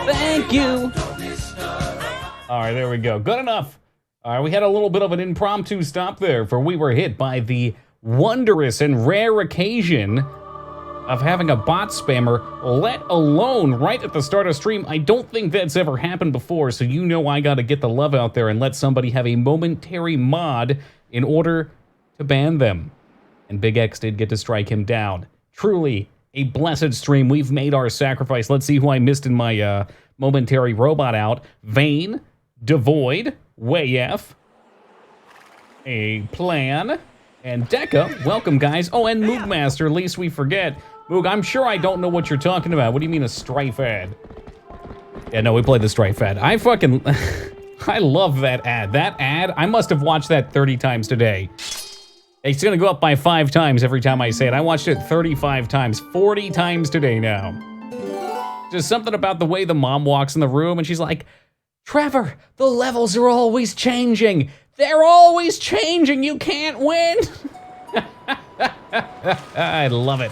Thank you. All right, there we go. Good enough. All right, we had a little bit of an impromptu stop there, for we were hit by the wondrous and rare occasion of having a bot spammer, let alone right at the start of stream. I don't think that's ever happened before, so you know I gotta get the love out there and let somebody have a momentary mod in order to ban them. And Big X did get to strike him down. Truly a blessed stream. We've made our sacrifice. Let's see who I missed in my momentary robot out. Vane, Devoid, Wayf, A Plan, and Deca. Welcome, guys. Oh, and Moogmaster, least we forget. Moog, I'm sure I don't know what you're talking about. What do you mean a Strife ad? Yeah, no, we played the Strife ad. I fucking... I love that ad. That ad, I must have watched that 30 times today. It's gonna go up by 5 times every time I say it. I watched it 35 times, 40 times today now. Just something about the way the mom walks in the room and she's like, Trevor, the levels are always changing. They're always changing. You can't win. I love it.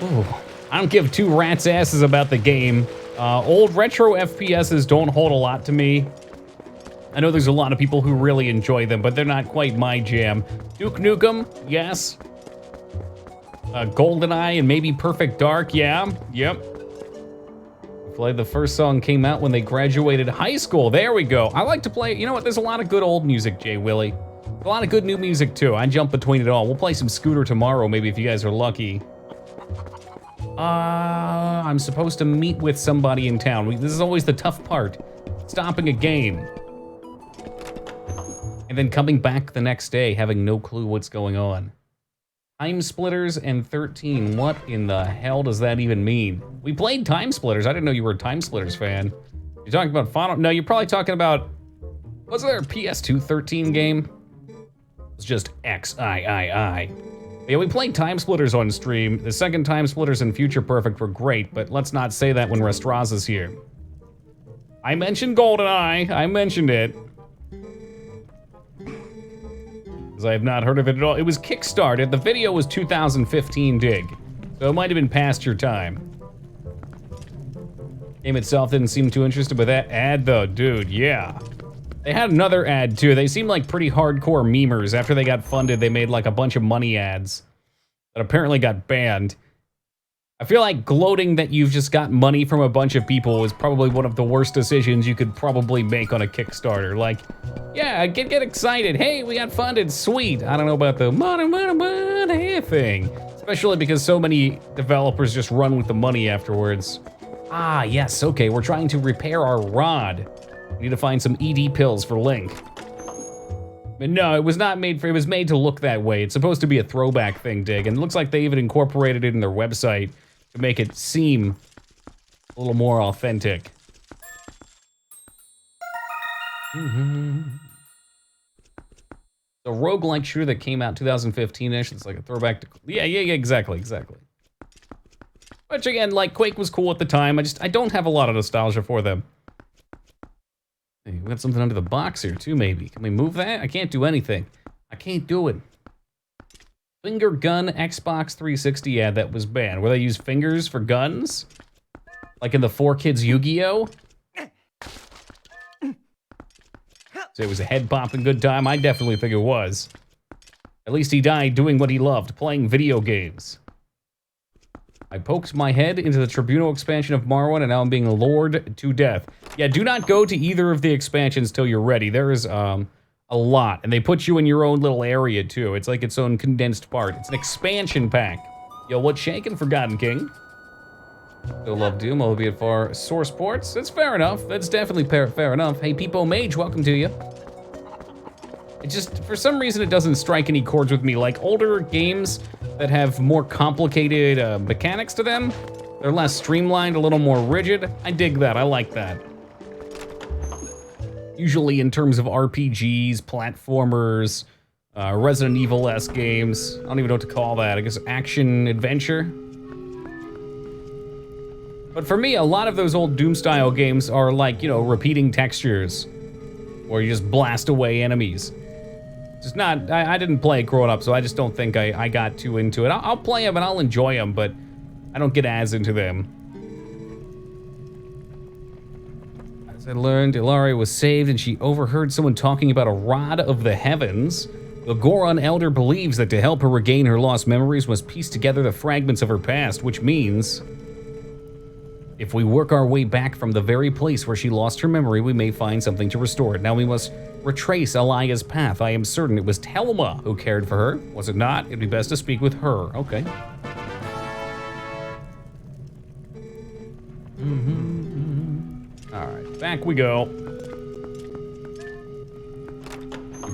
Ooh, I don't give two rats' asses about the game. Old retro FPSs don't hold a lot to me. I know there's a lot of people who really enjoy them, but they're not quite my jam. Duke Nukem, yes. GoldenEye and maybe Perfect Dark, yeah, yep. The first song came out when they graduated high school. There we go. I like to play, you know what, there's a lot of good old music, Jay Willie. A lot of good new music too. I jump between it all. We'll play some Scooter tomorrow, maybe, if you guys are lucky. I'm supposed to meet with somebody in town. This is always the tough part. Stopping a game. And then coming back the next day, having no clue what's going on. Time Splitters and 13. What in the hell does that even mean? We played Time Splitters. I didn't know you were a Time Splitters fan. You're talking about Final... No, you're probably talking about... Was there a PS2 13 game? It's just XIII. Yeah, we played Time Splitters on stream. The second Time Splitters and Future Perfect were great, but let's not say that when Restraza's here. I mentioned GoldenEye. I mentioned it. Because I have not heard of it at all. It was kickstarted. The video was 2015 dig. So it might have been past your time. Game itself didn't seem too interested, but that ad though, dude, yeah. They had another ad too. They seemed like pretty hardcore memers. After they got funded, they made like a bunch of money ads that apparently got banned. I feel like gloating that you've just got money from a bunch of people is probably one of the worst decisions you could probably make on a Kickstarter. Like, yeah, get excited. Hey, we got funded, sweet. I don't know about the money thing. Especially because so many developers just run with the money afterwards. Ah, yes, okay, we're trying to repair our rod. We need to find some ED pills for Link. But no, it was not made for, it was made to look that way. It's supposed to be a throwback thing, Dig, and it looks like they even incorporated it in their website to make it seem a little more authentic. The roguelike shooter that came out 2015-ish, it's like a throwback to, yeah, exactly. Which again, like, Quake was cool at the time, I don't have a lot of nostalgia for them. Hey, we got something under the box here too, maybe. Can we move that? I can't do anything. I can't do it. Finger gun Xbox 360 ad that was banned. Where they use fingers for guns? Like in the 4Kids Yu-Gi-Oh? So it was a head-popping good time? I definitely think it was. At least he died doing what he loved, playing video games. I poked my head into the Tribunal expansion of Marwan, and now I'm being lured to death. Yeah, do not go to either of the expansions till you're ready. There is a lot, and they put you in your own little area too. It's like its own condensed part. It's an expansion pack. Yo, what's shaking, Forgotten King? Still love Doom, albeit for source ports. That's fair enough. That's definitely fair enough. Hey, Peepo Mage, welcome to you. It just, for some reason, it doesn't strike any chords with me. Like older games that have more complicated mechanics to them, they're less streamlined, a little more rigid. I dig that, I like that. Usually in terms of RPGs, platformers, Resident Evil-esque games. I don't even know what to call that. I guess action-adventure. But for me, a lot of those old Doom-style games are like, you know, repeating textures. Or you just blast away enemies. Just not, I didn't play it growing up, so I just don't think I got too into it. I'll play them and I'll enjoy them, but I don't get as into them. As I learned, Ilaria was saved and she overheard someone talking about a rod of the heavens. The Goron Elder believes that to help her regain her lost memories must piece together the fragments of her past, which means if we work our way back from the very place where she lost her memory, we may find something to restore it. Now we must retrace Alia's path. I am certain it was Telma who cared for her. Was it not? It'd be best to speak with her. Okay. All right, back we go.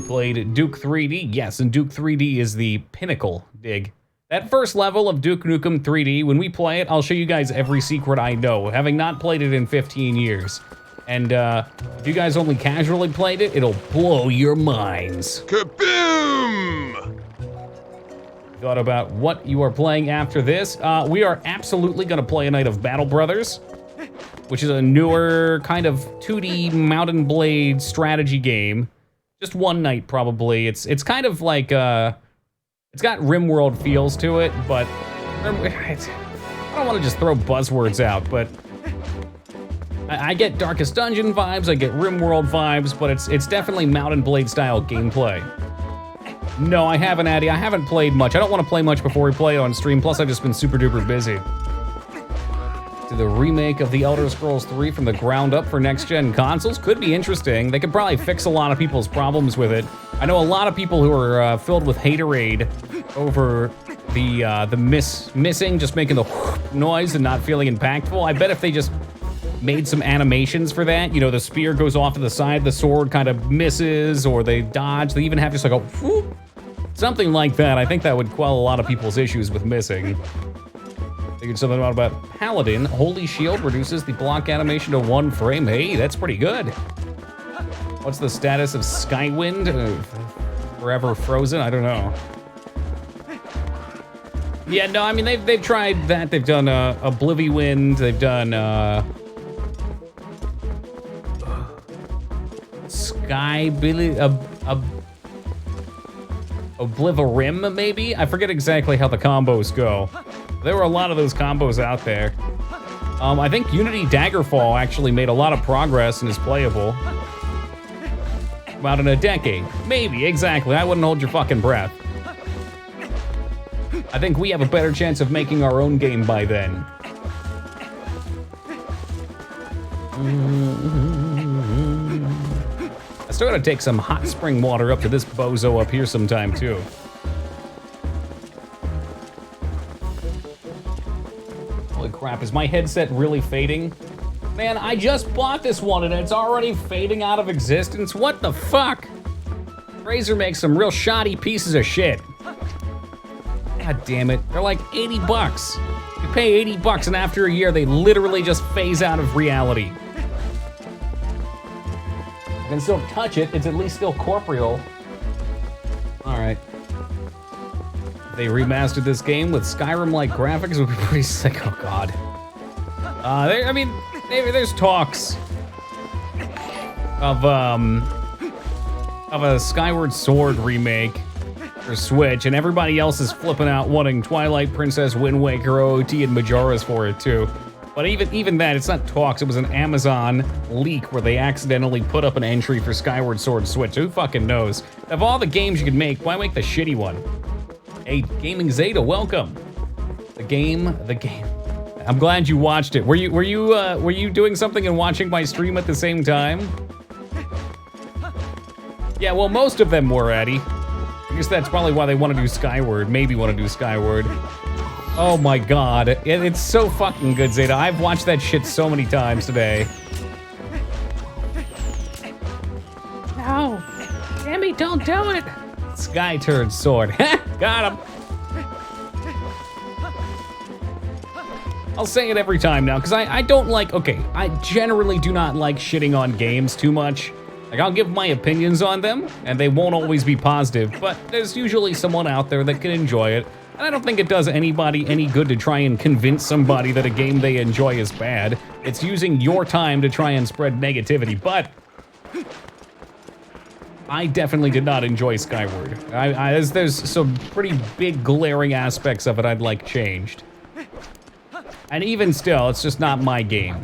Played Duke 3D. Yes, and Duke 3D is the pinnacle, dig. That first level of Duke Nukem 3D, when we play it, I'll show you guys every secret I know, having not played it in 15 years. And if you guys only casually played it, it'll blow your minds. Kaboom! Thought about what you are playing after this? We are absolutely gonna play a night of Battle Brothers, which is a newer kind of 2D Mount and Blade strategy game. Just one night, probably. It's kind of like, it's got RimWorld feels to it, but I don't want to just throw buzzwords out, but I get Darkest Dungeon vibes, I get RimWorld vibes, but it's definitely Mount and Blade style gameplay. No, I haven't, Addy. I haven't played much. I don't want to play much before we play on stream, plus I've just been super duper busy. To the remake of The Elder Scrolls 3 from the ground up for next-gen consoles could be interesting. They could probably fix a lot of people's problems with it. I know a lot of people who are filled with haterade over the missing, just making the whoop noise and not feeling impactful. I bet if they just made some animations for that, you know, the spear goes off to the side, the sword kind of misses, or they dodge. They even have just like a whoop, something like that. I think that would quell a lot of people's issues with missing. Figured something out about Paladin. Holy Shield reduces the block animation to 1 frame. Hey, that's pretty good. What's the status of Skywind? Forever frozen? I don't know. Yeah, no, I mean, they've tried that. They've done Obliviwind. They've done Oblivirim, maybe? I forget exactly how the combos go. There were a lot of those combos out there. I think Unity Daggerfall actually made a lot of progress and is playable. About in a decade. Maybe, exactly. I wouldn't hold your fucking breath. I think we have a better chance of making our own game by then. I still gotta take some hot spring water up to this bozo up here sometime, too. Holy crap, is my headset really fading? Man, I just bought this one and it's already fading out of existence. What the fuck? Razer makes some real shoddy pieces of shit. God damn it, they're like 80 bucks. You pay 80 bucks and after a year, they literally just phase out of reality. I can still touch it, it's at least still corporeal. All right. They remastered this game with Skyrim-like graphics, it would be pretty sick, oh god. I mean, maybe there's talks of a Skyward Sword remake for Switch, and everybody else is flipping out wanting Twilight Princess, Wind Waker, OOT, and Majora's for it too. But even that, it's not talks, it was an Amazon leak where they accidentally put up an entry for Skyward Sword Switch. Who fucking knows? Of all the games you can make, why make the shitty one? Hey, Gaming Zeta, welcome. The game. I'm glad you watched it. Were you doing something and watching my stream at the same time? Yeah, well, most of them were, Eddie. I guess that's probably why they want to do Skyward. Maybe want to do Skyward. Oh my god, it's so fucking good, Zeta. I've watched that shit so many times today. No, Jimmy, don't do it. Sky Turd Sword. Got him. I'll say it every time now, because I don't like, okay, I generally do not like shitting on games too much. Like, I'll give my opinions on them, and they won't always be positive, but there's usually someone out there that can enjoy it. And I don't think it does anybody any good to try and convince somebody that a game they enjoy is bad. It's using your time to try and spread negativity, but I definitely did not enjoy Skyward. There's some pretty big glaring aspects of it I'd like changed. And even still, it's just not my game.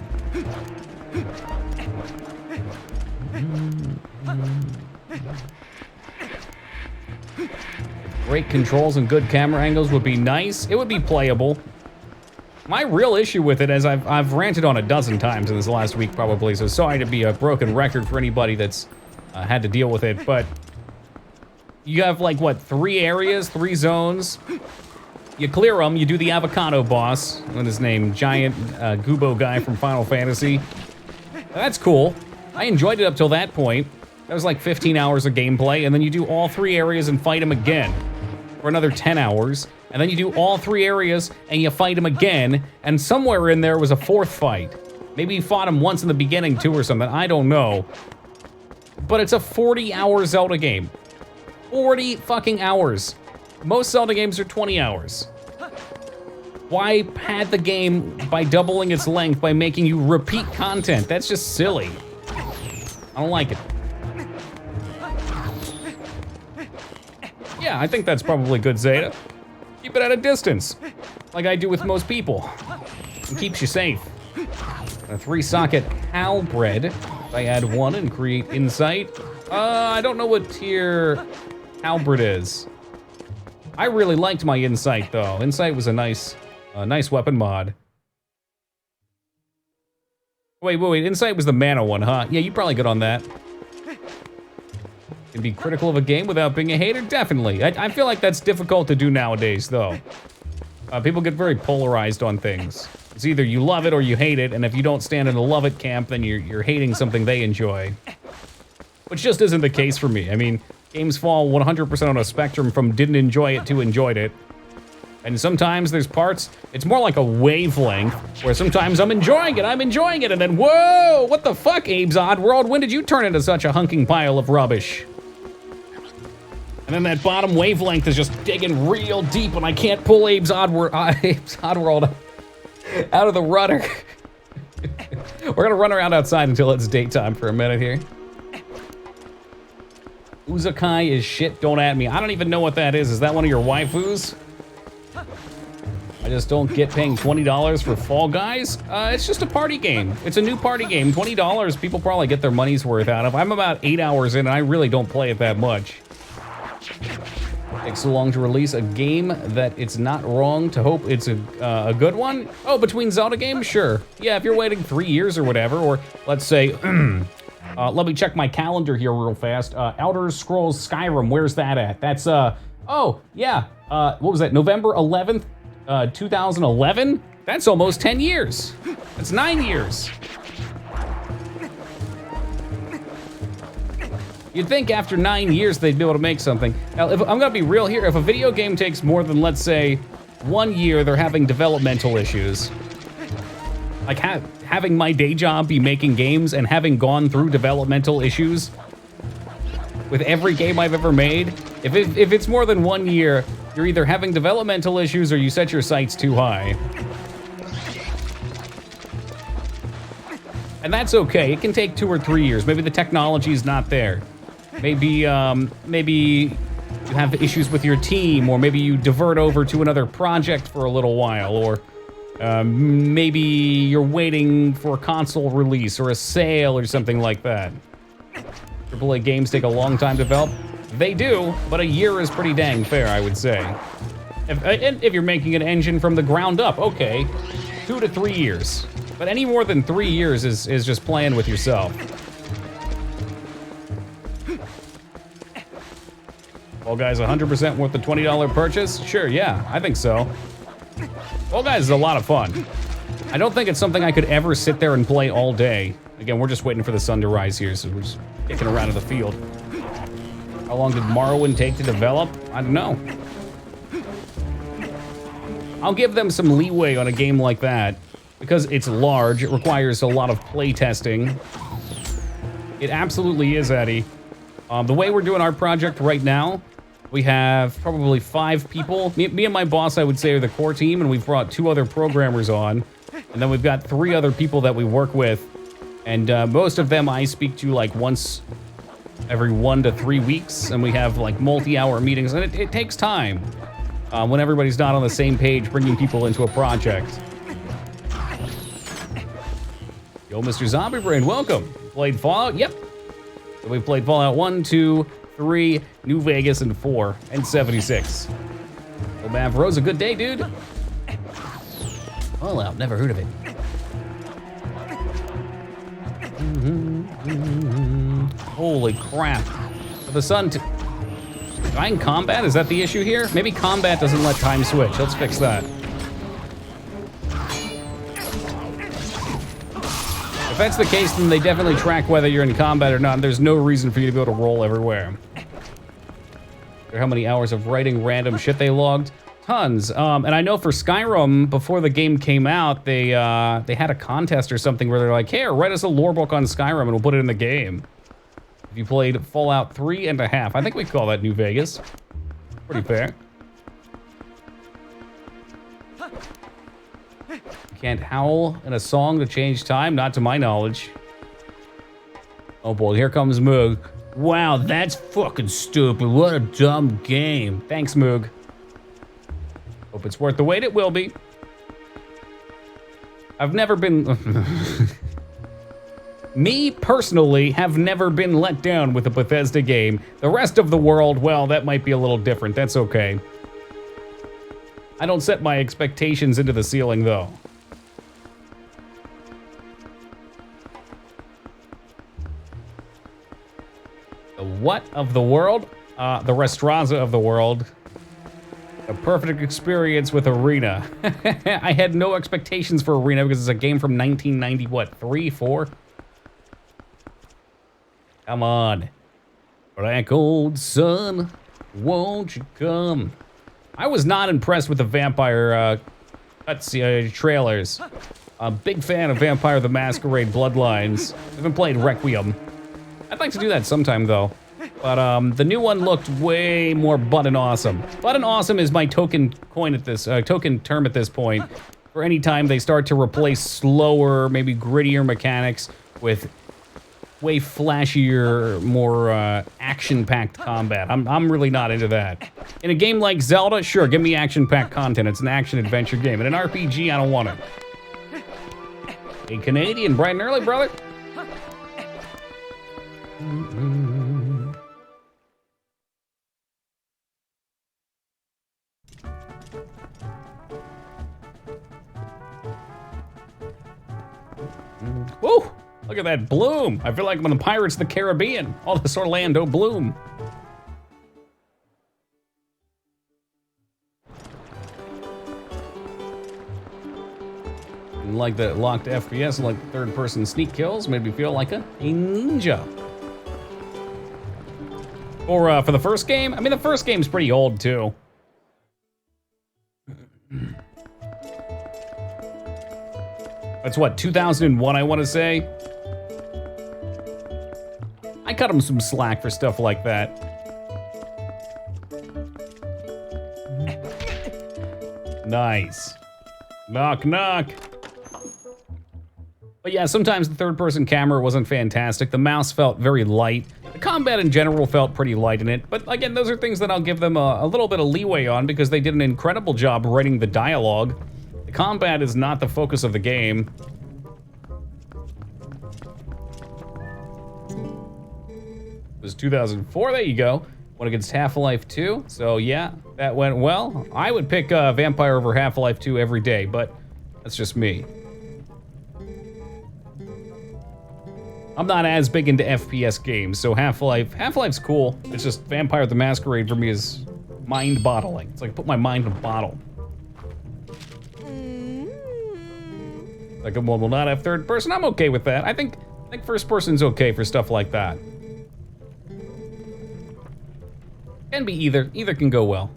Great controls and good camera angles would be nice. It would be playable. My real issue with it, as I've ranted on a dozen times in this last week probably, so sorry to be a broken record for anybody that's had to deal with it, but you have like, what, 3 areas, 3 zones. You clear them, you do the avocado boss, what his name, giant Goobo guy from Final Fantasy. That's cool. I enjoyed it up till that point. That was like 15 hours of gameplay, and then you do all 3 areas and fight him again for another 10 hours. And then you do all 3 areas and you fight him again, and somewhere in there was a 4th fight. Maybe you fought him once in the beginning too or something, I don't know. But it's a 40-hour Zelda game. 40 fucking hours. Most Zelda games are 20 hours. Why pad the game by doubling its length by making you repeat content? That's just silly. I don't like it. Yeah, I think that's probably good, Zeta. Keep it at a distance, like I do with most people. It keeps you safe. A 3-socket halberd. I add 1 and create insight. I don't know what tier halberd is. I really liked my insight though. Insight was a nice weapon mod. Wait, insight was the mana one, huh? Yeah, you probably good on that. Can be critical of a game without being a hater? Definitely. I feel like that's difficult to do nowadays, though. People get very polarized on things. It's either you love it or you hate it, and if you don't stand in the love it camp, then you're hating something they enjoy. Which just isn't the case for me. I mean, games fall 100% on a spectrum from didn't enjoy it to enjoyed it. And sometimes there's parts, it's more like a wavelength, where sometimes I'm enjoying it, and then, whoa, what the fuck, Abe's Oddworld? When did you turn into such a hunking pile of rubbish? And then that bottom wavelength is just digging real deep and I can't pull Abe's Oddworld out of the rudder. We're gonna run around outside until it's daytime for a minute here. Uzakai is shit, don't at me. I don't even know what that is. Is that one of your waifus? I just don't get paying $20 for Fall Guys. It's just a party game. It's a new party game. $20, people probably get their money's worth out of. I'm about 8 hours in and I really don't play it that much. Takes so long to release a game that it's not wrong to hope it's a good one? Oh, between Zelda games? Sure. Yeah, if you're waiting 3 years or whatever, or let's say, let me check my calendar here real fast. Elder Scrolls Skyrim, where's that at? That's, oh, yeah, what was that, November 11th, 2011? That's almost 10 years. That's 9 years. You'd think after 9 years they'd be able to make something. Now, if I'm gonna be real here, if a video game takes more than, let's say, 1 year, they're having developmental issues. Like having my day job be making games and having gone through developmental issues with every game I've ever made, if it's more than 1 year, you're either having developmental issues or you set your sights too high. And that's okay, it can take 2 or 3 years. Maybe the technology's not there. Maybe you have issues with your team, or maybe you divert over to another project for a little while, or maybe you're waiting for a console release or a sale or something like that. AAA games take a long time to develop. They do, but a year is pretty dang fair, I would say. If you're making an engine from the ground up, okay, 2 to 3 years. But any more than 3 years is just playing with yourself. Fall Guys 100% worth the $20 purchase? Sure, yeah, I think so. Fall Guys is a lot of fun. I don't think it's something I could ever sit there and play all day. Again, we're just waiting for the sun to rise here, so we're just kicking around in the field. How long did Morrowind take to develop? I don't know. I'll give them some leeway on a game like that. Because it's large, it requires a lot of play testing. It absolutely is, Eddie. The way we're doing our project right now, we have probably 5 people. Me and my boss, I would say, are the core team, and we've brought 2 other programmers on. And then we've got 3 other people that we work with. And most of them I speak to like once every 1 to 3 weeks, and we have like multi-hour meetings, and it takes time when everybody's not on the same page bringing people into a project. Yo, Mr. Zombie Brain, welcome. Played Fallout? Yep. So we've played Fallout 1, 2, 3, New Vegas, and 4, and 76. Well, Mavro's a good day, dude. Fallout, never heard of it. Holy crap. For the sun to... Am I in combat? Is that the issue here? Maybe combat doesn't let time switch. Let's fix that. If that's the case, then they definitely track whether you're in combat or not. There's no reason for you to be able to roll everywhere. How many hours of writing random shit they logged? Tons. And I know for Skyrim, before the game came out, they had a contest or something where they're like, hey, write us a lore book on Skyrim and we'll put it in the game. If you played Fallout 3.5, I think we call that New Vegas. Pretty fair. You can't howl in a song to change time, not to my knowledge. Oh boy, here comes Moog. Wow, that's fucking stupid. What a dumb game. Thanks, Moog. Hope it's worth the wait. It will be. I've never been... Me, personally, have never been let down with a Bethesda game. The rest of the world, well, that might be a little different. That's okay. I don't set my expectations into the ceiling, though. The what of the world? The Restauraza of the world. A perfect experience with Arena. I had no expectations for Arena because it's a game from 1990, what, 3, 4? Come on. Black old sun, won't you come? I was not impressed with the vampire trailers. A big fan of Vampire the Masquerade Bloodlines. I haven't played Requiem. I'd like to do that sometime, though. But the new one looked way more button awesome. Button awesome is my token coin at this token term at this point. For any time they start to replace slower, maybe grittier mechanics with way flashier, more action-packed combat. I'm really not into that. In a game like Zelda, sure, give me action-packed content. It's an action-adventure game. In an RPG, I don't want it. A Canadian, bright and early, brother. Woo! Look at that bloom. I feel like I'm in the Pirates of the Caribbean. All this Orlando bloom. And like the locked FPS, like third-person sneak kills, made me feel like a ninja. Or for the first game, I mean, the first game's pretty old too. That's what, 2001, I want to say? I cut him some slack for stuff like that. Nice. Knock, knock. But yeah, sometimes the third-person camera wasn't fantastic. The mouse felt very light. The combat in general felt pretty light in it. But again, those are things that I'll give them a little bit of leeway on because they did an incredible job writing the dialogue. The combat is not the focus of the game. It was 2004, there you go. Went against Half-Life 2, so yeah, that went well. I would pick Vampire over Half-Life 2 every day, but that's just me. I'm not as big into FPS games, so Half-Life's cool. It's just Vampire the Masquerade for me is mind-boggling. It's like put my mind in a bottle. Second one will not have third person. I'm okay with that. I think first person's okay for stuff like that. Can be either. Either can go well.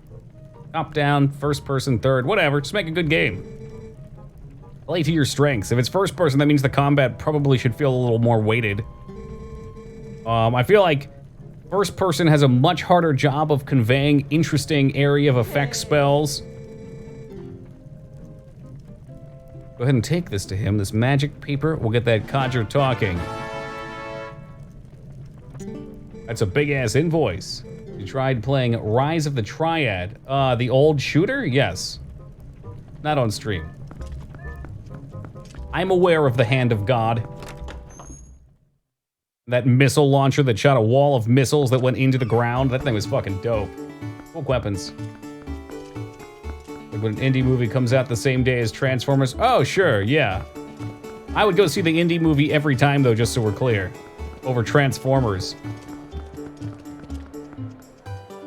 Top down, first person, third, whatever. Just make a good game. Play to your strengths. If it's first person, that means the combat probably should feel a little more weighted. I feel like first person has a much harder job of conveying interesting area of effect spells. Go ahead and take this to him. This magic paper will get that codger talking. That's a big-ass invoice. You tried playing Rise of the Triad. The old shooter? Yes. Not on stream. I'm aware of the hand of God. That missile launcher that shot a wall of missiles that went into the ground. That thing was fucking dope. Cool weapons. Like when an indie movie comes out the same day as Transformers. Oh, sure, yeah. I would go see the indie movie every time, though, just so we're clear. Over Transformers.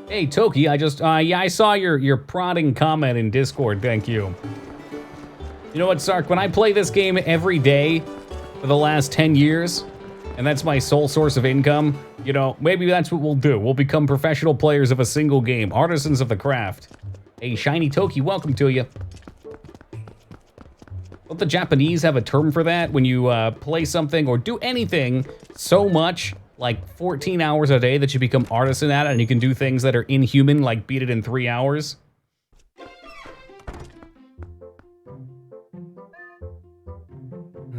Hey, Toki, I saw your prodding comment in Discord, thank you. You know what, Sark, when I play this game every day for the last 10 years, and that's my sole source of income, you know, maybe that's what we'll do. We'll become professional players of a single game, artisans of the craft. Hey, Shiny Toki, welcome to you. Don't the Japanese have a term for that? When you play something or do anything so much, like 14 hours a day, that you become artisan at it and you can do things that are inhuman, like beat it in 3 hours?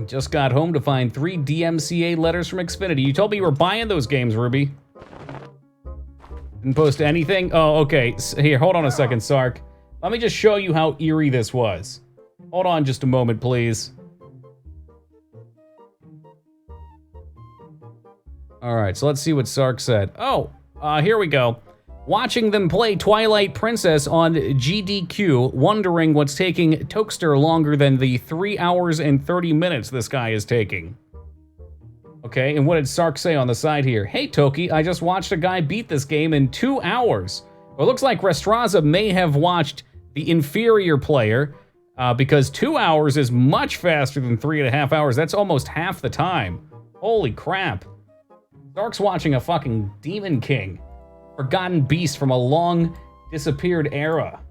Just got home to find 3 DMCA letters from Xfinity. You told me you were buying those games, Ruby. Didn't post anything? Oh, okay. Here, hold on a second, Sark. Let me just show you how eerie this was. Hold on just a moment, please. All right, so let's see what Sark said. Oh, here we go. Watching them play Twilight Princess on GDQ, wondering what's taking Tokester longer than the 3 hours and 30 minutes this guy is taking. Okay, and what did Sark say on the side here? Hey, Toki, I just watched a guy beat this game in 2 hours. Well, it looks like Restraza may have watched the inferior player, because 2 hours is much faster than 3.5 hours. That's almost half the time. Holy crap. Sark's watching a fucking Demon King. Forgotten beast from a long disappeared era.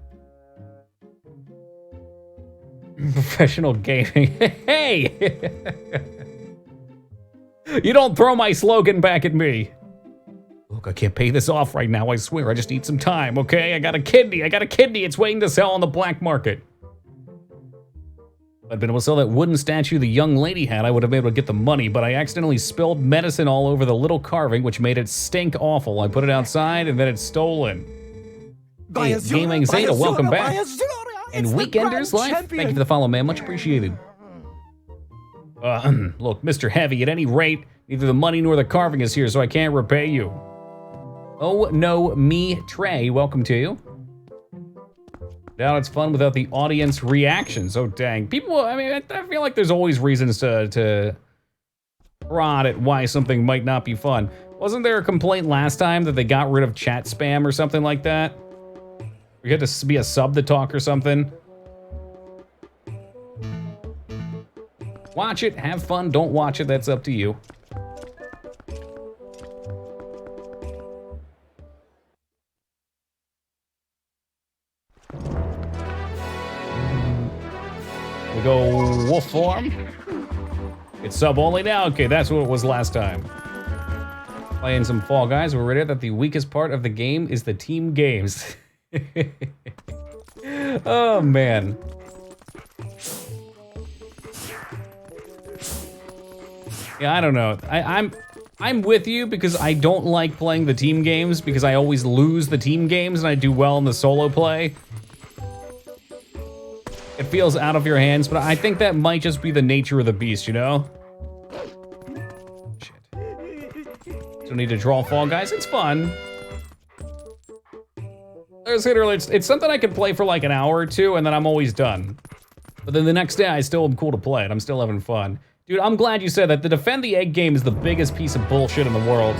Professional gaming. Hey! You don't throw my slogan back at me. Look, I can't pay this off right now, I swear. I just need some time, okay? I got a kidney. It's waiting to sell on the black market. If I'd been able to sell that wooden statue the young lady had, I would have been able to get the money, but I accidentally spilled medicine all over the little carving, which made it stink awful. I put it outside, and then it's stolen. Hey, Gaming Zeta, welcome back. And Weekenders Life, thank you for the follow, man. Much appreciated. Look, Mr. Heavy, at any rate, neither the money nor the carving is here, so I can't repay you. Oh, no, me, Trey, welcome to you. Now it's fun without the audience reactions. Oh, dang. People, I mean, I feel like there's always reasons to prod at why something might not be fun. Wasn't there a complaint last time that they got rid of chat spam or something like that? You had to be a sub to talk or something? Watch it, have fun, don't watch it, that's up to you. We go wolf form. It's sub only now? Okay, that's what it was last time. Playing some Fall Guys, we're ready that the weakest part of the game is the team games. Oh, man. Yeah, I don't know. I'm with you because I don't like playing the team games because I always lose the team games and I do well in the solo play. It feels out of your hands, but I think that might just be the nature of the beast, you know? Shit. Don't need to draw Fall Guys, it's fun. It's something I can play for like an hour or two and then I'm always done. But then the next day I still am cool to play it, I'm still having fun. Dude, I'm glad you said that. The Defend the Egg game is the biggest piece of bullshit in the world.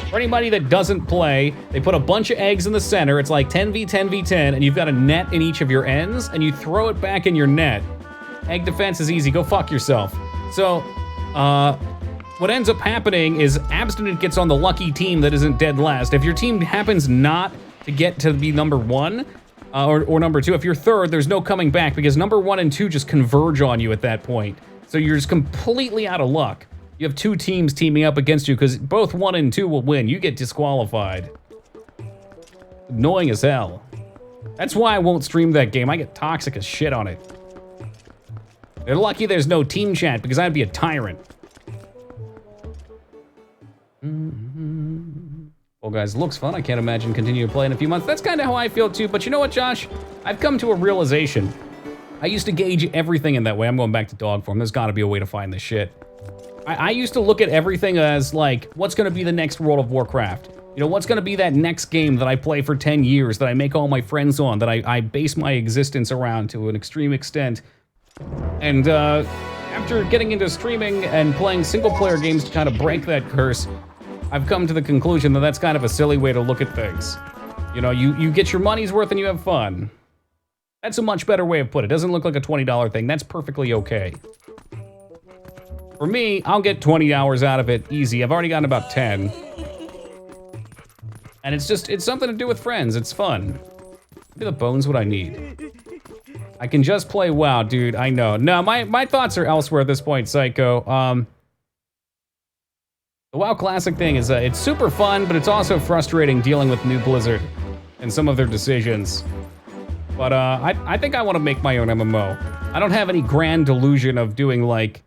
For anybody that doesn't play, they put a bunch of eggs in the center. It's like 10v10v10, and you've got a net in each of your ends, and you throw it back in your net. Egg defense is easy. Go fuck yourself. So, what ends up happening is Abstinent gets on the lucky team that isn't dead last. If your team happens not to get to be number 1, or number 2, if you're third, there's no coming back because number 1 and 2 just converge on you at that point. So you're just completely out of luck. You have 2 teams teaming up against you because both 1 and 2 will win. You get disqualified. Annoying as hell. That's why I won't stream that game. I get toxic as shit on it. They're lucky there's no team chat because I'd be a tyrant. Well, guys, looks fun. I can't imagine continuing to play in a few months. That's kind of how I feel too, but you know what, Josh? I've come to a realization. I used to gauge everything in that way. I'm going back to dog form. There's got to be a way to find this shit. I used to look at everything as, like, what's going to be the next World of Warcraft? You know, what's going to be that next game that I play for 10 years, that I make all my friends on, that I base my existence around to an extreme extent? And after getting into streaming and playing single-player games to kind of break that curse, I've come to the conclusion that that's kind of a silly way to look at things. You know, you get your money's worth and you have fun. That's a much better way of putting it. It doesn't look like a $20 thing. That's perfectly okay. For me, I'll get 20 hours out of it easy. I've already gotten about 10. And it's something to do with friends. It's fun. Maybe the bones what I need. I can just play WoW, dude. I know. No, my thoughts are elsewhere at this point, Psycho. The WoW Classic thing is, it's super fun, but it's also frustrating dealing with New Blizzard and some of their decisions. But I think I want to make my own MMO. I don't have any grand delusion of doing, like,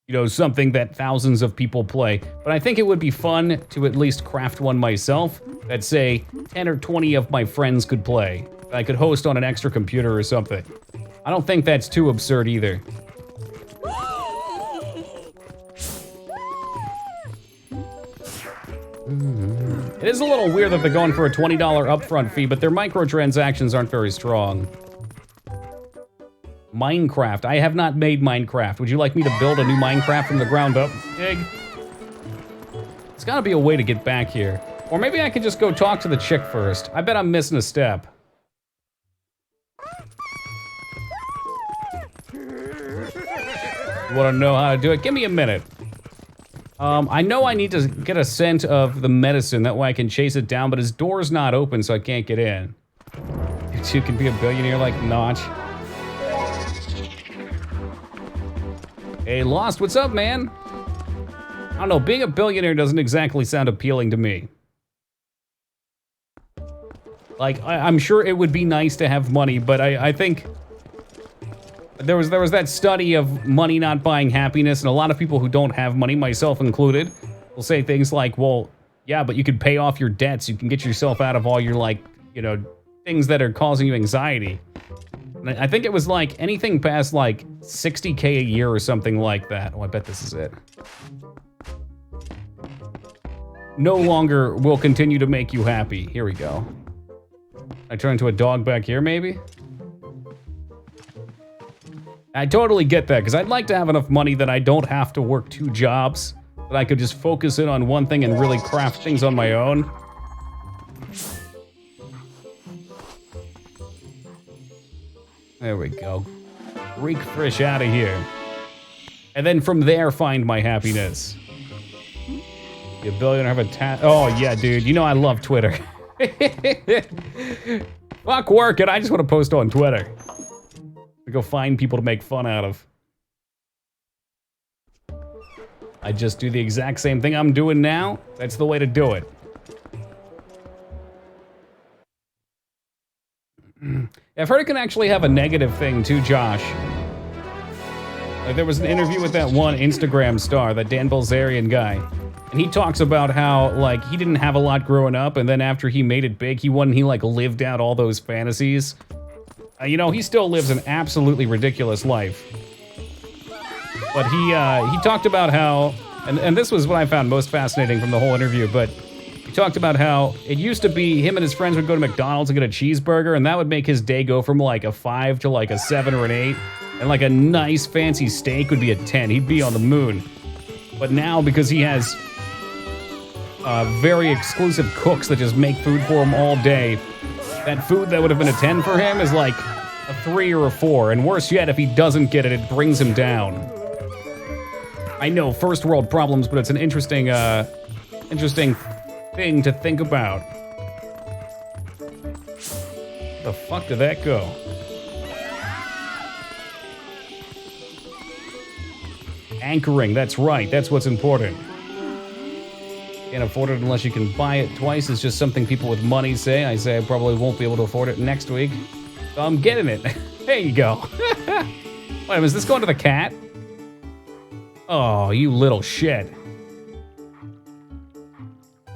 you know, something that thousands of people play. But I think it would be fun to at least craft one myself that, say, 10 or 20 of my friends could play. That I could host on an extra computer or something. I don't think that's too absurd either. It is a little weird that they're going for a $20 upfront fee, but their microtransactions aren't very strong. Minecraft. I have not made Minecraft. Would you like me to build a new Minecraft from the ground up, Pig? There's gotta be a way to get back here. Or maybe I could just go talk to the chick first. I bet I'm missing a step. You wanna know how to do it? Give me a minute. I know I need to get a scent of the medicine, that way I can chase it down, but his door's not open, so I can't get in. You can be a billionaire like Notch. Hey, Lost, what's up, man? I don't know, being a billionaire doesn't exactly sound appealing to me. Like, I'm sure it would be nice to have money, but I think there was that study of money not buying happiness, and a lot of people who don't have money, myself included, will say things like, well, yeah, but you can pay off your debts, you can get yourself out of all your, like, you know, things that are causing you anxiety. And I think it was like anything past like 60K a year or something like that. Oh, I bet this is it. No longer will continue to make you happy. Here we go. I turn into a dog back here, maybe? I totally get that, because I'd like to have enough money that I don't have to work 2 jobs, that I could just focus in on one thing and really craft things on my own. There we go. Reek fresh out of here. And then from there, find my happiness. Be a billionaire, have a oh, yeah, dude. You know I love Twitter. Fuck working. I just want to post on Twitter. Go find people to make fun out of. I just do the exact same thing I'm doing now. That's the way to do it. I've heard it can actually have a negative thing too, Josh. Like, there was an interview with that one Instagram star, that Dan Bilzerian guy. And he talks about how, like, he didn't have a lot growing up, and then after he made it big, he like, lived out all those fantasies. You know, he still lives an absolutely ridiculous life. But he talked about how, and this was what I found most fascinating from the whole interview, but he talked about how it used to be him and his friends would go to McDonald's and get a cheeseburger, and that would make his day go from like a 5 to like a 7 or an 8. And like a nice fancy steak would be a 10. He'd be on the moon. But now, because he has very exclusive cooks that just make food for him all day, that food that would have been a 10 for him is like a 3 or a 4. And worse yet, if he doesn't get it, it brings him down. I know, first world problems, but it's an interesting thing to think about. The fuck did that go? Anchoring, that's right, that's what's important. Can't afford it unless you can buy it twice. It's just something people with money say. I say I probably won't be able to afford it next week. So I'm getting it. There you go. Wait a minute, is this going to the cat? Oh, you little shit.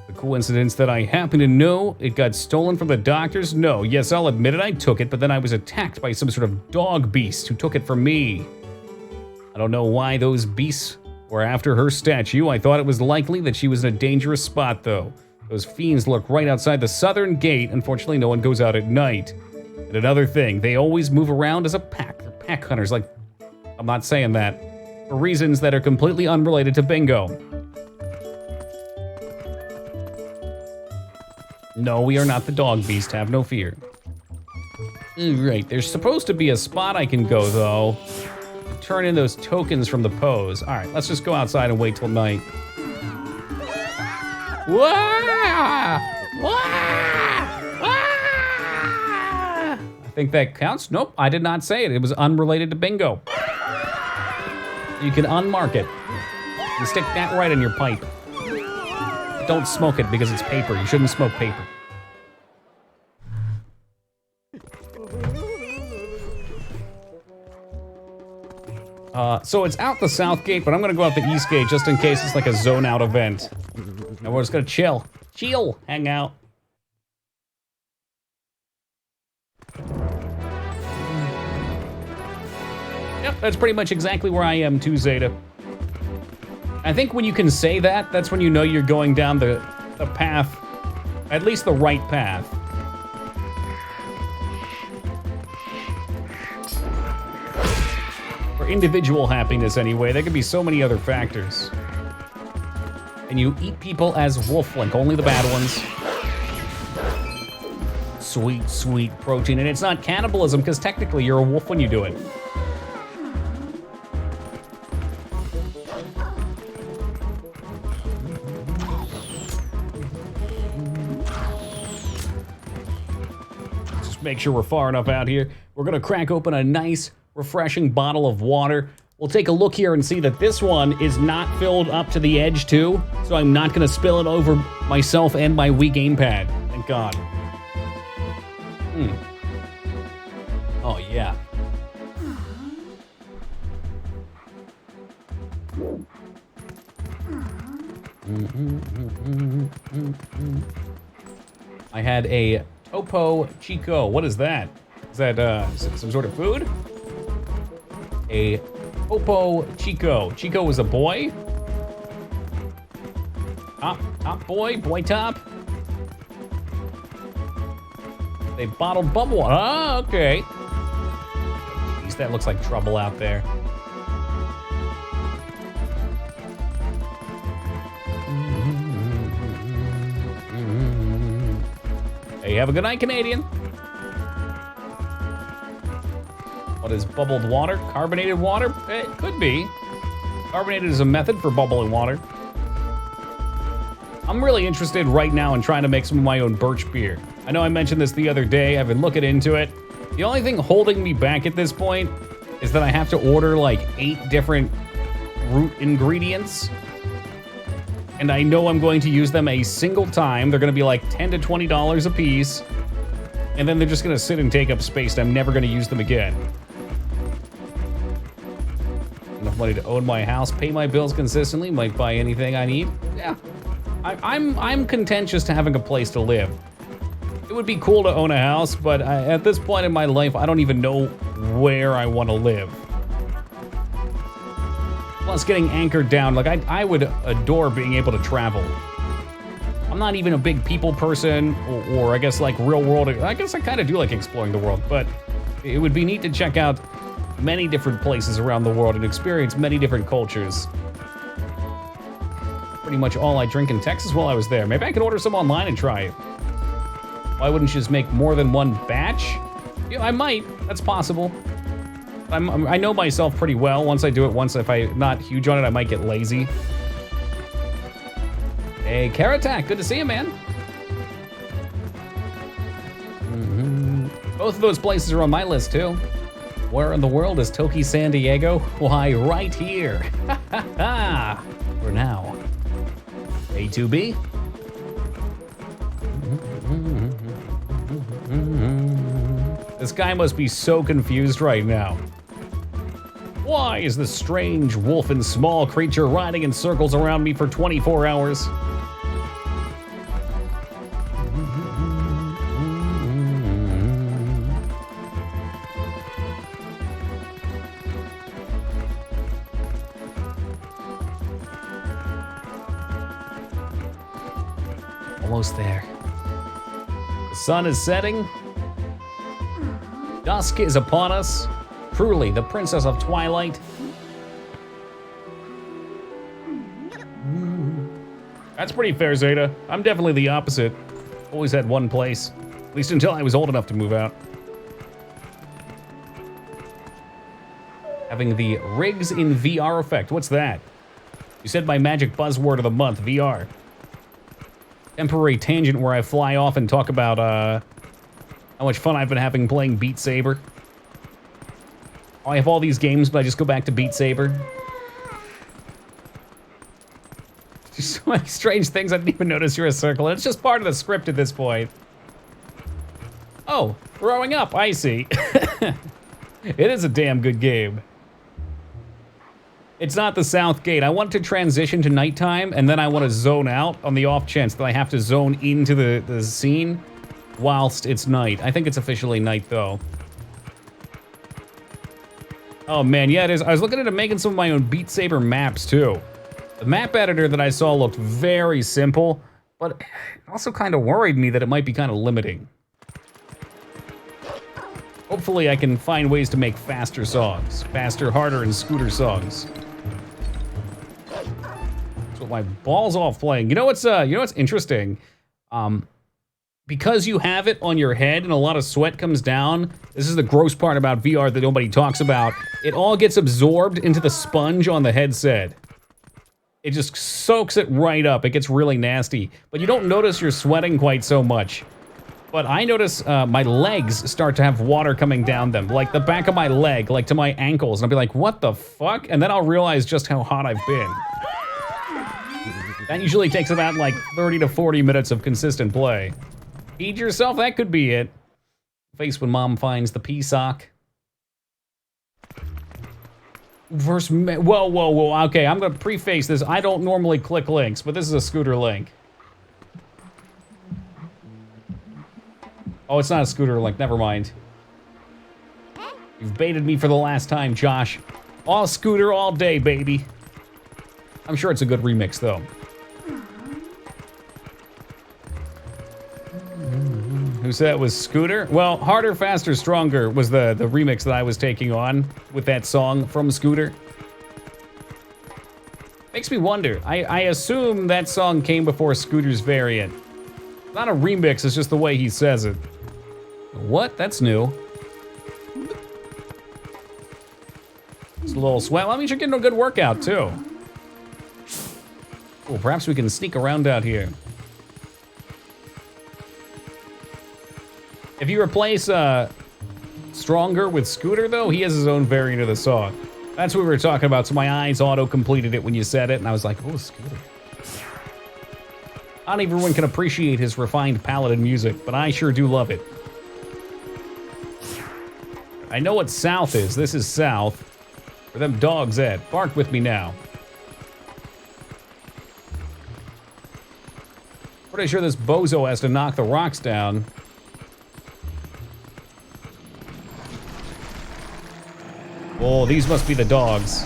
The Coincidence that I happen to know it got stolen from the doctors? No. Yes, I'll admit it, I took it, but then I was attacked by some sort of dog beast who took it from me. I don't know why those beasts were after her statue. I thought it was likely that she was in a dangerous spot, though. Those fiends lurk right outside the southern gate. Unfortunately, no one goes out at night. And another thing, they always move around as a pack. They're pack hunters, like, I'm not saying that, for reasons that are completely unrelated to bingo. No, we are not the dog beast, have no fear. Right, there's supposed to be a spot I can go, though. Turn in those tokens from the pose. All right, let's just go outside and wait till night. Wah! Wah! Wah! I think that counts. Nope, I did not say it. It was unrelated to bingo. You can unmark it and stick that right in your pipe. Don't smoke it because it's paper. You shouldn't smoke paper. So it's out the south gate, but I'm gonna go out the east gate just in case it's like a zone out event. And we're just gonna chill. Chill, hang out. Yep, that's pretty much exactly where I am too, Zeta. I think when you can say that, that's when you know you're going down the path, at least the right path. For individual happiness anyway, there could be so many other factors. And you eat people as wolf, like only the bad ones. Sweet, sweet protein. And it's not cannibalism, because technically you're a wolf when you do it. Just make sure we're far enough out here. We're gonna crack open a nice, refreshing bottle of water. We'll take a look here and see that this one is not filled up to the edge too, so I'm not gonna spill it over myself and my Wii gamepad. Thank God. Oh yeah. I had a Topo Chico. What is that? Is that some sort of food? A Topo Chico. Chico was a boy? Top boy? Boy top? They bottled bubble water. Oh, okay. Jeez, that looks like trouble out there. Hey, have a good night, Canadian. What is bubbled water? Carbonated water? It could be. Carbonated is a method for bubbling water. I'm really interested right now in trying to make some of my own birch beer. I know I mentioned this the other day. I've been looking into it. The only thing holding me back at this point is that I have to order like 8 different root ingredients. And I know I'm going to use them a single time. They're gonna be like $10 to $20 a piece. And then they're just gonna sit and take up space and I'm never gonna use them again. Enough money to own my house, pay my bills consistently, might buy anything I need. Yeah, I'm content just having a place to live. It would be cool to own a house, but at this point in my life, I don't even know where I want to live. Plus, getting anchored down, like I would adore being able to travel. I'm not even a big people person, or I guess like real world. I guess I kind of do like exploring the world, but it would be neat to check out many different places around the world and experience many different cultures. Pretty much all I drink in Texas while I was there. Maybe I could order some online and try it. Why wouldn't you just make more than one batch? Yeah, I might. That's possible. I know myself pretty well. Once I do it once, if I'm not huge on it, I might get lazy. Hey, Karatak, good to see you, man. Both of those places are on my list, too. Where in the world is Toki San Diego? Why, right here. For now. A2B? This guy must be so confused right now. Why is this strange wolf and small creature riding in circles around me for 24 hours? Almost there. The sun is setting. Dusk is upon us. Truly, the princess of Twilight. That's pretty fair, Zeta. I'm definitely the opposite. Always had one place. At least until I was old enough to move out. Having the rigs in VR effect. What's that? You said my magic buzzword of the month, VR. Temporary tangent where I fly off and talk about how much fun I've been having playing Beat Saber. I have all these games, but I just go back to Beat Saber. There's so many strange things I didn't even notice you're a circle. It's just part of the script at this point. Oh, growing up, I see. It is a damn good game. It's not the South Gate. I want to transition to nighttime, and then I want to zone out on the off chance that I have to zone into the scene whilst it's night. I think it's officially night, though. Oh, man, yeah, it is. I was looking into making some of my own Beat Saber maps, too. The map editor that I saw looked very simple, but it also kind of worried me that it might be kind of limiting. Hopefully I can find ways to make faster songs. Faster, harder, and scooter songs. That's what my balls off playing. You know what's interesting? Because you have it on your head and a lot of sweat comes down, this is the gross part about VR that nobody talks about, it all gets absorbed into the sponge on the headset. It just soaks it right up. It gets really nasty. But you don't notice you're sweating quite so much. But I notice my legs start to have water coming down them. Like the back of my leg, like to my ankles. And I'll be like, what the fuck? And then I'll realize just how hot I've been. That usually takes about like 30 to 40 minutes of consistent play. Feed yourself, that could be it. Face when mom finds the pea sock. Whoa, okay, I'm gonna preface this. I don't normally click links, but this is a scooter link. Oh, it's not a scooter link, never mind. You've baited me for the last time, Josh. All scooter all day, baby. I'm sure it's a good remix, though. Who said it was Scooter? Well, Harder, Faster, Stronger was the remix that I was taking on with that song from Scooter. Makes me wonder. I assume that song came before Scooter's variant. Not a remix, it's just the way he says it. What? That's new. It's a little sweat. Well, that means you're getting a good workout, too. Cool, perhaps we can sneak around out here. If you replace Stronger with Scooter, though, he has his own variant of the song. That's what we were talking about, so my eyes auto-completed it when you said it, and I was like, oh, Scooter. Not everyone can appreciate his refined palette in music, but I sure do love it. I know what South is. This is South. Where them dogs at? Bark with me now. Pretty sure this bozo has to knock the rocks down. Oh, these must be the dogs.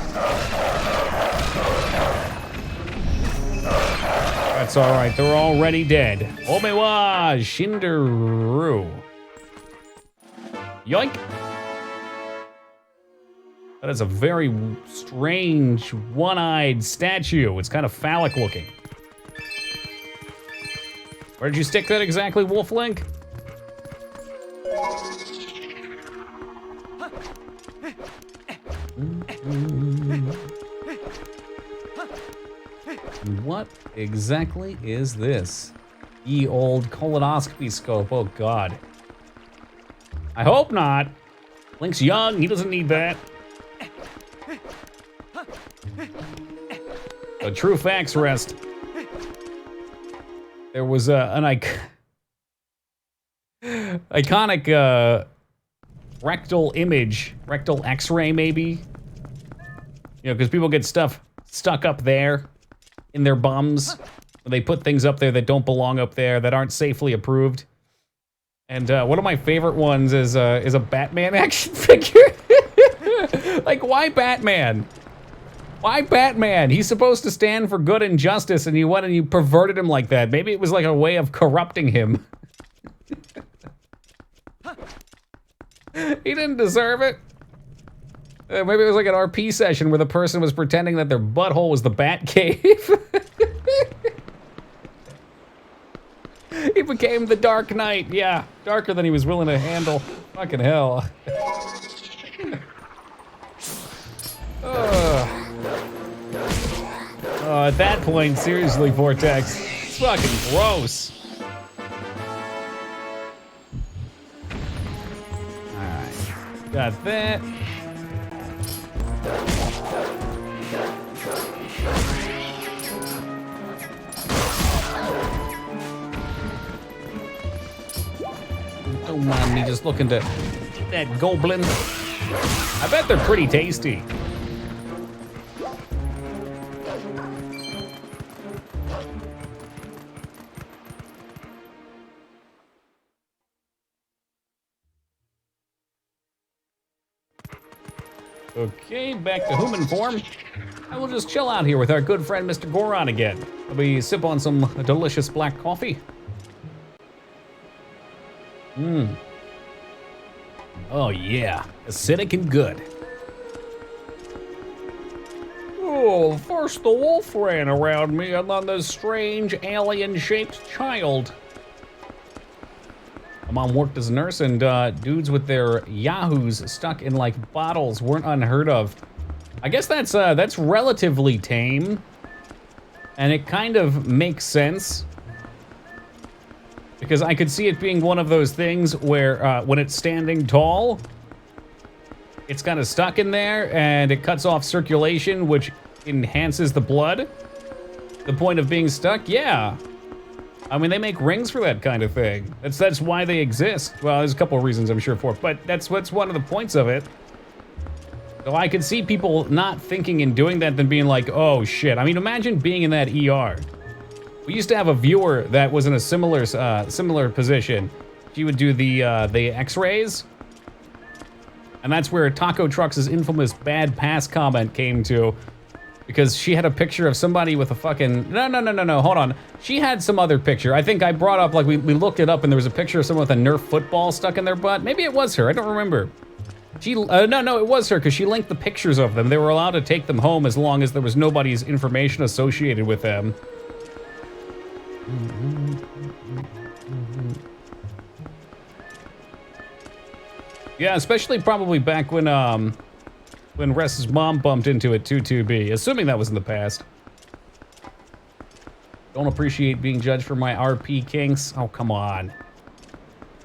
That's all right. They're already dead. Omewa Shinderu. Yoink. That is a very strange, one-eyed statue. It's kind of phallic looking. Where did you stick that exactly, Wolf Link? What exactly is this? Ye old colonoscopy scope, oh god. I hope not. Link's young, he doesn't need that. A true facts rest. There was an iconic rectal image, rectal x-ray maybe? You know, because people get stuff stuck up there in their bums. They put things up there that don't belong up there, that aren't safely approved. And one of my favorite ones is a Batman action figure. Like, why Batman? Why Batman? He's supposed to stand for good and justice, and you went and you perverted him like that. Maybe it was like a way of corrupting him. He didn't deserve it. Maybe it was like an RP session where the person was pretending that their butthole was the Bat Cave. He became the Dark Knight. Yeah, darker than he was willing to handle. Fucking hell. At that point, seriously, Vortex, it's fucking gross. Alright, got that. Don't mind me just looking to eat that goblin. I bet they're pretty tasty. Okay, back to human form. I will just chill out here with our good friend Mr. Goron again. We sip on some delicious black coffee. Oh yeah, acidic and good. Oh, first the wolf ran around me and then this strange alien-shaped child. My mom worked as a nurse, and dudes with their yahoos stuck in like bottles weren't unheard of. I guess that's relatively tame, and it kind of makes sense. Because I could see it being one of those things where when it's standing tall, it's kind of stuck in there and it cuts off circulation, which enhances the blood. The point of being stuck, yeah. I mean, they make rings for that kind of thing. That's why they exist. Well, there's a couple of reasons I'm sure for it, but that's what's one of the points of it. So I could see people not thinking and doing that than being like, oh shit. I mean, imagine being in that ER. We used to have a viewer that was in a similar position. She would do the X-rays, and that's where Taco Trucks' infamous bad pass comment came to, because she had a picture of somebody with a fucking no, hold on. She had some other picture. I think I brought up, like, we looked it up, and there was a picture of someone with a Nerf football stuck in their butt. Maybe it was her. I don't remember. She no, it was her, because she linked the pictures of them. They were allowed to take them home as long as there was nobody's information associated with them. Yeah, especially probably back when Ress's mom bumped into it 2-2B, assuming that was in the past. Don't appreciate being judged for my RP kinks. Oh, come on.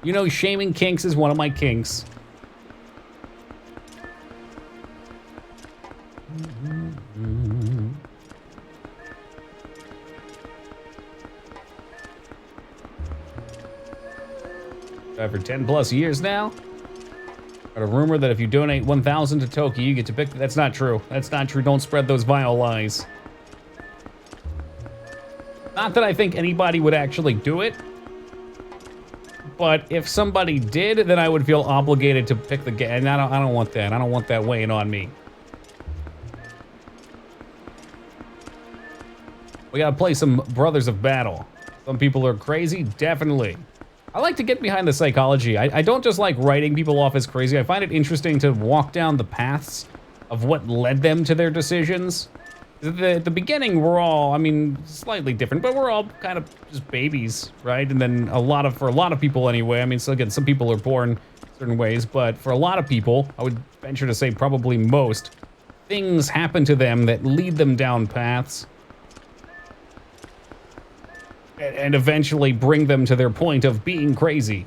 You know, shaming kinks is one of my kinks. For 10 plus years now. Got a rumor that if you donate 1,000 to Toki, you get to pick. That's not true. That's not true. Don't spread those vile lies. Not that I think anybody would actually do it, but if somebody did, then I would feel obligated to pick the game. And I don't want that. I don't want that weighing on me. We gotta play some Brothers of Battle. Some people are crazy, definitely. I like to get behind the psychology. I don't just like writing people off as crazy. I find it interesting to walk down the paths of what led them to their decisions. At the beginning, we're all, I mean, slightly different, but we're all kind of just babies, right? And then for a lot of people anyway, I mean, so again, some people are born certain ways, but for a lot of people, I would venture to say probably most, things happen to them that lead them down paths and eventually bring them to their point of being crazy.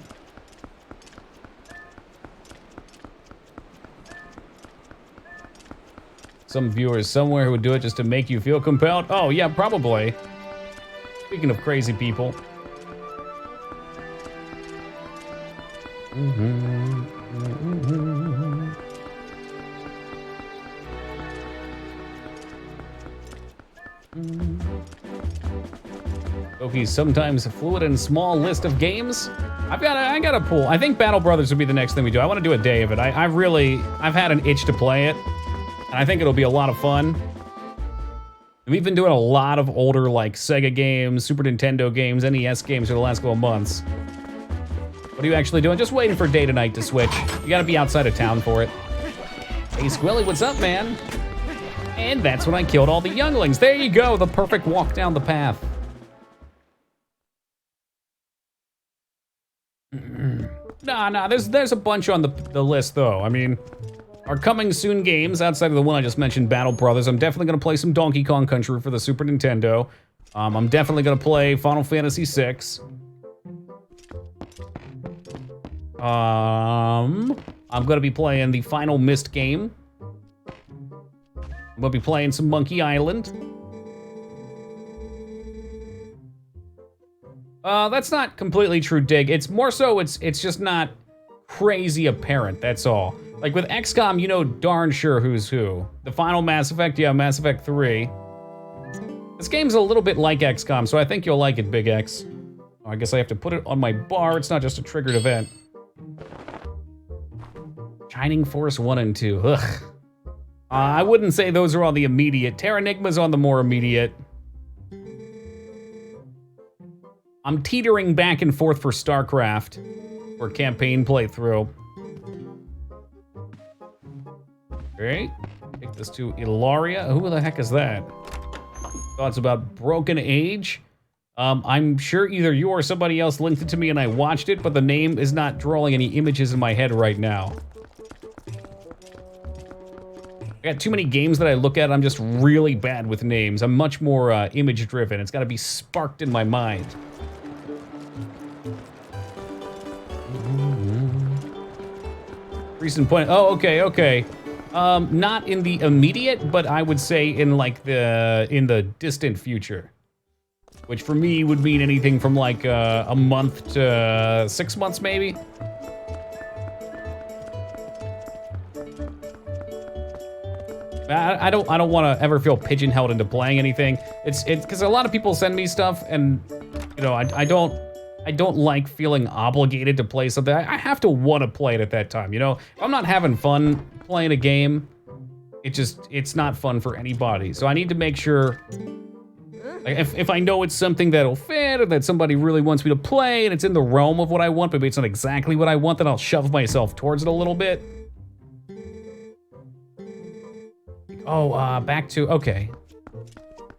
Some viewers somewhere who would do it just to make you feel compelled? Oh, yeah, probably. Speaking of crazy people. Toki's sometimes fluid and small list of games. I got a pool. I think Battle Brothers would be the next thing we do. I want to do a day of it. I've had an itch to play it, and I think it'll be a lot of fun. We've been doing a lot of older, like, Sega games, Super Nintendo games, NES games for the last couple of months. What are you actually doing? Just waiting for day to night to switch. You gotta be outside of town for it. Hey, Squilly, what's up, man? And that's when I killed all the younglings. There you go, the perfect walk down the path. Nah, there's a bunch on the list, though. I mean, our coming soon games, outside of the one I just mentioned, Battle Brothers, I'm definitely gonna play some Donkey Kong Country for the Super Nintendo. I'm definitely gonna play Final Fantasy VI. I'm gonna be playing the final Myst game. I'm gonna be playing some Monkey Island. That's not completely true, Dig. It's more so, it's just not crazy apparent, that's all. Like with XCOM, you know darn sure who's who. The final Mass Effect, yeah, Mass Effect 3. This game's a little bit like XCOM, so I think you'll like it, Big X. Oh, I guess I have to put it on my bar, it's not just a triggered event. Shining Force 1 and 2, ugh. I wouldn't say those are on the immediate. Terranigma's on the more immediate. I'm teetering back and forth for StarCraft, for campaign playthrough. Okay, take this to Ilaria. Who the heck is that? Thoughts about Broken Age? I'm sure either you or somebody else linked it to me and I watched it, but the name is not drawing any images in my head right now. I got too many games that I look at, I'm just really bad with names. I'm much more image driven. It's gotta be sparked in my mind. Recent point, oh, okay. Not in the immediate, but I would say in like in the distant future. Which for me would mean anything from like a month to 6 months maybe. I don't want to ever feel pigeonholed into playing anything. It's because a lot of people send me stuff, and you know I don't like feeling obligated to play something. I have to want to play it at that time. You know, if I'm not having fun playing a game, it's not fun for anybody. So I need to make sure, like, if I know it's something that'll fit or that somebody really wants me to play and it's in the realm of what I want, but maybe it's not exactly what I want, then I'll shove myself towards it a little bit. Oh, back to, okay.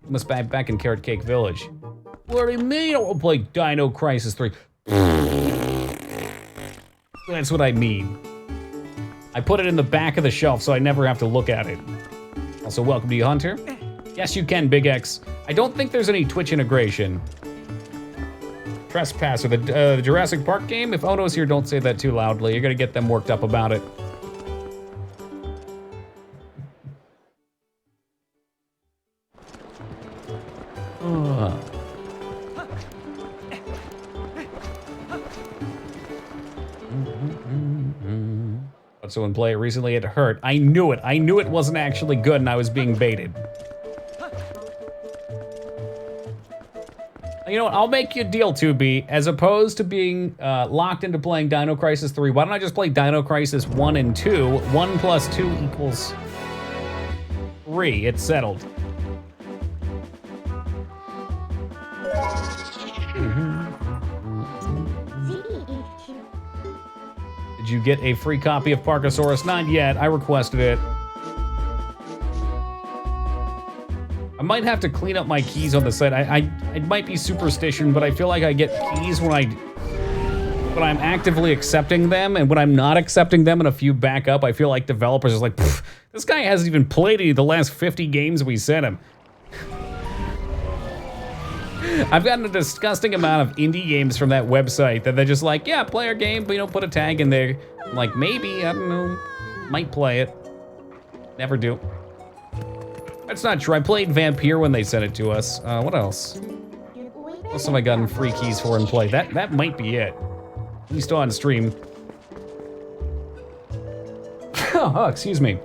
Must be back in Carrot Cake Village. What do you mean I won't play Dino Crisis 3? That's what I mean. I put it in the back of the shelf so I never have to look at it. Also, welcome to you, Hunter. Yes, you can, Big X. I don't think there's any Twitch integration. Trespasser, the Jurassic Park game? If Ono's here, don't say that too loudly. You're gonna get them worked up about it. But someone play it recently, it hurt. I knew it. I knew it wasn't actually good and I was being baited. You know what, I'll make you a deal, 2B. As opposed to being locked into playing Dino Crisis 3, why don't I just play Dino Crisis 1 and 2? 1 plus 2 equals 3. It's settled. Did you get a free copy of Parkasaurus? Not yet. I requested it. I might have to clean up my keys on the site. It might be superstition, but I feel like I get keys when I'm actively accepting them, and when I'm not accepting them and a few back up, I feel like developers are like, this guy hasn't even played any of the last 50 games we sent him. I've gotten a disgusting amount of indie games from that website that they're just like, yeah, play our game, but you know, put a tag in there. I'm like, maybe, I don't know, might play it. Never do. That's not true. I played Vampire when they sent it to us. What else? What else have I gotten free keys for and play? That might be it. At least on stream. Oh, excuse me.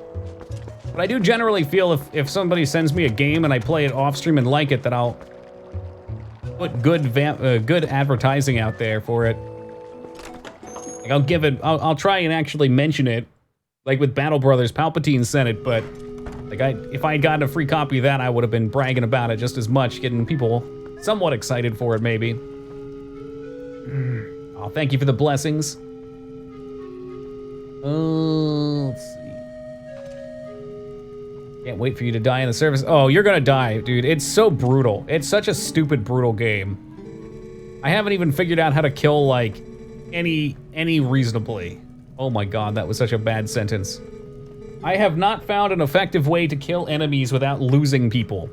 But I do generally feel if somebody sends me a game and I play it off stream and like it, that I'll put good advertising out there for it. Like I'll try and actually mention it. Like with Battle Brothers, Palpatine sent it, but Like, if I had gotten a free copy of that, I would have been bragging about it just as much, getting people somewhat excited for it, maybe. Oh, thank you for the blessings. Let's see. Can't wait for you to die in the service. Oh, you're gonna die, dude. It's so brutal. It's such a stupid, brutal game. I haven't even figured out how to kill, like, any reasonably. Oh my god, that was such a bad sentence. I have not found an effective way to kill enemies without losing people.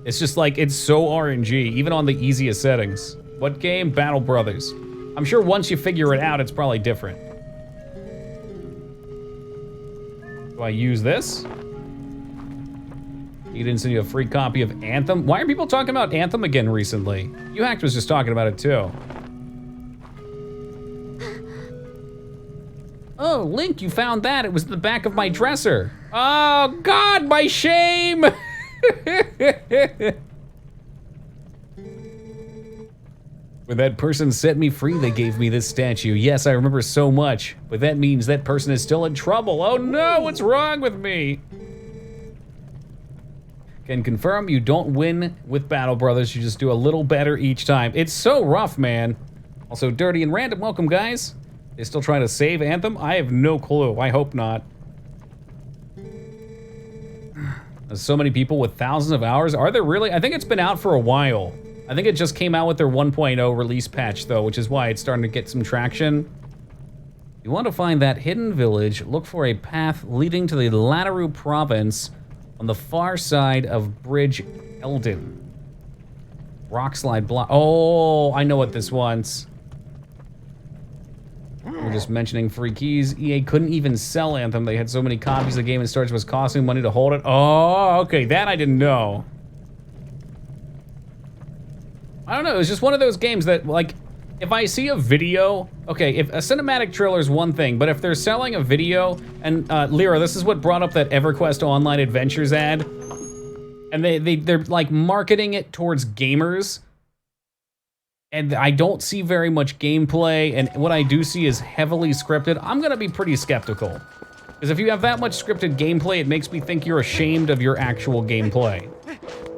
It's just like, it's so RNG, even on the easiest settings. What game? Battle Brothers. I'm sure once you figure it out, it's probably different. Do I use this? You didn't send you a free copy of Anthem? Why are people talking about Anthem again recently? UHacked was just talking about it too. Oh, Link, you found that. It was in the back of my dresser. Oh, God, my shame! When that person set me free, they gave me this statue. Yes, I remember so much, but that means that person is still in trouble. Oh no, what's wrong with me? Can confirm you don't win with Battle Brothers, you just do a little better each time. It's so rough, man. Also, Dirty and Random, welcome, guys. They still trying to save Anthem? I have no clue, I hope not. There's so many people with thousands of hours. Are there really? I think it's been out for a while. I think it just came out with their 1.0 release patch though, which is why it's starting to get some traction. You want to find that hidden village, look for a path leading to the Lataru province on the far side of Bridge Eldon. Rockslide block. Oh, I know what this wants. We're just mentioning free keys. EA couldn't even sell Anthem. They had so many copies of the game and storage was costing money to hold it. Oh, okay, that I didn't know. I don't know, it's just one of those games that, like, if I see a video, okay, if a cinematic trailer is one thing, but if they're selling a video, and Lyra, this is what brought up that EverQuest Online Adventures ad, and they're like marketing it towards gamers, and I don't see very much gameplay, and what I do see is heavily scripted, I'm gonna be pretty skeptical. Because if you have that much scripted gameplay, it makes me think you're ashamed of your actual gameplay.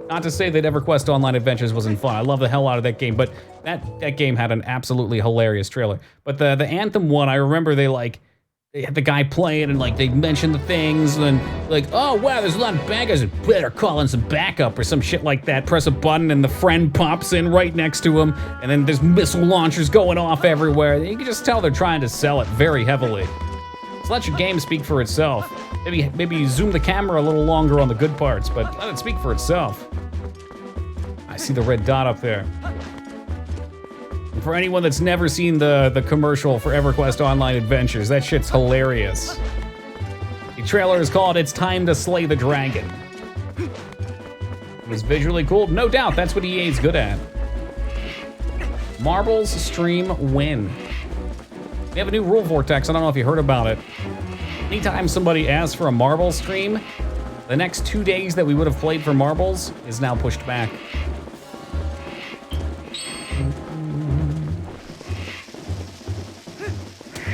Not to say that EverQuest Online Adventures wasn't fun. I love the hell out of that game, but that game had an absolutely hilarious trailer. But the Anthem one, I remember they had the guy playing and like they mentioned the things and like, oh wow, there's a lot of bad guys, better call in some backup or some shit like that. Press a button and the friend pops in right next to him, and then there's missile launchers going off everywhere. You can just tell they're trying to sell it very heavily. So let your game speak for itself. Maybe zoom the camera a little longer on the good parts, but let it speak for itself. I see the red dot up there. And for anyone that's never seen the commercial for EverQuest Online Adventures, that shit's hilarious. The trailer is called It's Time to Slay the Dragon. It was visually cool? No doubt, that's what EA's good at. Marbles stream win. We have a new rule vortex, I don't know if you heard about it. Anytime somebody asks for a marble stream, the next 2 days that we would have played for marbles is now pushed back.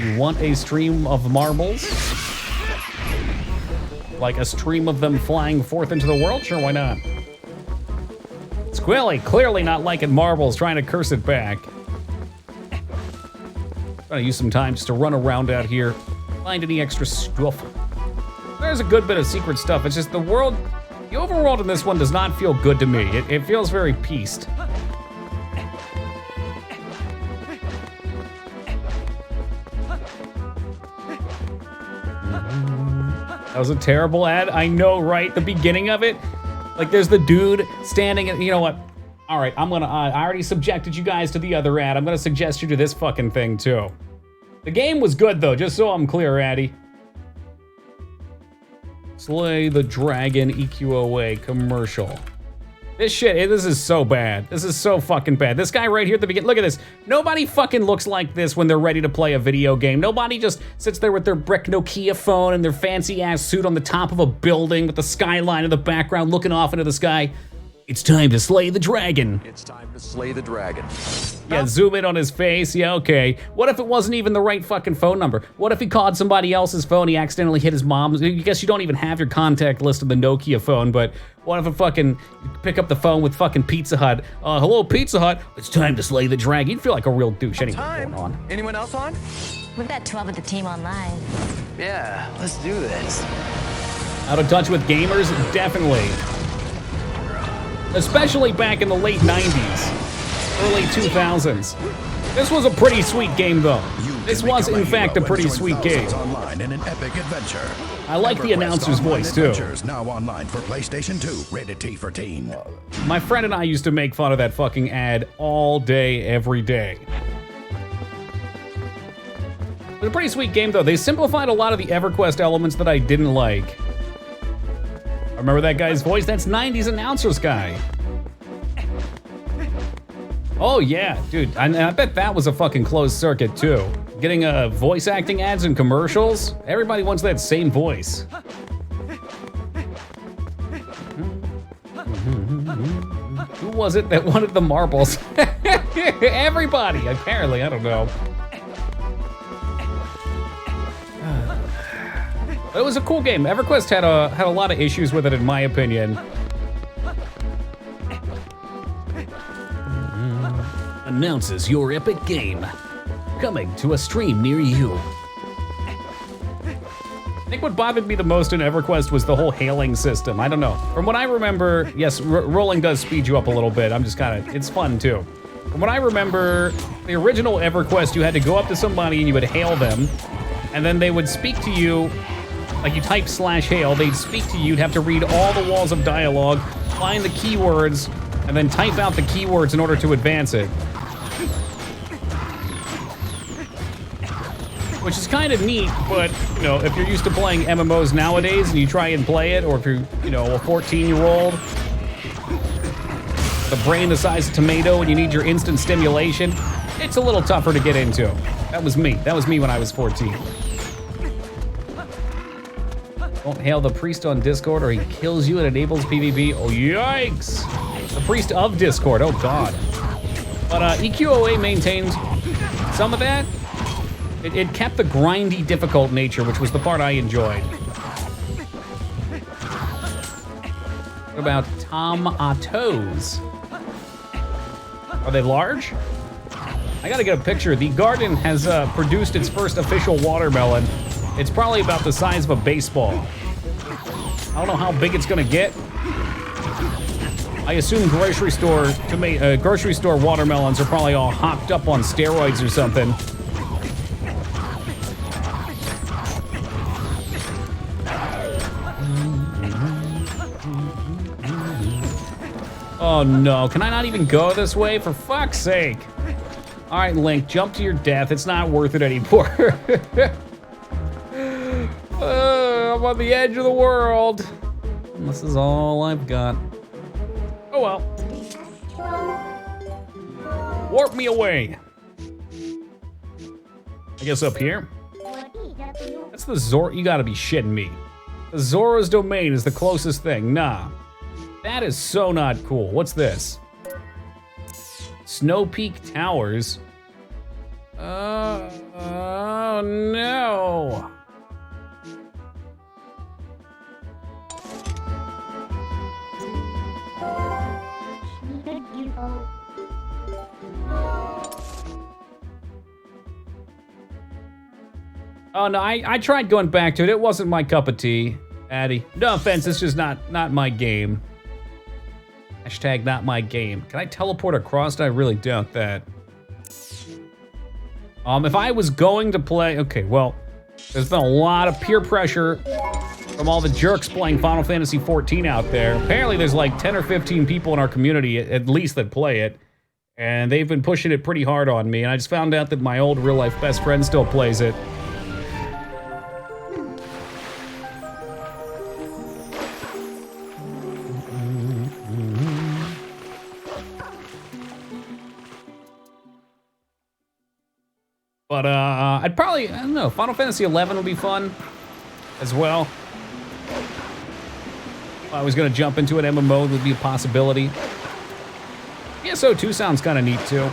You want a stream of marbles? Like a stream of them flying forth into the world? Sure, why not? Squilly, clearly not liking marbles, trying to curse it back. Trying to use some time just to run around out here, find any extra stuff. There's a good bit of secret stuff. It's just the overworld in this one does not feel good to me. It feels very pieced. That was a terrible ad. I know, right? The beginning of it, like there's the dude standing and you know what? All right, I already subjected you guys to the other ad. I'm gonna suggest you to this fucking thing too. The game was good though, just so I'm clear, Addy. Slay the Dragon EQOA commercial. This is so bad. This is so fucking bad. This guy right here at the beginning, look at this. Nobody fucking looks like this when they're ready to play a video game. Nobody just sits there with their brick Nokia phone and their fancy ass suit on the top of a building with the skyline in the background looking off into the sky. It's time to slay the dragon. It's time to slay the dragon. Yeah, zoom in on his face. Yeah, okay. What if it wasn't even the right fucking phone number? What if he called somebody else's phone, he accidentally hit his mom's? I guess you don't even have your contact list of the Nokia phone, but what if you pick up the phone with fucking Pizza Hut? Hello, Pizza Hut. It's time to slay the dragon. You'd feel like a real douche. Anyway, what's going on? Anyone else on? We've got 12 of the team online. Yeah, let's do this. Out of touch with gamers? Definitely. Especially back in the late 90s, early 2000s. This was a pretty sweet game, though. This was, in fact, a pretty sweet game. Online in an epic adventure. I like the announcer's voice, too. Now online for PlayStation 2, rated T for teen. My friend and I used to make fun of that fucking ad all day, every day. It was a pretty sweet game, though. They simplified a lot of the EverQuest elements that I didn't like. Remember that guy's voice? That's 90s announcers guy. Oh yeah, dude, I bet that was a fucking closed circuit too. Getting voice acting ads and commercials, everybody wants that same voice. Who was it that wanted the marbles? Everybody, apparently, I don't know. It was a cool game. EverQuest had a lot of issues with it, in my opinion. Announces your epic game. Coming to a stream near you. I think what bothered me the most in EverQuest was the whole hailing system. I don't know. From what I remember, yes, rolling does speed you up a little bit. I'm just it's fun too. From what I remember, the original EverQuest, you had to go up to somebody and you would hail them, and then they would speak to you. Like you type /hail, they'd speak to you, you'd have to read all the walls of dialogue, find the keywords, and then type out the keywords in order to advance it. Which is kind of neat, but, you know, if you're used to playing MMOs nowadays and you try and play it, or if you're, you know, a 14-year-old, the brain the size of a tomato and you need your instant stimulation, it's a little tougher to get into. That was me. That was me when I was 14. Don't hail the priest on Discord or he kills you and enables PvP. Oh, yikes! The priest of Discord, oh god. But EQOA maintained some of that. It kept the grindy, difficult nature, which was the part I enjoyed. What about tomatoes? Are they large? I gotta get a picture. The garden has produced its first official watermelon. It's probably about the size of a baseball. I don't know how big it's gonna get. I assume grocery store watermelons are probably all hopped up on steroids or something. Oh no, can I not even go this way? For fuck's sake. All right, Link, jump to your death. It's not worth it anymore. I'm on the edge of the world. And this is all I've got. Oh well. Warp me away. I guess up here. That's the Zor. You gotta be shitting me. The Zora's Domain is the closest thing. Nah. That is so not cool. What's this? Snow Peak Towers. Oh no. Oh no, I tried going back to it. It wasn't my cup of tea, Addy. No offense, it's just not my game. Hashtag not my game. Can I teleport across? I really doubt that. If I was going to play, okay, well, there's been a lot of peer pressure from all the jerks playing Final Fantasy XIV out there. Apparently there's like 10 or 15 people in our community, at least, that play it. And they've been pushing it pretty hard on me. And I just found out that my old real-life best friend still plays it. But I'd probably, I don't know, Final Fantasy XI would be fun as well. If I was gonna jump into an MMO, it would be a possibility. ESO 2 sounds kind of neat too.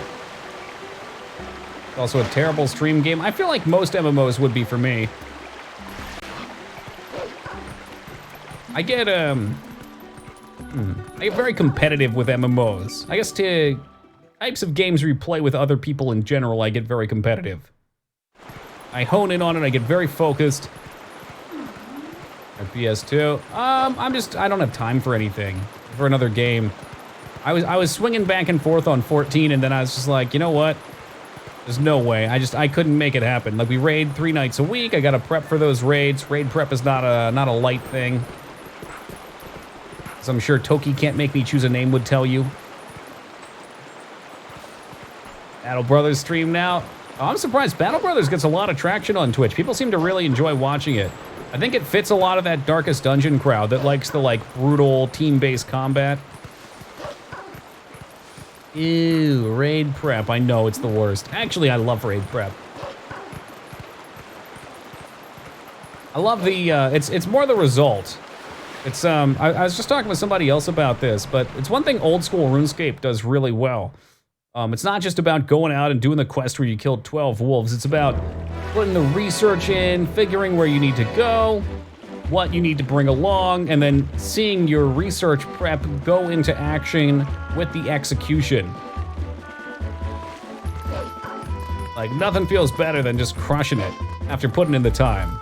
It's also a terrible stream game. I feel like most MMOs would be for me. I get very competitive with MMOs. I guess to types of games where you play with other people in general, I get very competitive. I hone in on it, I get very focused. At PS2, I don't have time for anything, for another game. I was swinging back and forth on 14, and then I was just like, you know what? There's no way. I couldn't make it happen. Like, we raid 3 nights a week. I gotta prep for those raids. Raid prep is not a light thing. As I'm sure Toki Can't Make Me Choose a Name would tell you. Battle Brothers stream now. Oh, I'm surprised Battle Brothers gets a lot of traction on Twitch. People seem to really enjoy watching it. I think it fits a lot of that Darkest Dungeon crowd that likes the, like, brutal team-based combat. Ew, raid prep. I know, it's the worst. Actually, I love raid prep. I love the, it's more the result. It's, I was just talking with somebody else about this, but it's one thing old school RuneScape does really well. It's not just about going out and doing the quest where you killed 12 wolves. It's about putting the research in, figuring where you need to go, what you need to bring along, and then seeing your research prep go into action with the execution. Like, nothing feels better than just crushing it after putting in the time.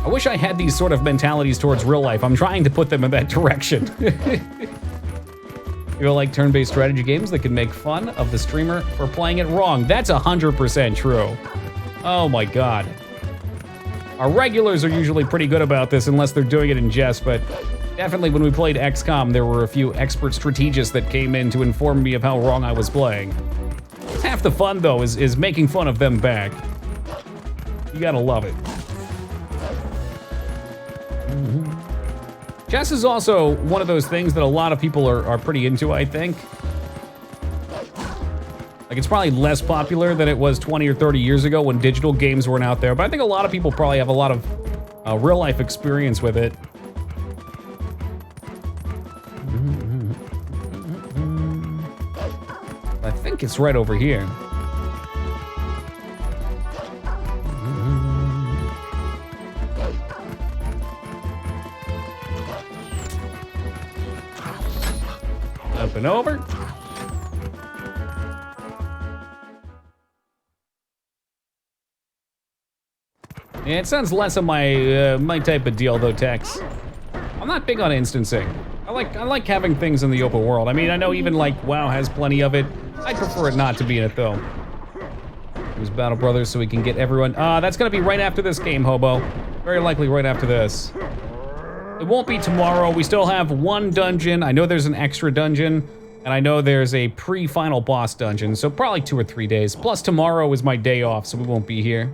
I wish I had these sort of mentalities towards real life. I'm trying to put them in that direction. You like turn-based strategy games that can make fun of the streamer for playing it wrong. That's 100% true. Oh my god. Our regulars are usually pretty good about this unless they're doing it in jest, but definitely when we played XCOM, there were a few expert strategists that came in to inform me of how wrong I was playing. Half the fun, though, is making fun of them back. You gotta love it. Chess is also one of those things that a lot of people are pretty into, I think. Like, it's probably less popular than it was 20 or 30 years ago when digital games weren't out there, but I think a lot of people probably have a lot of real-life experience with it. I think it's right over here. Up and over. Yeah, it sounds less of my my type of deal though, Tex. I'm not big on instancing. I like having things in the open world. I mean, I know even like WoW has plenty of it. I prefer it not to be in it though. Use Battle Brothers so we can get everyone. That's gonna be right after this game, Hobo. Very likely right after this. It won't be tomorrow. We still have one dungeon. I know there's an extra dungeon, and I know there's a pre-final boss dungeon, so probably 2 or 3 days. Plus tomorrow is my day off, so we won't be here.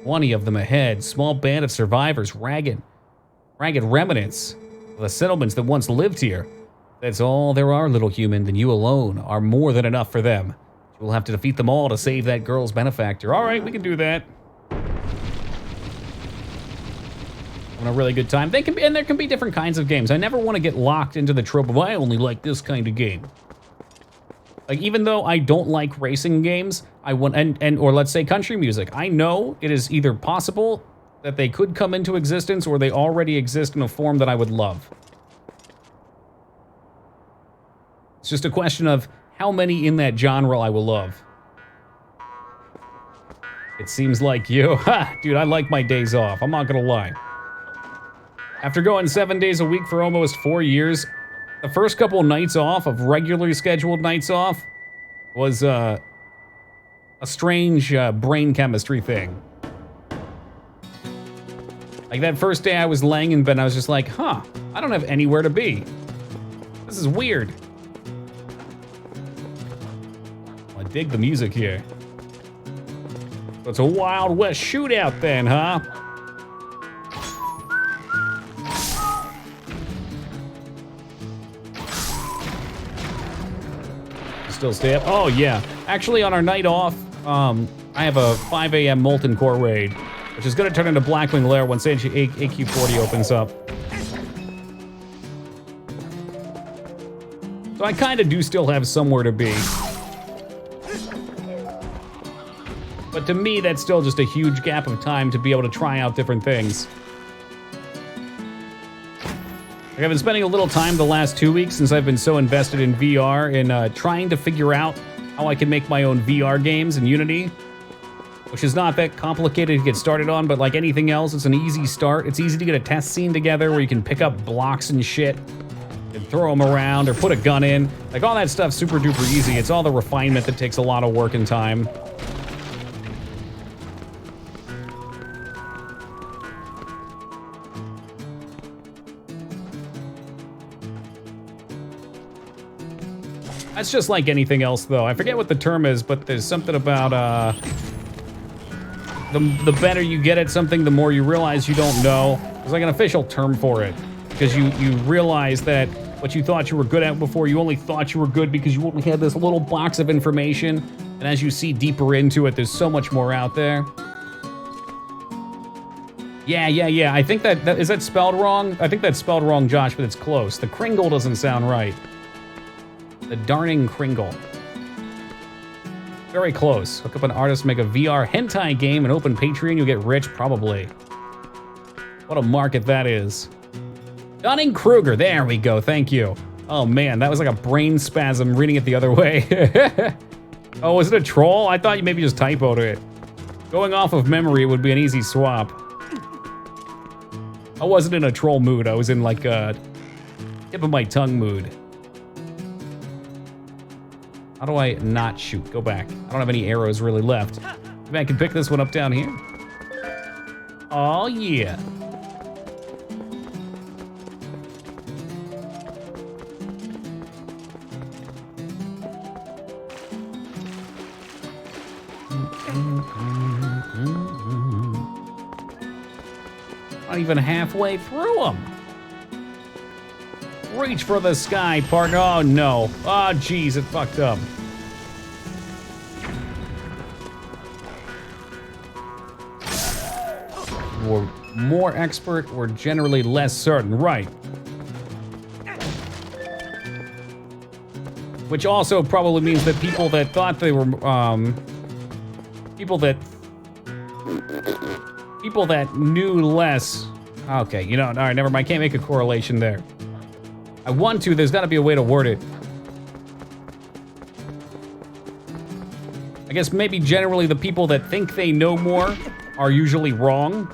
20 of them ahead. Small band of survivors, ragged remnants of the settlements that once lived here. That's all there are, little human, then you alone are more than enough for them. You'll have to defeat them all to save that girl's benefactor. All right, we can do that. Having a really good time. They can be, and there can be different kinds of games. I never want to get locked into the trope of I only like this kind of game. Like, even though I don't like racing games, I want, or let's say country music, I know it is either possible that they could come into existence or they already exist in a form that I would love. It's just a question of how many in that genre I will love. It seems like you. Ha! Dude, I like my days off. I'm not gonna lie. After going 7 days a week for almost 4 years, the first couple nights off of regularly scheduled nights off was a strange brain chemistry thing. Like that first day I was laying in bed, I was just like, huh, I don't have anywhere to be. This is weird. I dig the music here. So it's a Wild West shootout then, huh? Still stay up? Oh yeah. Actually, on our night off, I have a 5 a.m. Molten Core raid. which is going to turn into Blackwing Lair once AQ40 opens up. So I kind of do still have somewhere to be. But to me, that's still just a huge gap of time to be able to try out different things. Like I've been spending a little time the last 2 weeks since I've been so invested in VR in trying to figure out how I can make my own VR games in Unity, which is not that complicated to get started on, but like anything else, it's an easy start. It's easy to get a test scene together where you can pick up blocks and shit and throw them around or put a gun in. Like all that stuff's super duper easy. It's all the refinement that takes a lot of work and time. That's just like anything else, though. I forget what the term is, but there's something about, the better you get at something, the more you realize you don't know. There's like an official term for it. Because you realize that what you thought you were good at before, you only thought you were good because you only had this little box of information. And as you see deeper into it, there's so much more out there. Yeah. I think is that spelled wrong? I think that's spelled wrong, Josh, but it's close. The Kringle doesn't sound right. The darning Kringle. Very close. Hook up an artist, make a VR hentai game, and open Patreon, you'll get rich, probably. What a market that is. Dunning-Kruger, there we go, thank you. Oh man, that was like a brain spasm reading it the other way. Oh, was it a troll? I thought you maybe just typoed it. Going off of memory would be an easy swap. I wasn't in a troll mood, I was in like a tip of my tongue mood. How do I not shoot? Go back. I don't have any arrows really left. Maybe I can pick this one up down here. Oh yeah. Not even halfway through them. Reach for the sky, partner. Oh no. Oh geez, it fucked up. We're more expert, we're generally less certain. Right. Which also probably means that people that thought they were, people that knew less. Okay, you know, all right, never mind. I can't make a correlation there. I want to, there's gotta be a way to word it. I guess maybe generally the people that think they know more are usually wrong.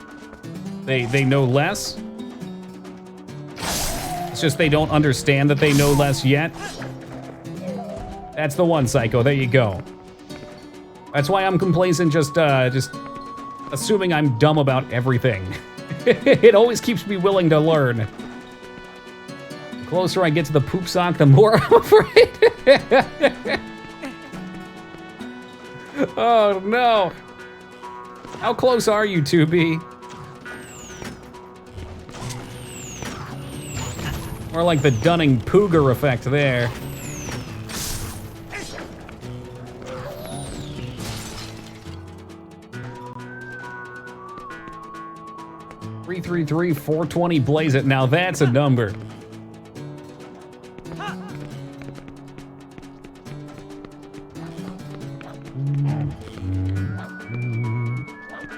They know less. It's just they don't understand that they know less yet. That's the one, Psycho, there you go. That's why I'm complacent, just assuming I'm dumb about everything. It always keeps me willing to learn. The closer I get to the poop sock, the more I'm afraid. Oh no. How close are you, 2B? More like the Dunning-Kruger effect there. .333 420 blaze it. Now that's a number.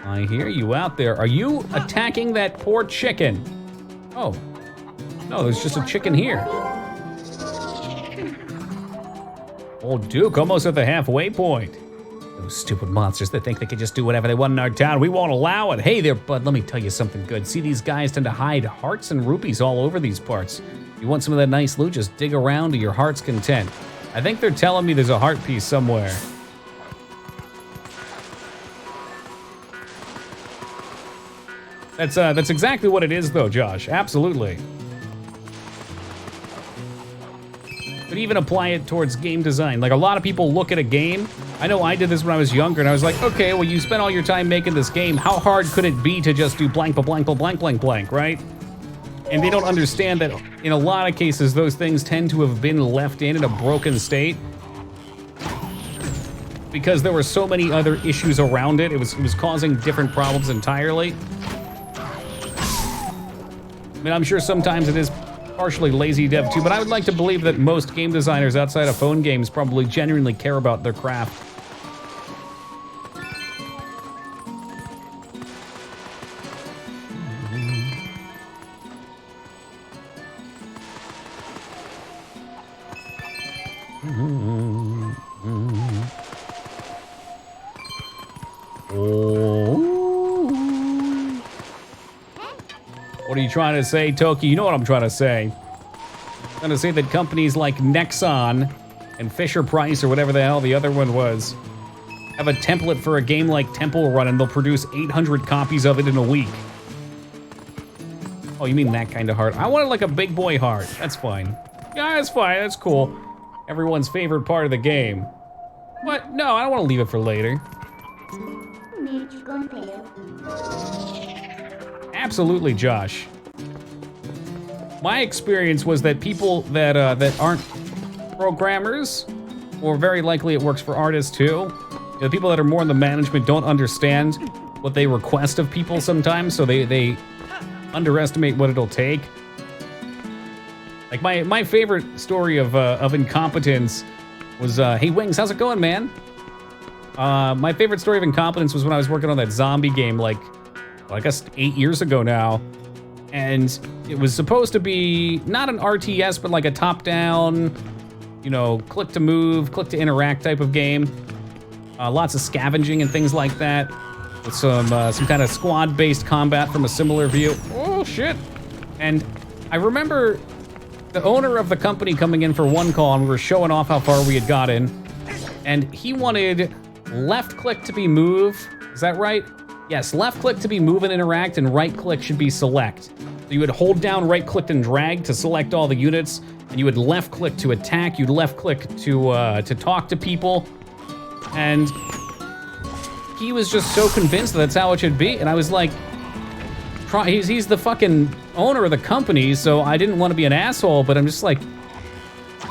I hear you out there. Are you attacking that poor chicken? Oh. No, there's just a chicken here. Old Duke almost at the halfway point. Those stupid monsters that think they can just do whatever they want in our town. We won't allow it. Hey there, bud, let me tell you something good. See, these guys tend to hide hearts and rupees all over these parts. You want some of that nice loot, just dig around to your heart's content. I think they're telling me there's a heart piece somewhere. That's exactly what it is though, Josh. Absolutely. But even apply it towards game design. Like a lot of people look at a game. I know I did this when I was younger and I was like, okay, well you spent all your time making this game. How hard could it be to just do blank, blank, blank, blank, blank, right? And they don't understand that in a lot of cases, those things tend to have been left in a broken state. because there were so many other issues around it. It was causing different problems entirely. I mean, I'm sure sometimes it is partially lazy dev too, but I would like to believe that most game designers outside of phone games probably genuinely care about their craft. What are you trying to say, Toki? You know what I'm trying to say. I'm trying to say that companies like Nexon and Fisher-Price, or whatever the hell the other one was, have a template for a game like Temple Run, and they'll produce 800 copies of it in a week. Oh, you mean that kind of heart? I wanted like a big boy heart. That's fine. Yeah, that's fine. That's cool. Everyone's favorite part of the game. What? No, I don't want to leave it for later. Absolutely, Josh. My experience was that people that aren't programmers, or very likely it works for artists too, the people that are more in the management don't understand what they request of people sometimes, so they underestimate what it'll take. Like my favorite story of incompetence was, hey Wings, how's it going, man? My favorite story of incompetence was when I was working on that zombie game, like, well, I guess 8 years ago now. And it was supposed to be not an RTS, but like a top-down, you know, click to move, click to interact type of game. Lots of scavenging and things like that, with some kind of squad-based combat from a similar view. Oh shit! And I remember the owner of the company coming in for one call, and we were showing off how far we had gotten, and he wanted left click to be move. Is that right? Yes, left click to be move and interact, and right click should be select. So you would hold down right click and drag to select all the units, and you would left click to attack, you'd left click to talk to people. And he was just so convinced that that's how it should be, and I was like, he's the fucking owner of the company, so I didn't want to be an asshole, but I'm just like,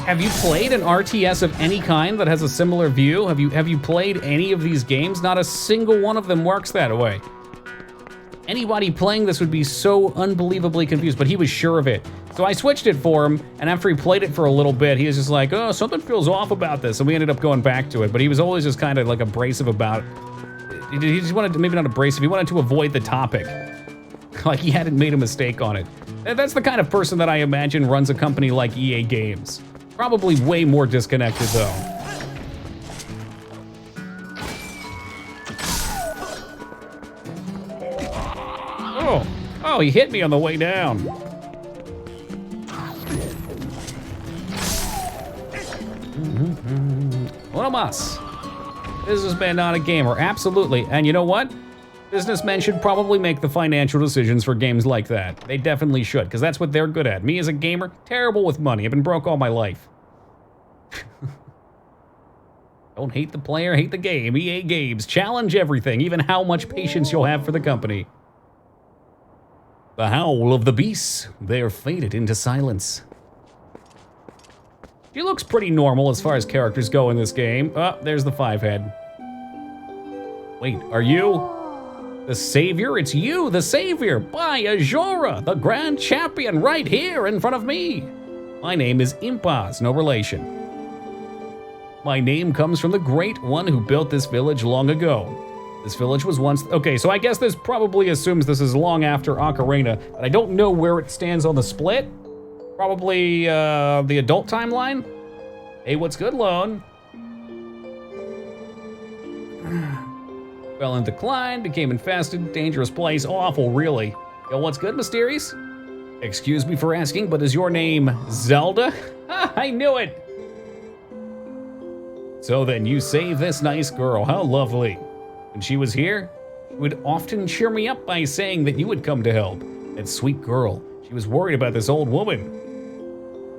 have you played an RTS of any kind that has a similar view? Have you played any of these games? Not a single one of them works that way. Anybody playing this would be so unbelievably confused, but he was sure of it. So I switched it for him, and after he played it for a little bit, he was just like, oh, something feels off about this, and we ended up going back to it, but he was always just kind of like abrasive about it. He just wanted to, maybe not abrasive, he wanted to avoid the topic. Like he hadn't made a mistake on it. That's the kind of person that I imagine runs a company like EA Games. Probably way more disconnected, though. Oh, he hit me on the way down. One of us. Businessman, not a gamer. Absolutely. And you know what? Businessmen should probably make the financial decisions for games like that. They definitely should, because that's what they're good at. Me as a gamer, terrible with money. I've been broke all my life. Don't hate the player, hate the game. EA Games, challenge everything, even how much patience you'll have for the company. The howl of the beasts. They're faded into silence. She looks pretty normal as far as characters go in this game. Oh, there's the five head. Wait, are you the savior? It's you, the savior, by Ajora, the grand champion, right here in front of me. My name is Impaz, no relation. My name comes from the great one who built this village long ago. This village was once... Okay, so I guess this probably assumes this is long after Ocarina, but I don't know where it stands on the split. Probably the adult timeline. Hey, what's good, Lone? Fell in decline, became infested, dangerous place, awful, really. Yo, what's good, Mysterious? Excuse me for asking, but is your name Zelda? I knew it! So then you saved this nice girl, how lovely. When she was here, she would often cheer me up by saying that you would come to help. That sweet girl, she was worried about this old woman.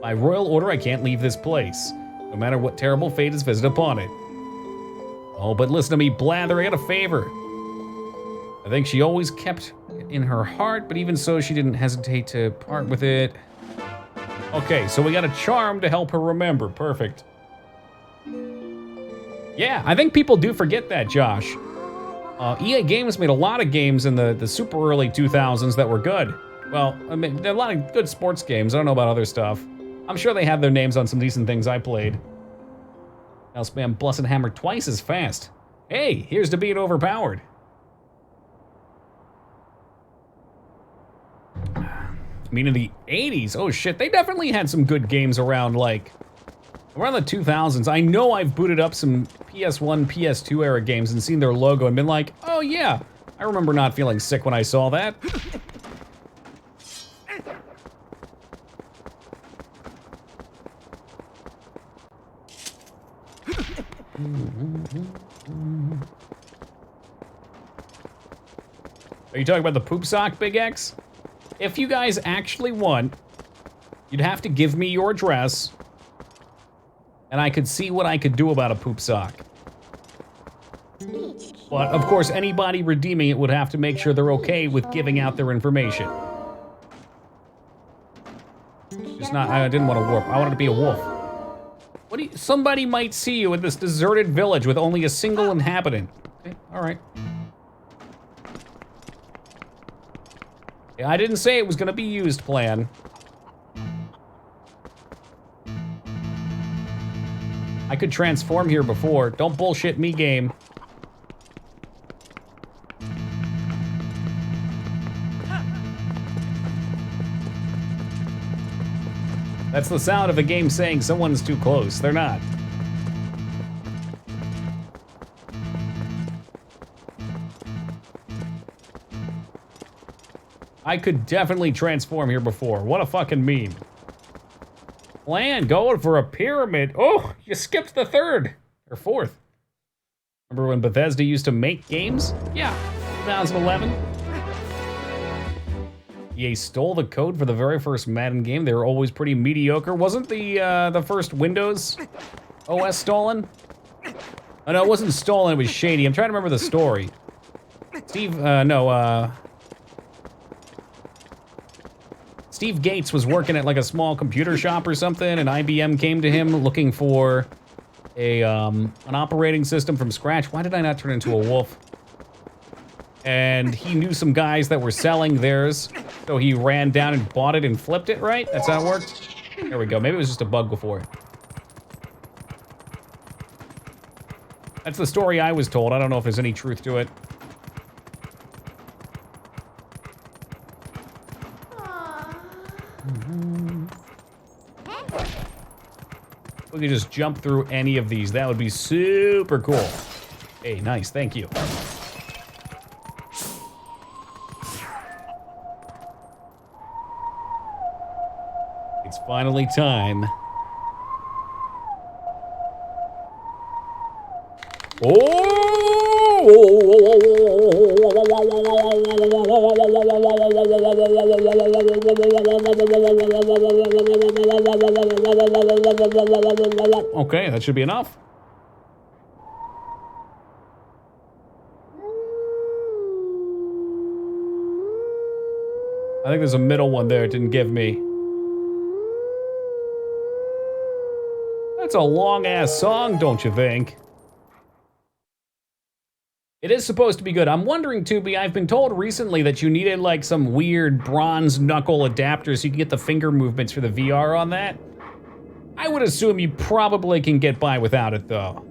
By royal order, I can't leave this place, no matter what terrible fate is visited upon it. Oh, but listen to me blather, I got a favor. I think she always kept it in her heart, but even so, she didn't hesitate to part with it. Okay, so we got a charm to help her remember, perfect. Yeah, I think people do forget that, Josh. EA Games made a lot of games in the super early 2000s that were good. Well, I mean, there are a lot of good sports games. I don't know about other stuff. I'm sure they have their names on some decent things I played. I'll spam Blessed Hammer twice as fast. Hey, here's to being overpowered. I mean, in the 80s, oh shit, they definitely had some good games around, like, around the 2000s. I know I've booted up some PS1, PS2 era games and seen their logo and been like, oh yeah, I remember not feeling sick when I saw that. Are you talking about the poop sock, Big X? If you guys actually want, you'd have to give me your address, and I could see what I could do about a poop sock. But, of course, anybody redeeming it would have to make sure they're okay with giving out their information. Just not, I didn't want to warp. I wanted to be a wolf. What do you, somebody might see you in this deserted village with only a single inhabitant. Okay, all right. Yeah, I didn't say it was gonna be used, plan. I could transform here before. Don't bullshit me, game. That's the sound of a game saying someone's too close. They're not. I could definitely transform here before. What a fucking meme. Plan going for a pyramid. Oh, you skipped the third or fourth. Remember when Bethesda used to make games? Yeah, 2011. EA stole the code for the very first Madden game. They were always pretty mediocre. Wasn't the first Windows OS stolen? Oh no, it wasn't stolen, it was shady. I'm trying to remember the story. Steve Gates was working at like a small computer shop or something, and IBM came to him looking for an operating system from scratch. Why did I not turn into a wolf? And he knew some guys that were selling theirs, so he ran down and bought it and flipped it, right? That's how it worked? There we go. Maybe it was just a bug before. That's the story I was told. I don't know if there's any truth to it. We could just jump through any of these. That would be super cool. Hey, nice. Thank you. It's finally time. Okay, that should be enough. I think there's a middle one there it didn't give me. That's a long-ass song, don't you think? It is supposed to be good. I'm wondering, Tubi, I've been told recently that you needed like some weird bronze knuckle adapter so you can get the finger movements for the VR on that. I would assume you probably can get by without it, though.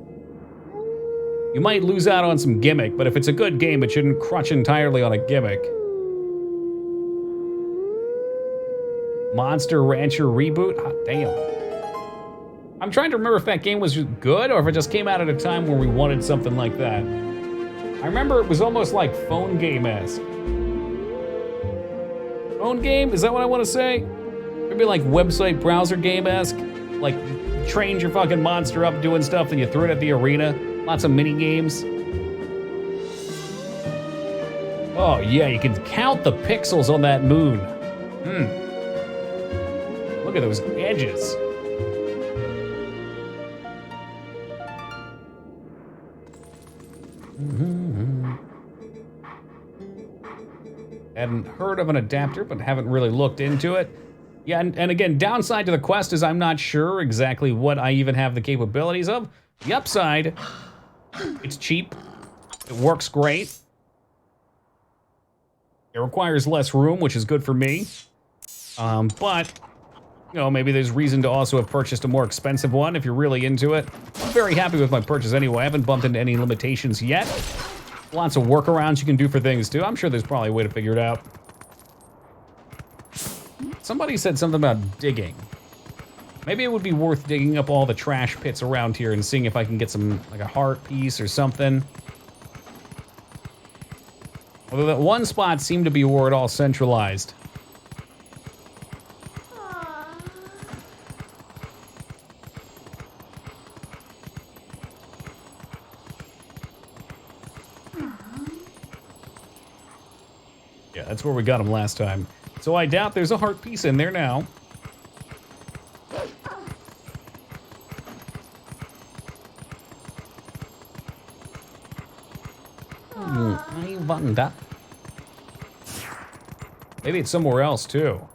You might lose out on some gimmick, but if it's a good game, it shouldn't crutch entirely on a gimmick. Monster Rancher reboot? Hot damn. I'm trying to remember if that game was good or if it just came out at a time where we wanted something like that. I remember it was almost like phone game-esque. Phone game? Is that what I want to say? Maybe like website browser game-esque? Like, trained your fucking monster up doing stuff, then you threw it at the arena? Lots of mini-games? Oh yeah, you can count the pixels on that moon. Look at those edges. Hadn't heard of an adapter, but haven't really looked into it. Yeah, and again, downside to the Quest is I'm not sure exactly what I even have the capabilities of. The upside It's cheap. It works great. It requires less room, which is good for me. But, you know, maybe there's reason to also have purchased a more expensive one if you're really into it. I'm very happy with my purchase anyway. I haven't bumped into any limitations yet. Lots of workarounds you can do for things too. I'm sure there's probably a way to figure it out. Somebody said something about digging. Maybe it would be worth digging up all the trash pits around here and seeing if I can get some, like a heart piece or something. Although that one spot seemed to be where it all centralized. Yeah, that's where we got him last time. So I doubt there's a heart piece in there now. I wonder. Maybe it's somewhere else too.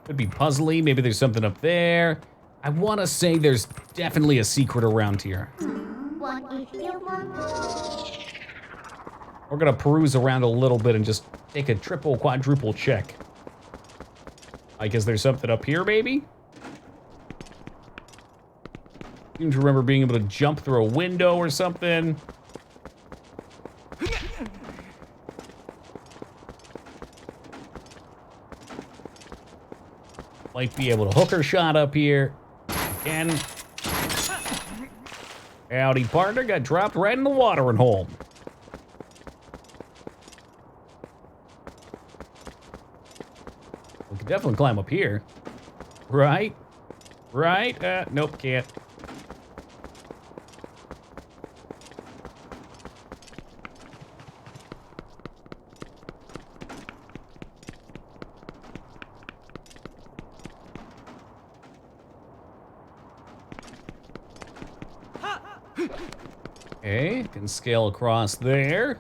Could be puzzly, maybe there's something up there. I want to say there's definitely a secret around here. What if you want? We're gonna peruse around a little bit and just take a triple, quadruple check. I guess there's something up here, maybe? Seem to remember being able to jump through a window or something. Might be able to hook her shot up here. Again. Howdy, partner. Got dropped right in the watering hole. We can definitely climb up here. Right? Right? Nope, can't. Okay, can scale across there.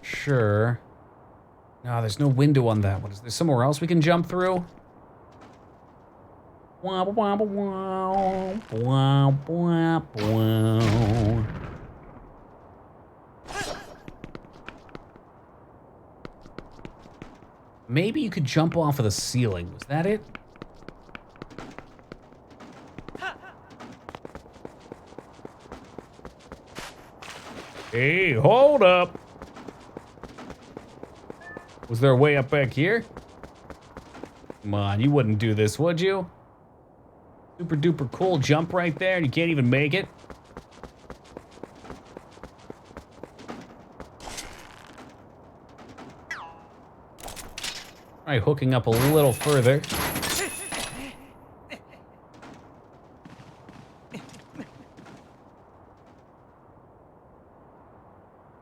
Sure. No, there's no window on that one. Is there somewhere else we can jump through? Wow, wow, wow, wow, wow, wow. Maybe you could jump off of the ceiling. Was that it? Hey, hold up. Was there a way up back here? Come on, you wouldn't do this, would you? Super duper cool jump right there and you can't even make it. All right, hooking up a little further.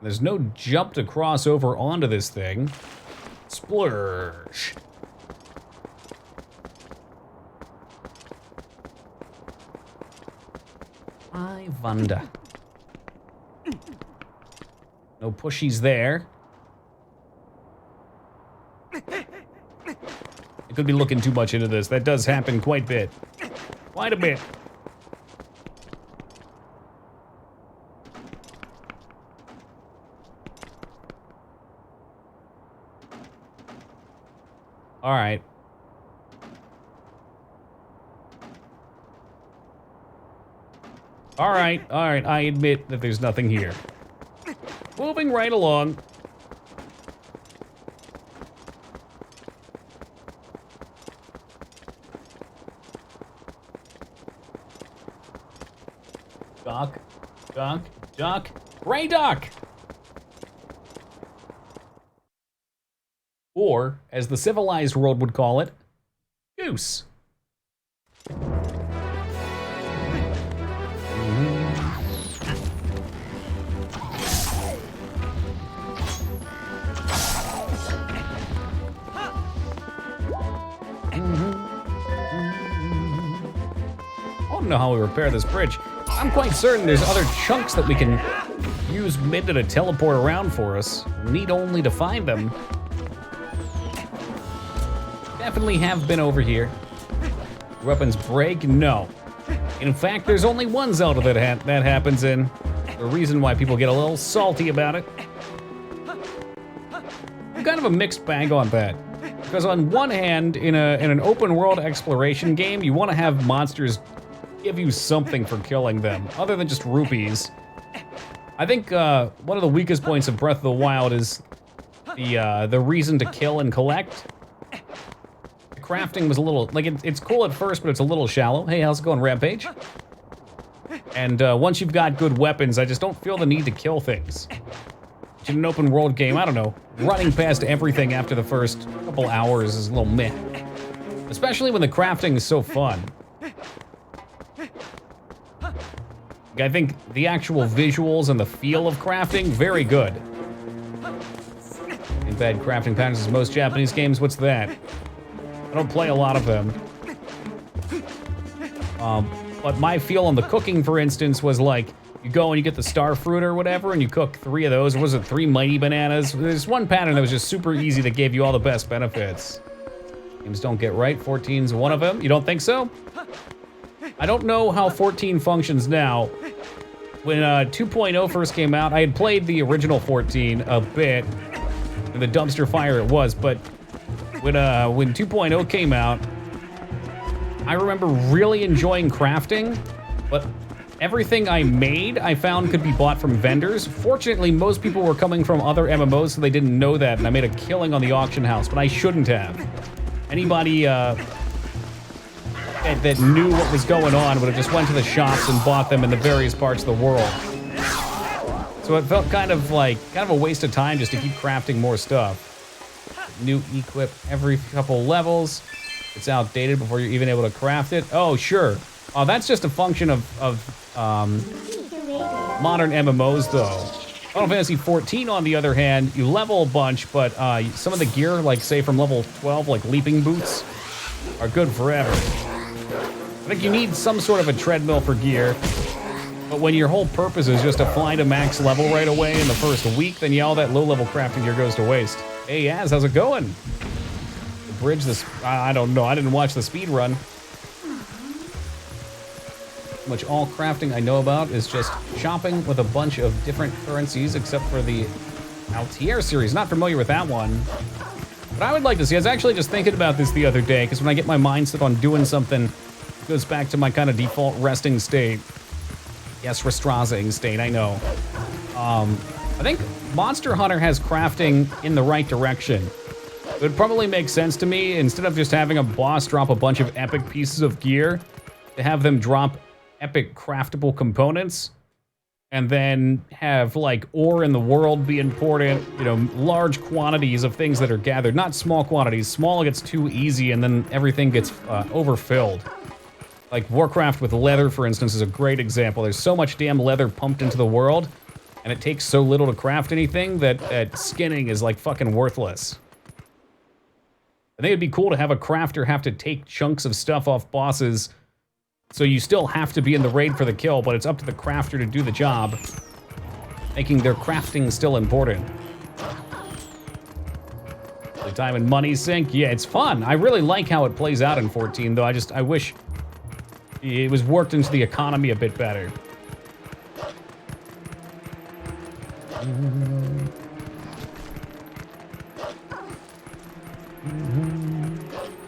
There's no jump to cross over onto this thing. Splurge. I wonder. No pushies there. I could be looking too much into this. That does happen quite a bit. Quite a bit. All right. All right, I admit that there's nothing here. Moving right along. Duck, duck, duck, gray duck! Or, as the civilized world would call it, goose. I don't know how we repair this bridge. I'm quite certain there's other chunks that we can use Midna to teleport around for us. We need only to find them. Definitely have been over here. Weapons break? No. In fact, there's only one Zelda that happens in. The reason why people get a little salty about it. I'm kind of a mixed bag on that. Because on one hand, in an open world exploration game, you want to have monsters give you something for killing them, other than just rupees. I think one of the weakest points of Breath of the Wild is the reason to kill and collect. The crafting was a little, like it's cool at first, but it's a little shallow. Hey, how's it going, Rampage? And once you've got good weapons, I just don't feel the need to kill things. In an open world game, I don't know, running past everything after the first couple hours is a little meh. Especially when the crafting is so fun. I think the actual visuals and the feel of crafting, very good. In bad crafting patterns as most Japanese games, what's that? I don't play a lot of them. But my feel on the cooking, for instance, was like, you go and you get the star fruit or whatever, and you cook 3 of those. Was it 3 mighty bananas? There's one pattern that was just super easy that gave you all the best benefits. Games don't get right. 14's one of them. You don't think so? I don't know how 14 functions now. When 2.0 first came out, I had played the original 14 a bit. And the dumpster fire it was, but when 2.0 came out, I remember really enjoying crafting, but everything I made, I found could be bought from vendors. Fortunately, most people were coming from other MMOs, so they didn't know that, and I made a killing on the auction house, but I shouldn't have. Anybody that knew what was going on would have just went to the shops and bought them in the various parts of the world. So it felt kind of a waste of time just to keep crafting more stuff. New equip every couple levels. It's outdated before you're even able to craft it. Oh, sure. Oh, that's just a function of modern MMOs, though. Final Fantasy XIV, on the other hand, you level a bunch, but some of the gear, like say from level 12, like leaping boots, are good forever. I think you need some sort of a treadmill for gear, but when your whole purpose is just to fly to max level right away in the first week, then yeah, all that low-level crafting gear goes to waste. Hey, Yaz, how's it going? The bridge, I don't know, I didn't watch the speed run. Much all crafting I know about is just shopping with a bunch of different currencies, except for the Altier series. Not familiar with that one. But I would like to see, I was actually just thinking about this the other day, because when I get my mind set on doing something, it goes back to my kind of default resting state. Yes, restrasing state, I know. I think Monster Hunter has crafting in the right direction. It would probably make sense to me, instead of just having a boss drop a bunch of epic pieces of gear, to have them drop epic craftable components, and then have like ore in the world be important, you know, large quantities of things that are gathered, not small quantities. Small gets too easy and then everything gets overfilled. Like Warcraft with leather, for instance, is a great example. There's so much damn leather pumped into the world, and it takes so little to craft anything that skinning is like fucking worthless. I think it'd be cool to have a crafter have to take chunks of stuff off bosses. So you still have to be in the raid for the kill, but it's up to the crafter to do the job, making their crafting still important. The time and money sink, yeah, it's fun. I really like how it plays out in 14, though. I wish it was worked into the economy a bit better.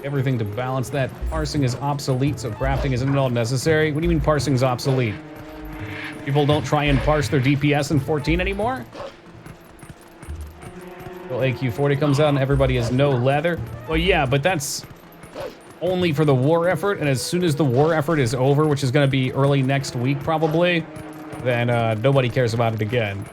Everything to balance that. Parsing is obsolete, so crafting isn't at all necessary. What do you mean parsing's obsolete? People don't try and parse their DPS in 14 anymore? Well, AQ40 comes out and everybody has no leather. Well, yeah, but that's only for the war effort, and as soon as the war effort is over, which is going to be early next week probably, then nobody cares about it again.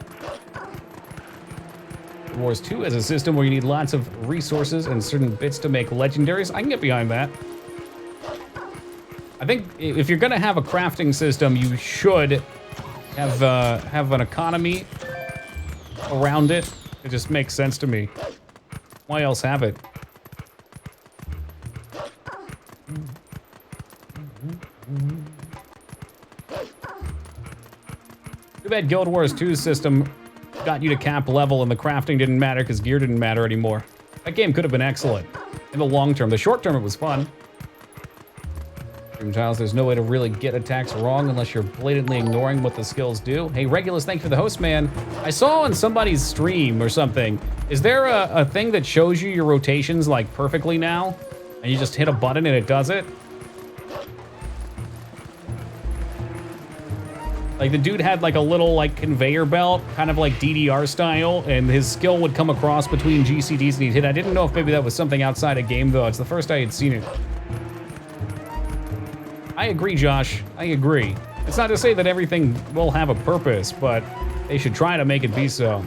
Wars 2 as a system where you need lots of resources and certain bits to make legendaries. I can get behind that. I think if you're gonna have a crafting system, you should have an economy around it. It just makes sense to me. Why else have it? Too bad Guild Wars 2's system got you to cap level and the crafting didn't matter because gear didn't matter anymore. That game could have been excellent in the long term. The short term, it was fun. Tiles, there's no way to really get attacks wrong unless you're blatantly ignoring what the skills do. Hey, Regulus, thank you for the host, man. I saw on somebody's stream or something, is there a thing that shows you your rotations like perfectly now? And you just hit a button and it does it? Like the dude had like a little like conveyor belt, kind of like DDR style, and his skill would come across between GCDs and he'd hit. I didn't know if maybe that was something outside a game though. It's the first I had seen it. I agree, Josh. I agree. It's not to say that everything will have a purpose, but they should try to make it be so.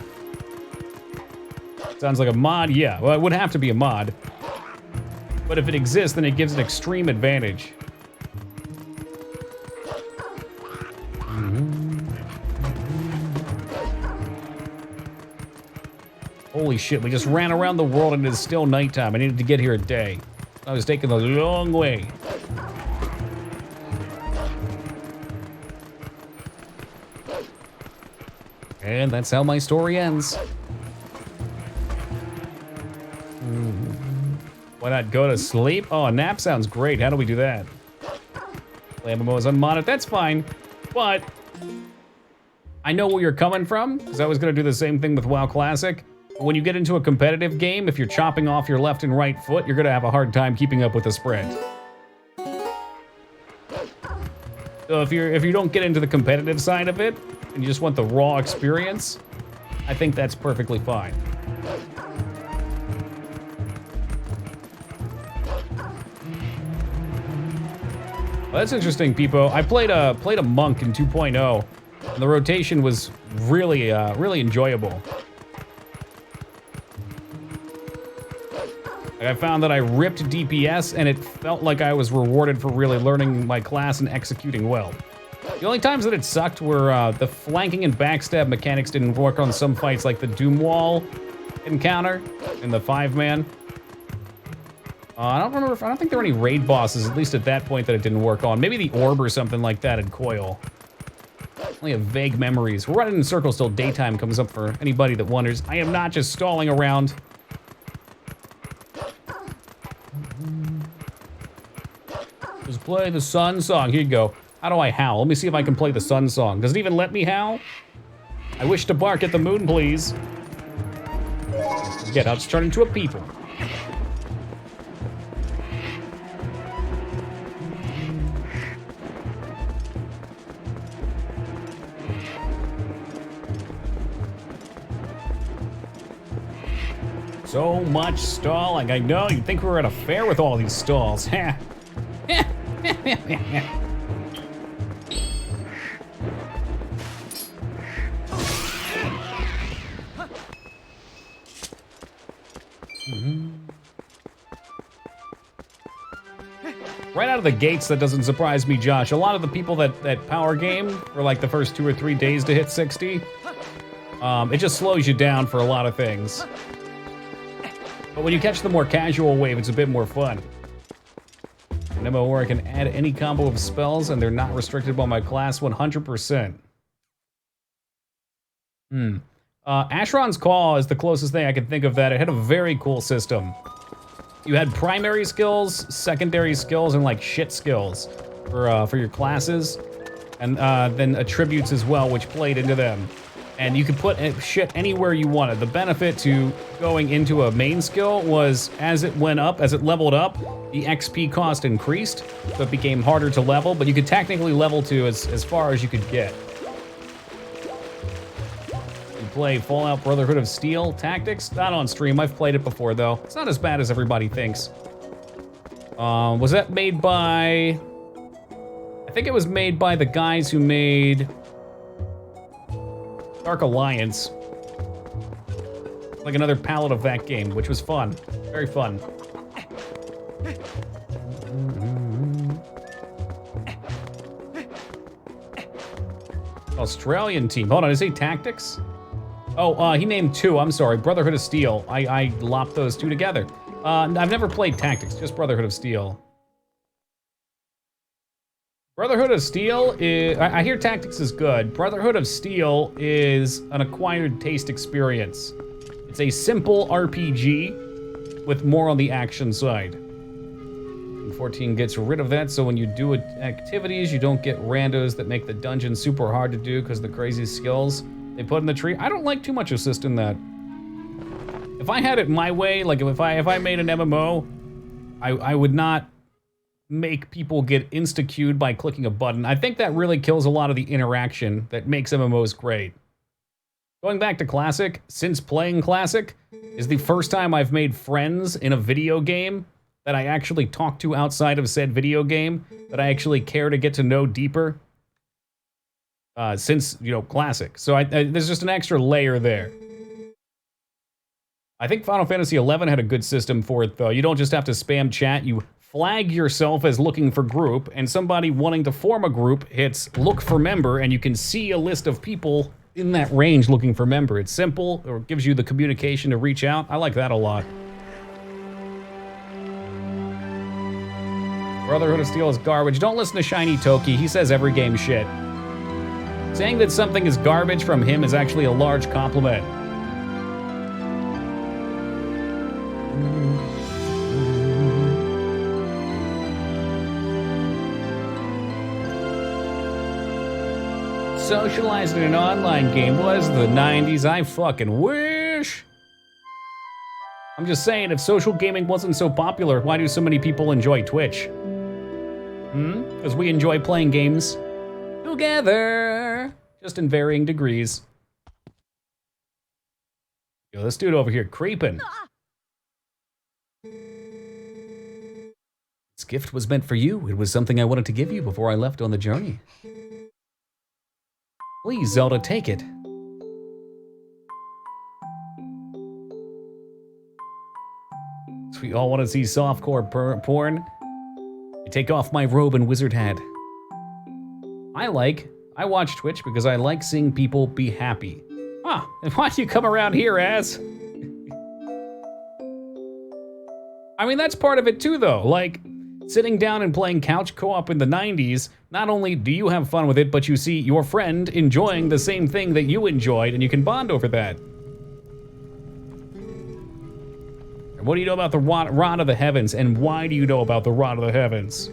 Sounds like a mod? Yeah, well, it would have to be a mod. But if it exists, then it gives an extreme advantage. Holy shit, we just ran around the world and it is still nighttime. I needed to get here a day. I was taking the long way. And that's how my story ends. Why not go to sleep? Oh, a nap sounds great. How do we do that? Play MMOs unmodded. That's fine. But I know where you're coming from, because I was going to do the same thing with WoW Classic. But when you get into a competitive game, if you're chopping off your left and right foot, you're going to have a hard time keeping up with the sprint. So if you don't get into the competitive side of it, and you just want the raw experience, I think that's perfectly fine. Well, that's interesting, Peepo. I played a monk in 2.0, and the rotation was really enjoyable. I found that I ripped DPS, and it felt like I was rewarded for really learning my class and executing well. The only times that it sucked were the flanking and backstab mechanics didn't work on some fights, like the Doom Wall encounter in the 5-man. I don't think there were any raid bosses, at least at that point, that it didn't work on. Maybe the Orb or something like that in Coil. Only have vague memories. We're running in circles till daytime comes up for anybody that wonders. I am not just stalling around. Just play the Sun song. Here you go. How do I howl? Let me see if I can play the Sun song. Does it even let me howl? I wish to bark at the moon, please. Get out, just turn into a people. So much stalling. I know, you'd think we were at a fair with all these stalls. Right out of the gates, that doesn't surprise me, Josh. A lot of the people that power game for like the first 2 or 3 days to hit 60, it just slows you down for a lot of things. But when you catch the more casual wave, it's a bit more fun. An MMO where I can add any combo of spells and they're not restricted by my class 100%. Ashron's Call is the closest thing I can think of that. It had a very cool system. You had primary skills, secondary skills, and like shit skills for your classes, and then attributes as well, which played into them. And you could put shit anywhere you wanted. The benefit to going into a main skill was as it went up, as it leveled up, the XP cost increased, so it became harder to level, but you could technically level to as far as you could get. Play Fallout Brotherhood of Steel Tactics. Not on stream. I've played it before, though. It's not as bad as everybody thinks. Was that made by... I think it was made by the guys who made Dark Alliance. Like another palette of that game, which was fun. Very fun. Australian team. Hold on, is it Tactics? Oh, he named 2. I'm sorry. Brotherhood of Steel. I lopped those 2 together. I've never played Tactics, just Brotherhood of Steel. Brotherhood of Steel is... I hear Tactics is good. Brotherhood of Steel is an acquired taste experience. It's a simple RPG with more on the action side. And 14 gets rid of that, so when you do activities, you don't get randos that make the dungeon super hard to do because of the crazy skills they put in the tree. I don't like too much assist in that. If I had it my way, like if I made an MMO, I would not make people get insta-queued by clicking a button. I think that really kills a lot of the interaction that makes MMOs great. Going back to Classic, since playing Classic is the first time I've made friends in a video game that I actually talk to outside of said video game, that I actually care to get to know deeper, since, you know, Classic. So there's just an extra layer there. I think Final Fantasy XI had a good system for it, though. You don't just have to spam chat, you flag yourself as looking for group, and somebody wanting to form a group hits look for member, and you can see a list of people in that range looking for member. It's simple, or it gives you the communication to reach out. I like that a lot. Brotherhood of Steel is garbage. Don't listen to Shiny Toki. He says every game's shit. Saying that something is garbage from him is actually a large compliment. Socialized in an online game was the 90s. I fucking wish. I'm just saying, if social gaming wasn't so popular, why do so many people enjoy Twitch? Because we enjoy playing games together, just in varying degrees. Yo, this dude over here creeping. This gift was meant for you. It was something I wanted to give you before I left on the journey. Please, Zelda, take it. So we all want to see softcore porn. I take off my robe and wizard hat. I watch Twitch because I like seeing people be happy. Ah, and why do you come around here, ass? I mean, that's part of it too, though. Like, sitting down and playing couch co-op in the 90s, not only do you have fun with it, but you see your friend enjoying the same thing that you enjoyed, and you can bond over that. And what do you know about the Rod of the Heavens, and why do you know about the Rod of the Heavens?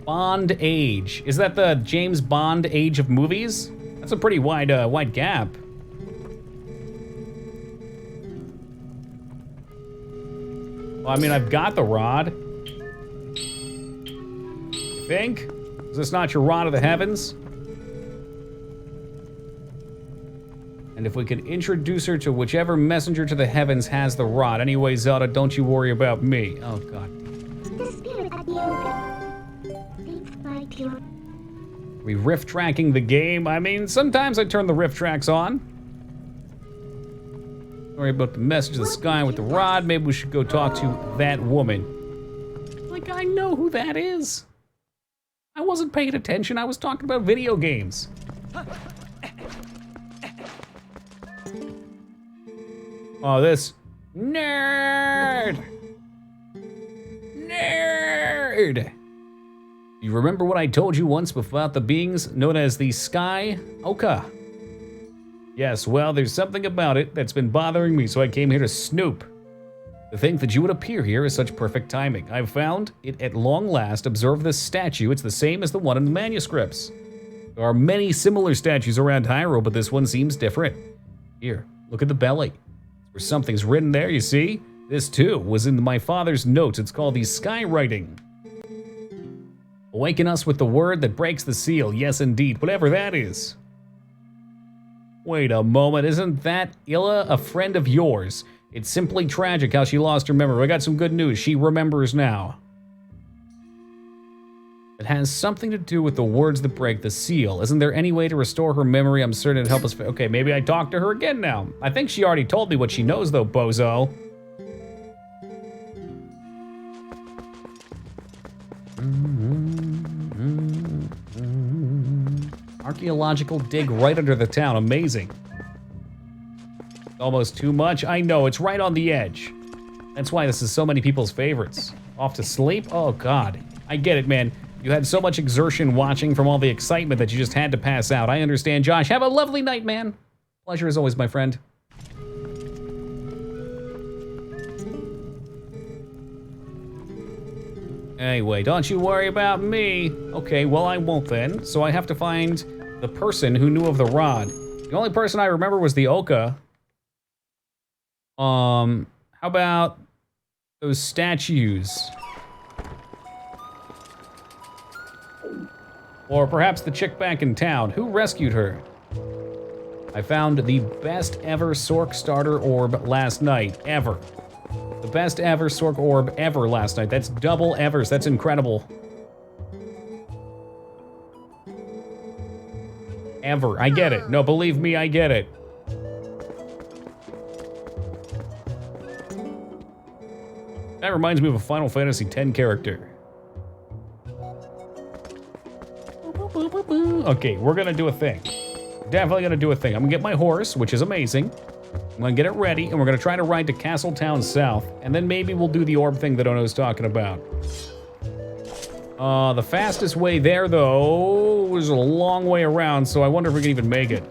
Bond age. Is that the James Bond age of movies? That's a pretty wide gap. Well, I mean, I've got the rod. You think? Is this not your Rod of the Heavens? And if we could introduce her to whichever messenger to the heavens has the rod. Anyway, Zelda, don't you worry about me. Oh, God. The spirit at the open. Thanks, my dear. We riff tracking the game. I mean, sometimes I turn the riff tracks on. Worry about the message of the sky with the rod. Maybe we should go talk to that woman. Like, I know who that is. I wasn't paying attention. I was talking about video games. Oh, this nerd. Nerd. You remember what I told you once about the beings known as the Sky Oka? Yes, well, there's something about it that's been bothering me, so I came here to snoop. To think that you would appear here is such perfect timing. I've found it at long last. Observe this statue. It's the same as the one in the manuscripts. There are many similar statues around Hyrule, but this one seems different. Here, look at the belly. Where something's written there, you see? This, too, was in my father's notes. It's called the Sky Writing. Awaken us with the word that breaks the seal. Yes, indeed, whatever that is. Wait a moment, isn't that Illa a friend of yours? It's simply tragic how she lost her memory. I got some good news. She remembers now. It has something to do with the words that break the seal. Isn't there any way to restore her memory? I'm certain it'd help us. Okay, maybe I talk to her again now. I think she already told me what she knows, though, bozo. Archaeological dig right under the town. Amazing. Almost too much. I know, it's right on the edge. That's why this is so many people's favorites. Off to sleep? Oh, God. I get it, man. You had so much exertion watching from all the excitement that you just had to pass out. I understand, Josh. Have a lovely night, man. Pleasure as always, my friend. Anyway, don't you worry about me. Okay, well, I won't then. So I have to find the person who knew of the rod. The only person I remember was the Oka. How about those statues? Or perhaps the chick back in town. Who rescued her? I found the best ever Sork starter orb last night, ever. The best ever Sork orb ever last night. That's double evers, that's incredible. Ever, I get it. No, believe me, I get it. That reminds me of a Final Fantasy X character. Okay, we're gonna do a thing. Definitely gonna do a thing. I'm gonna get my horse, which is amazing. I'm gonna get it ready, and we're gonna try to ride to Castletown South, and then maybe we'll do the orb thing that Ono's talking about. The fastest way there, though, is a long way around, so I wonder if we can even make it.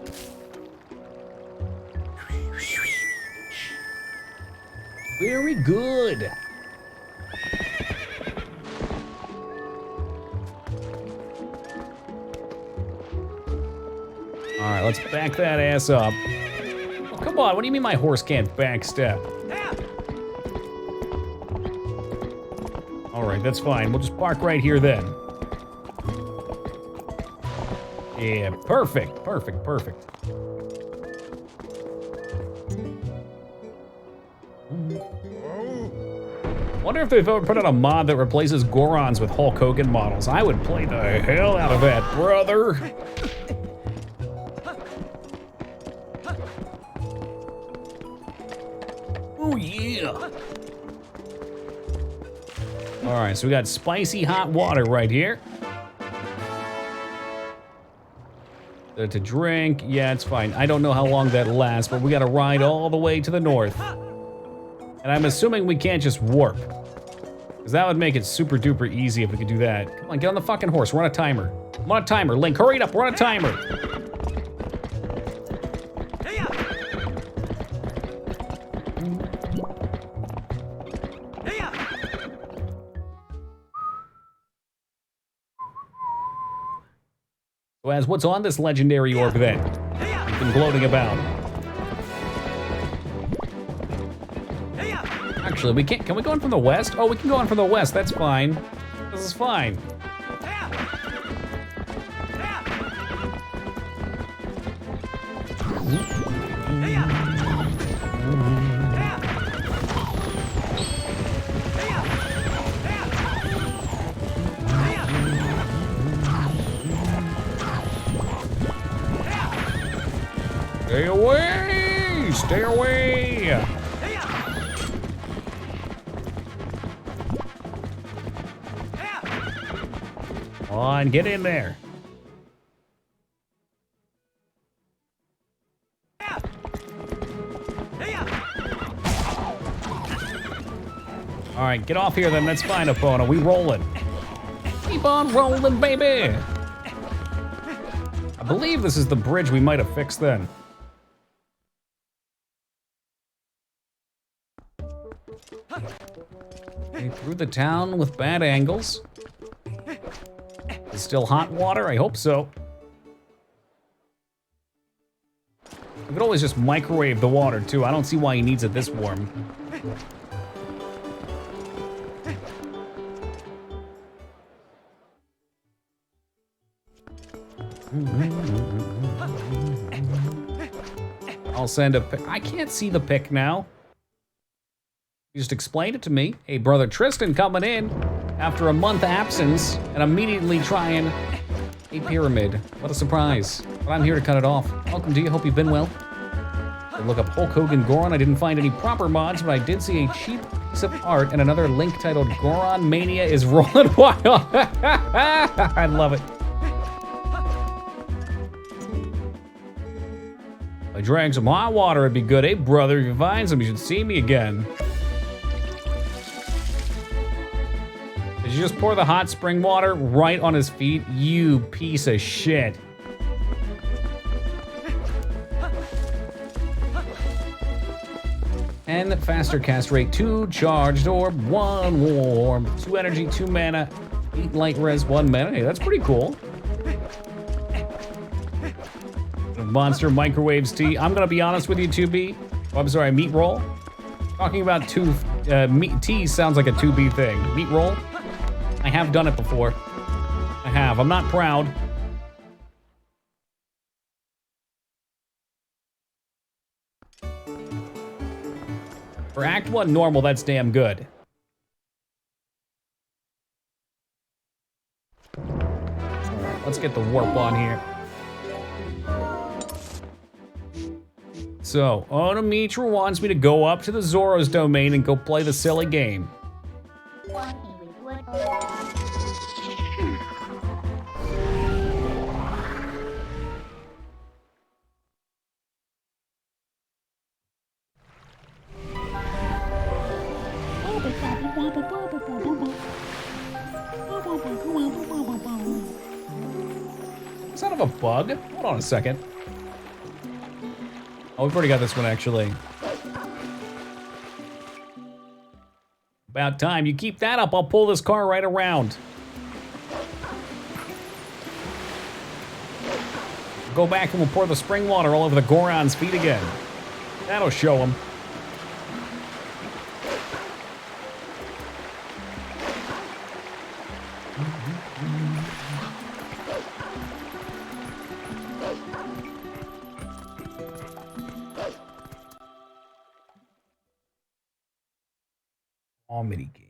Very good. All right, let's back that ass up. Oh, come on, what do you mean my horse can't backstep? All right, that's fine. We'll just park right here then. Yeah, perfect, perfect, perfect. Wonder if they've ever put out a mod that replaces Gorons with Hulk Hogan models. I would play the hell out of that, brother. Oh, yeah. All right, so we got spicy hot water right here. To drink, yeah, it's fine. I don't know how long that lasts, but we gotta ride all the way to the north. And I'm assuming we can't just warp. Because that would make it super duper easy if we could do that. Come on, get on the fucking horse, we're on a timer. I'm on a timer, Link, hurry it up, we're on a timer. So as what's on this legendary orb then? We've been gloating about. Actually, we can't, can we go in from the west? Oh, we can go in from the west, that's fine. This is fine. Stay away! Stay away! Come on, get in there. All right, get off here then. That's fine, Epona. We rolling. Keep on rolling, baby. I believe this is the bridge we might have fixed then. Okay, through the town with bad angles. Is still hot water? I hope so. We could always just microwave the water too. I don't see why he needs it this warm. I'll send a pic. I can't see the pic now. You just explained it to me. Hey, brother Tristan coming in after a month absence and immediately trying a pyramid. What a surprise. But I'm here to cut it off. Welcome to you. Hope you've been well. I look up Hulk Hogan Goron. I didn't find any proper mods, but I did see a cheap piece of art and another link titled Goron Mania is Rolling Wild. I love it. If I drank some hot water, it'd be good. Hey, brother, if you find some, you should see me again. Did you just pour the hot spring water right on his feet? You piece of shit. And faster cast rate, 2 charged orb, 1 warm, 2 energy, 2 mana, 8 light res, 1 mana. Hey, that's pretty cool. Monster microwaves tea. I'm gonna be honest with you, 2B. Oh, I'm sorry, meat roll. Talking about tea sounds like a 2B thing. Meat roll? I have done it before. I have. I'm not proud. For Act 1 normal, that's damn good. Alright, let's get the warp on here. So, Onimitra wants me to go up to the Zoro's domain and go play the silly game. Is that of a bug? Hold on a second. Oh, we've already got this one, actually. About time. You keep that up, I'll pull this car right around. Go back and we'll pour the spring water all over the Goron's feet again. That'll show him. Mini game.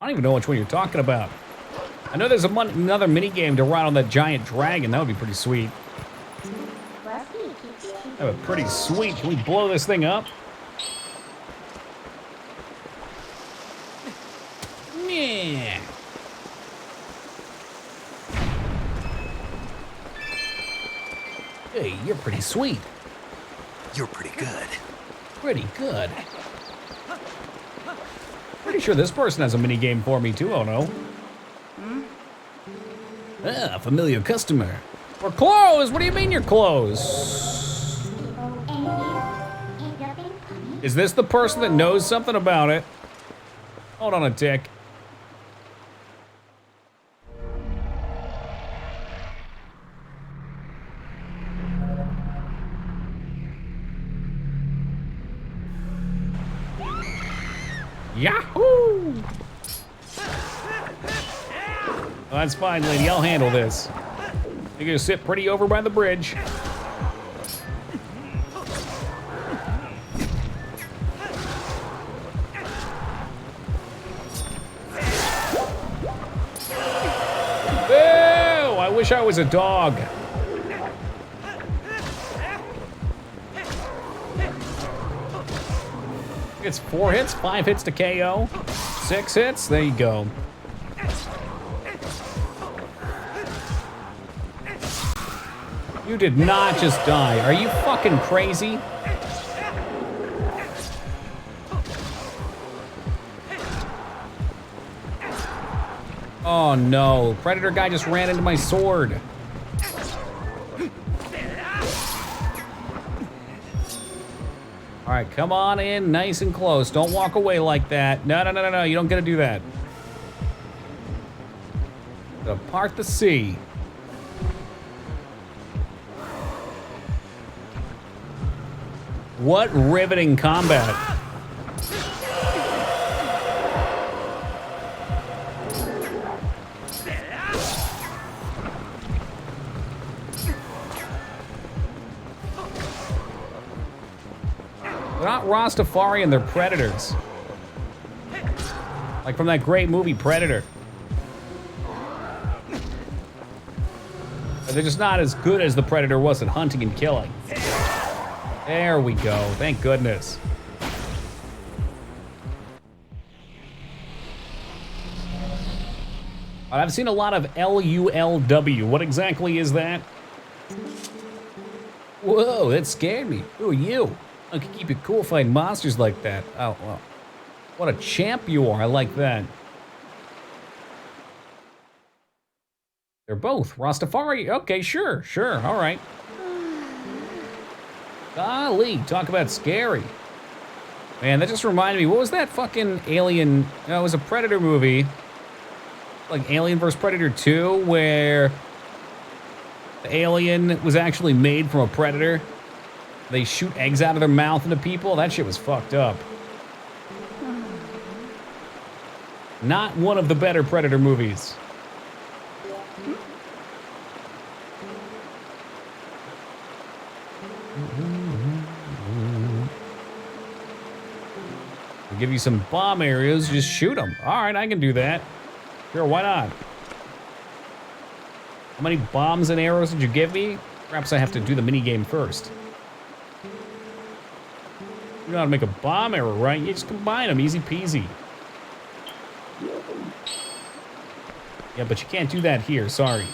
I don't even know which one you're talking about. I know there's another mini game to ride on that giant dragon. That would be pretty sweet. That would be pretty sweet. Can we blow this thing up? Yeah. Hey, you're pretty sweet. You're pretty good. Pretty good. Pretty sure this person has a mini game for me too, oh no. Ah, familiar customer. We're closed! What do you mean you're closed? Is this the person that knows something about it? Hold on a tick. Yahoo! Oh, that's fine, lady. I'll handle this. You're gonna sit pretty over by the bridge. Boo! I wish I was a dog. It's 4 hits, 5 hits to KO, 6 hits, there you go. You did not just die. Are you fucking crazy? Oh no, Predator guy just ran into my sword. All right, come on in, nice and close. Don't walk away like that. No, no, no, no, no, you don't get to do that. Gonna part the sea. What riveting combat. They're not Rastafarian, they're predators. Like from that great movie, Predator. They're just not as good as the Predator was at hunting and killing. There we go, thank goodness. I've seen a lot of LULW. What exactly is that? Whoa, that scared me. Who are you? I can keep it cool fighting monsters like that. Oh, well. What a champ you are. I like that. They're both Rastafari. Okay, sure, sure. All right. Golly, talk about scary. Man, that just reminded me, what was that fucking Alien? No, it was a Predator movie. Like Alien vs. Predator 2, where the alien was actually made from a predator. They shoot eggs out of their mouth into people. That shit was fucked up. Not one of the better Predator movies. I'll give you some bomb areas, just shoot them. All right, I can do that. Sure, why not? How many bombs and arrows did you give me? Perhaps I have to do the mini game first. You know how to make a bomb arrow, right? You just combine them, easy peasy. Yeah, but you can't do that here, sorry.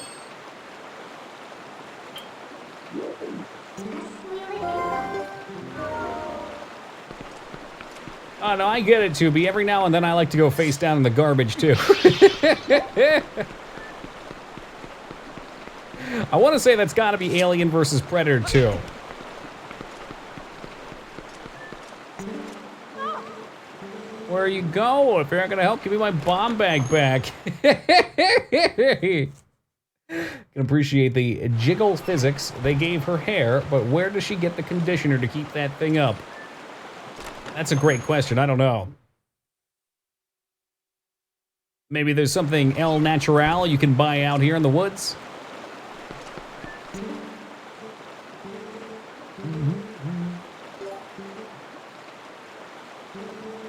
Oh, no, I get it, Tubi. Every now and then I like to go face down in the garbage, too. I want to say that's got to be Alien vs. Predator 2. Where you go? If you're not going to help, give me my bomb bag back. Can appreciate the jiggle physics they gave her hair, but where does she get the conditioner to keep that thing up? That's a great question. I don't know. Maybe there's something El Natural you can buy out here in the woods?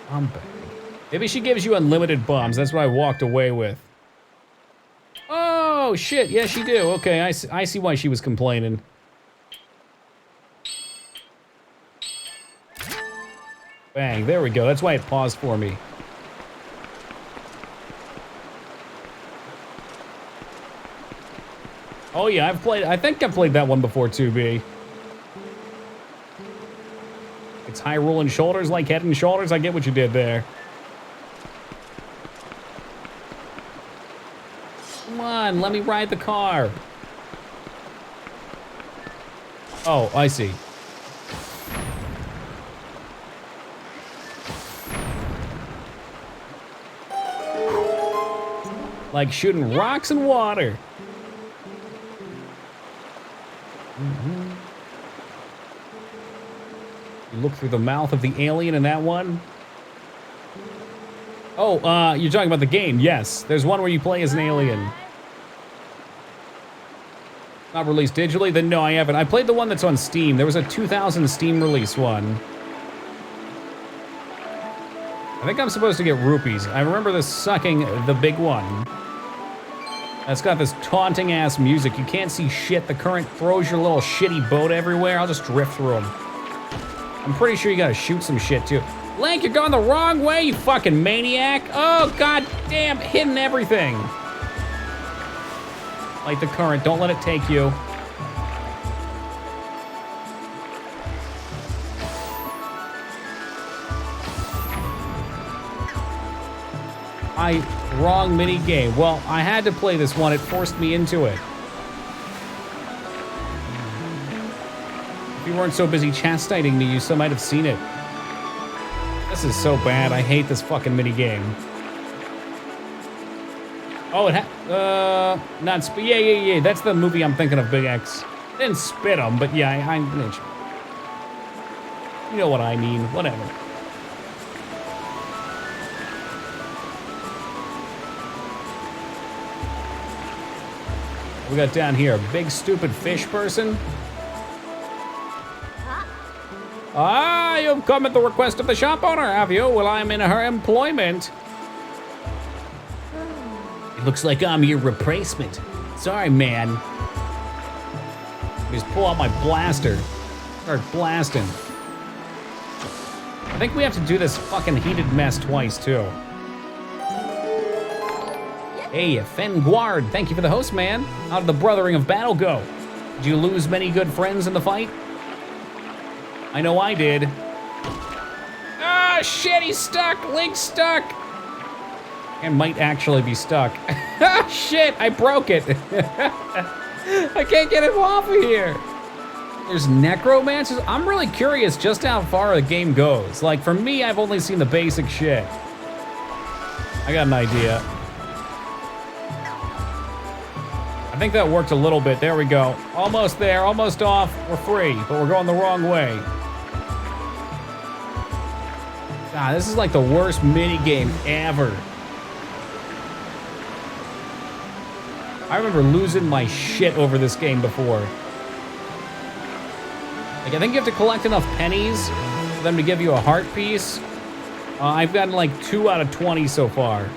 Bomb bag. Maybe she gives you unlimited bombs. That's what I walked away with. Oh, shit. Yes, you do. Okay, I see why she was complaining. Bang, there we go. That's why it paused for me. Oh yeah, I think I've played that one before too, B. It's high rolling shoulders like head and shoulders. I get what you did there. Come on, let me ride the car. Oh, I see. Like shooting rocks in water. You look through the mouth of the alien in that one. Oh, you're talking about the game. Yes, there's one where you play as an alien. Not released digitally? Then no, I haven't. I played the one that's on Steam. There was a 2000 Steam release one. I think I'm supposed to get rupees. I remember this sucking the big one. It's got this taunting ass music. You can't see shit. The current throws your little shitty boat everywhere. I'll just drift through them. I'm pretty sure you gotta shoot some shit too. Link, you're going the wrong way, you fucking maniac. Oh, god damn, hitting everything. Like the current, don't let it take you. Wrong mini game. Well, I had to play this one. It forced me into it. If you weren't so busy chastising me, you still might have seen it. This is so bad. I hate this fucking mini game. Oh, not spit. Yeah. That's the movie I'm thinking of, Big X. Didn't spit him, but yeah, you know what I mean. Whatever. We got down here a big stupid fish person. Ah, you've come at the request of the shop owner, have you? Well, I'm in her employment. It looks like I'm your replacement. Sorry, man. Just pull out my blaster. Start blasting. I think we have to do this fucking heated mess twice, too. Hey, Fenguard, thank you for the host, man. How did the brothering of battle go? Did you lose many good friends in the fight? I know I did. Ah, shit, he's stuck. Link's stuck. And might actually be stuck. Ah, shit, I broke it. I can't get him off of here. There's necromancers? I'm really curious just how far the game goes. Like, for me, I've only seen the basic shit. I got an idea. I think that worked a little bit. There we go. Almost there, almost off. We're free, but we're going the wrong way. God, this is like the worst minigame ever. I remember losing my shit over this game before. Like, I think you have to collect enough pennies for them to give you a heart piece. I've gotten like 2 out of 20 so far.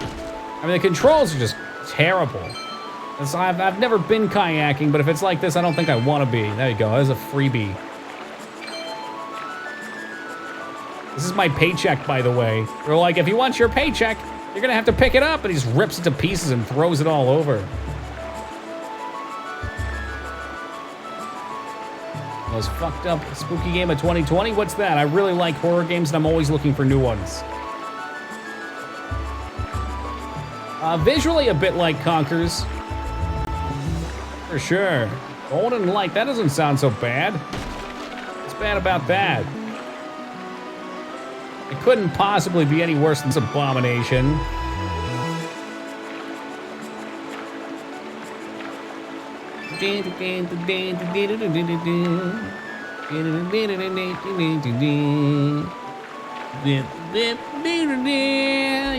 I mean, the controls are just terrible. I've never been kayaking, but if it's like this, I don't think I want to be. There you go, there's a freebie. This is my paycheck, by the way. They're like, if you want your paycheck, you're gonna have to pick it up, and he just rips it to pieces and throws it all over. Most fucked up spooky game of 2020? What's that? I really like horror games, and I'm always looking for new ones. Visually a bit like Conkers. For sure. Golden Light, that doesn't sound so bad. What's bad about that? It couldn't possibly be any worse than this abomination.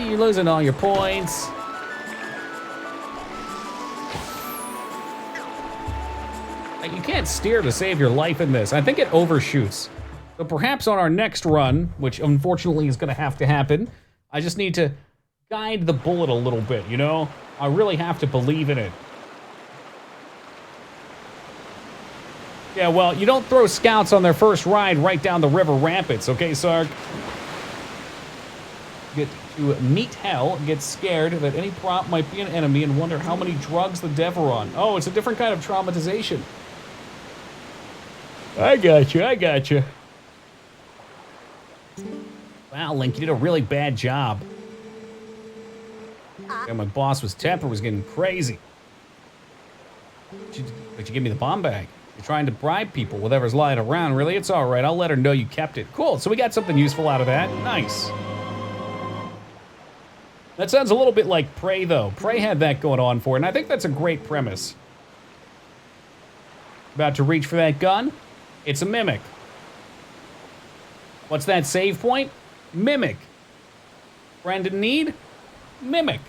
You're losing all your points. Like, you can't steer to save your life in this. I think it overshoots. So perhaps on our next run, which unfortunately is gonna have to happen, I just need to guide the bullet a little bit, you know? I really have to believe in it. Yeah, well, you don't throw scouts on their first ride right down the river rapids, okay, Sark? Get to meet hell, get scared that any prop might be an enemy, and wonder how many drugs the dev are on. Oh, it's a different kind of traumatization. I got you, I got you. Wow, Link, you did a really bad job. Yeah, my boss was temper was getting crazy. But you give me the bomb bag. You're trying to bribe people, whatever's lying around. Really, it's all right. I'll let her know you kept it. Cool, so we got something useful out of that. Nice. That sounds a little bit like Prey, though. Prey had that going on for it, and I think that's a great premise. About to reach for that gun? It's a mimic. What's that save point? Mimic. Friend in need? Mimic.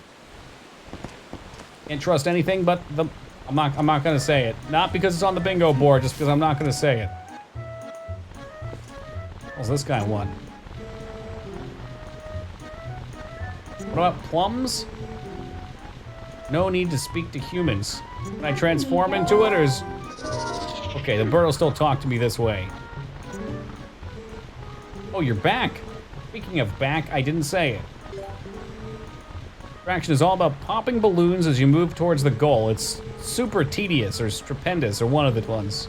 Can't trust anything but the... I'm not gonna say it. Not because it's on the bingo board, just because I'm not gonna say it. What's this guy want? What about plums? No need to speak to humans. Can I transform into it, or is... Okay, the bird will still talk to me this way. Oh, you're back. Speaking of back, I didn't say it. Attraction is all about popping balloons as you move towards the goal. It's super tedious or stupendous or one of the ones.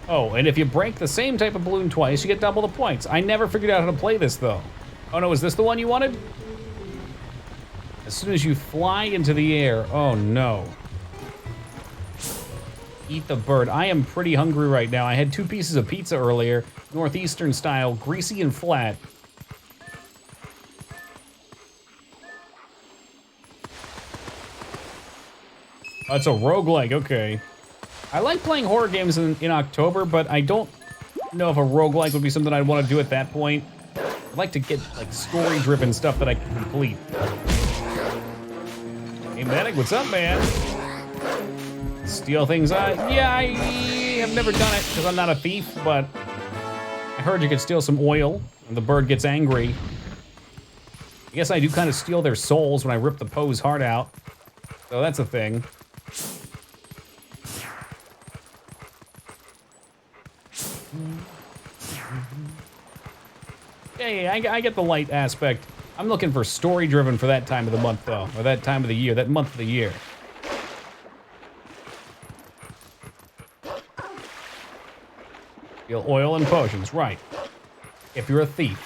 Oh, and if you break the same type of balloon twice, you get double the points. I never figured out how to play this, though. Oh, no, is this the one you wanted? As soon as you fly into the air. Oh, no. Eat the bird. I am pretty hungry right now. I had 2 pieces of pizza earlier, Northeastern style, greasy and flat. Oh, it's a roguelike, okay. I like playing horror games in October, but I don't know if a roguelike would be something I'd want to do at that point. I'd like to get, like, story-driven stuff that I can complete. Hey, Medic, what's up, man? Steal things. Yeah, I have never done it because I'm not a thief, but I heard you could steal some oil and the bird gets angry. I guess I do kind of steal their souls when I rip the Poe's heart out. So that's a thing. Hey, I get the light aspect. I'm looking for story-driven for that time of the month, though. Or that time of the year, that month of the year. Steal oil and potions, right. If you're a thief.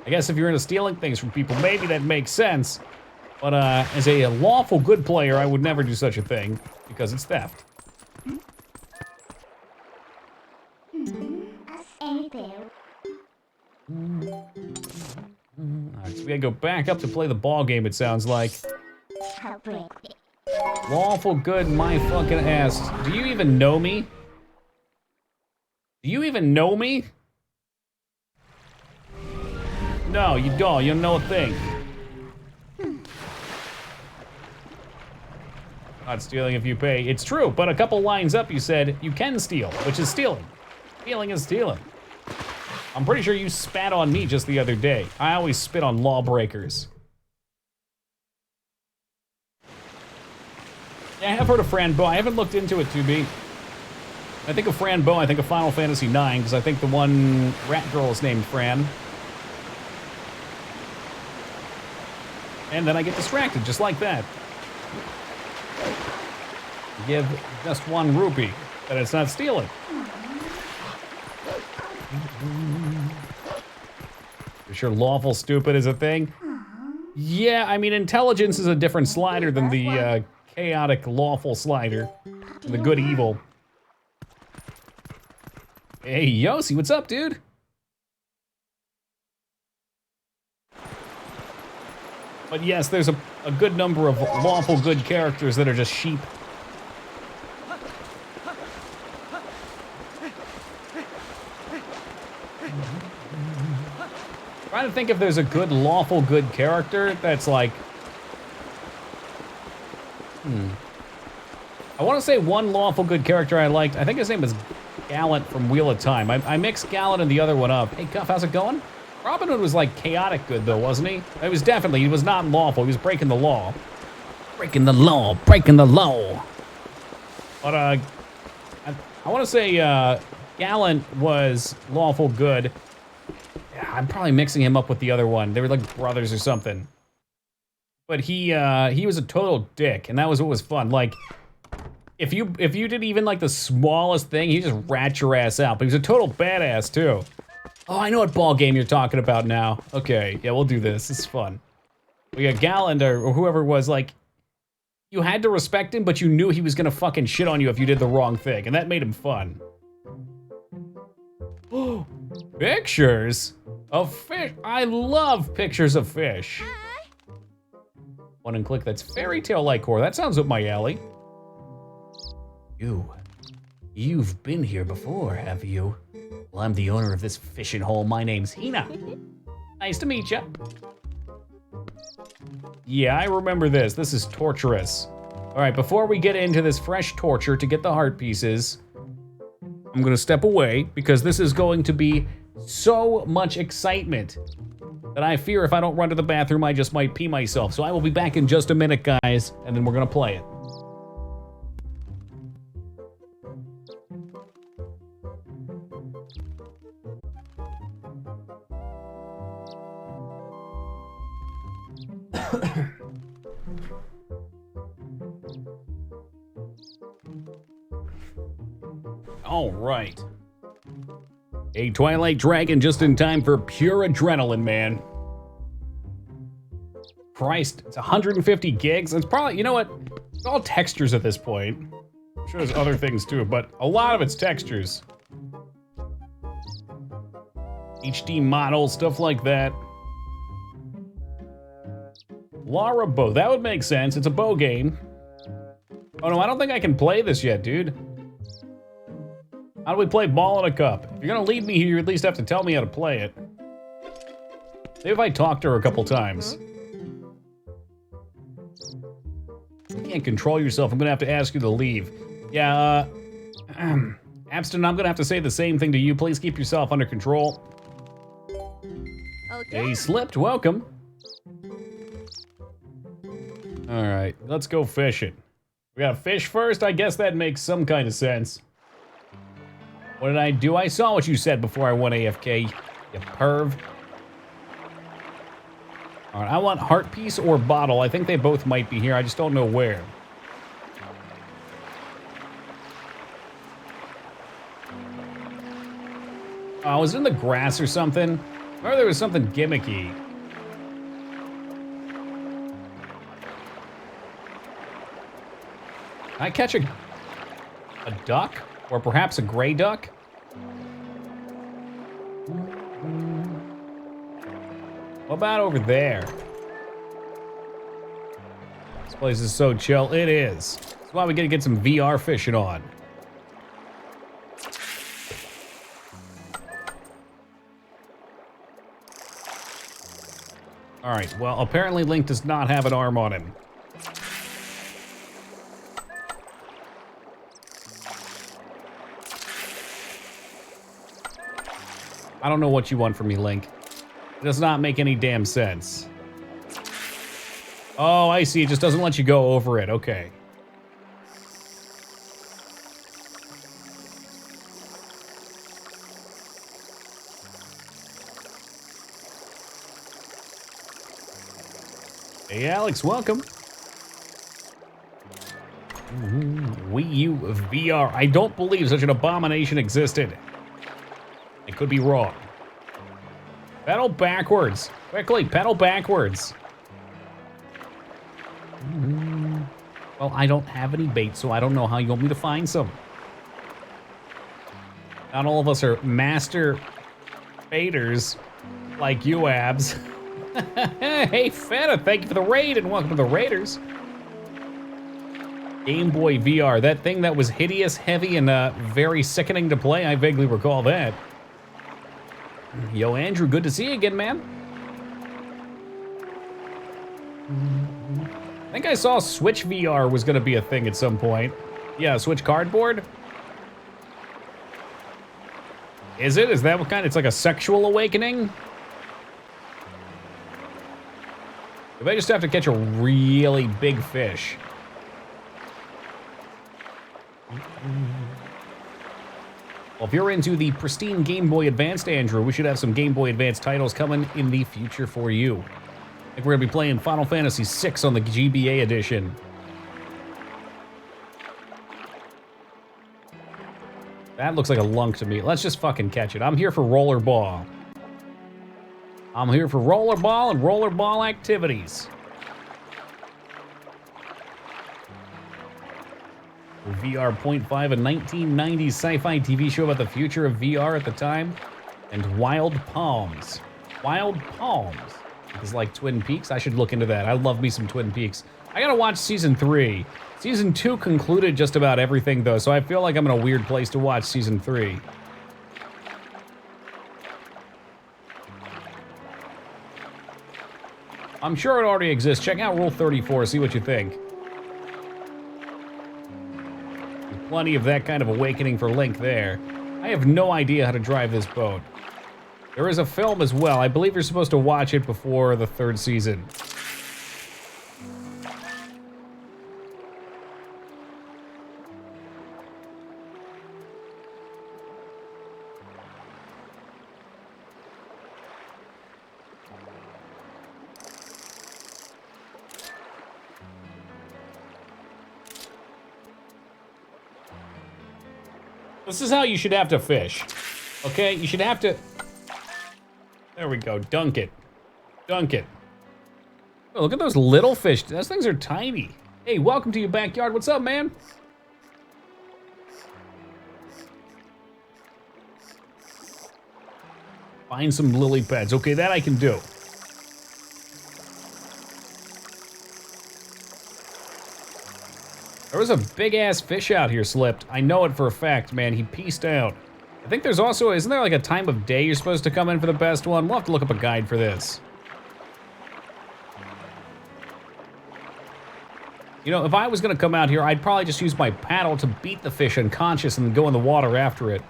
I guess if you're into stealing things from people, maybe that makes sense. But as a lawful good player, I would never do such a thing because it's theft. Alright, so we gotta go back up to play the ball game, it sounds like. Lawful good, my fucking ass. Do you even know me? Do you even know me? No, you don't. You don't know a thing. Not stealing if you pay. It's true, but a couple lines up you said you can steal, which is stealing. Stealing is stealing. I'm pretty sure you spat on me just the other day. I always spit on lawbreakers. Yeah, I have heard of Fran Bow. I haven't looked into it, 2B. I think of Fran Bow, I think of Final Fantasy IX, because I think the one rat girl is named Fran. And then I get distracted, just like that. Give just 1 rupee, and it's not stealing. You're sure lawful stupid is a thing? Yeah, I mean, intelligence is a different slider than the chaotic lawful slider. The good evil. Hey, Yossi, what's up, dude? But yes, there's a good number of lawful good characters that are just sheep. Trying to think if there's a good lawful good character that's like... I want to say one lawful good character I liked. I think his name was Gallant from Wheel of Time. I mixed Gallant and the other one up. Hey, Cuff, how's it going? Robin Hood was like chaotic good though, wasn't he? It was definitely, he was not lawful. He was breaking the law. Breaking the law, breaking the law. But I want to say Gallant was lawful good. Yeah, I'm probably mixing him up with the other one. They were like brothers or something. But he was a total dick, and that was what was fun. Like, if you did even like the smallest thing, he just rat your ass out. But he was a total badass too. Oh, I know what ball game you're talking about now. Okay, yeah, we'll do this. This is fun. We got Galland or whoever it was, like, you had to respect him, but you knew he was gonna fucking shit on you if you did the wrong thing, and that made him fun. Oh, pictures of fish. I love pictures of fish. One and click, that's fairy tale like core. That sounds up my alley. You've been here before, have you? Well, I'm the owner of this fishing hole. My name's Hina. Nice to meet you. Yeah, I remember this. This is torturous. All right, before we get into this fresh torture to get the heart pieces, I'm gonna step away because this is going to be so much excitement that I fear if I don't run to the bathroom, I just might pee myself. So I will be back in just a minute, guys, and then we're gonna play it. All right. A Twilight Dragon just in time for pure adrenaline, man. Christ, it's 150 gigs. It's probably, you know what? It's all textures at this point. I'm sure there's other things too, but a lot of it's textures. HD models, stuff like that. Lara Bow, that would make sense. It's a bow game. Oh no, I don't think I can play this yet, dude. How do we play ball in a cup? If you're gonna lead me here, you at least have to tell me how to play it. Maybe if I talk to her a couple times. You can't control yourself. I'm gonna have to ask you to leave. Yeah, Abston, I'm gonna have to say the same thing to you. Please keep yourself under control. Okay. Hey, Slipped, welcome. All right, let's go fishing. We gotta fish first? I guess that makes some kind of sense. What did I do? I saw what you said before I went AFK, you perv. All right, I want heart piece or bottle. I think they both might be here. I just don't know where. Was it in the grass or something? Or there was something gimmicky. I catch a duck? Or perhaps a gray duck? What about over there? This place is so chill. It is. That's why we gotta get some VR fishing on. All right, well, apparently Link does not have an arm on him. I don't know what you want from me, Link. It does not make any damn sense. Oh, I see. It just doesn't let you go over it. Okay. Hey, Alex, welcome. Wii U VR. I don't believe such an abomination existed. I could be wrong. Pedal backwards. Quickly, pedal backwards. Well, I don't have any bait, so I don't know how you want me to find some. Not all of us are master baiters like you, Abs. Hey, Feta, thank you for the raid and welcome to the Raiders. Game Boy VR, that thing that was hideous, heavy, and very sickening to play. I vaguely recall that. Yo, Andrew, good to see you again, man. I think I saw Switch VR was gonna be a thing at some point. Yeah, Switch Cardboard? Is it? Is that what kind? It's like a sexual awakening? If I just have to catch a really big fish. Well, if you're into the pristine Game Boy Advanced, Andrew, we should have some Game Boy Advance titles coming in the future for you. I think we're gonna be playing Final Fantasy VI on the GBA edition. That looks like a lunk to me. Let's just fucking catch it. I'm here for rollerball. I'm here for rollerball and rollerball activities. VR.5, a 1990s sci-fi TV show about the future of VR at the time, and Wild Palms. Wild Palms is like Twin Peaks. I should look into that. I love me some Twin Peaks. I gotta watch season 3. Season 2 concluded just about everything though, so I feel like I'm in a weird place to watch season 3. I'm sure it already exists. Check out Rule 34, see what you think. Plenty of that kind of awakening for Link there. I have no idea how to drive this boat. There is a film as well. I believe you're supposed to watch it before the 3rd season. This is how you should have to fish. Okay, you should have to... There we go, dunk it. Dunk it. Oh, look at those little fish. Those things are tiny. Hey, welcome to your backyard. What's up, man? Find some lily pads. Okay, that I can do. There was a big-ass fish out here slipped. I know it for a fact, man. He pieced out. I think there's also, isn't there like a time of day you're supposed to come in for the best one? We'll have to look up a guide for this. You know, if I was gonna come out here, I'd probably just use my paddle to beat the fish unconscious and then go in the water after it.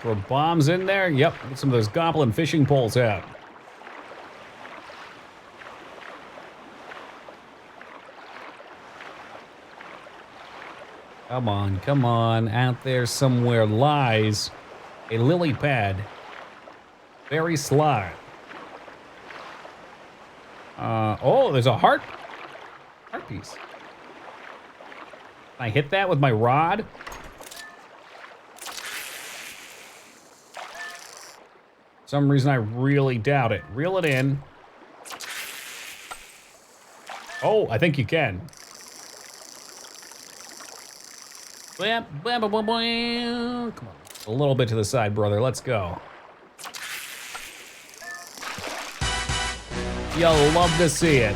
Throw bombs in there. Yep, get some of those goblin fishing poles out. Come on, come on. Out there somewhere lies a lily pad. Very sly. Oh, there's a heart piece. Can I hit that with my rod? For some reason I really doubt it. Reel it in. Oh, I think you can. Come on. A little bit to the side, brother. Let's go. You'll love to see it.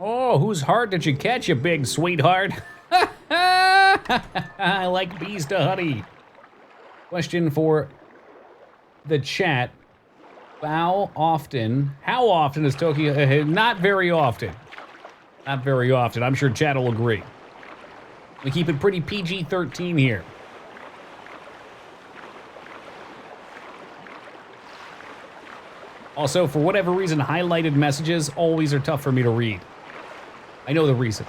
Oh, whose heart did you catch, you big sweetheart? I like bees to honey. Question for the chat. How often is Tokyo? Not very often. Not very often. I'm sure chat will agree. We keep it pretty PG-13 here. Also, for whatever reason, highlighted messages always are tough for me to read. I know the reason.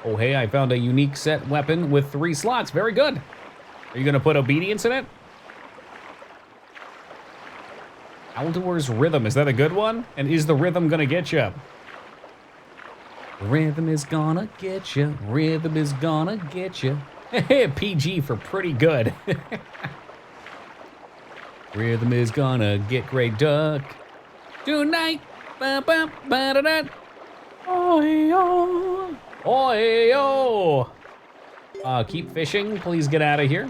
Oh, hey, I found a unique set weapon with 3 slots. Very good. Are you gonna put obedience in it? Aldor's Rhythm, is that a good one? And is the rhythm gonna get you? Rhythm is gonna get you. Rhythm is gonna get you. PG for pretty good. Rhythm is gonna get Grey Duck tonight. Ba-ba-ba-da-da. Oh-yo. Oh-yo. Keep fishing. Please get out of here.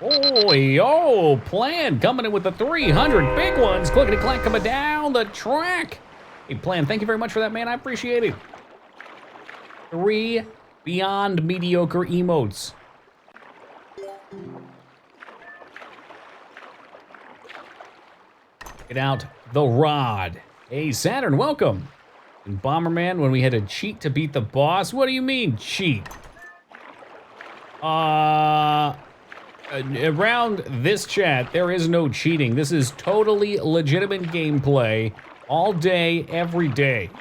Oh, yo, Plan coming in with the 300 big ones. Clickety-clack coming down the track. Hey, Plan, thank you very much for that, man. I appreciate it. 3 beyond mediocre emotes. Get out the rod. Hey, Saturn, welcome. And Bomberman, when we had to cheat to beat the boss. What do you mean, cheat? Around this chat, there is no cheating. This is totally legitimate gameplay all day, every day.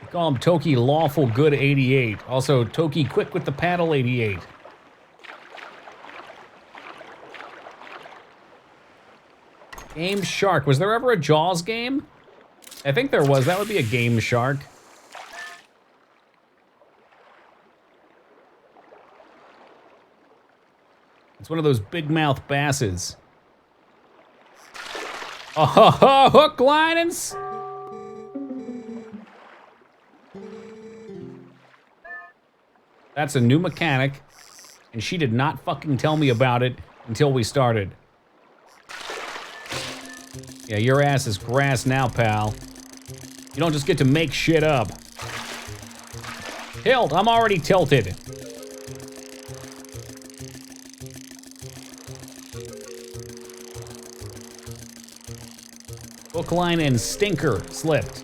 We call him Toki Lawful Good 88. Also, Toki Quick with the Paddle 88. Game Shark. Was there ever a Jaws game? I think there was. That would be a Game Shark. It's one of those big mouth basses. Oh, hook, line, and... That's a new mechanic, and she did not fucking tell me about it until we started. Yeah, your ass is grass now, pal. You don't just get to make shit up. Tilt, I'm already tilted. Hook, line, and stinker slipped.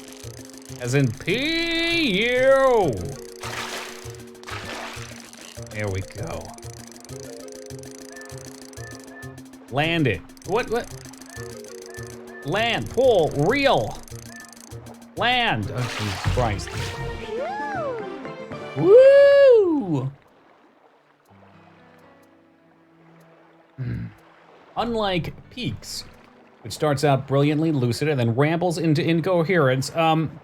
As in P-U. There we go. Land it. What? Land, pull, reel. Land. Oh, Jesus Christ. Woo! Unlike Peaks, which starts out brilliantly lucid and then rambles into incoherence, I'm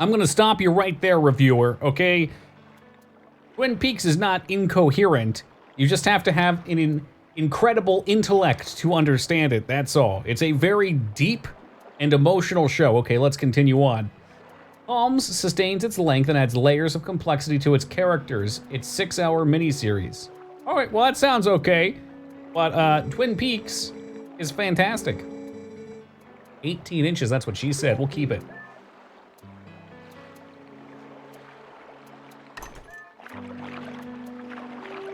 gonna stop you right there, reviewer, okay? Twin Peaks is not incoherent. You just have to have an incredible intellect to understand it, that's all. It's a very deep and emotional show. Okay, let's continue on. Calms sustains its length and adds layers of complexity to its characters. It's 6-hour miniseries. All right, well, that sounds okay. But Twin Peaks is fantastic. 18 inches, that's what she said. We'll keep it.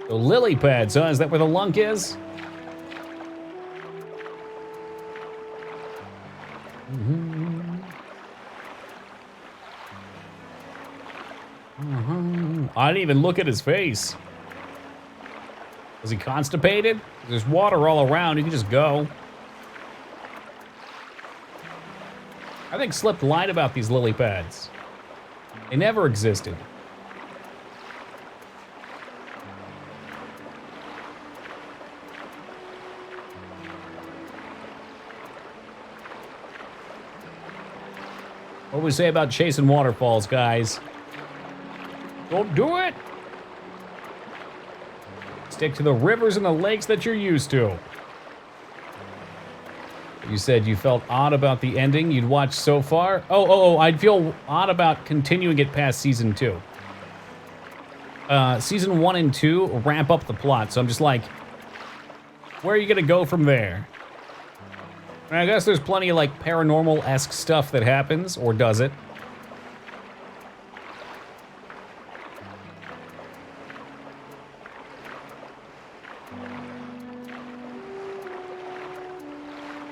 The lily pads, huh? Is that where the lunk is? I didn't even look at his face. Was he constipated? There's water all around, you can just go. I think Slip lied about these lily pads. They never existed. What do we say about chasing waterfalls, guys? Don't do it. Stick to the rivers and the lakes that you're used to. You said you felt odd about the ending you'd watched so far? Oh, I'd feel odd about continuing it past season 2. Season 1 and 2 ramp up the plot, so I'm just like, where are you gonna go from there? And I guess there's plenty of like paranormal-esque stuff that happens, or does it?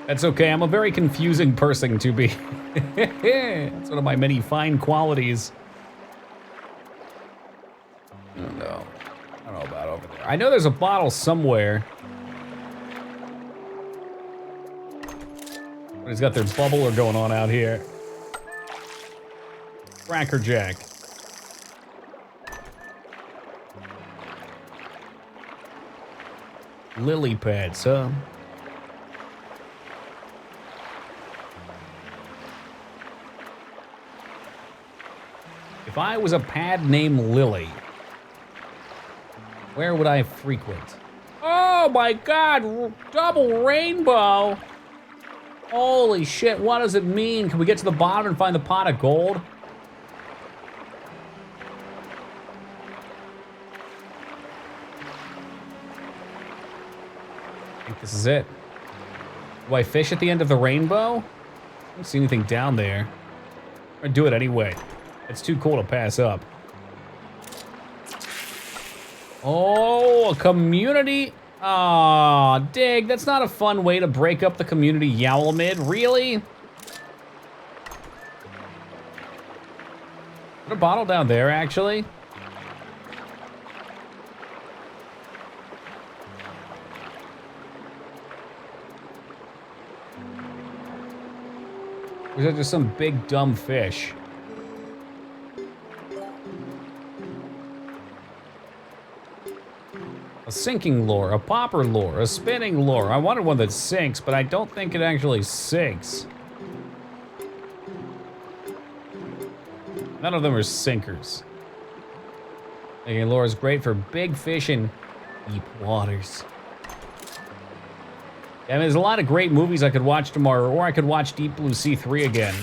That's okay, I'm a very confusing person to be. That's one of my many fine qualities. I don't know about over there. I know there's a bottle somewhere. He's got their bubbler going on out here. Cracker Jack. Lily pads, huh? If I was a pad named Lily, where would I frequent? Oh my God, double rainbow. Holy shit, what does it mean? Can we get to the bottom and find the pot of gold? I think this is it. Do I fish at the end of the rainbow? I don't see anything down there. I'm gonna do it anyway. It's too cool to pass up. Oh, a community. Aw, dig, that's not a fun way to break up the community, Yowlmid. Really? Put a bottle down there, actually. Or is that just some big dumb fish? A sinking lure, a popper lure, a spinning lure. I wanted one that sinks, but I don't think it actually sinks. None of them are sinkers. Sinking lure is great for big fish in deep waters. Yeah, I mean, there's a lot of great movies I could watch tomorrow, or I could watch Deep Blue Sea 3 again.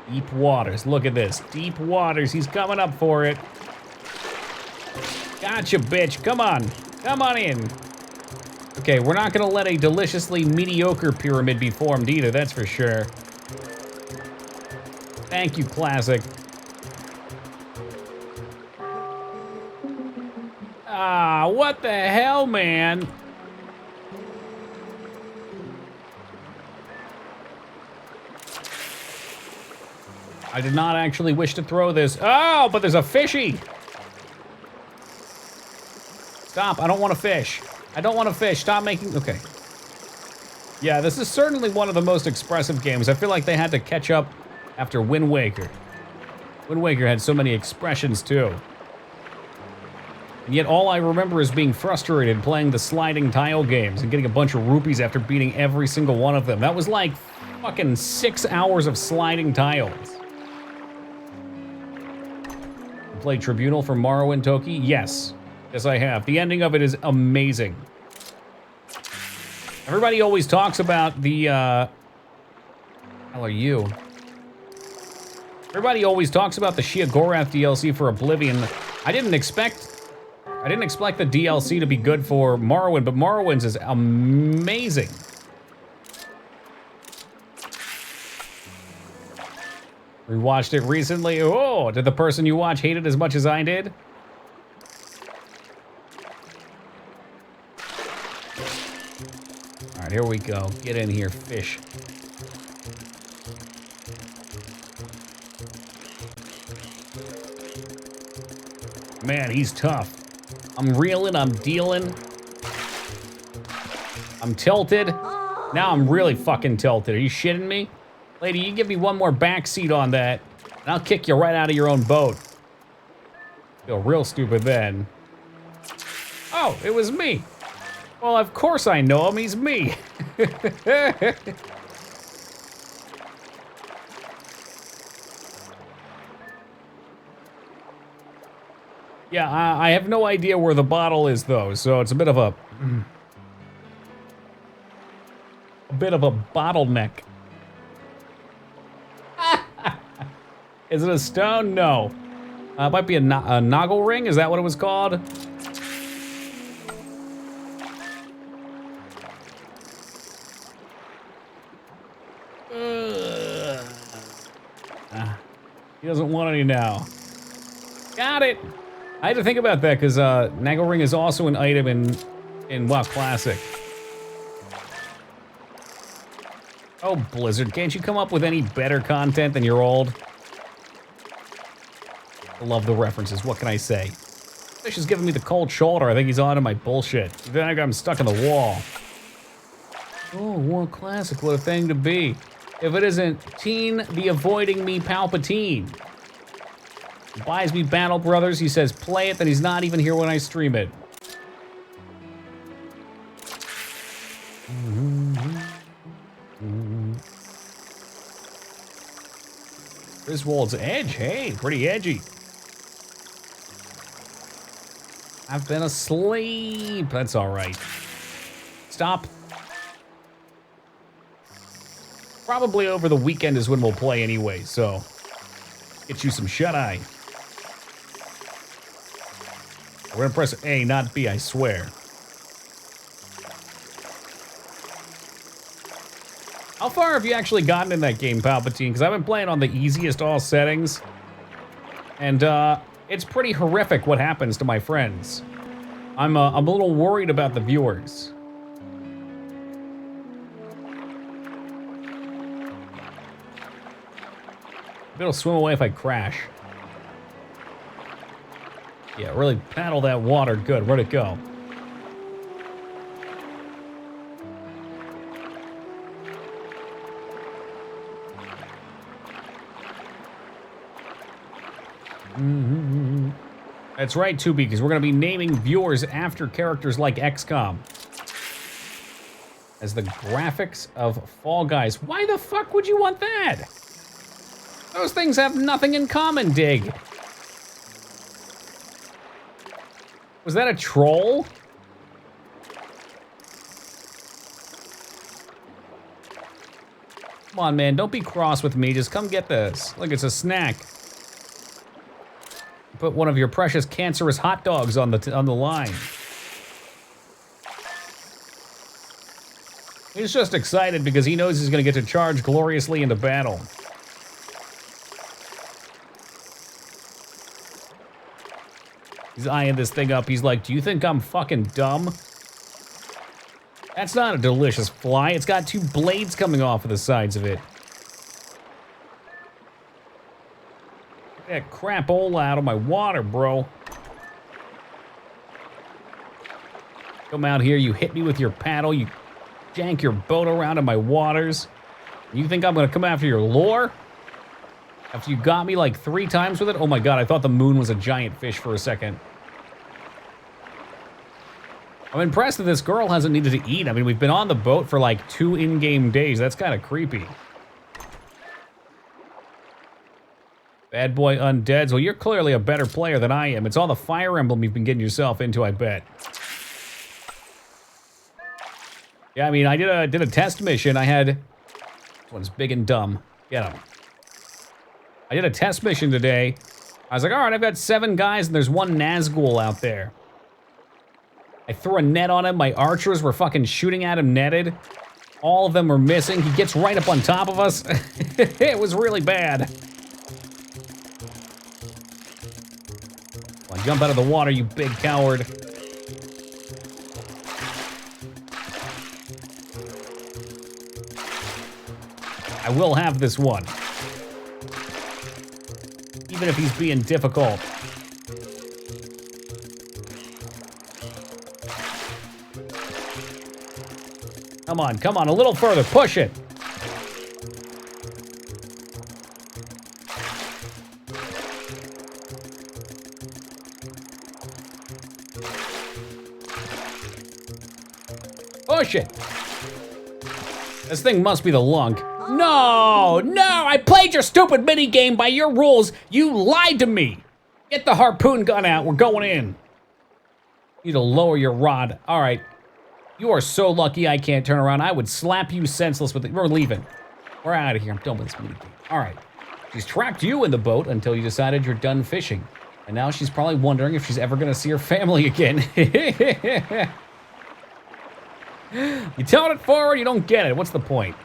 Deep waters, look at this. Deep waters, he's coming up for it. Gotcha, bitch. Come on. Come on in. Okay, we're not gonna let a deliciously mediocre pyramid be formed either, that's for sure. Thank you, Classic. Ah, what the hell, man? I did not actually wish to throw this. Oh, but there's a fishy. Stop, I don't want to fish. I don't want to fish, stop making, okay. Yeah, this is certainly one of the most expressive games. I feel like they had to catch up after Wind Waker. Wind Waker had so many expressions too. And yet all I remember is being frustrated playing the sliding tile games and getting a bunch of rupees after beating every single one of them. That was like fucking 6 hours of sliding tiles. You played Tribunal for Morrow and Toki? Yes. Yes, I have. The ending of it is amazing. Everybody always talks about the, hell are you? Everybody always talks about the Shia Gorath DLC for Oblivion. I didn't expect the DLC to be good for Morrowind, but Morrowind's is amazing. Rewatched it recently. Oh, did the person you watch hate it as much as I did? All right, here we go. Get in here, fish. Man, he's tough. I'm reeling, I'm dealing. I'm tilted. Now I'm really fucking tilted. Are you shitting me? Lady, you give me one more backseat on that, and I'll kick you right out of your own boat. Feel real stupid then. Oh, it was me. Well, of course I know him. He's me. Yeah, I have no idea where the bottle is, though, so it's a bit of a bottleneck. Is it a stone? No. It might be a noggle ring. Is that what it was called? He doesn't want any now. Got it. I had to think about that because naggle ring is also an item in WoW Classic. Oh, Blizzard, can't you come up with any better content than your old? I love the references, what can I say? Fish is giving me the cold shoulder. I think he's on to my bullshit. Then I got him stuck in the wall. Oh, WoW Classic, what a thing to be. If it isn't Teen the Avoiding Me Palpatine. He buys me Battle Brothers, he says play it, then he's not even here when I stream it. Griswold's Edge, hey, pretty edgy. I've been asleep, that's all right. Stop. Probably over the weekend is when we'll play anyway, so get you some shut-eye. We're gonna press A, not B, I swear. How far have you actually gotten in that game, Palpatine? Because I've been playing on the easiest all settings. And it's pretty horrific what happens to my friends. I'm a little worried about the viewers. It'll swim away if I crash. Yeah, really paddle that water good. Where'd it go? That's right, 2B, because we're going to be naming viewers after characters like XCOM. As the graphics of Fall Guys. Why the fuck would you want that? Those things have nothing in common, Dig. Was that a troll? Come on, man, don't be cross with me. Just come get this. Look, it's a snack. Put one of your precious cancerous hot dogs on the line. He's just excited because he knows he's gonna get to charge gloriously into battle. He's eyeing this thing up. He's like, do you think I'm fucking dumb? That's not a delicious fly. It's got two blades coming off of the sides of it. Get that crapola out of my water, bro. Come out here, you hit me with your paddle, you jank your boat around in my waters. You think I'm gonna come after your lore? After you got me like 3 times with it? Oh my god, I thought the moon was a giant fish for a second. I'm impressed that this girl hasn't needed to eat. I mean, we've been on the boat for like 2 in-game days. That's kind of creepy. Bad boy undeads. Well, you're clearly a better player than I am. It's all the Fire Emblem you've been getting yourself into, I bet. Yeah, I mean, I did a test mission. I had... This one's big and dumb. Get him. I did a test mission today. I was like, all right, I've got 7 guys and there's 1 Nazgul out there. I threw a net on him. My archers were fucking shooting at him netted. All of them were missing. He gets right up on top of us. It was really bad. Come on, jump out of the water, you big coward. I will have this one. Even if he's being difficult. Come on, a little further, push it. Push it. This thing must be the lunk. No, I played your stupid minigame by your rules. You lied to me. Get the harpoon gun out. We're going in. You need to lower your rod. All right. You are so lucky I can't turn around. I would slap you senseless with it. We're leaving. We're out of here. I'm done with this minigame. All right. She's trapped you in the boat until you decided you're done fishing. And now she's probably wondering if she's ever going to see her family again. You tell it forward, you don't get it. What's the point?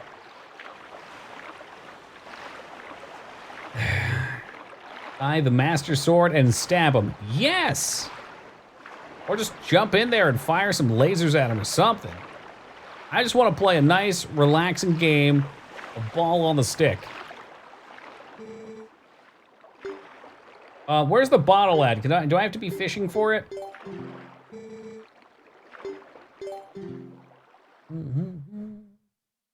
Buy the master sword and stab him. Yes! Or just jump in there and fire some lasers at him or something. I just want to play a nice, relaxing game of ball on the stick. Where's the bottle at? Do I have to be fishing for it?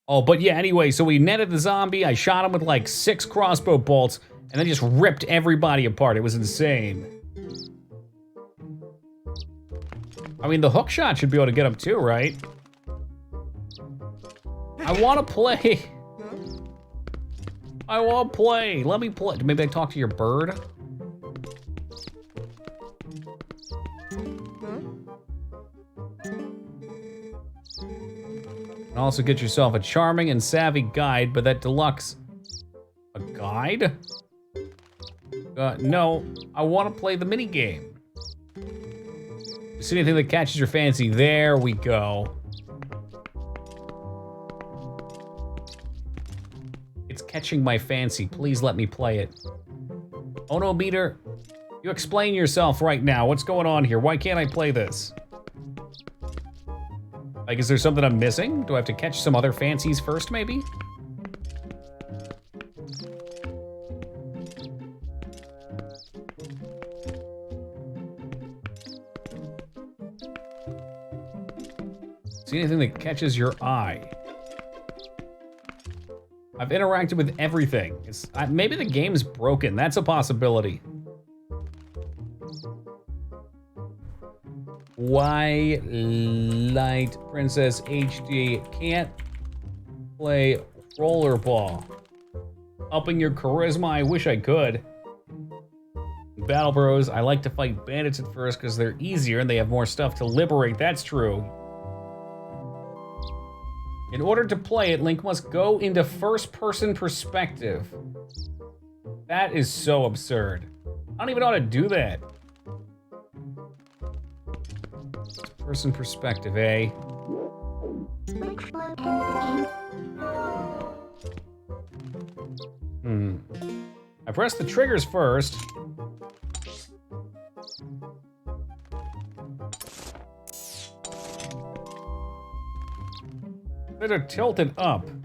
Oh, but yeah, anyway, so we netted the zombie. I shot him with like 6 crossbow bolts, and then just ripped everybody apart. It was insane. I mean, the hook shot should be able to get him too, right? I want to play. I want to play. Let me play. Maybe I talk to your bird? And also get yourself a charming and savvy guide, but that deluxe... A guide? No, I want to play the mini game. You see anything that catches your fancy? There we go. It's catching my fancy. Please let me play it. Oh no, meter. You explain yourself right now. What's going on here? Why can't I play this? Like, is there something I'm missing? Do I have to catch some other fancies first, maybe? See anything that catches your eye? I've interacted with everything. Maybe the game's broken. That's a possibility. Twilight Princess HD can't play rollerball. Upping your charisma, I wish I could. Battle Bros, I like to fight bandits at first because they're easier and they have more stuff to liberate. That's true. In order to play it, Link must go into first-person perspective. That is so absurd. I don't even know how to do that. Person perspective, eh? I pressed the triggers first. They're tilted up. Don't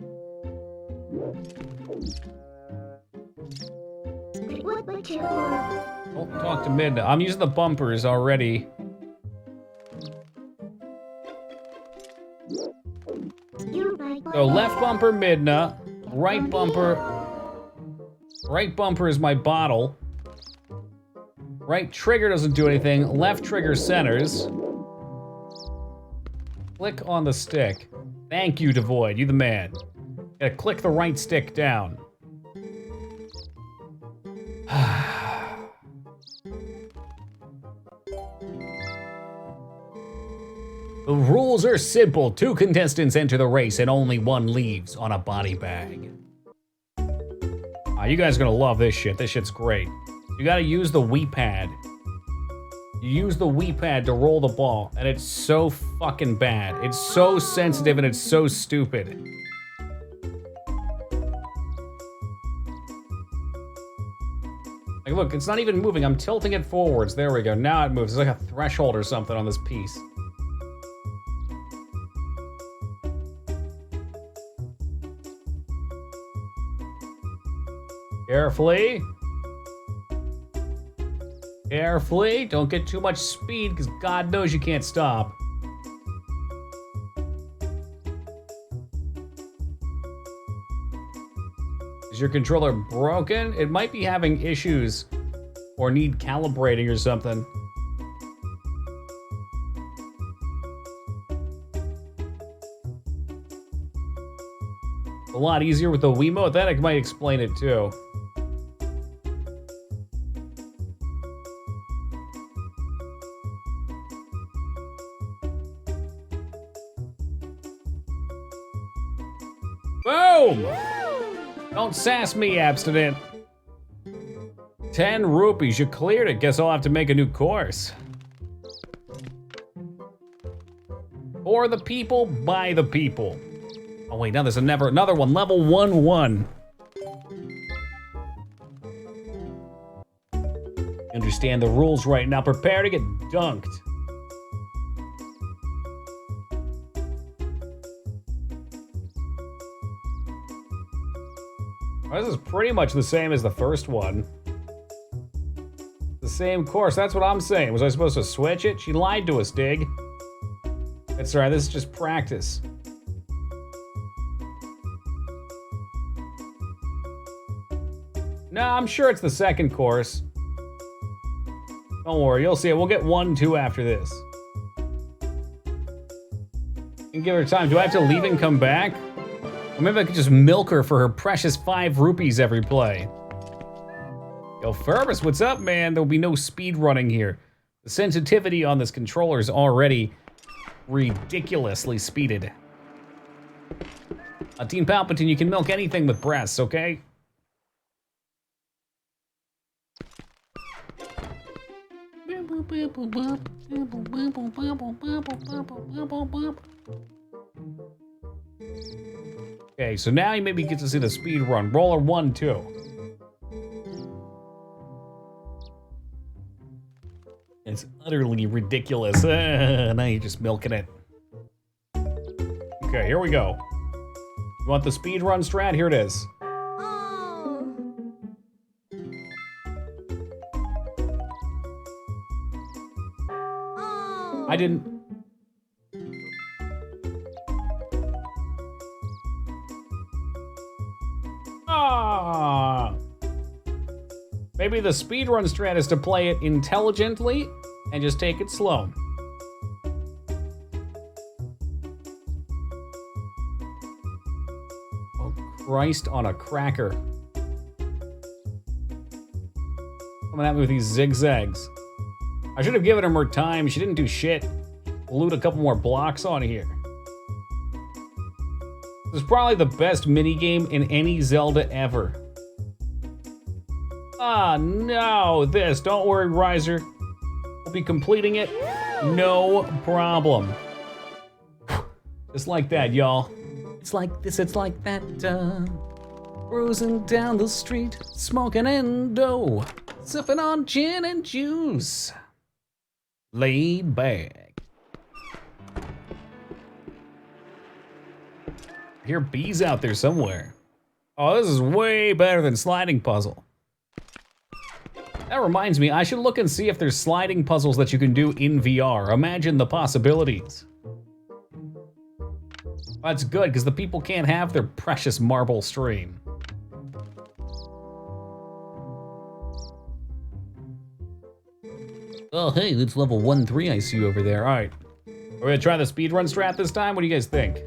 talk to Midna. I'm using the bumpers already. So left bumper, Midna. Right bumper is my bottle. Right trigger doesn't do anything. Left trigger centers. Click on the stick. Thank you, Devoid. You the man. Gotta click the right stick down. The rules are simple. 2 contestants enter the race and only 1 leaves on a body bag. You guys are gonna love this shit. This shit's great. You gotta use the Wii pad. You use the Wii pad to roll the ball, and it's so fucking bad. It's so sensitive and it's so stupid. Like, look, it's not even moving. I'm tilting it forwards. There we go. Now it moves. It's like a threshold or something on this piece. Carefully. Carefully. Don't get too much speed, because God knows you can't stop. Is your controller broken? It might be having issues or need calibrating or something. A lot easier with the Wiimote. That might explain it too. Boom! Don't sass me, abstinent. 10 rupees, you cleared it. Guess I'll have to make a new course. For the people, by the people. Oh wait, now there's another one, level 1-1. Understand the rules right now, prepare to get dunked. Oh, this is pretty much the same as the first one. The same course, that's what I'm saying. Was I supposed to switch it? She lied to us, Dig. That's right, this is just practice. No, I'm sure it's the second course. Don't worry, you'll see it. We'll get 1-2 after this. And give her time. Do I have to leave and come back? Or maybe I could just milk her for her precious 5 rupees every play. Yo, Furbus, what's up, man? There'll be no speed running here. The sensitivity on this controller is already ridiculously speeded. Team Palpatine, you can milk anything with breasts, okay? Okay, so now you maybe get to see the speed run. Roller 1-2. It's utterly ridiculous. Now you're just milking it. Okay, here we go. You want the speed run strat? Here it is. I didn't. Maybe the speedrun strat is to play it intelligently and just take it slow. Oh, Christ on a cracker. Coming at me with these zigzags. I should have given her more time. She didn't do shit. Loot a couple more blocks on here. This is probably the best minigame in any Zelda ever. Ah, no, this. Don't worry, Riser. We'll be completing it. No problem. Just like that, y'all. It's like this, it's like that. Cruising down the street, smoking endo, sipping on gin and juice. Laid back. I hear bees out there somewhere. Oh, this is way better than sliding puzzle. That reminds me, I should look and see if there's sliding puzzles that you can do in VR. Imagine the possibilities. That's good, because the people can't have their precious marble stream. Oh, hey, that's level 1-3 I see over there. All right. We're gonna try the speedrun strat this time? What do you guys think?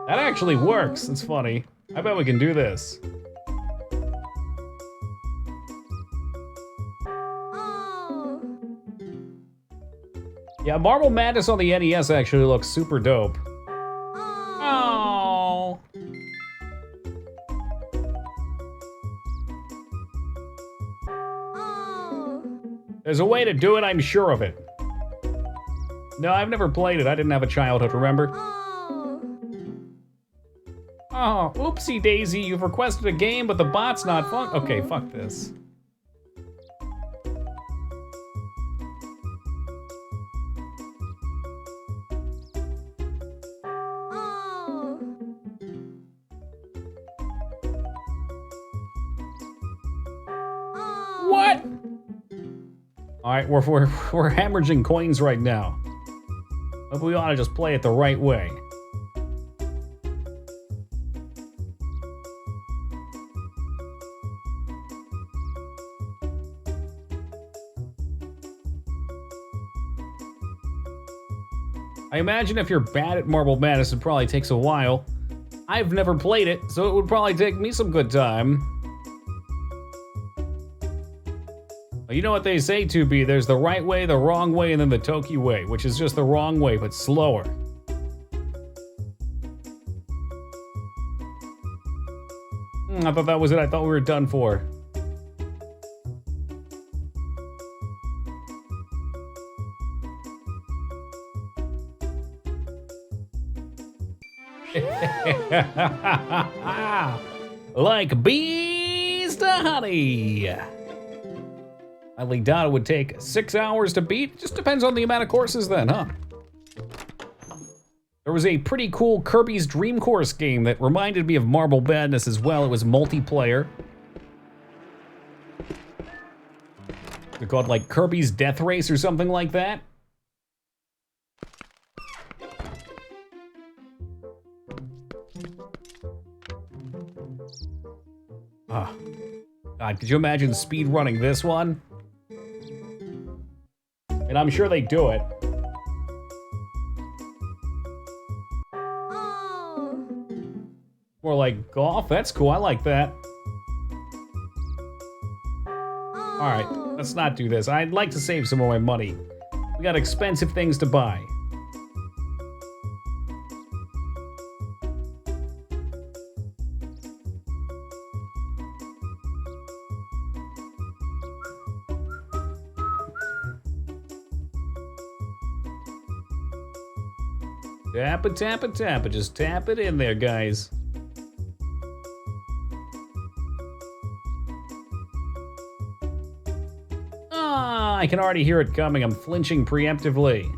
That actually works. It's funny. I bet we can do this. Yeah, Marble Madness on the NES actually looks super dope. Oh. There's a way to do it, I'm sure of it. No, I've never played it. I didn't have a childhood, remember? Oh, oopsie daisy, you've requested a game, but the bot's not fun. Okay, fuck this. What? All right, we're hemorrhaging coins right now. But we ought to just play it the right way. I imagine if you're bad at Marble Madness, it probably takes a while. I've never played it, so it would probably take me some good time. Well, you know what they say, 2B, there's the right way, the wrong way, and then the Toki way, which is just the wrong way, but slower. I thought that was it. I thought we were done for. Like bees to honey. I doubt it would take 6 hours to beat. Just depends on the amount of courses then, huh? There was a pretty cool Kirby's Dream Course game that reminded me of Marble Madness as well. It was multiplayer. They're called like Kirby's Death Race or something like that. Oh, God, could you imagine speed running this one? And I'm sure they do it. More like golf, that's cool, I like that. All right, let's not do this. I'd like to save some of my money. We got expensive things to buy. Tap it, tap it, tap it. Just tap it in there, guys. Ah, I can already hear it coming. I'm flinching preemptively.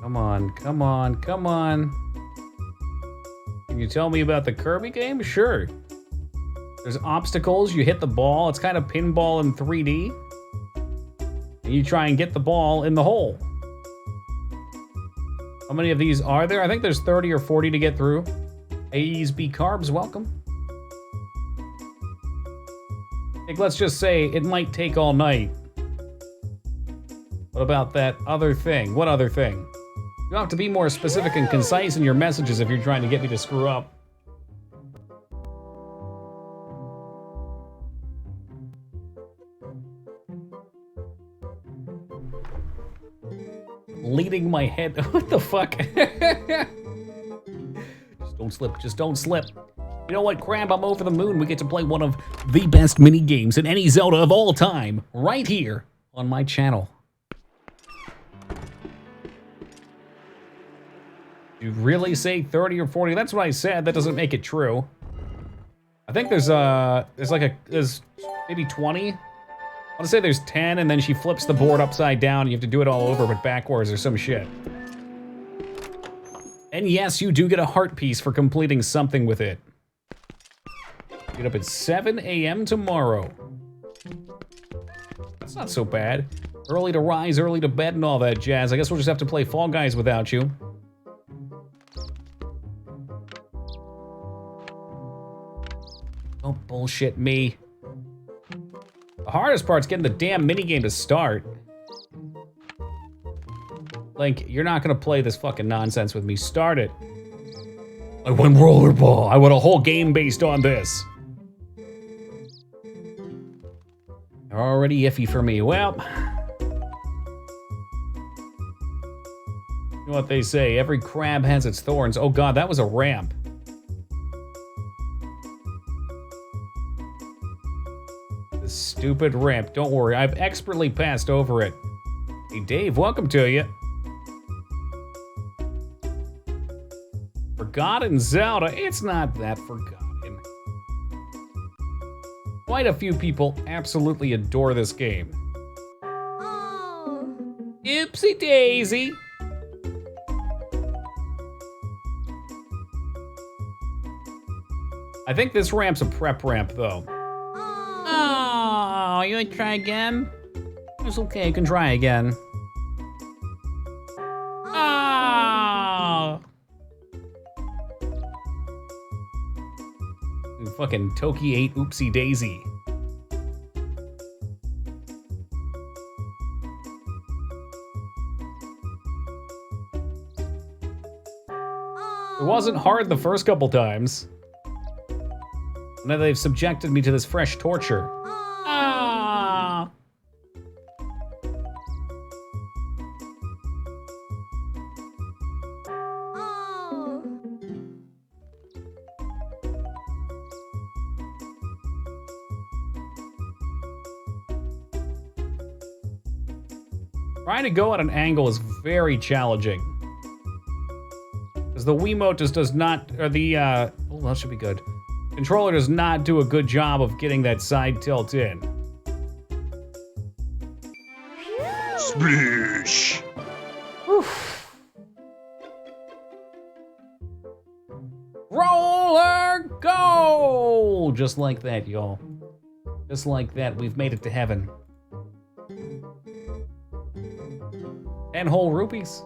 Come on, come on, come on. Can you tell me about the Kirby game? Sure. There's obstacles, you hit the ball. It's kind of pinball in 3D. And you try and get the ball in the hole. How many of these are there? I think there's 30 or 40 to get through. A's, B carbs, welcome. Like, let's just say it might take all night. What about that other thing? What other thing? You have to be more specific and concise in your messages if you're trying to get me to screw up. Leading my head. What the fuck? Just don't slip. Just don't slip. You know what, Crab? I'm over the moon. We get to play one of the best mini games in any Zelda of all time right here on my channel. You really say 30 or 40? That's what I said. That doesn't make it true. I think there's maybe 20. I want to say there's 10, and then she flips the board upside down. You have to do it all over, but backwards or some shit. And yes, you do get a heart piece for completing something with it. Get up at 7 a.m. tomorrow. That's not so bad. Early to rise, early to bed, and all that jazz. I guess we'll just have to play Fall Guys without you. Don't bullshit me. The hardest part's getting the damn minigame to start. Link, you're not gonna play this fucking nonsense with me. Start it. I want rollerball. I want a whole game based on this. They're already iffy for me. Well, you know what they say, every crab has its thorns. Oh God, that was a ramp. The stupid ramp. Don't worry, I've expertly passed over it. Hey Dave, welcome to you. Forgotten Zelda, it's not that forgotten. Quite a few people absolutely adore this game. Oh. Oopsie daisy. I think this ramp's a prep ramp though. Oh, you like try again? It's okay, you can try again. Oh. Fucking Toki 8 Oopsie Daisy. It wasn't hard the first couple times. Now they've subjected me to this fresh torture. Ah! Oh. Trying to go at an angle is very challenging. Because the Wiimote just does not, or the, oh, that should be good. Controller does not do a good job of getting that side tilt in. Splish! Roller go! Just like that, y'all. Just like that, we've made it to heaven. 10 whole rupees.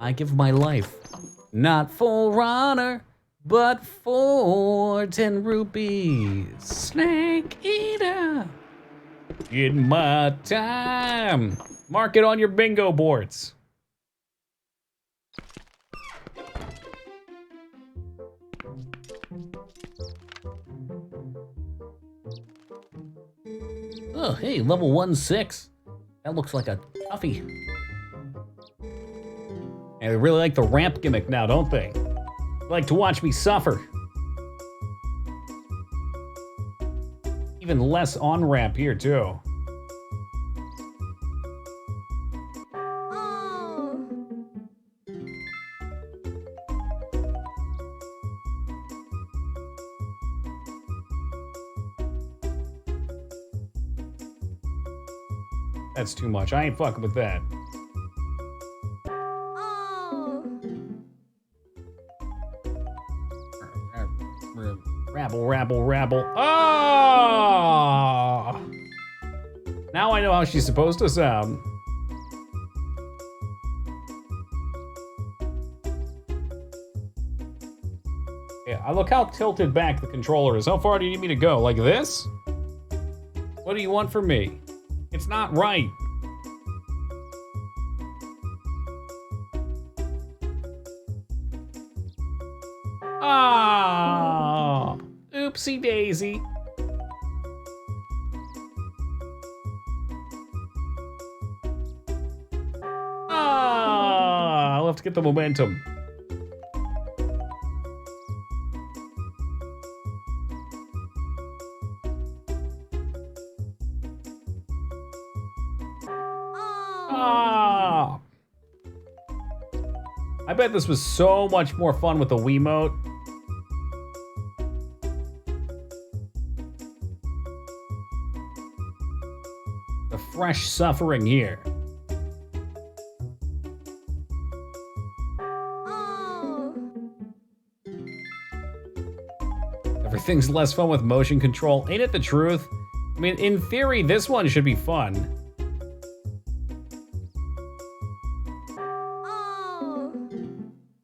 I give my life, not for honor, but for 10 rupees. Snake eater. In my time. Mark it on your bingo boards. Oh, hey, level 1-6. That looks like a toughie. And they really like the ramp gimmick now, don't they? They like to watch me suffer. Even less on-ramp here, too. Oh. That's too much. I ain't fucking with that. Oh. Rabble, rabble, rabble. Ah! Now I know how she's supposed to sound. Yeah, I look how tilted back the controller is. How far do you need me to go? Like this? What do you want from me? It's not right. Ah! Oopsie daisy. Ah! I'll have to get the momentum. Ah! I bet this was so much more fun with the Wiimote. The fresh suffering here. Oh. Everything's less fun with motion control. Ain't it the truth? I mean, in theory, this one should be fun. Oh.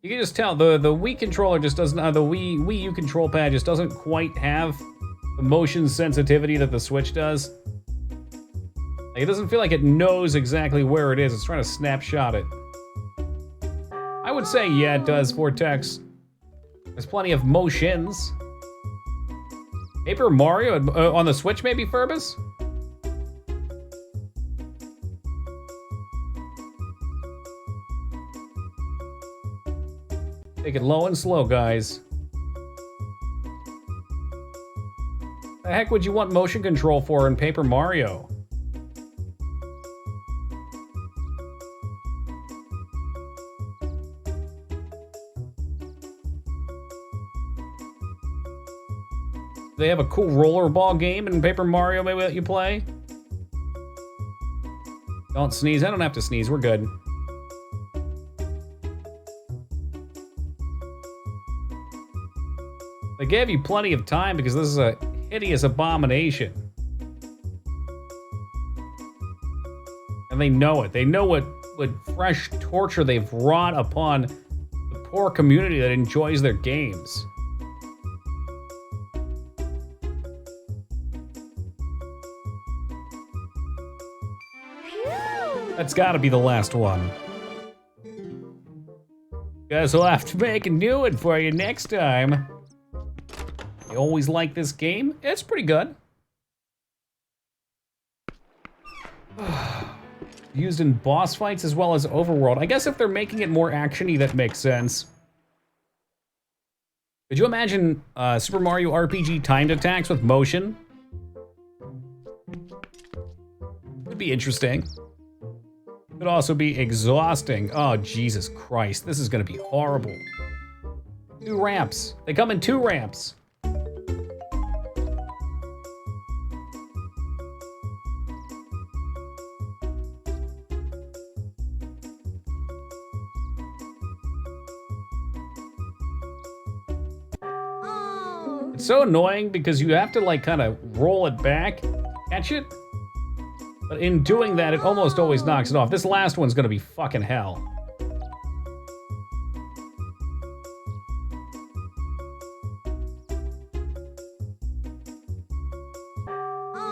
You can just tell the Wii controller just doesn't, the Wii U control pad just doesn't quite have the motion sensitivity that the Switch does. Like, it doesn't feel like it knows exactly where it is. It's trying to snapshot it. I would say, yeah, it does, Vortex. There's plenty of motions. Paper Mario on the Switch, maybe, Furbus? Take it low and slow, guys. The heck would you want motion control for in Paper Mario? They have a cool rollerball game in Paper Mario maybe that you play? Don't sneeze. I don't have to sneeze. We're good. They gave you plenty of time because this is a hideous abomination. And they know it. They know what fresh torture they've wrought upon the poor community that enjoys their games. That's gotta be the last one. Guess we'll have to make a new one for you next time. You always like this game? It's pretty good. Used in boss fights as well as overworld. I guess if they're making it more action-y, that makes sense. Could you imagine Super Mario RPG timed attacks with motion? Would be interesting. Could also be exhausting. Oh, Jesus Christ. This is gonna be horrible. 2 ramps. They come in 2 ramps. Oh. It's so annoying because you have to like kind of roll it back, catch it. But in doing that, it almost always knocks it off. This last one's gonna be fucking hell.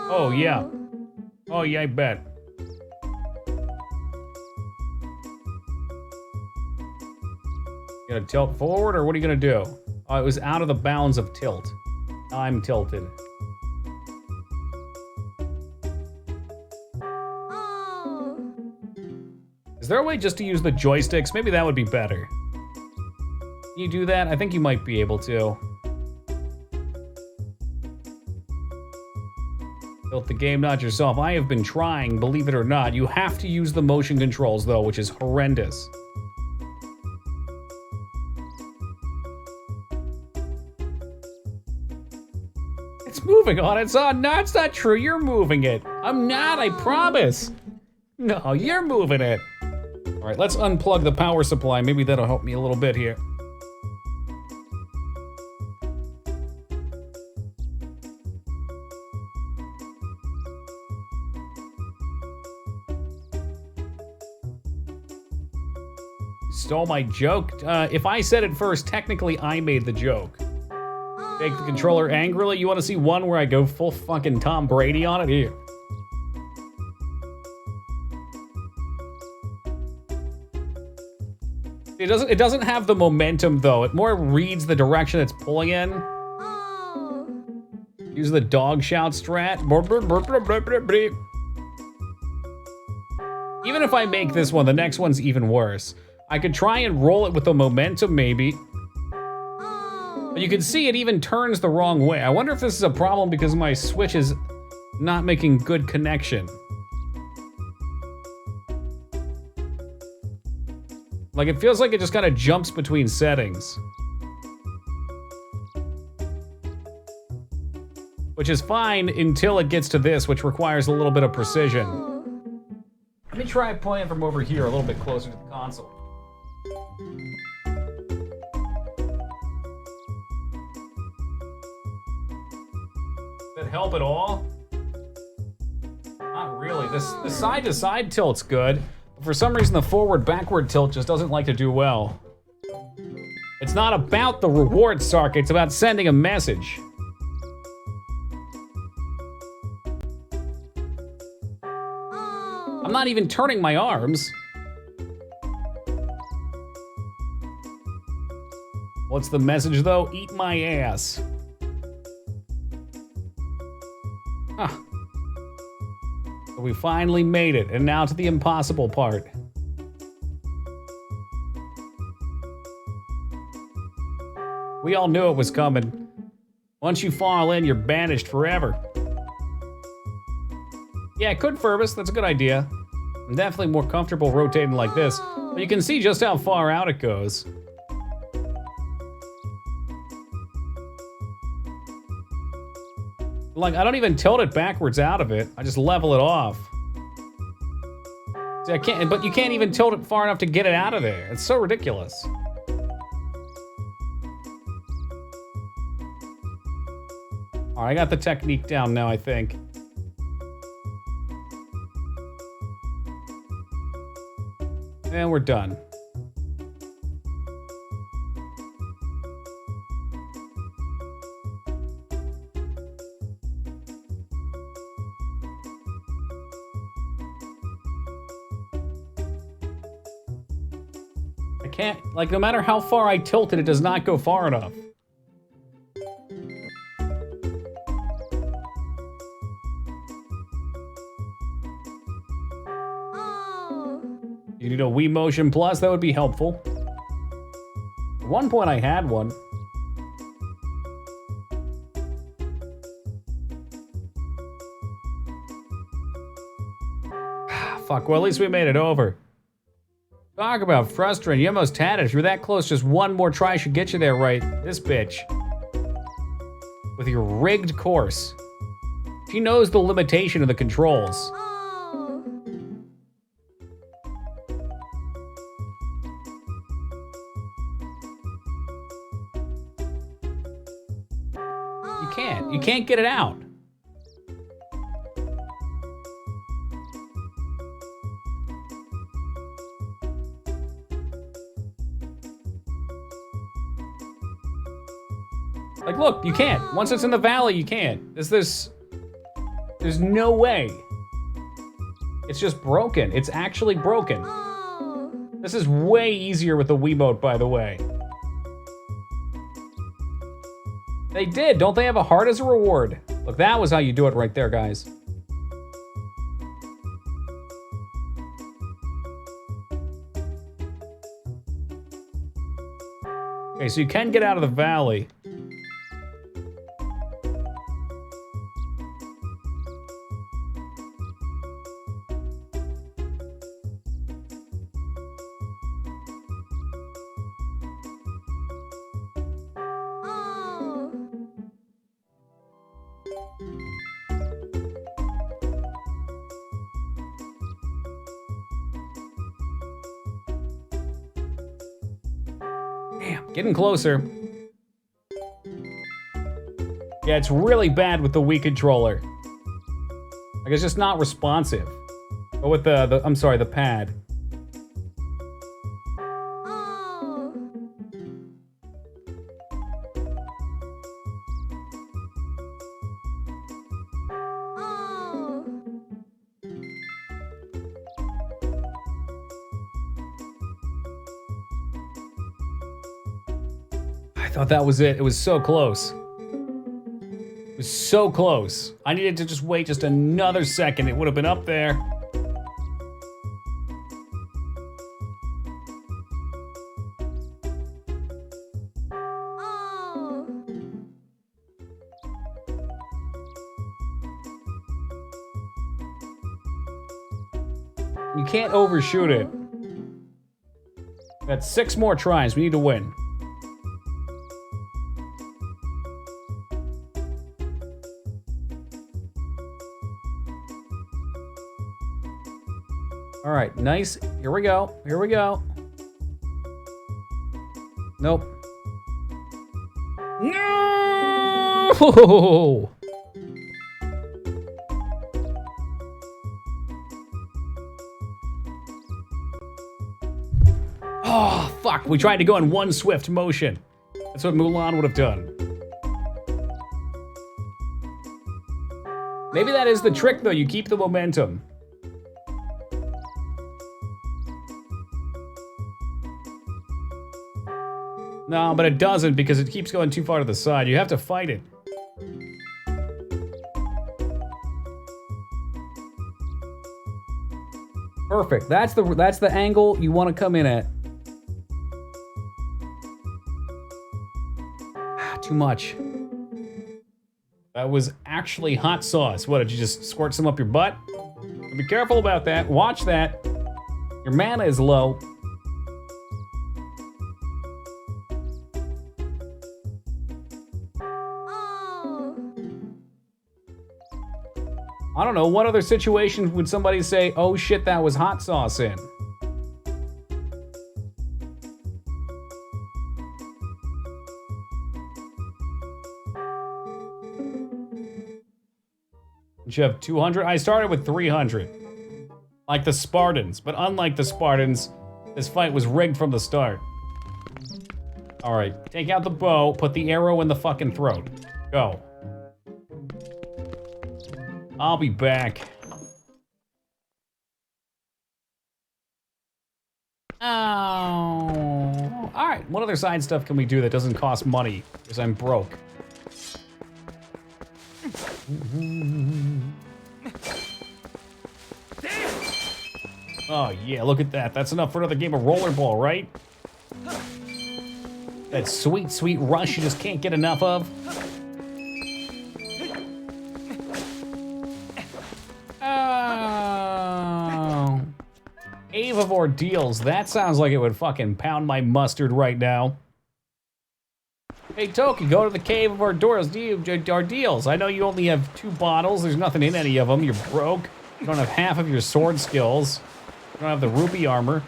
Oh yeah. Oh yeah, I bet. You gonna tilt forward or what are you gonna do? Oh, it was out of the bounds of tilt. I'm tilted. Oh. Is there a way just to use the joysticks? Maybe that would be better. Can you do that? I think you might be able to. Built the game, not yourself. I have been trying, believe it or not. You have to use the motion controls, though, which is horrendous. It's moving on its own. No, it's not true. You're moving it. I'm not, I promise. No, you're moving it. All right, let's unplug the power supply. Maybe that'll help me a little bit here. Stole my joke. If I said it first, technically I made the joke. Take the controller angrily. You want to see one where I go full fucking Tom Brady on it? Here. It doesn't have the momentum though. It more reads the direction it's pulling in. Oh. Use the dog shout strat. Even if I make this one, the next one's even worse. I could try and roll it with the momentum maybe. Oh. But you can see it even turns the wrong way. I wonder if this is a problem because my Switch is not making good connection. Like it feels like it just kind of jumps between settings. Which is fine until it gets to this, which requires a little bit of precision. Oh. Let me try playing from over here a little bit closer to the console. Does that help at all? Not really. The side-to-side tilt's good. But for some reason, the forward-backward tilt just doesn't like to do well. It's not about the reward, Sark. It's about sending a message. Oh. I'm not even turning my arms. What's the message, though? Eat my ass. Huh. So we finally made it, and now to the impossible part. We all knew it was coming. Once you fall in, you're banished forever. Yeah, it could Furbus. That's a good idea. I'm definitely more comfortable rotating like this, but you can see just how far out it goes. Like, I don't even tilt it backwards out of it. I just level it off. See, I can't, but you can't even tilt it far enough to get it out of there. It's so ridiculous. All right, I got the technique down now, I think. And we're done. I can't, like, no matter how far I tilt it, it does not go far enough. Oh. You need a Wii Motion Plus, that would be helpful. At one point I had one. Fuck, well at least we made it over. Talk about frustrating, you almost had it. If you're that close, just one more try should get you there, right? This bitch. With your rigged course. She knows the limitation of the controls. Oh. You can't get it out. Like, look, you can't. Once it's in the valley, you can't. There's no way. It's just broken. It's actually broken. Oh. This is way easier with the Wiimote, by the way. They did. Don't they have a heart as a reward? Look, that was how you do it right there, guys. Okay, so you can get out of the valley. Oh. Damn, getting closer. Yeah, it's really bad with the Wii controller. Like, it's just not responsive. But with the pad. Oh. Oh. I thought that was it. It was so close. It was so close. I needed to just wait just another second. It would have been up there. Oh. You can't overshoot it. That's 6 more tries. We need to win. All right, nice. Here we go. Here we go. Nope. No! Oh, fuck. We tried to go in one swift motion. That's what Mulan would have done. Maybe that is the trick, though. You keep the momentum. No, but it doesn't because it keeps going too far to the side. You have to fight it. Perfect. That's the angle you want to come in at. Too much. That was actually hot sauce. What, did you just squirt some up your butt? Be careful about that. Watch that. Your mana is low. I don't know, what other situations would somebody say, oh shit, that was hot sauce in? Did you have 200? I started with 300. Like the Spartans, but unlike the Spartans, this fight was rigged from the start. All right, take out the bow, put the arrow in the fucking throat. Go. I'll be back. Oh. All right, what other side stuff can we do that doesn't cost money? Because I'm broke. Oh, yeah, look at that. That's enough for another game of rollerball, right? That sweet, sweet rush you just can't get enough of. Oh. Ave of Ordeals. That sounds like it would fucking pound my mustard right now. Hey, Toki, go to the Cave of Ordeals. I know you only have 2 bottles. There's nothing in any of them. You're broke. You don't have half of your sword skills. You don't have the rupee armor.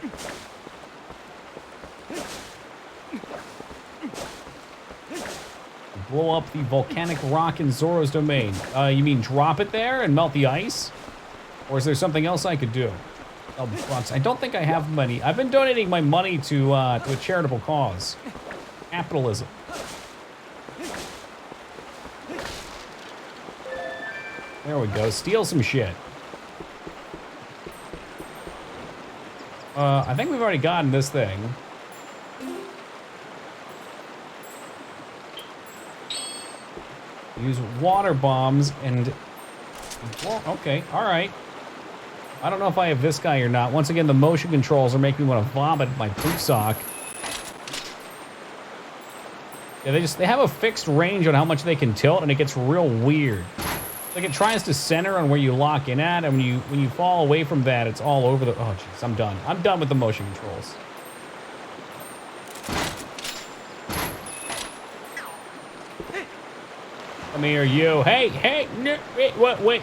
Blow up the volcanic rock in Zoro's domain. You mean drop it there and melt the ice? Or is there something else I could do? Oh, bucks. I don't think I have money. I've been donating my money to a charitable cause. Capitalism. There we go. Steal some shit. I think we've already gotten this thing. Use water bombs and... Well, okay, alright. I don't know if I have this guy or not. Once again, the motion controls are making me want to vomit my poop sock. Yeah, they have a fixed range on how much they can tilt, and it gets real weird. Like, it tries to center on where you lock in at, and when you fall away from that, it's all over the... Oh, jeez, I'm done. I'm done with the motion controls. Come here, you. Hey, hey, no, wait, what, wait.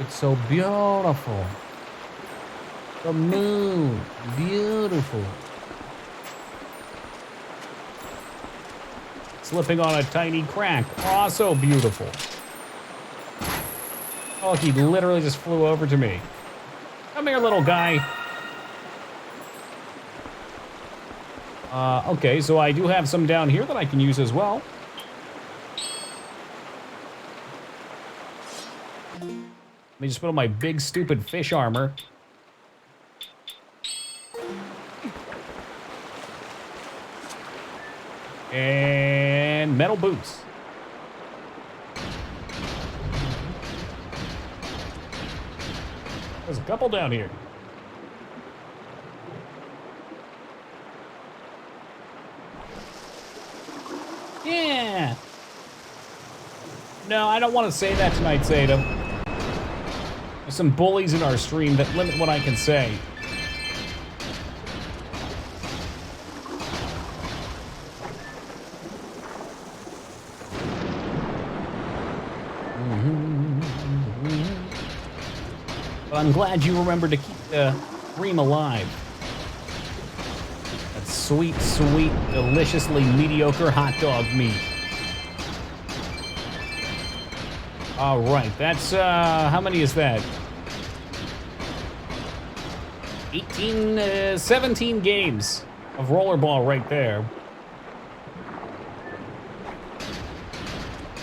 It's so beautiful. The moon, beautiful. Slipping on a tiny crack, also beautiful. Oh, he literally just flew over to me. Come here, little guy. Okay, so I do have some down here that I can use as well. Let me just put on my big, stupid fish armor. And metal boots. There's a couple down here. Yeah. No, I don't want to say that tonight, Zeta. There's some bullies in our stream that limit what I can say. But I'm glad you remembered to keep the dream alive. That sweet, sweet, deliciously mediocre hot dog meat. All right, that's, how many is that? 17 games of rollerball right there.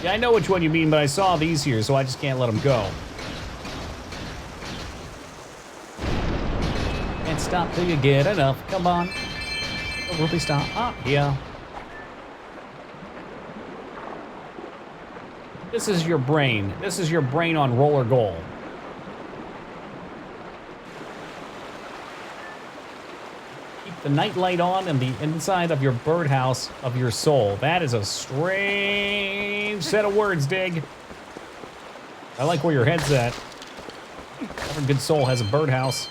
Yeah, I know which one you mean, but I saw these here, so I just can't let them go. Can't stop till you get enough. Come on. Oh, rupee stop. Ah, yeah. This is your brain. This is your brain on roller goal. Keep the nightlight on in the inside of your birdhouse of your soul. That is a strange set of words, Dig. I like where your head's at. Every good soul has a birdhouse.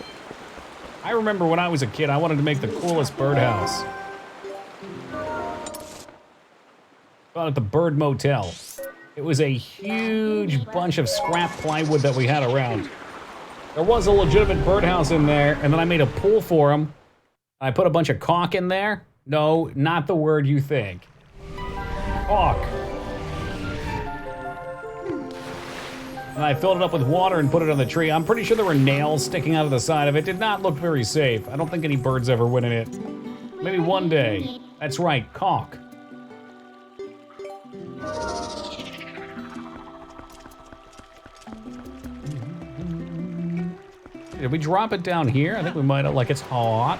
I remember when I was a kid, I wanted to make the coolest birdhouse. Called it the Bird Motel. It was a huge bunch of scrap plywood that we had around. There was a legitimate birdhouse in there, and then I made a pool for him. I put a bunch of caulk in there. No, not the word you think. Caulk. And I filled it up with water and put it on the tree. I'm pretty sure there were nails sticking out of the side of it. Did not look very safe. I don't think any birds ever went in it. Maybe one day. That's right, caulk. Did we drop it down here? I think we might have, like it's hot.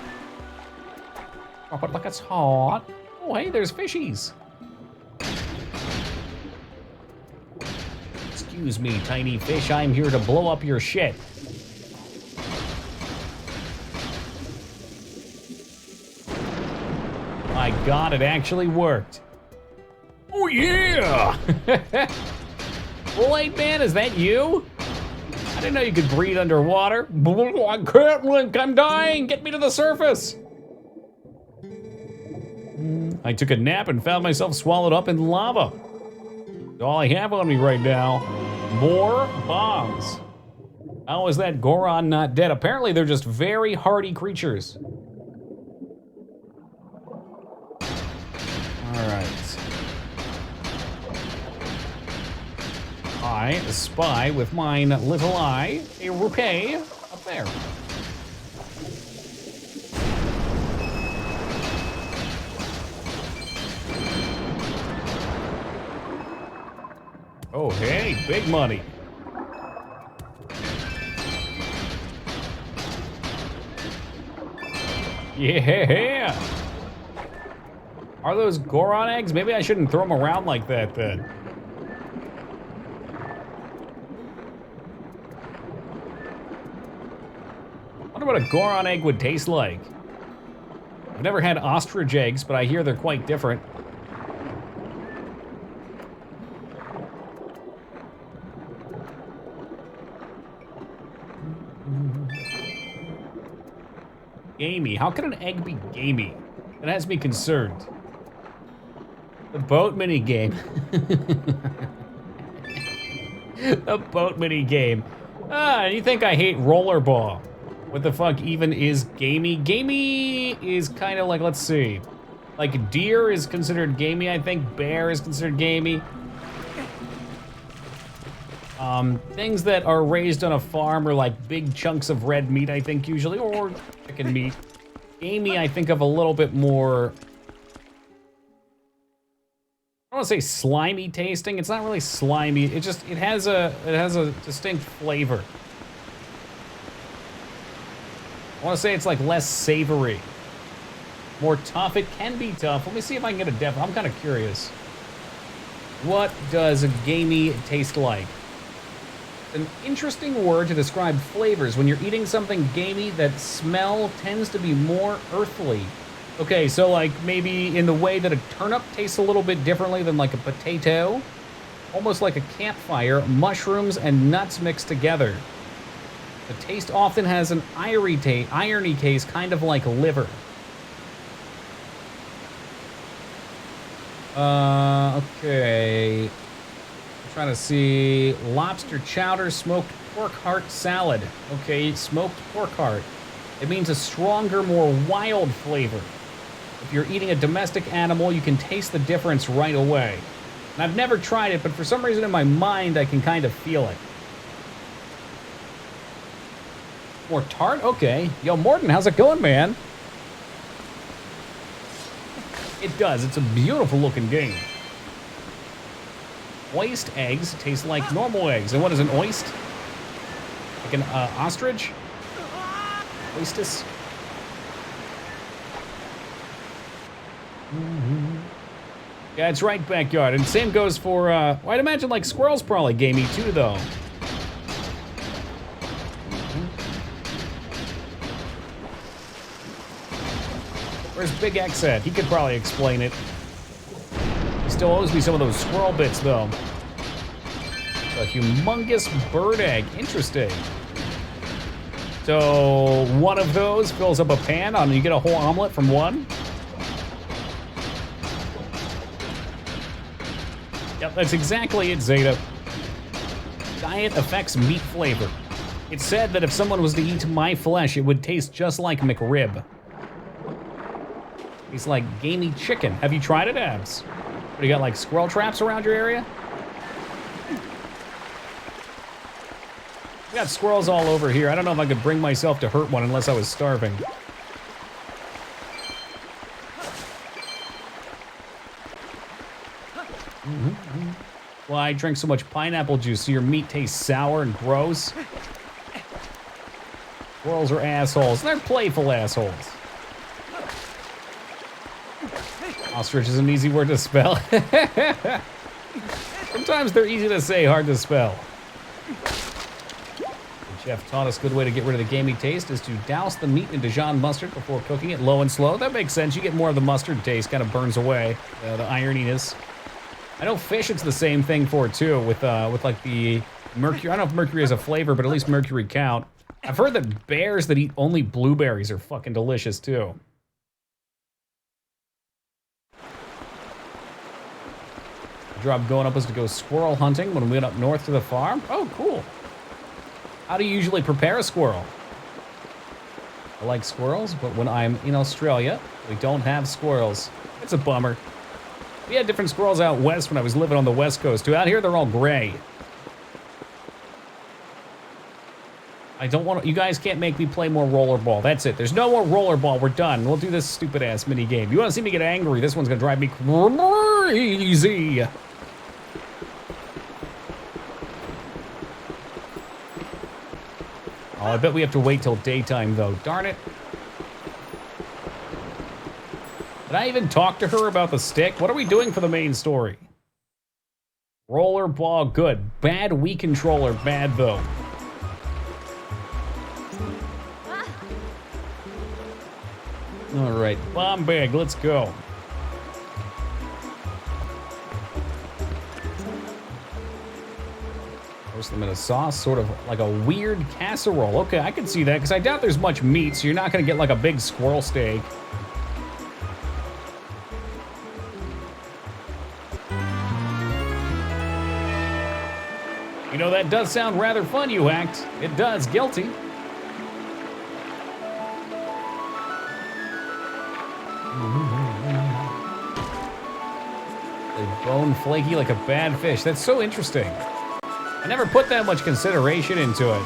Drop it like it's hot. Oh, hey, there's fishies. Excuse me, tiny fish. I'm here to blow up your shit. My God, it actually worked. Oh, yeah! Kool-Aid Man, is that you? I didn't know you could breathe underwater. I can't, Link, I'm dying. Get me to the surface. I took a nap and found myself swallowed up in lava. That's all I have on me right now. More bombs. How is that Goron not dead? Apparently they're just very hardy creatures. All right. I spy with mine little eye a rupee up there. Oh, hey, big money. Yeah. Are those Goron eggs? Maybe I shouldn't throw them around like that then. I wonder what a Goron egg would taste like. I've never had ostrich eggs, but I hear they're quite different. Gamey. How can an egg be gamey? That has me concerned. The boat mini game. The boat mini game. Ah, you think I hate rollerball? What the fuck even is gamey? Gamey is kind of like, let's see. Like deer is considered gamey, I think. Bear is considered gamey. Things that are raised on a farm are like big chunks of red meat, I think, usually, or chicken meat. Gamey, I think of a little bit more, I don't want to say slimy tasting. It's not really slimy. It has a distinct flavor. I want to say it's like less savory. More tough. It can be tough. Let me see if I can get a def. I'm kind of curious. What does a gamey taste like? An interesting word to describe flavors. When you're eating something gamey, that smell tends to be more earthly. Okay, so like maybe in the way that a turnip tastes a little bit differently than like a potato. Almost like a campfire, mushrooms and nuts mixed together. The taste often has an irony taste, kind of like liver. Okay. I'm trying to see. Lobster chowder, smoked pork heart salad. Okay, smoked pork heart. It means a stronger, more wild flavor. If you're eating a domestic animal, you can taste the difference right away. And I've never tried it, but for some reason in my mind, I can kind of feel it. More tart? Okay. Yo, Morton, how's it going, man? It does. It's a beautiful looking game. Oyst eggs taste like normal eggs. And what is an oyst? Like an ostrich? Oystus? Yeah, it's right, backyard. And same goes for, well, I'd imagine like squirrels probably gamey too, though. Where's Big X at? He could probably explain it. He still owes me some of those squirrel bits, though. A humongous bird egg. Interesting. So one of those fills up a pan, and you get a whole omelet from one? Yep, that's exactly it, Zeta. Diet affects meat flavor. It's said that if someone was to eat my flesh, it would taste just like McRib. It's like gamey chicken. Have you tried it, Abs? What, you got like squirrel traps around your area? We got squirrels all over here. I don't know if I could bring myself to hurt one unless I was starving. Why I drink so much pineapple juice so your meat tastes sour and gross? Squirrels are assholes. They're playful assholes. Ostrich is an easy word to spell. Sometimes they're easy to say, hard to spell. The chef taught us a good way to get rid of the gamey taste is to douse the meat in Dijon mustard before cooking it low and slow. That makes sense. You get more of the mustard taste, kind of burns away the ironiness. I know fish it's the same thing for too, with like the mercury. I don't know if mercury has a flavor, but at least mercury count. I've heard that bears that eat only blueberries are fucking delicious too. The job going up was to go squirrel hunting when we went up north to the farm. Oh, cool. How do you usually prepare a squirrel? I like squirrels, but when I'm in Australia, we don't have squirrels. It's a bummer. We had different squirrels out west when I was living on the west coast too. Out here, they're all gray. I don't want to, you guys can't make me play more rollerball. That's it. There's no more rollerball. We're done. We'll do this stupid ass mini game. You want to see me get angry? This one's gonna drive me crazy. Oh, I bet we have to wait till daytime though. Darn it. Did I even talk to her about the stick? What are we doing for the main story? Rollerball, good. Bad Wii controller, bad though. All right, bomb bag, let's go. Roast them in a sauce, sort of like a weird casserole. Okay, I can see that, because I doubt there's much meat, so you're not gonna get like a big squirrel steak. You know, that does sound rather fun, you act. It does, guilty. Bone flaky like a bad fish. That's so interesting. I never put that much consideration into it.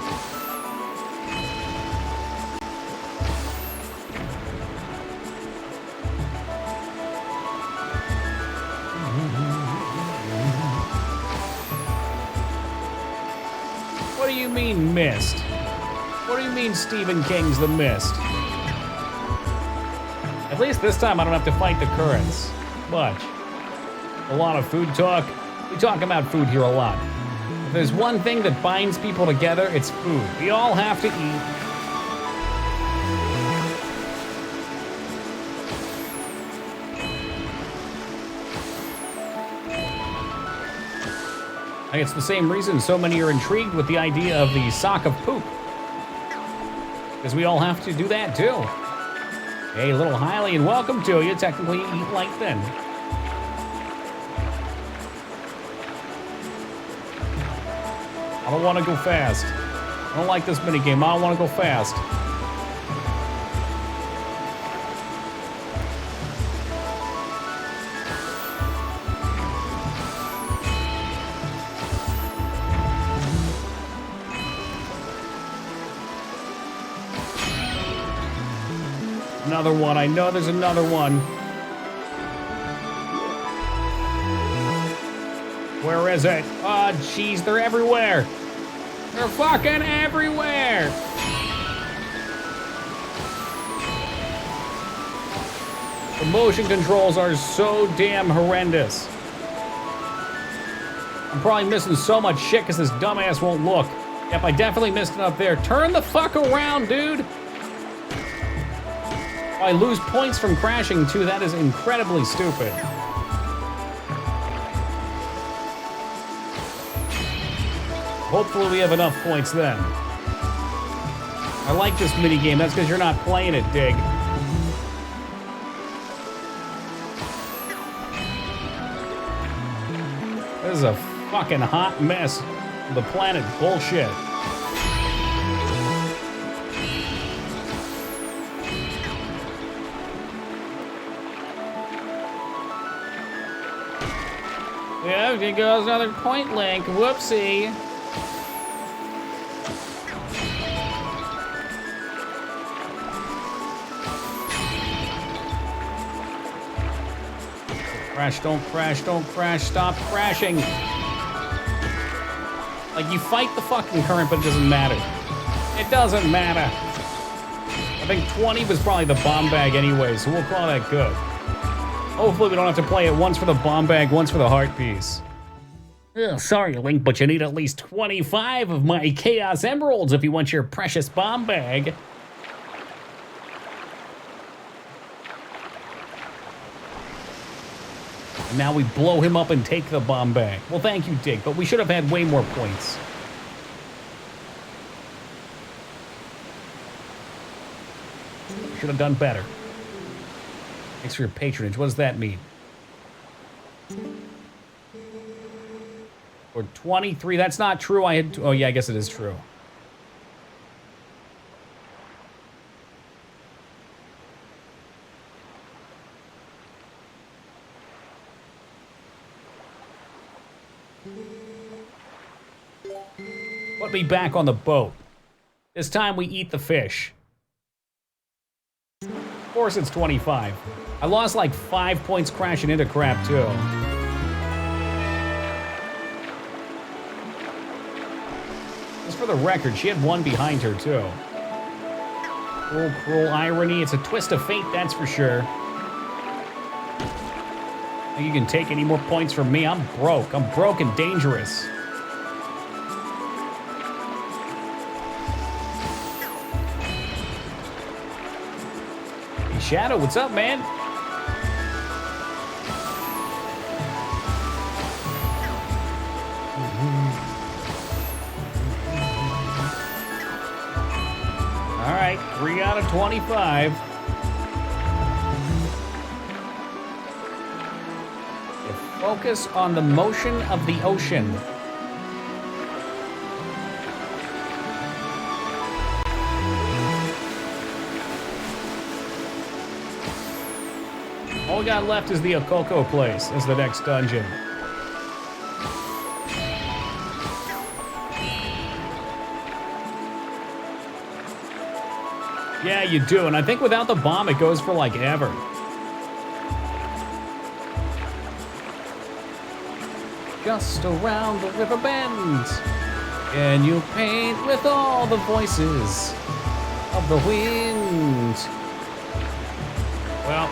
What do you mean, mist? What do you mean Stephen King's The Mist? At least this time I don't have to fight the currents. Much. A lot of food talk. We talk about food here a lot. If there's one thing that binds people together, it's food. We all have to eat. I think it's the same reason so many are intrigued with the idea of the sock of poop. Because we all have to do that too. Hey, little Hiley, and welcome to you. Technically, you eat like then. I don't want to go fast. I don't like this minigame. I don't want to go fast. Another one. I know there's another one. Where is it? Oh, jeez, they're everywhere. They're fucking everywhere. The motion controls are so damn horrendous. I'm probably missing so much shit because this dumbass won't look. Yep, I definitely missed it up there. Turn the fuck around, dude. I lose points from crashing too. That is incredibly stupid. Hopefully we have enough points then. I like this minigame. That's because you're not playing it, dig. This is a fucking hot mess. The planet bullshit. Yeah, here goes another point link. Whoopsie. Crash, don't crash, don't crash, stop crashing. Like, you fight the fucking current, but it doesn't matter. It doesn't matter. I think 20 was probably the bomb bag anyway, so we'll call that good. Hopefully we don't have to play it once for the bomb bag, once for the heart piece. Ugh, sorry, Link, but you need at least 25 of my Chaos Emeralds if you want your precious bomb bag. And now we blow him up and take the bomb bag. Well, thank you, Dick, but we should have had way more points. Should have done better. Thanks for your patronage. What does that mean? Or 23. That's not true. I had. Oh, yeah, I guess it is true. Put me back on the boat. This time we eat the fish. Of course it's 25. I lost like 5 points crashing into crap too. Just for the record, she had one behind her too. Cruel, cruel irony. It's a twist of fate, that's for sure. Think you can take any more points from me? I'm broke. I'm broke and dangerous. Hey, Shadow, what's up, man? All right, 3 out of 25. Focus on the motion of the ocean. All we got left is the Okoko place as the next dungeon. Yeah, you do, and I think without the bomb it goes for like ever. Just around the river bend, and you paint with all the voices of the wind. Well,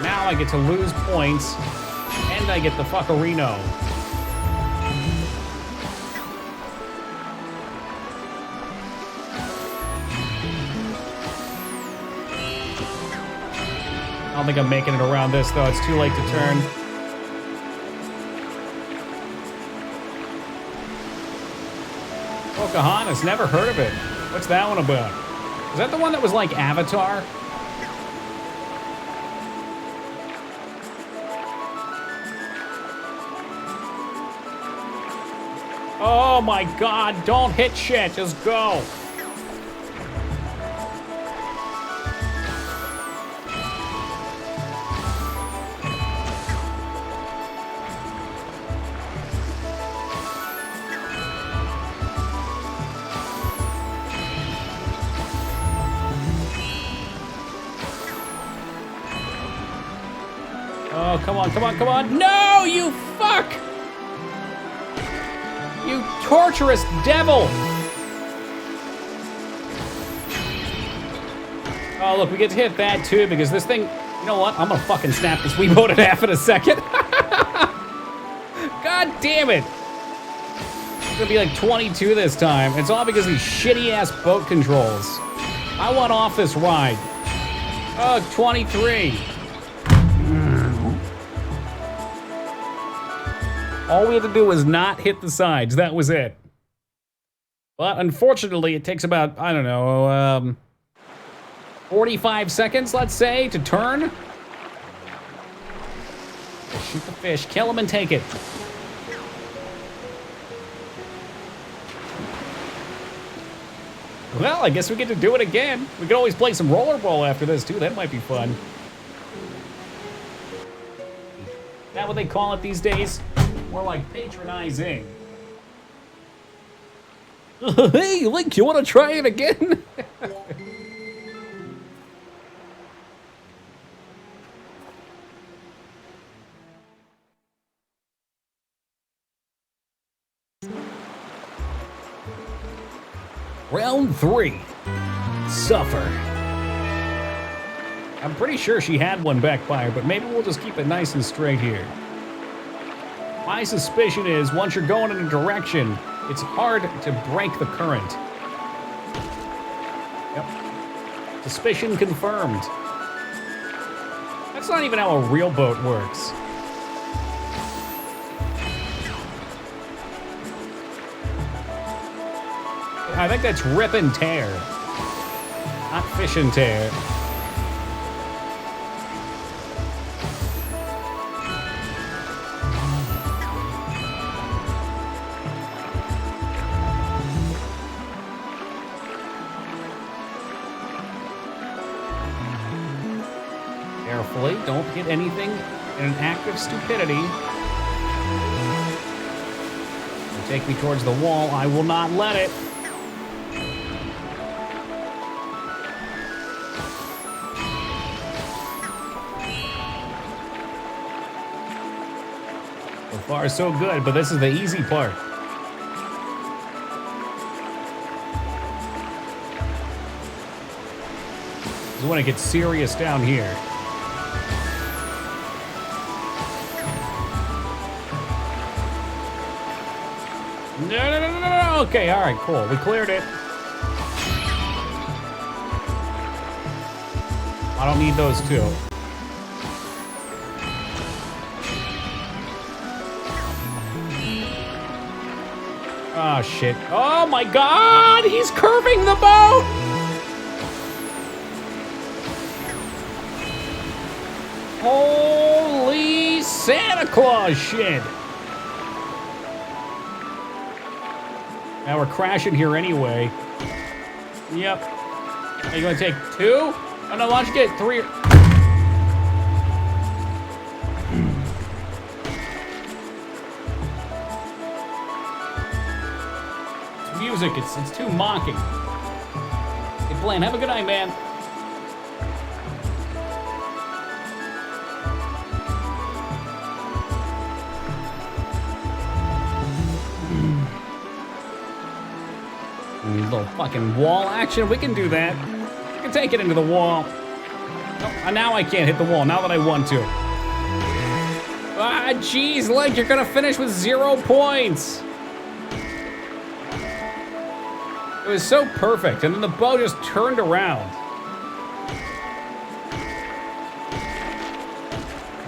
now I get to lose points, and I get the fuckerino. I don't think I'm making it around this, though. It's too late to turn. Pocahontas, never heard of it. What's that one about? Is that the one that was like Avatar? Oh my god, don't hit shit, just go. Oh, come on, come on, come on. No, you fuck! You torturous devil! Oh, look, we get to hit that too because this thing... You know what? I'm gonna fucking snap this Wiimote in half in a second. God damn it! It's gonna be like 22 this time. It's all because of these shitty-ass boat controls. I want off this ride. Oh, 23. All we had to do was not hit the sides. That was it. But unfortunately, it takes about, I don't know, 45 seconds, let's say, to turn. Shoot the fish, kill him, and take it. Well, I guess we get to do it again. We could always play some rollerball after this, too. That might be fun. Is that what they call it these days? More like patronizing. Hey, Link, you want to try it again? Round 3. Suffer. I'm pretty sure she had one back by her, but maybe we'll just keep it nice and straight here. My suspicion is once you're going in a direction, it's hard to break the current. Yep. Suspicion confirmed. That's not even how a real boat works. I think that's rip and tear, not fish and tear. Carefully, don't hit anything in an act of stupidity. You take me towards the wall, I will not let it. So far, so good, but this is the easy part. This is when it gets serious down here. No. Okay, all right, cool. We cleared it. I don't need those two. Oh, shit. Oh, my God! He's curving the boat! Holy Santa Claus shit! Now we're crashing here anyway. Yep. Are you gonna take two? Oh no, why don't you get three? It's music, it's too mocking. Hey Blaine, have a good night, man. Little fucking wall action. We can do that. We can take it into the wall. Oh, now I can't hit the wall. Now that I want to. Ah, jeez, Link, you're gonna finish with 0 points. It was so perfect, and then the boat just turned around.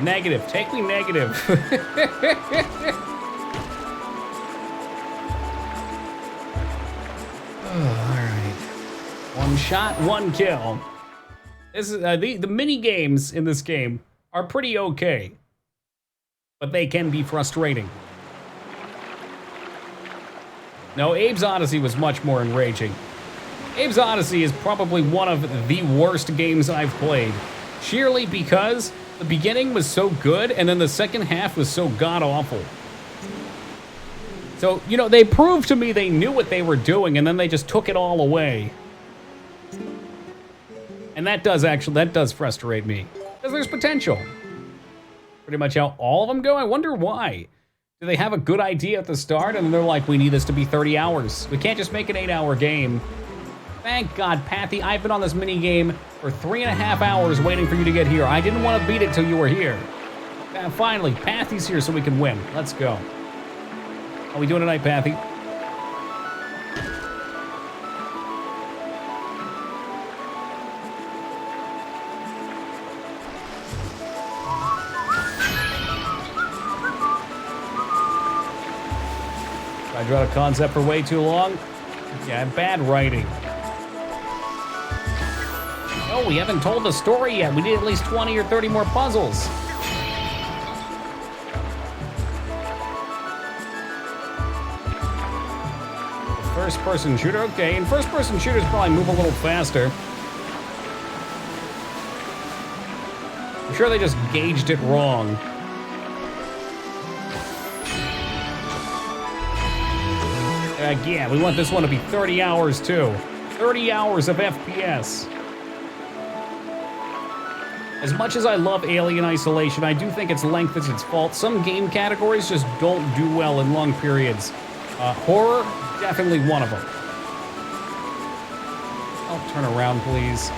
Negative. Take me negative. Alright. One shot, one kill. This is the mini games in this game are pretty okay, but they can be frustrating. No, Abe's Odyssey was much more enraging. Abe's Odyssey is probably one of the worst games I've played, sheerly because the beginning was so good and then the second half was so god-awful. So, you know, they proved to me they knew what they were doing, and then they just took it all away. And that does frustrate me. Because there's potential. Pretty much how all of them go. I wonder why. Do they have a good idea at the start, and then they're like, we need this to be 30 hours. We can't just make an 8-hour game. Thank God, Pathy, I've been on this mini game for 3.5 hours waiting for you to get here. I didn't want to beat it till you were here. Finally, Pathy's here so we can win. Let's go. How we doing tonight, Pathy? I drew out a concept for way too long. Yeah, bad writing. Oh, we haven't told the story yet. We need at least 20 or 30 more puzzles. First-person shooter, okay. And first-person shooters probably move a little faster. I'm sure they just gauged it wrong. Yeah, we want this one to be 30 hours too. 30 hours of FPS. As much as I love Alien Isolation, I do think its length is its fault. Some game categories just don't do well in long periods. Horror, definitely one of them. Oh, turn around, please.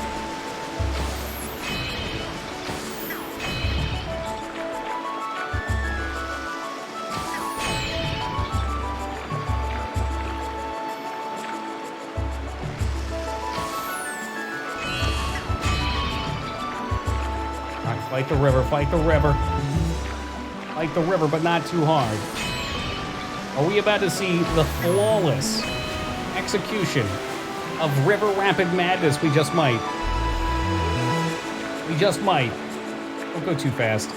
All right, fight the river, fight the river. Fight the river, but not too hard. Are we about to see the flawless execution of River Rapid Madness? We just might. We just might. Don't go too fast.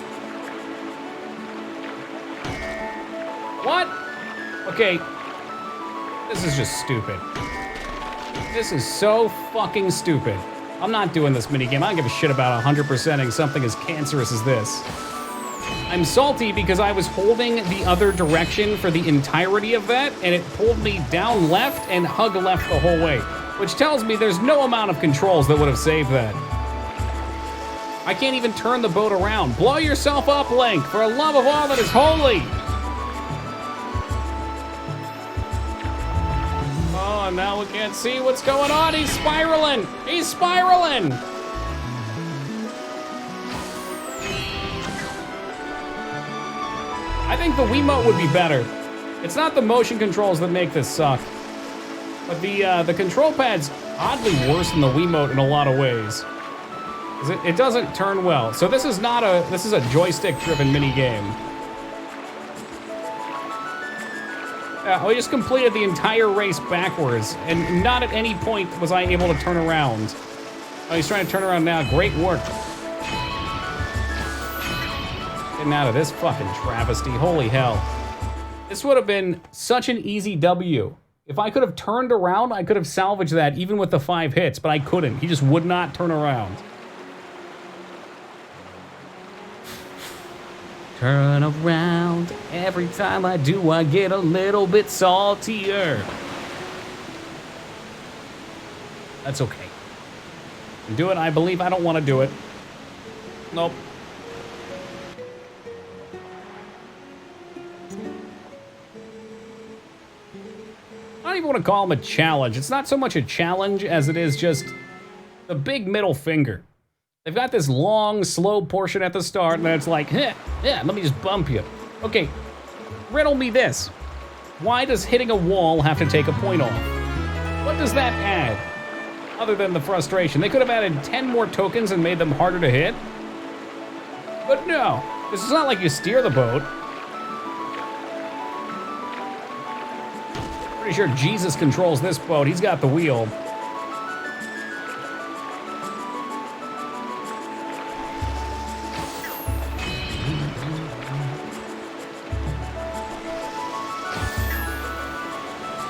What? Okay. This is just stupid. This is so fucking stupid. I'm not doing this minigame. I don't give a shit about 100%ing something as cancerous as this. I'm salty because I was holding the other direction for the entirety of that, and it pulled me down left and hug left the whole way, which tells me there's no amount of controls that would have saved that. I can't even turn the boat around. Blow yourself up, Link, for a love of all that is holy. Oh, now we can't see what's going on. He's spiraling. He's spiraling. I think the Wiimote would be better. It's not the motion controls that make this suck, but the control pad's oddly worse than the Wiimote in a lot of ways. It doesn't turn well. So this is a joystick-driven mini game. We just completed the entire race backwards, and not at any point was I able to turn around. Oh, he's trying to turn around now. Great work. Getting out of this fucking travesty. Holy hell. This would have been such an easy W. If I could have turned around, I could have salvaged that even with the 5 hits, but I couldn't. He just would not turn around. Turn around. Every time I do, I get a little bit saltier. That's okay. Do it. I believe I don't want to do it. Nope. I don't even want to call him a challenge. It's not so much a challenge as it is just the big middle finger. They've got this long, slow portion at the start, and then it's like, yeah, let me just bump you. Okay, riddle me this. Why does hitting a wall have to take a point off? What does that add? Other than the frustration. They could have added 10 more tokens and made them harder to hit. But no, this is not like you steer the boat. Pretty sure Jesus controls this boat. He's got the wheel.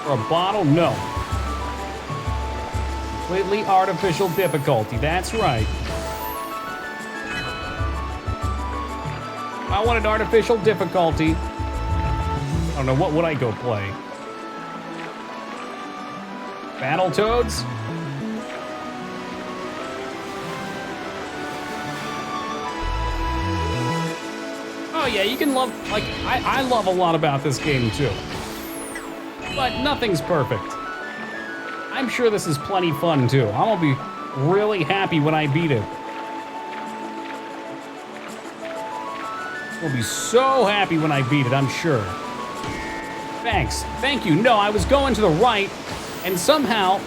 For a bottle? No. Completely artificial difficulty. That's right. I wanted artificial difficulty. I don't know, what would I go play? Battletoads? Oh yeah, you can love, like, I love a lot about this game too. But nothing's perfect. I'm sure this is plenty fun too. I'm gonna be really happy when I beat it. I'll be so happy when I beat it, I'm sure. Thanks. Thank you. No, I was going to the right, and somehow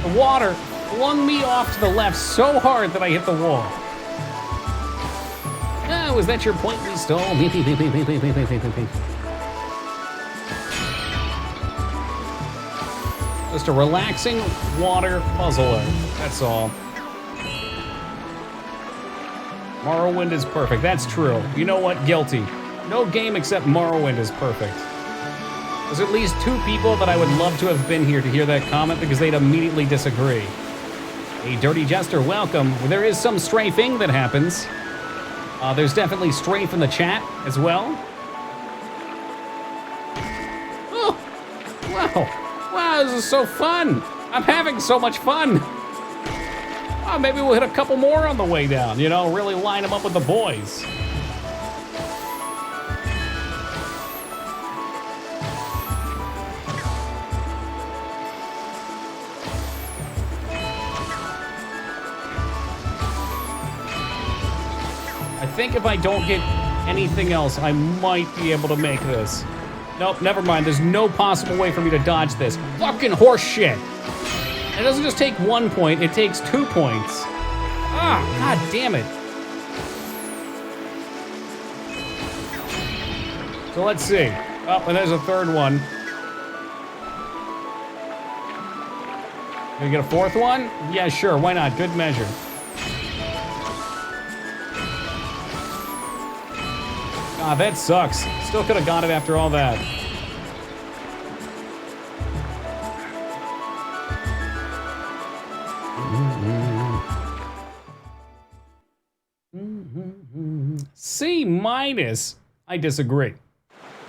the water flung me off to the left so hard that I hit the wall. Oh, was that your point we stole? Just a relaxing water puzzler, that's all. Morrowind is perfect, that's true. You know what? Guilty. No game except Morrowind is perfect. There's at least 2 people that I would love to have been here to hear that comment because they'd immediately disagree. Hey, Dirty Jester, welcome. There is some strafing that happens. There's definitely strafe in the chat as well. Oh, wow. Wow, this is so fun. I'm having so much fun. Oh, maybe we'll hit a couple more on the way down, you know, really line them up with the boys. I think if I don't get anything else, I might be able to make this. Nope, never mind. There's no possible way for me to dodge this. Fucking horse shit. It doesn't just take 1 point, it takes 2 points. Ah, god damn it. So let's see. Oh, and there's a third one. Can we get a fourth one? Yeah, sure. Why not? Good measure. God, that sucks. Still could have got it after all that. C minus. I disagree.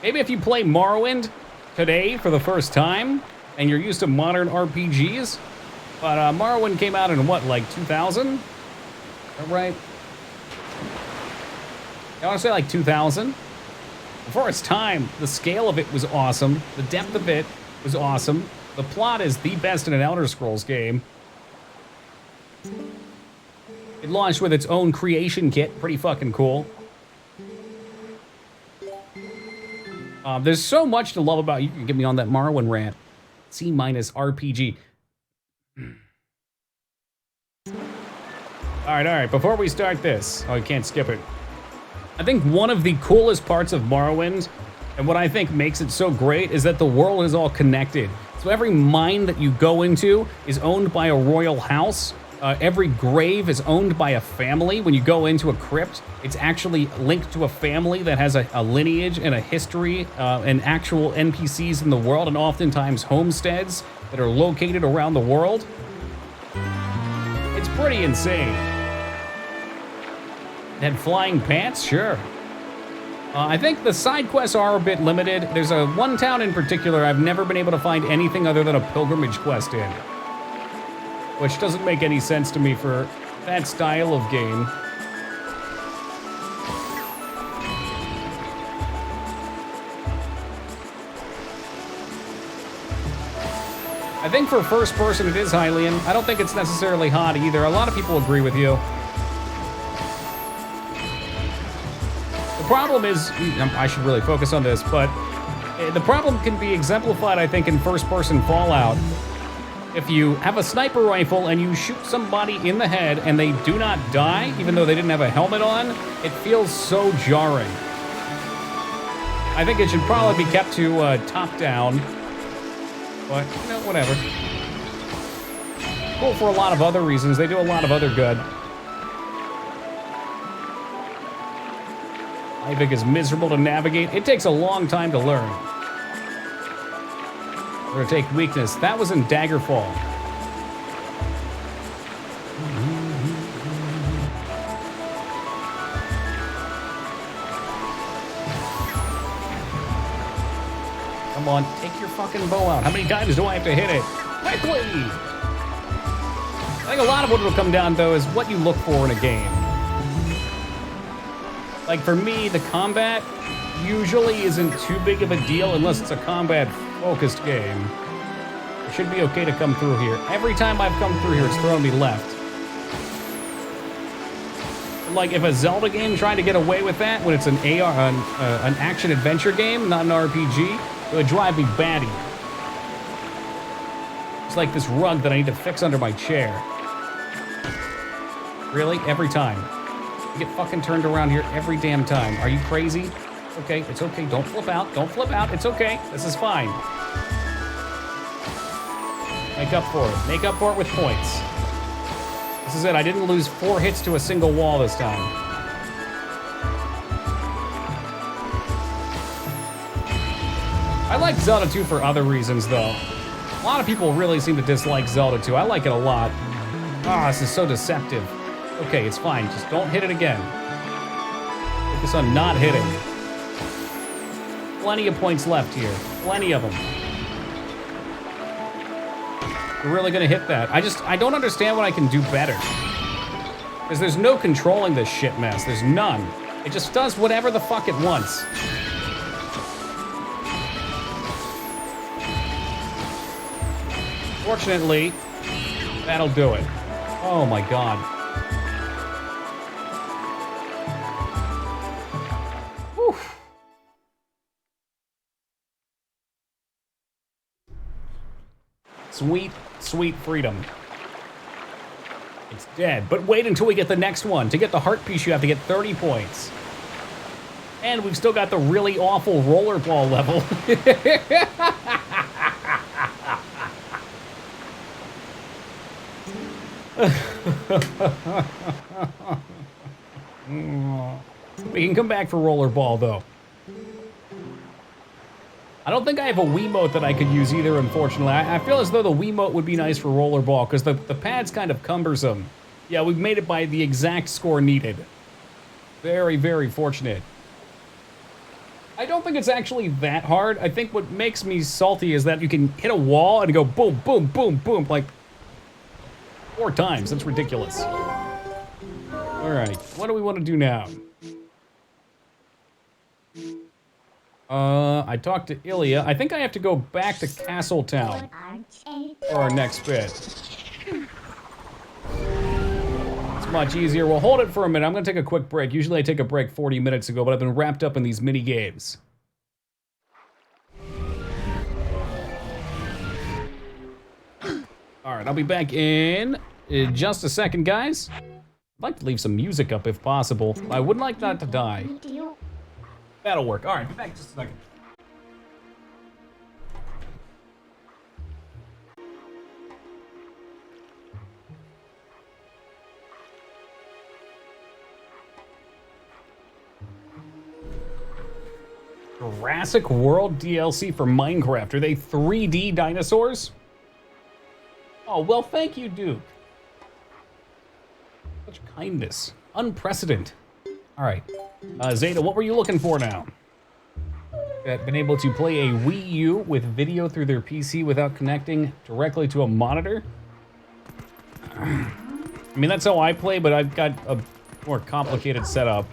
Maybe if you play Morrowind today for the first time and you're used to modern RPGs, but Morrowind came out in what, like 2000? Is that right? I want to say like 2000. Before its time, the scale of it was awesome. The depth of it was awesome. The plot is the best in an Elder Scrolls game. It launched with its own creation kit. Pretty fucking cool. There's so much to love about. You can get me on that Morrowind rant. C minus RPG. All right. Before we start this, oh, you can't skip it. I think one of the coolest parts of Morrowind, and what I think makes it so great, is that the world is all connected. So every mine that you go into is owned by a royal house. Every grave is owned by a family. When you go into a crypt, it's actually linked to a family that has a lineage and a history, and actual NPCs in the world, and oftentimes homesteads that are located around the world. It's pretty insane. And flying pants? Sure. I think the side quests are a bit limited. There's one town in particular I've never been able to find anything other than a pilgrimage quest in. Which doesn't make any sense to me for that style of game. I think for first person it is Hylian. I don't think it's necessarily hot either. A lot of people agree with you. The problem is, I should really focus on this, but the problem can be exemplified, I think, in first-person Fallout. If you have a sniper rifle and you shoot somebody in the head and they do not die, even though they didn't have a helmet on, it feels so jarring. I think it should probably be kept to top-down, but, you know, whatever. Cool for a lot of other reasons. They do a lot of other good. Ivik is miserable to navigate. It takes a long time to learn. We're gonna take weakness. That was in Daggerfall. Come on, take your fucking bow out. How many times do I have to hit it? Quickly! I think a lot of what it'll come down, though, is what you look for in a game. Like, for me, the combat usually isn't too big of a deal unless it's a combat-focused game. It should be okay to come through here. Every time I've come through here, it's thrown me left. Like, if a Zelda game trying to get away with that when it's an an action-adventure game, not an RPG, it would drive me batty. It's like this rug that I need to fix under my chair. Really? Every time. I get fucking turned around here every damn time. Are you crazy? Okay, it's okay. Don't flip out. Don't flip out. It's okay. This is fine. Make up for it. Make up for it with points. This is it. I didn't lose 4 hits to a single wall this time. I like Zelda 2 for other reasons, though. A lot of people really seem to dislike Zelda 2. I like it a lot. Ah, this is so deceptive. Okay, it's fine. Just don't hit it again. Focus on not hitting. Plenty of points left here. Plenty of them. We're really gonna hit that. I don't understand what I can do better. Because there's no controlling this shit mess. There's none. It just does whatever the fuck it wants. Fortunately, that'll do it. Oh my god. Whew. Sweet, sweet freedom. It's dead. But wait until we get the next one. To get the heart piece, you have to get 30 points. And we've still got the really awful rollerball level. We can come back for rollerball, though. I don't think I have a Wiimote that I could use either, unfortunately. I feel as though the Wiimote would be nice for rollerball, because the pad's kind of cumbersome. Yeah, we've made it by the exact score needed. Very, very fortunate. I don't think it's actually that hard. I think what makes me salty is that you can hit a wall and go boom, boom, boom, boom, like 4 times. That's ridiculous. All right, what do we want to do now? I talked to Ilya. I think I have to go back to Castletown for our next bit. It's much easier. We'll hold it for a minute. I'm gonna take a quick break. Usually I take a break 40 minutes ago, but I've been wrapped up in these mini games. All right, I'll be back in just a second, guys. I'd like to leave some music up if possible. I would like not to die. That'll work. All right, be back in just a second. Jurassic World DLC for Minecraft. Are they 3D dinosaurs? Oh, well, thank you, Duke. Such kindness. Unprecedented. All right. Zeta, what were you looking for now? Been able to play a Wii U with video through their PC without connecting directly to a monitor? I mean, that's how I play, but I've got a more complicated setup.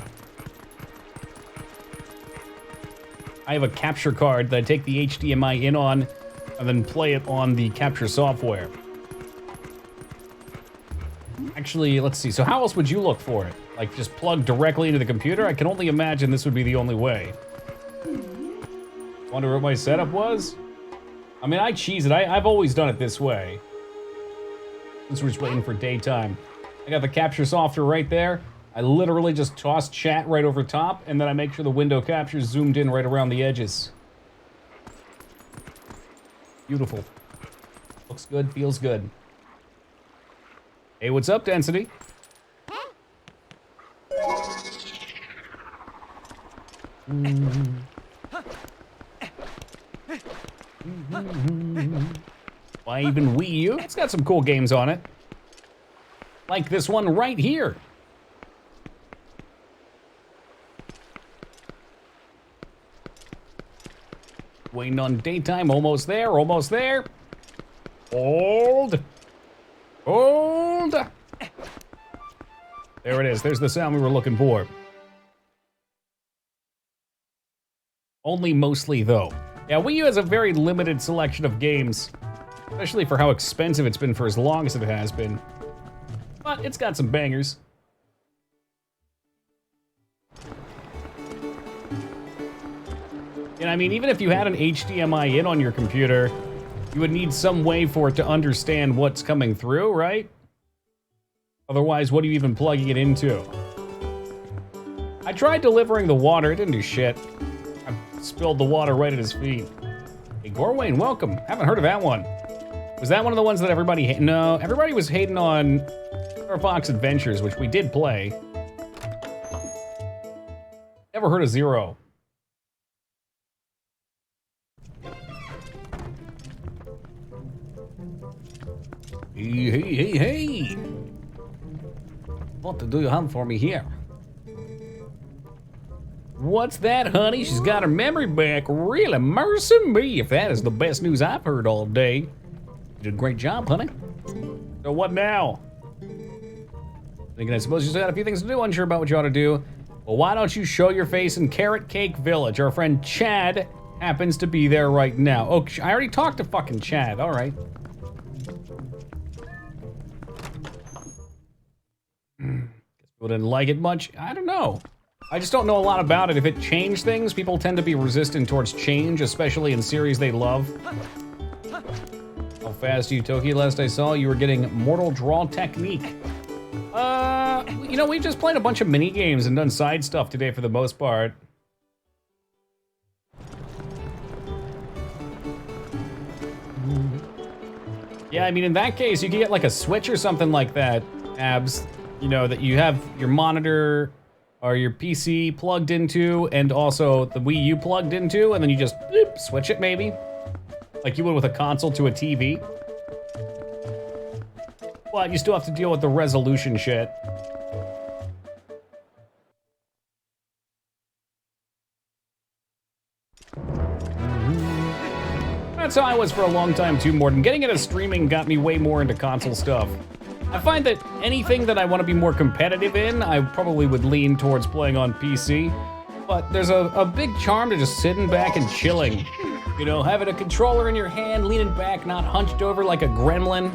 I have a capture card that I take the HDMI in on and then play it on the capture software. Actually, let's see. So how else would you look for it? Like just plug directly into the computer? I can only imagine this would be the only way. Wonder what my setup was? I mean, I cheese it. I've always done it this way. Since we're just waiting for daytime. I got the capture software right there. I literally just toss chat right over top, and then I make sure the window capture's zoomed in right around the edges. Beautiful. Looks good, feels good. Hey, what's up, Density? Why even Wii U? It's got some cool games on it. Like this one right here. Waiting on daytime, almost there, almost there. Hold. Hold. There it is, there's the sound we were looking for. Only mostly, though. Yeah, Wii U has a very limited selection of games, especially for how expensive it's been for as long as it has been. But it's got some bangers. And I mean, even if you had an HDMI in on your computer, you would need some way for it to understand what's coming through, right? Otherwise, what are you even plugging it into? I tried delivering the water, it didn't do shit. I spilled the water right at his feet. Hey, Gorwayne, welcome. Haven't heard of that one. Was that one of the ones that everybody hated? No, everybody was hating on Star Fox Adventures, which we did play. Never heard of Zero. Hey, hey, hey, hey! What do you have for me here? What's that, honey? She's got her memory back. Really, mercy me, if that is the best news I've heard all day. You did a great job, honey. So what now? Thinking I suppose you still got a few things to do, unsure about what you ought to do. Well, why don't you show your face in Carrot Cake Village? Our friend Chad happens to be there right now. Oh, I already talked to fucking Chad, all right. People didn't like it much. I don't know. I just don't know a lot about it. If it changed things, people tend to be resistant towards change, especially in series they love. How fast you, Toki? Last I saw, you were getting Mortal Draw Technique. You know, we've just played a bunch of mini games and done side stuff today for the most part. Yeah, I mean, in that case, you can get like a Switch or something like that, Abs. You know, that you have your monitor or your PC plugged into and also the Wii U plugged into, and then you just bloop, switch it maybe. Like you would with a console to a TV. But you still have to deal with the resolution shit. That's how I was for a long time too, Morton. Getting into streaming got me way more into console stuff. I find that anything that I want to be more competitive in, I probably would lean towards playing on PC. But there's a big charm to just sitting back and chilling. You know, having a controller in your hand, leaning back, not hunched over like a gremlin.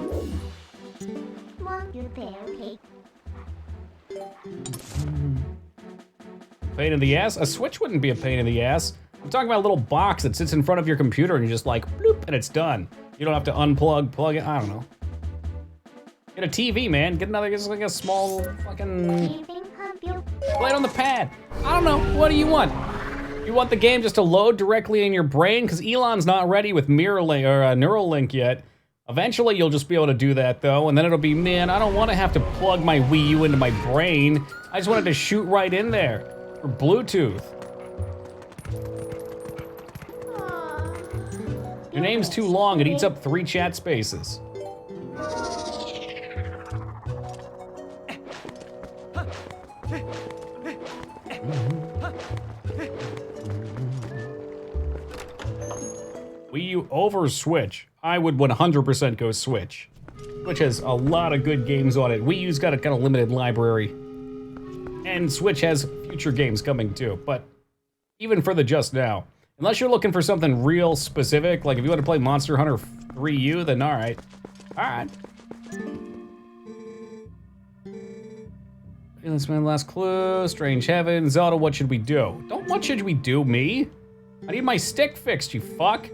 Pain in the ass? A Switch wouldn't be a pain in the ass. I'm talking about a little box that sits in front of your computer and you're just like, bloop, and it's done. You don't have to unplug, plug it, I don't know. Get a TV, man. Get another, just like a small fucking... Play it on the pad. I don't know, what do you want? You want the game just to load directly in your brain? Because Elon's not ready with Mirrorlink or Neuralink yet. Eventually you'll just be able to do that though, and then it'll be, man, I don't want to have to plug my Wii U into my brain. I just wanted to shoot right in there for Bluetooth. Your name's too long, it eats up 3 chat spaces. Wii U over Switch. I would 100% go Switch. Switch has a lot of good games on it. Wii U's got a kind of limited library. And Switch has future games coming too, but even for the just now. Unless you're looking for something real specific, like if you want to play Monster Hunter 3U, then alright. Alright. That's my last clue. Strange Heaven. Zelda, what should we do? Don't, what should we do, me? I need my stick fixed, you fuck.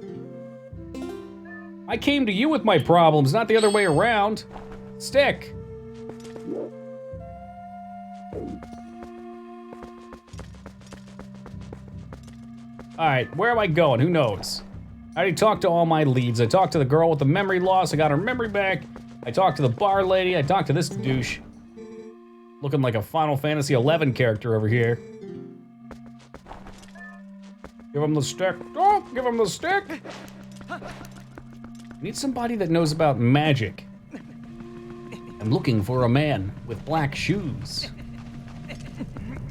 I came to you with my problems, not the other way around. Stick. Alright, where am I going? Who knows? I already talked to all my leads. I talked to the girl with the memory loss. I got her memory back. I talked to the bar lady. I talked to this douche. Looking like a Final Fantasy XI character over here. Give him the stick. Oh, give him the stick. Need somebody that knows about magic. I'm looking for a man with black shoes.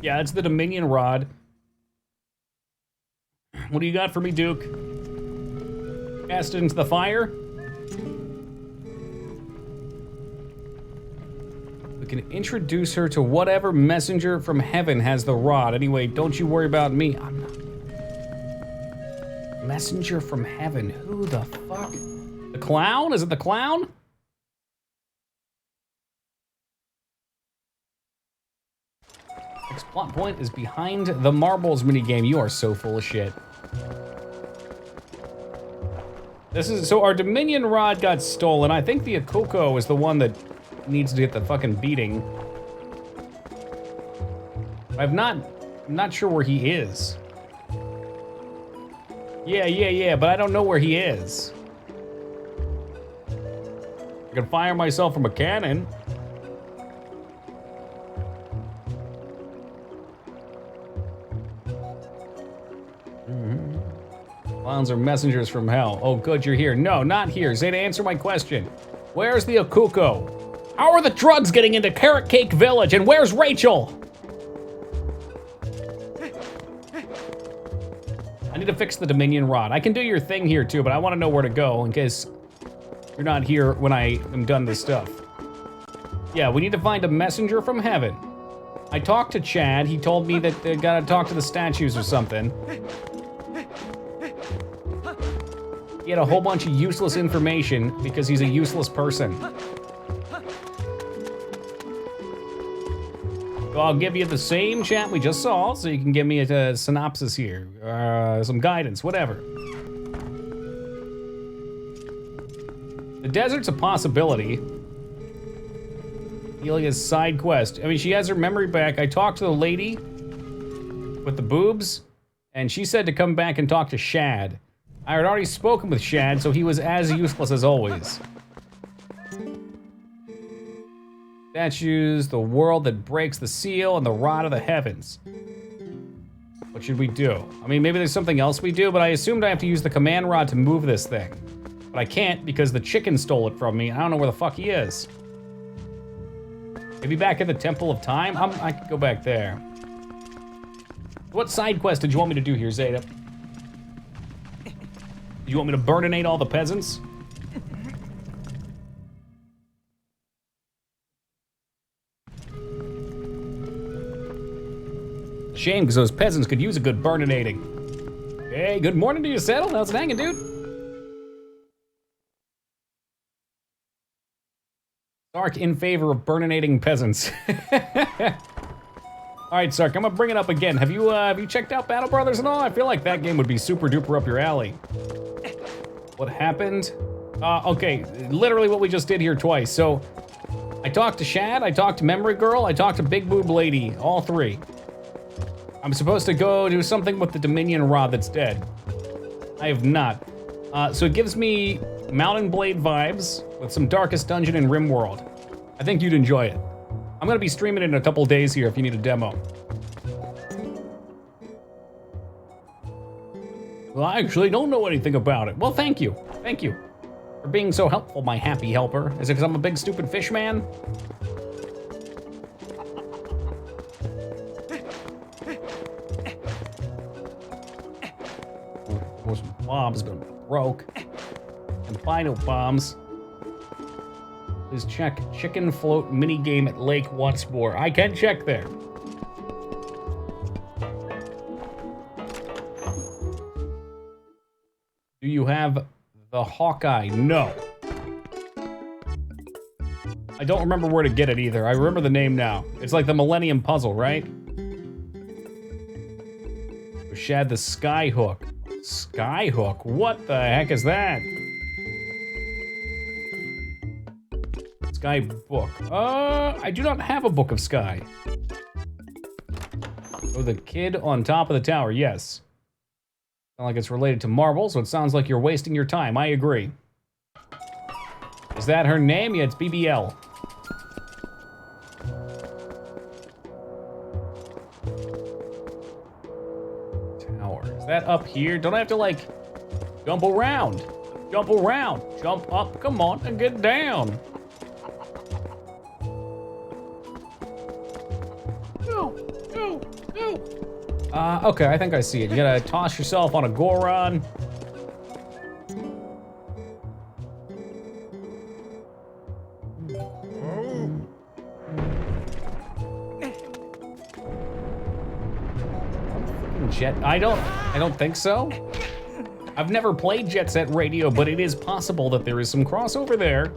Yeah, it's the Dominion Rod. What do you got for me, Duke? Cast it into the fire? We can introduce her to whatever messenger from heaven has the rod. Anyway, don't you worry about me. I'm not... Messenger from heaven, who the fuck? The clown? Is it the clown? Next plot point is behind the marbles minigame. You are so full of shit. This is, so our Dominion Rod got stolen. I think the Akoko is the one that needs to get the fucking beating. I'm not sure where he is. Yeah, but I don't know where he is. I can fire myself from a cannon. Clowns are messengers from hell. Oh, good, you're here. No, not here. Zeta, answer my question. Where's the Akuko? How are the drugs getting into Carrot Cake Village? And where's Rachel? I need to fix the Dominion Rod. I can do your thing here too, but I want to know where to go in case you're not here when I am done this stuff. Yeah, we need to find a messenger from heaven. I talked to Chad. He told me that they gotta talk to the statues or something. He had a whole bunch of useless information because he's a useless person. So I'll give you the same chat we just saw, so you can give me a synopsis here, some guidance, whatever. The desert's a possibility. Healing is side quest. I mean, she has her memory back. I talked to the lady with the boobs, and she said to come back and talk to Shad. I had already spoken with Shad, so he was as useless as always. Statues, the world that breaks the seal, and the rod of the heavens. What should we do? I mean, maybe there's something else we do, but I assumed I have to use the command rod to move this thing. But I can't because the chicken stole it from me. I don't know where the fuck he is. Maybe back at the Temple of Time? I could go back there. What side quest did you want me to do here, Zeta? Do you want me to burninate all the peasants? Shame, because those peasants could use a good burninating. Hey, good morning to you, Settle. How's it hanging, dude? Sark in favor of burninating peasants. All right, Sark, I'm gonna bring it up again. Have you checked out Battle Brothers and all? I feel like that game would be super duper up your alley. What happened? Okay, literally what we just did here twice. So, I talked to Shad, I talked to Memory Girl, I talked to Big Boob Lady, all three. I'm supposed to go do something with the Dominion Rod that's dead. I have not. So it gives me Mountain Blade vibes with some Darkest Dungeon and RimWorld. I think you'd enjoy it. I'm gonna be streaming it in a couple days here if you need a demo. Well, I actually don't know anything about it. Well, thank you. Thank you for being so helpful, my happy helper. Is it because I'm a big stupid fish man? Some bombs gonna be broke. And final bombs. Please check chicken float minigame at lake once more. I can check there. Do you have the Hawkeye? No. I don't remember where to get it either. I remember the name now. It's like the Millennium Puzzle, right? Shad the Skyhook. Skyhook? What the heck is that? Sky book. I do not have a book of Sky. Oh, the kid on top of the tower, yes. Sounds like it's related to Marvel, so it sounds like you're wasting your time. I agree. Is that her name? Yeah, it's BBL. Is that up here? Don't I have to, like, jump around? Jump around. Jump up. Come on and get down. Go. Go. Go. Okay, I think I see it. You gotta toss yourself on a Goron. Jet, I don't think so. I've never played Jet Set Radio, but it is possible that there is some crossover there.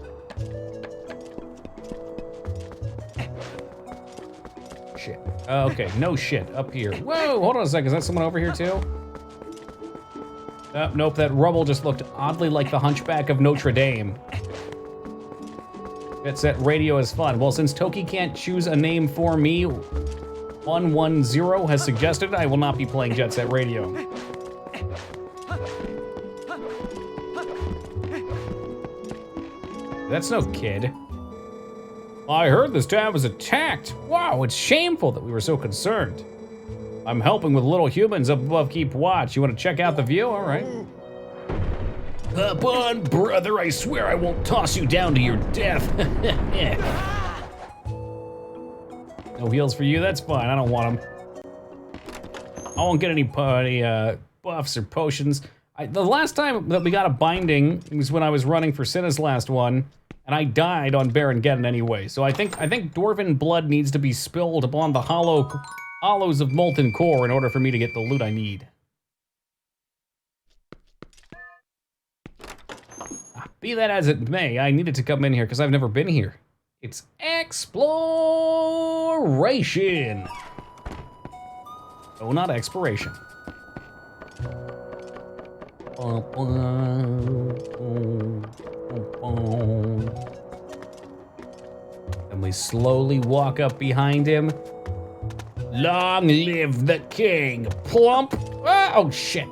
Shit. Okay, no shit, up here. Whoa, hold on a second, is that someone over here too? Nope, that rubble just looked oddly like the Hunchback of Notre Dame. Jet Set Radio is fun. Well, since Toki can't choose a name for me, 110 has suggested I will not be playing Jet Set Radio. That's no kid. I heard this town was attacked. Wow, it's shameful that we were so concerned. I'm helping with little humans up above keep watch. You want to check out the view? All right. Up on, brother. I swear I won't toss you down to your death. No heals for you, that's fine, I don't want them. I won't get any buffs or potions. The last time that we got a binding was when I was running for Sinna's last one, and I died on Baron Geddon anyway. So I think Dwarven blood needs to be spilled upon the hollows of Molten Core in order for me to get the loot I need. Be that as it may, I needed to come in here because I've never been here. It's exploration. Oh, not exploration. And we slowly walk up behind him. Long live the king. Plump. Oh, shit.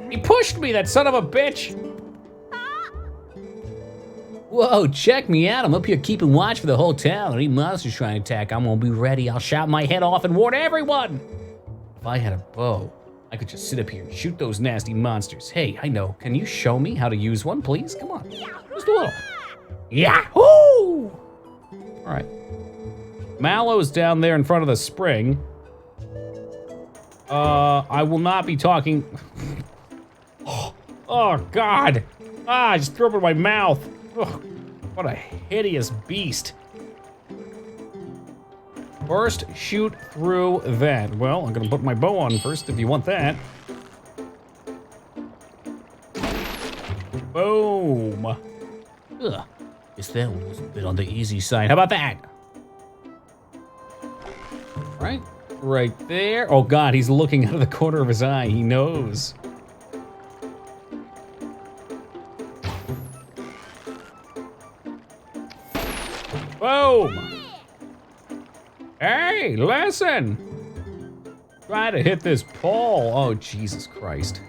He pushed me, that son of a bitch. Whoa, check me out. I'm up here keeping watch for the whole town. Any monsters trying to attack, I'm gonna be ready. I'll shout my head off and warn everyone. If I had a bow, I could just sit up here and shoot those nasty monsters. Hey, I know. Can you show me how to use one, please? Come on. Just a little. Yahoo! All right. Mallow's down there in front of the spring. I will not be talking. Oh, God. I just threw up in my mouth. Ugh, what a hideous beast. First, shoot through that. Well, I'm gonna put my bow on first if you want that. Boom. Ugh, guess that one was a bit on the easy side. How about that? Right there. Oh God, he's looking out of the corner of his eye. He knows. Boom! Hey, listen! Try to hit this pole. Oh, Jesus Christ.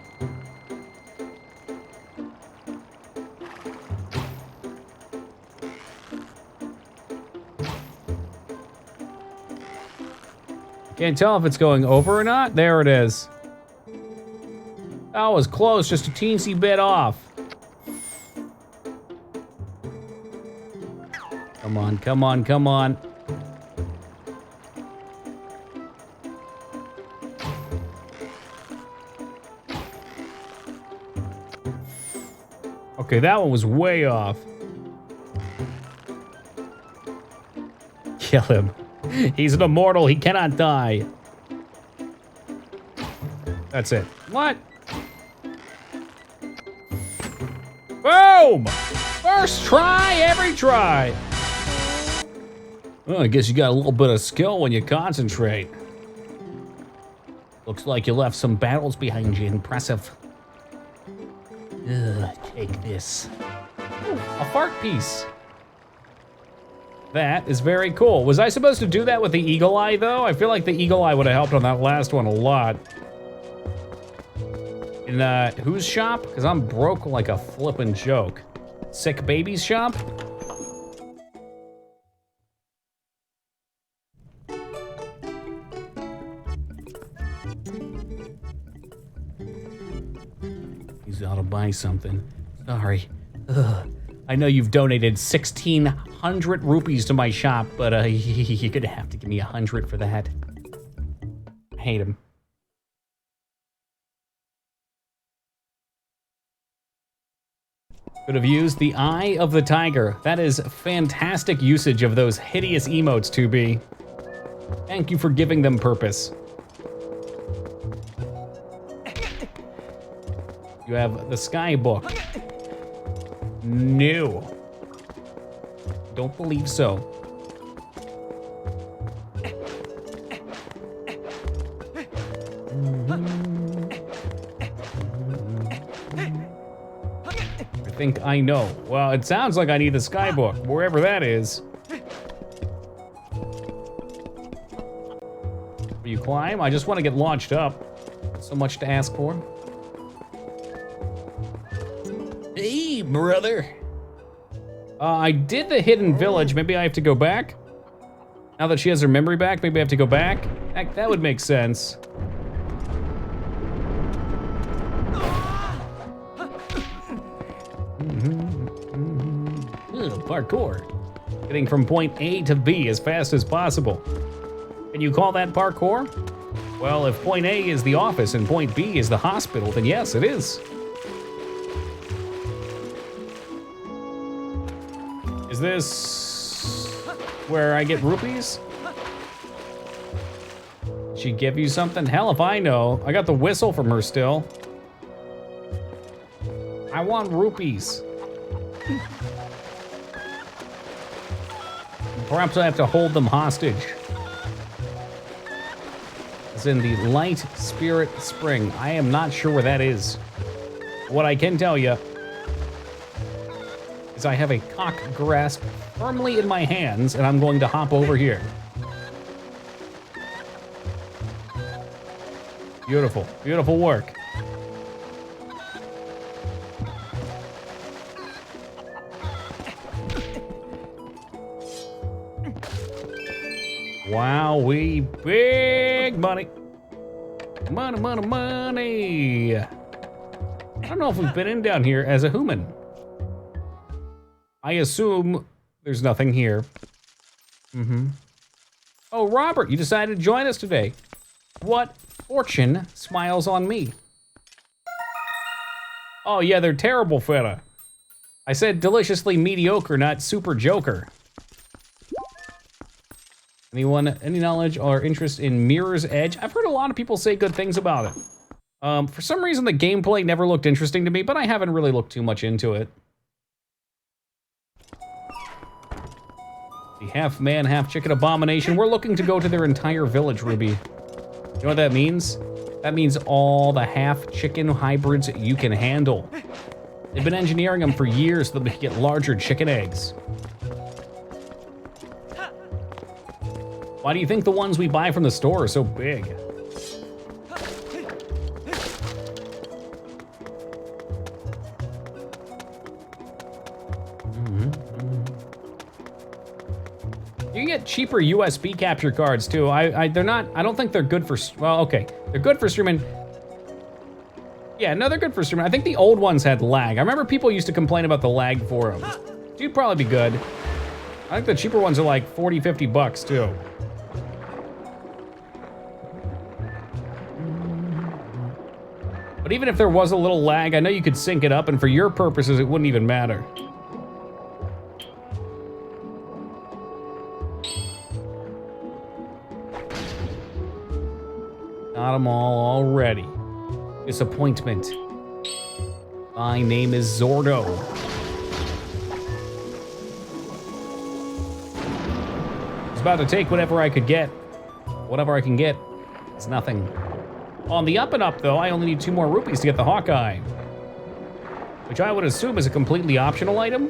Can't tell if it's going over or not. There it is. That was close, just a teensy bit off. Come on, come on, come on. Okay, that one was way off. Kill him. He's an immortal, he cannot die. That's it. What? Boom! First try, every try. Well, I guess you got a little bit of skill when you concentrate. Looks like you left some battles behind you. Impressive. Take this. Ooh, a fart piece. That is very cool. Was I supposed to do that with the eagle eye, though? I feel like the eagle eye would have helped on that last one a lot. In, whose shop? Because I'm broke like a flippin' joke. Sick Baby's shop? He's out to buy something. Sorry. Ugh. I know you've donated 1,600 rupees to my shop, but you're gonna have to give me 100 for that. I hate him. Could have used the Eye of the Tiger. That is fantastic usage of those hideous emotes, 2B. Thank you for giving them purpose. You have the Sky Book. No. Don't believe so. I think I know. Well, it sounds like I need the Sky Book, wherever that is. Will you climb? I just want to get launched up. So much to ask for. Hey, brother. I did the hidden village. Maybe I have to go back? Now that she has her memory back, maybe I have to go back? Heck, that would make sense. Ugh, parkour. Getting from point A to B as fast as possible. Can you call that parkour? Well, if point A is the office and point B is the hospital, then yes, it is. Is this where I get rupees? Did she give you something? Hell if I know. I got the whistle from her still. I want rupees. Perhaps I have to hold them hostage. It's in the Light Spirit Spring. I am not sure where that is. What I can tell you is I have a cock grasp firmly in my hands, and I'm going to hop over here. Beautiful, beautiful work. Wow, we big money. Money, money, money. I don't know if we've been in down here as a human. I assume there's nothing here. Oh, Robert, you decided to join us today. What fortune smiles on me? Oh yeah, they're terrible feta. I said deliciously mediocre, not super joker. Anyone, any knowledge or interest in Mirror's Edge? I've heard a lot of people say good things about it. For some reason, the gameplay never looked interesting to me, but I haven't really looked too much into it. The half-man, half-chicken abomination. We're looking to go to their entire village, Ruby. You know what that means? That means all the half-chicken hybrids you can handle. They've been engineering them for years so that they can get larger chicken eggs. Why do you think the ones we buy from the store are so big? You can get cheaper USB capture cards too. They're not, I don't think they're good for, well, okay. They're good for streaming. Yeah, no, they're good for streaming. I think the old ones had lag. I remember people used to complain about the lag for them. Dude, probably be good. I think the cheaper ones are like 40, 50 bucks too. But even if there was a little lag, I know you could sync it up, and for your purposes, it wouldn't even matter. Got them all already. Disappointment. My name is Zordo. I was about to take whatever I could get. Whatever I can get is nothing. On the up and up, though, I only need 2 more rupees to get the Hawkeye. Which I would assume is a completely optional item.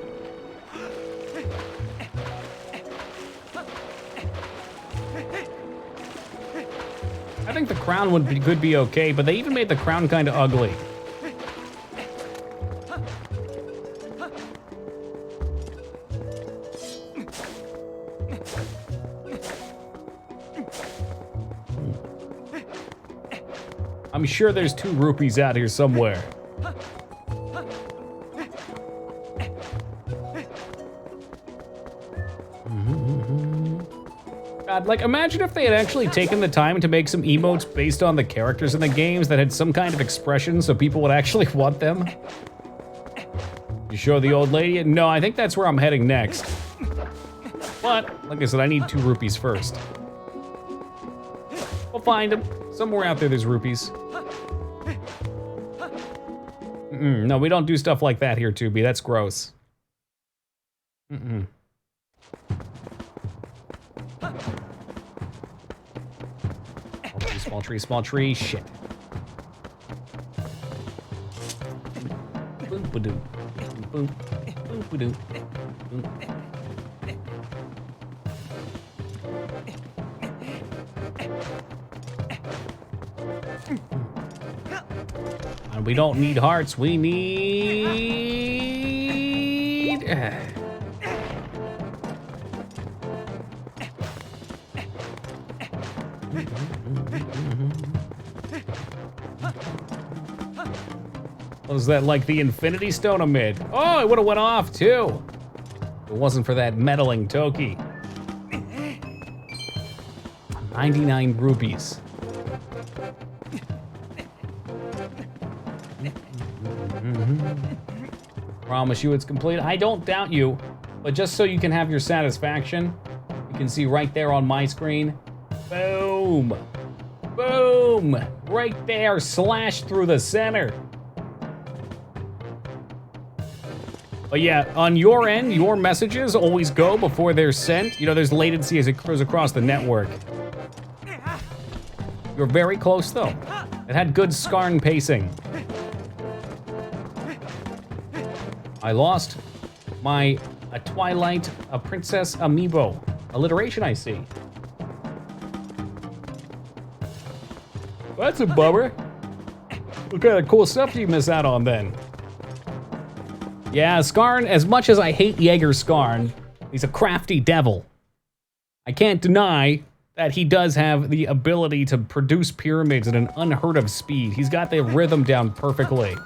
I think the crown could be okay, but they even made the crown kind of ugly. I'm sure there's 2 rupees out here somewhere. God, like, imagine if they had actually taken the time to make some emotes based on the characters in the games that had some kind of expression so people would actually want them. You show the old lady? No, I think that's where I'm heading next. But, like I said, I need 2 rupees first. We'll find them. Somewhere out there, there's rupees. No, we don't do stuff like that here, Tubi. That's gross. Small tree, small tree. Shit. Boom, ba-doo. Boom, boom, ba-doo. Boom. And we don't need hearts, we need... Was that like the Infinity Stone amid? Oh, it would have went off too. If it wasn't for that meddling Toki. 99 rupees. Promise you it's complete. I don't doubt you, but just so you can have your satisfaction, you can see right there on my screen. Boom. Boom. Right there, slashed through the center. But yeah, on your end, your messages always go before they're sent. You know, there's latency as it goes across the network. You're very close, though. It had good Skarn pacing. I lost my Twilight, a Princess Amiibo. Alliteration, I see. Well, that's a bummer. What kind of cool stuff do you miss out on, then? Yeah, Skarn, as much as I hate Jaeger Skarn, he's a crafty devil. I can't deny that he does have the ability to produce pyramids at an unheard of speed. He's got the rhythm down perfectly.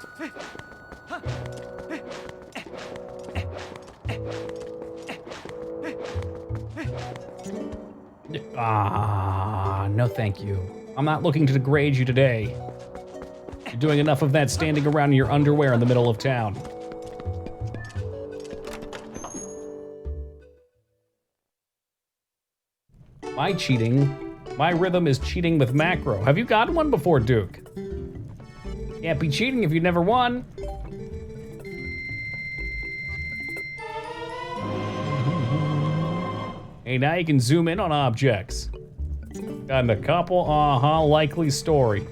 Ah, no thank you. I'm not looking to degrade you today. You're doing enough of that standing around in your underwear in the middle of town. My cheating, my rhythm is cheating with macro. Have you gotten one before, Duke? Can't be cheating if you never won. Hey, now you can zoom in on objects. Got a couple, likely story.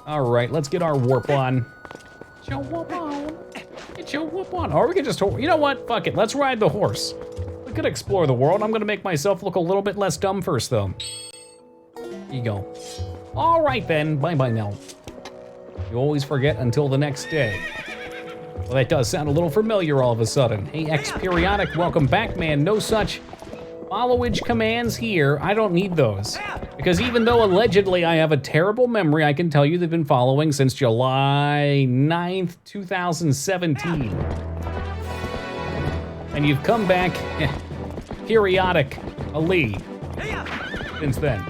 All right, let's get our warp on. Get your warp on. Get your warp on. Or we could just, you know what? Fuck it, let's ride the horse. We could explore the world. I'm gonna make myself look a little bit less dumb first, though. Here you go. All right then, bye-bye now. You always forget until the next day. Well, that does sound a little familiar all of a sudden. Hey, X-Periodic, welcome back, man. No such followage commands here. I don't need those. Because even though allegedly I have a terrible memory, I can tell you they've been following since July 9th, 2017. And you've come back periodically since then.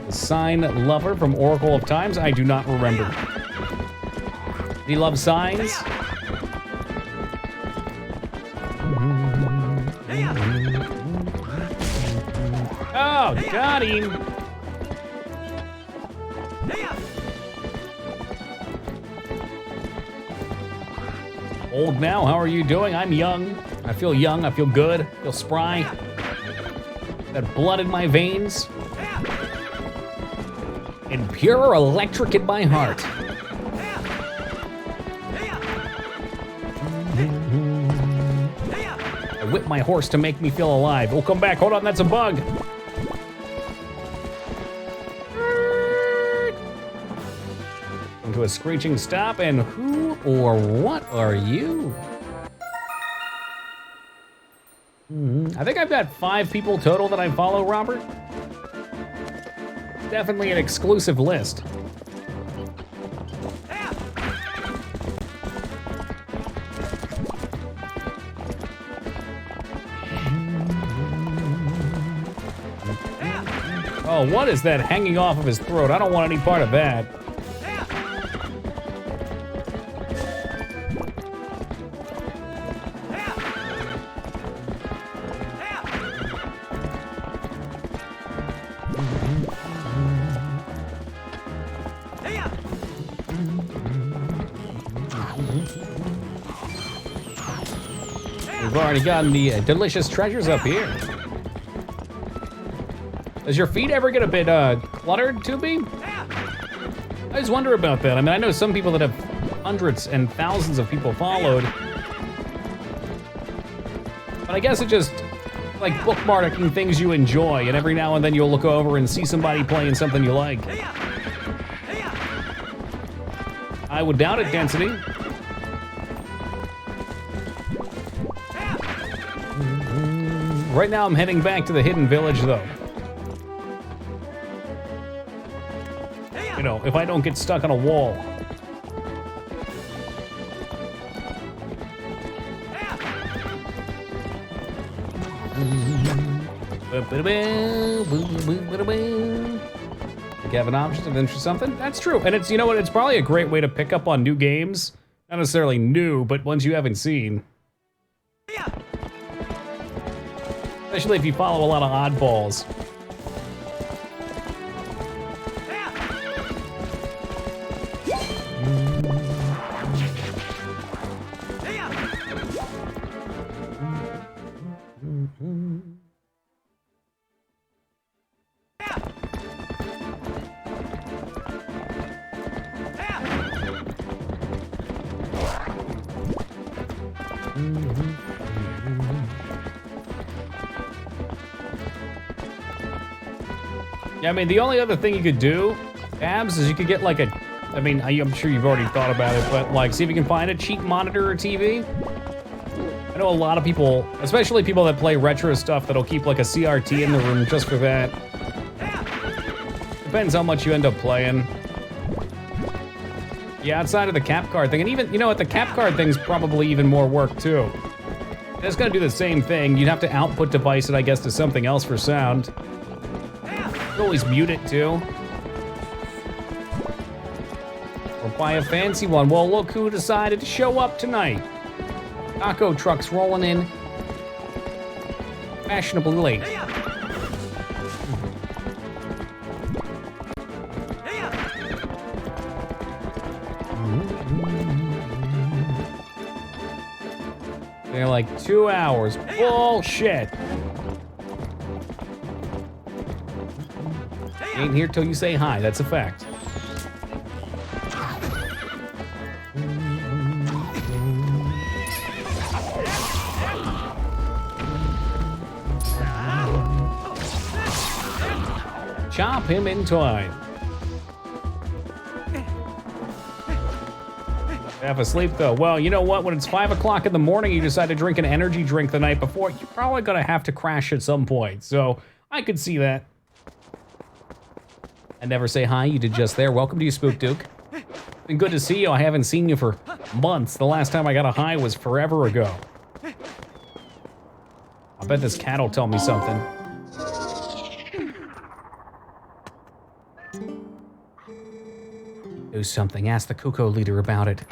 The sign lover from Oracle of Times? I do not remember. Do you love signs? Oh, got him. Old now, how are you doing? I'm young. I feel young, I feel good, I feel spry. Got blood in my veins. And pure electric in my heart. I whip my horse to make me feel alive. Oh, come back, hold on, that's a bug. Come to a screeching stop, and who or what are you? I think I've got 5 people total that I follow, Robert. Definitely an exclusive list. Oh, what is that hanging off of his throat? I don't want any part of that. We've already gotten the delicious treasures up here. Does your feed ever get a bit cluttered, Tubi? I just wonder about that. I mean, I know some people that have hundreds and thousands of people followed. But I guess it just, like bookmarking things you enjoy, and every now and then you'll look over and see somebody playing something you like. I would doubt it, Density. Right now I'm heading back to the hidden village, though. You know, if I don't get stuck on a wall. Have an option of interest something? That's true. And it's, you know what, it's probably a great way to pick up on new games. Not necessarily new, but ones you haven't seen. Especially if you follow a lot of oddballs. Yeah, I mean, the only other thing you could do Abs is you could get like a, I mean, I'm sure you've already thought about it, but like see if you can find a cheap monitor or TV. I know a lot of people, especially people that play retro stuff, that'll keep like a CRT in the room just for that. Depends how much you end up playing. Yeah, outside of the cap card thing, and even, you know what, the cap card thing's probably even more work too. It's gonna do the same thing. You'd have to output device it, I guess, to something else for sound. You can always mute it too. Or buy a fancy one. Well, look who decided to show up tonight. Taco trucks rolling in. Fashionably late. They're like 2 hours. Bullshit. Ain't here till you say hi, that's a fact. Chop him in twine. Half asleep though. Well, you know what? When it's 5 o'clock in the morning, you decide to drink an energy drink the night before, you're probably gonna have to crash at some point. So I could see that. I never say hi, you did just there. Welcome to you, Spook Duke. Been good to see you. I haven't seen you for months. The last time I got a hi was forever ago. I bet this cat will tell me something. Do something. Ask the Cuckoo leader about it.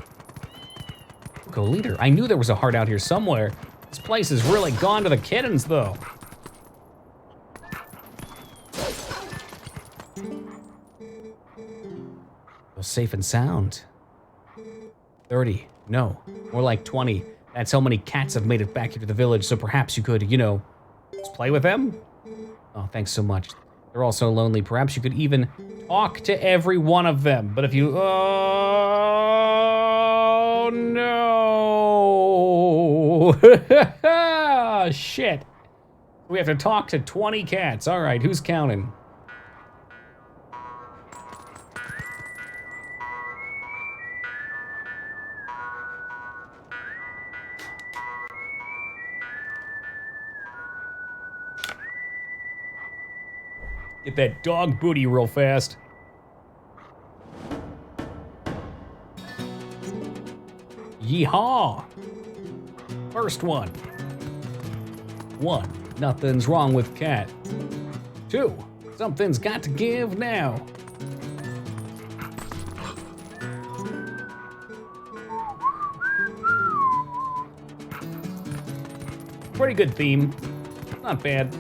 Cuckoo leader? I knew there was a heart out here somewhere. This place has really gone to the kittens, though. Feel safe and sound. 30. No. More like 20. That's how many cats have made it back here to the village, so perhaps you could, you know, just play with them? Oh, thanks so much. They're all so lonely. Perhaps you could even talk to every one of them. But if you... Oh, no. Shit. We have to talk to 20 cats. All right, who's counting? Get that dog booty real fast. Yeehaw! First one. 1. Nothing's wrong with cat. 2. Something's got to give now. Pretty good theme. Not bad.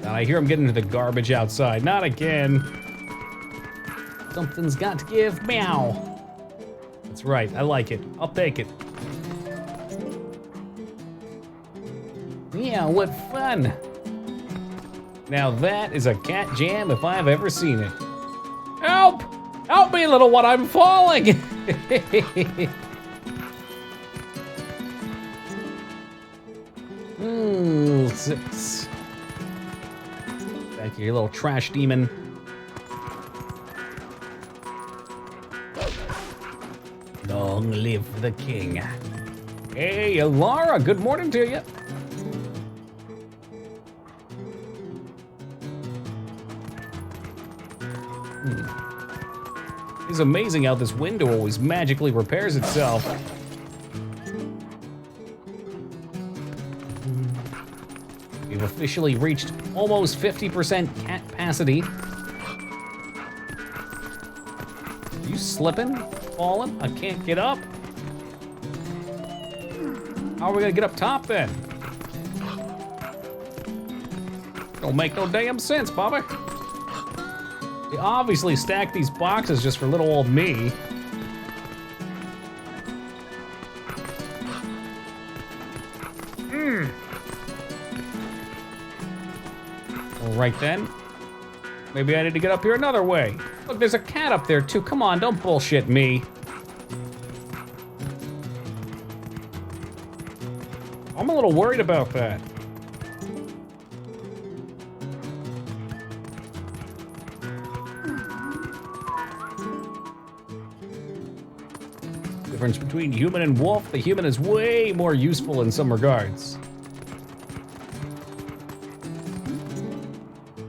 I hear him getting to the garbage outside. Not again. Something's got to give. Meow. That's right. I like it. I'll take it. Yeah, what fun. Now that is a cat jam if I've ever seen it. Help! Help me, little one. I'm falling. Ooh, 6. Thank you, you little trash demon. Long live the king. Hey, Laura, good morning to you. It's amazing how this window always magically repairs itself. We've officially reached almost 50% capacity. Are you slipping? Falling? I can't get up? How are we gonna get up top then? Don't make no damn sense, Bobby. They obviously stacked these boxes just for little old me. Well, right then. Maybe I need to get up here another way. Look, there's a cat up there too. Come on, don't bullshit me. I'm a little worried about that. difference between human and wolf. The human is way more useful in some regards.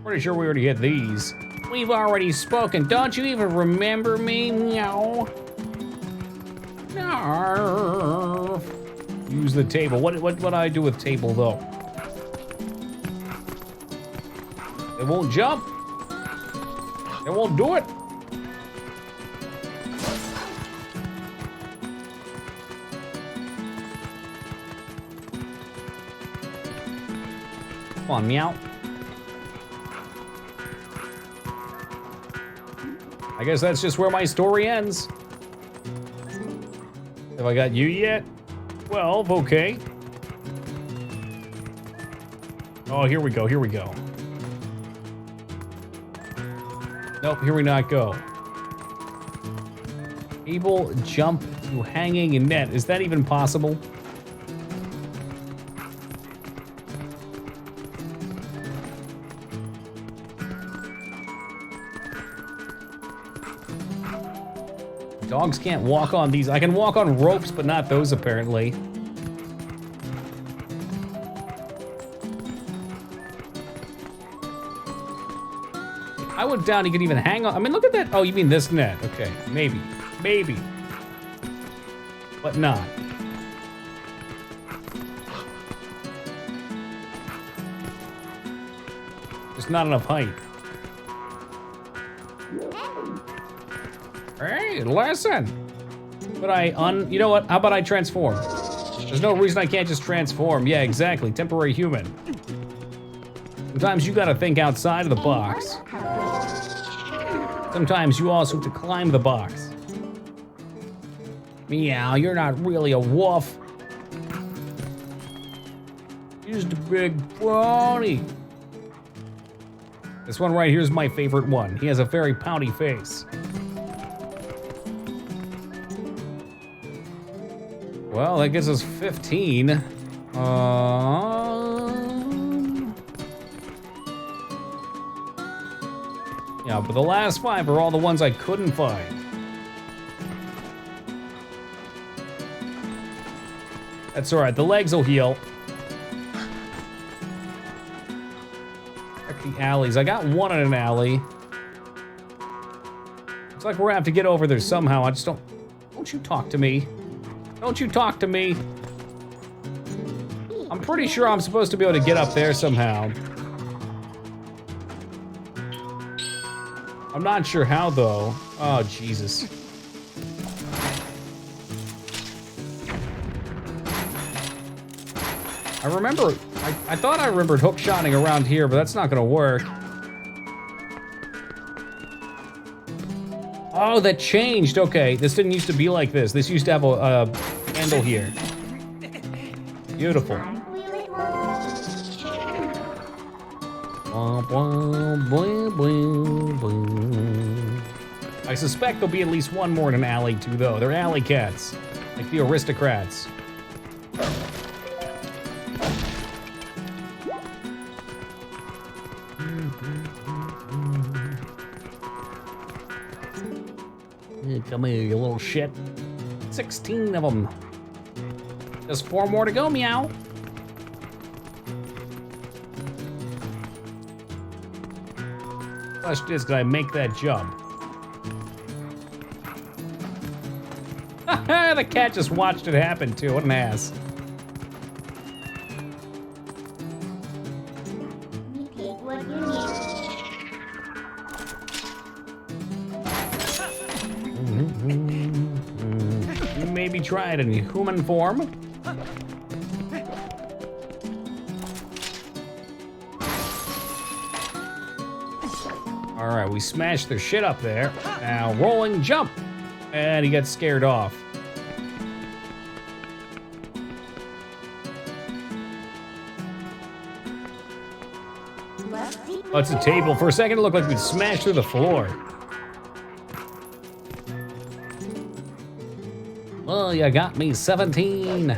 Pretty sure we already hit these. We've already spoken. Don't you even remember me? Meow. No. Use the table. What do I do with table though? It won't jump. It won't do it. Come on, meow. I guess that's just where my story ends. Have I got you yet? 12, okay. Oh, here we go, here we go. Nope, here we not go. Able jump to hanging and net. Is that even possible? Dogs can't walk on these. I can walk on ropes, but not those apparently. I went down, you could even hang on. I mean, look at that. Oh, you mean this net. Okay, maybe. Maybe. But not. Just not enough height. Hey, listen. But you know what? How about I transform? There's no reason I can't just transform. Yeah, exactly. Temporary human. Sometimes you gotta think outside of the box. Sometimes you also have to climb the box. Meow, you're not really a wolf. You're just a big brony. This one right here is my favorite one. He has a very pouty face. Well, that gets us 15. Yeah, but the last 5 are all the ones I couldn't find. That's all right, the legs will heal. Check the alleys. I got one in an alley. Looks like we're gonna have to get over there somehow. I just don't you talk to me. Don't you talk to me. I'm pretty sure I'm supposed to be able to get up there somehow. I'm not sure how, though. Oh, Jesus. I remember... I thought I remembered hook-shotting around here, but that's not gonna work. Oh, that changed. Okay, this didn't used to be like this. This used to have a handle here. Beautiful. I suspect there'll be at least one more in an alley, too, though. They're alley cats, like the aristocrats. Come here, you little shit. 16 of them. There's 4 more to go, meow. Question is, can I make that jump? The cat just watched it happen, too. What an ass. You take what you need. You maybe try it in human form. All right, we smashed their shit up there. Now, rolling jump. And he gets scared off. Oh, it's a table. For a second, it looked like we'd smashed through the floor. Oh, you got me, 17.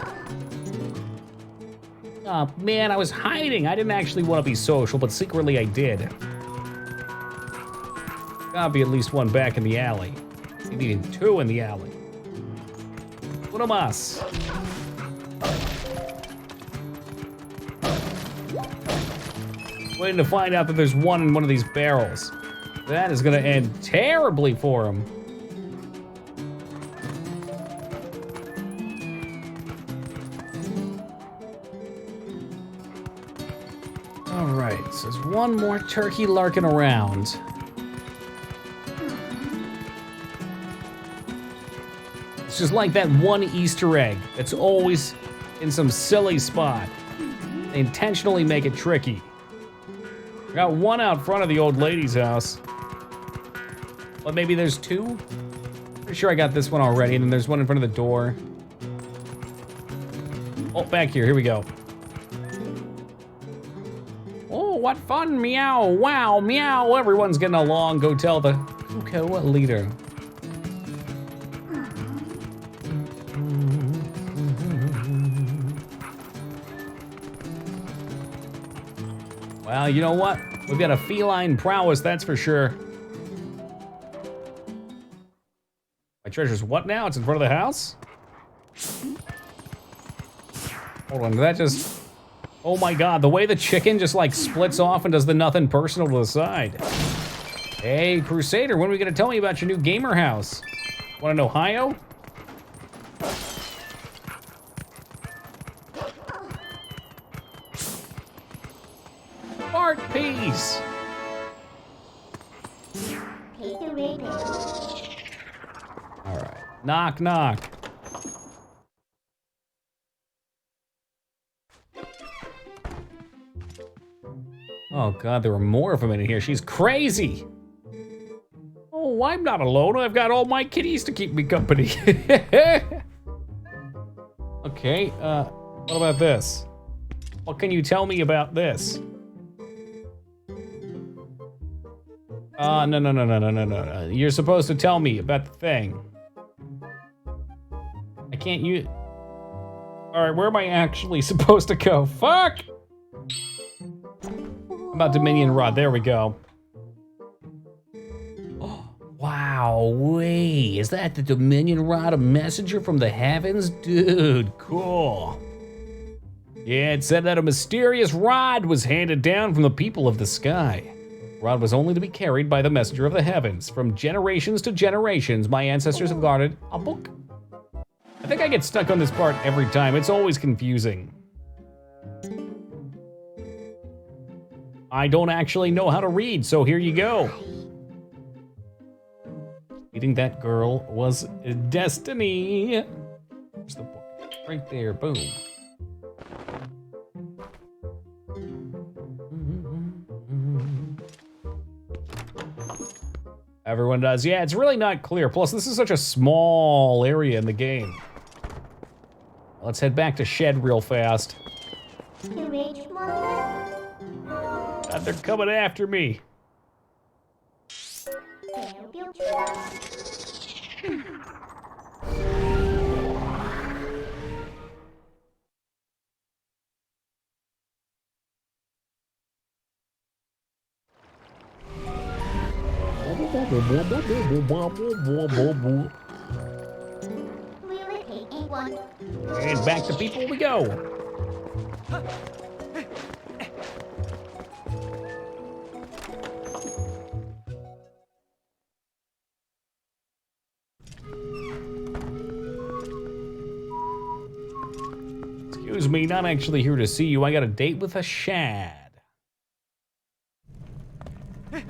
Oh, man, I was hiding. I didn't actually want to be social, but secretly I did. Gotta be at least one back in the alley. Maybe even 2 in the alley. Uno más. Waiting to find out that there's one in one of these barrels. That is gonna end terribly for him. All right, so there's one more turkey lurking around. It's just like that one Easter egg that's always in some silly spot. They intentionally make it tricky. I got one out front of the old lady's house. But maybe there's two? Pretty sure I got this one already, and then there's one in front of the door. Oh, back here we go. Oh, what fun, meow, wow, meow. Everyone's getting along. Go tell the Kuko leader. Well, you know what? We've got a feline prowess, that's for sure. My treasure's what now? It's in front of the house? Hold on, did that just... Oh my god, the way the chicken just like splits off and does the nothing personal to the side. Hey, Crusader, when are we gonna tell me about your new gamer house? Want an Ohio? Art piece! Pay the rate. Alright, knock, knock. Oh god, there were more of them in here. She's crazy! Oh, I'm not alone. I've got all my kitties to keep me company. Okay, what about this? What can you tell me about this? No. You're supposed to tell me about the thing. I can't use... Alright, where am I actually supposed to go? Fuck! About Dominion Rod, there we go. Oh, wow, wait, is that the Dominion Rod, a messenger from the heavens? Dude, cool. Yeah, it said that a mysterious rod was handed down from the people of the sky. Rod was only to be carried by the messenger of the heavens. From generations to generations, my ancestors have guarded a book. I think I get stuck on this part every time. It's always confusing. I don't actually know how to read, so here you go. Meeting that girl was destiny. Where's the book? Right there, boom. Everyone does. Yeah, it's really not clear. Plus, this is such a small area in the game. Let's head back to Shed real fast. God, they're coming after me. And back to people we go. Excuse me, not actually here to see you. I got a date with a shad. Hey,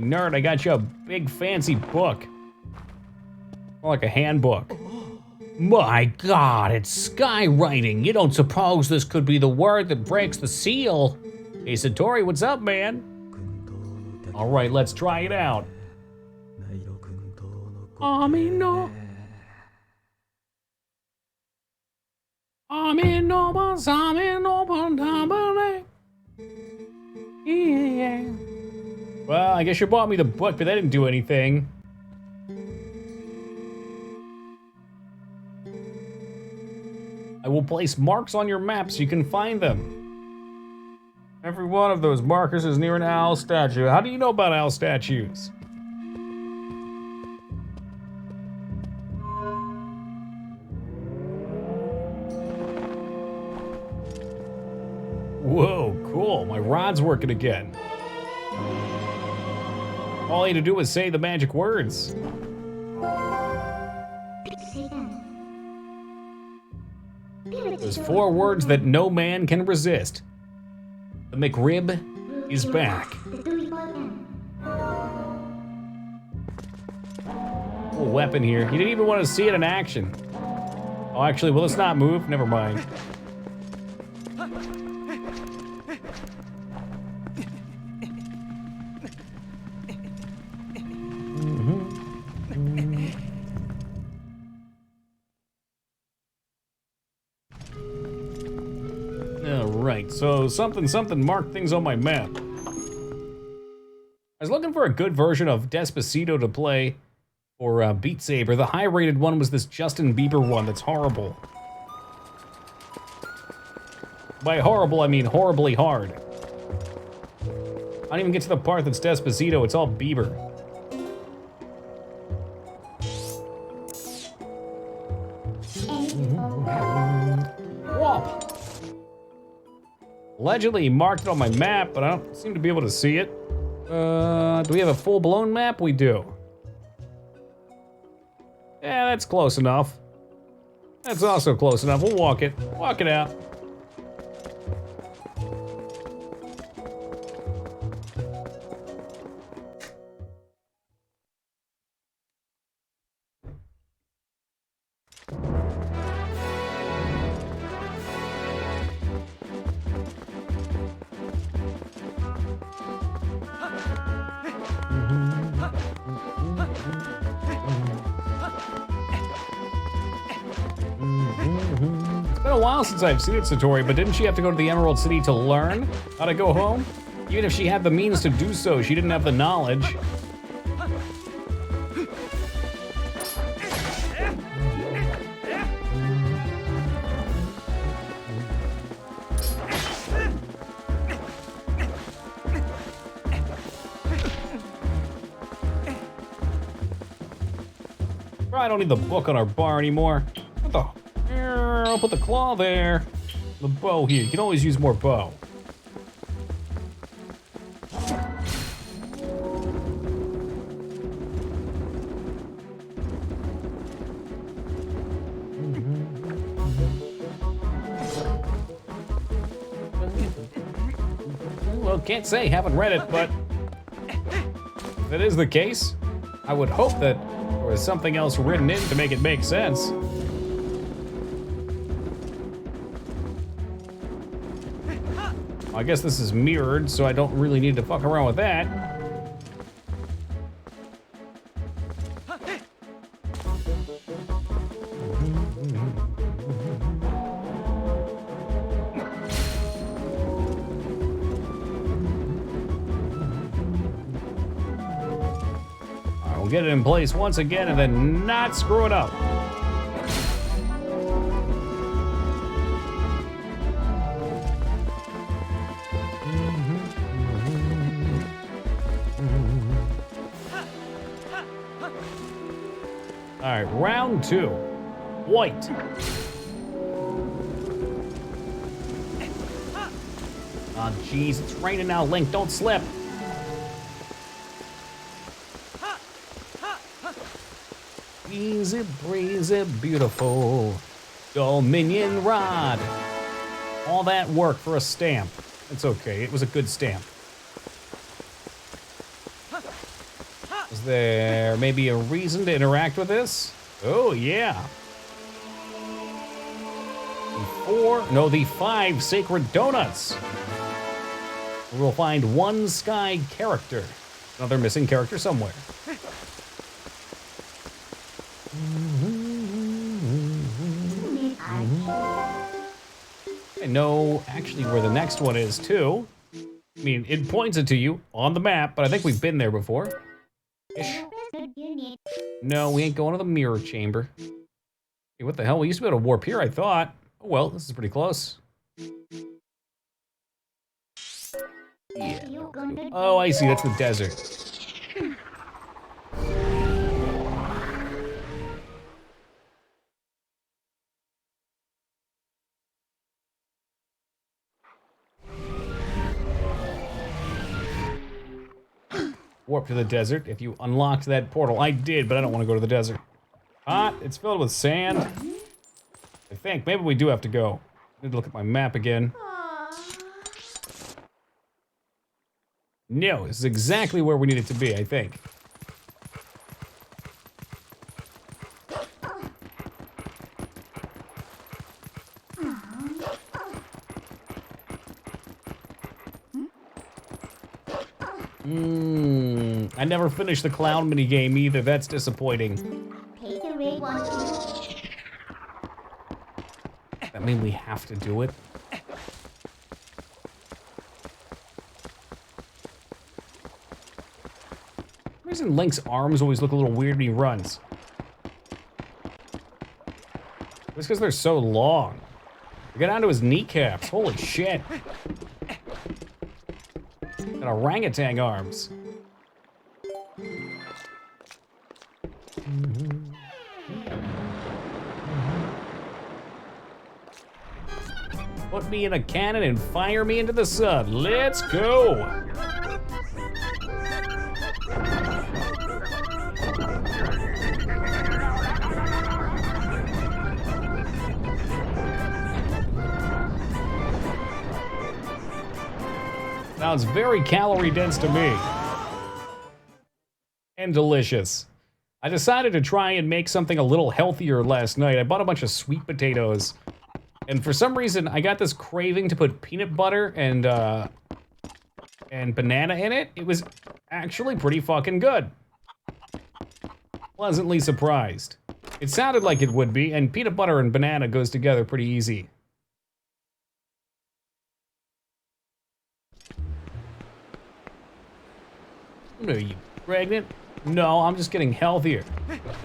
nerd, I got you a big fancy book. More like a handbook. My God, it's skywriting. You don't suppose this could be the word that breaks the seal? Hey, Satori, what's up, man? All right, let's try it out. Amino. Yeah. Well, I guess you bought me the book, but that didn't do anything. I will place marks on your map so you can find them. Every one of those markers is near an owl statue. How do you know about owl statues? Whoa, cool. My rod's working again. All I had to do was say the magic words. There's 4 words that no man can resist. The McRib is back. Cool weapon here. He didn't even want to see it in action. Oh, actually, will this not move? Never mind. Alright, so something marked things on my map. I was looking for a good version of Despacito to play for Beat Saber. The high-rated one was this Justin Bieber one that's horrible. By horrible, I mean horribly hard. I don't even get to the part that's Despacito, it's all Bieber. Whoa. Allegedly marked it on my map, but I don't seem to be able to see it. Do we have a full-blown map? We do. Yeah, that's close enough. That's also close enough. We'll walk it. Walk it out. It's been a while since I've seen it, Satori, but didn't she have to go to the Emerald City to learn how to go home? Even if she had the means to do so, she didn't have the knowledge. Probably don't need the book on our bar anymore. What the? I'll put the claw there. The bow here. You can always use more bow. Well, can't say, haven't read it, but if it is the case, I would hope that there was something else written in to make it make sense. I guess this is mirrored, so I don't really need to fuck around with that. Alright, we'll get it in place once again and then not screw it up. All right, round 2. White. Oh, jeez, it's raining now, Link. Don't slip. Easy breezy, beautiful. Dominion rod. All that work for a stamp. It's okay. It was a good stamp. Is there maybe a reason to interact with this? Oh, yeah. The 5 sacred donuts. We'll find 1 sky character. Another missing character somewhere. I know actually where the next one is, too. I mean, it points it to you on the map, but I think we've been there before. Ish. No, we ain't going to the mirror chamber. Hey, what the hell? We used to be able to warp here, I thought. Oh, well, this is pretty close. Yeah. Oh, I see. That's the desert. warp to the desert if you unlocked that portal. I did, but I don't want to go to the desert. Ah, it's filled with sand. I think. Maybe we do have to go. I need to look at my map again. No, this is exactly where we need it to be, I think. I never finished the clown minigame either. That's disappointing. Pay the red one. That mean we have to do it? For some reason Link's arms always look a little weird when he runs. Just because they're so long. Get onto his kneecaps. Holy shit. Got orangutan arms. Put me in a cannon and fire me into the sun. Let's go. Sounds very calorie dense to me. And delicious. I decided to try and make something a little healthier last night. I bought a bunch of sweet potatoes. And for some reason, I got this craving to put peanut butter and banana in it. It was actually pretty fucking good. Pleasantly surprised. It sounded like it would be, and peanut butter and banana goes together pretty easy. Are you pregnant? No, I'm just getting healthier.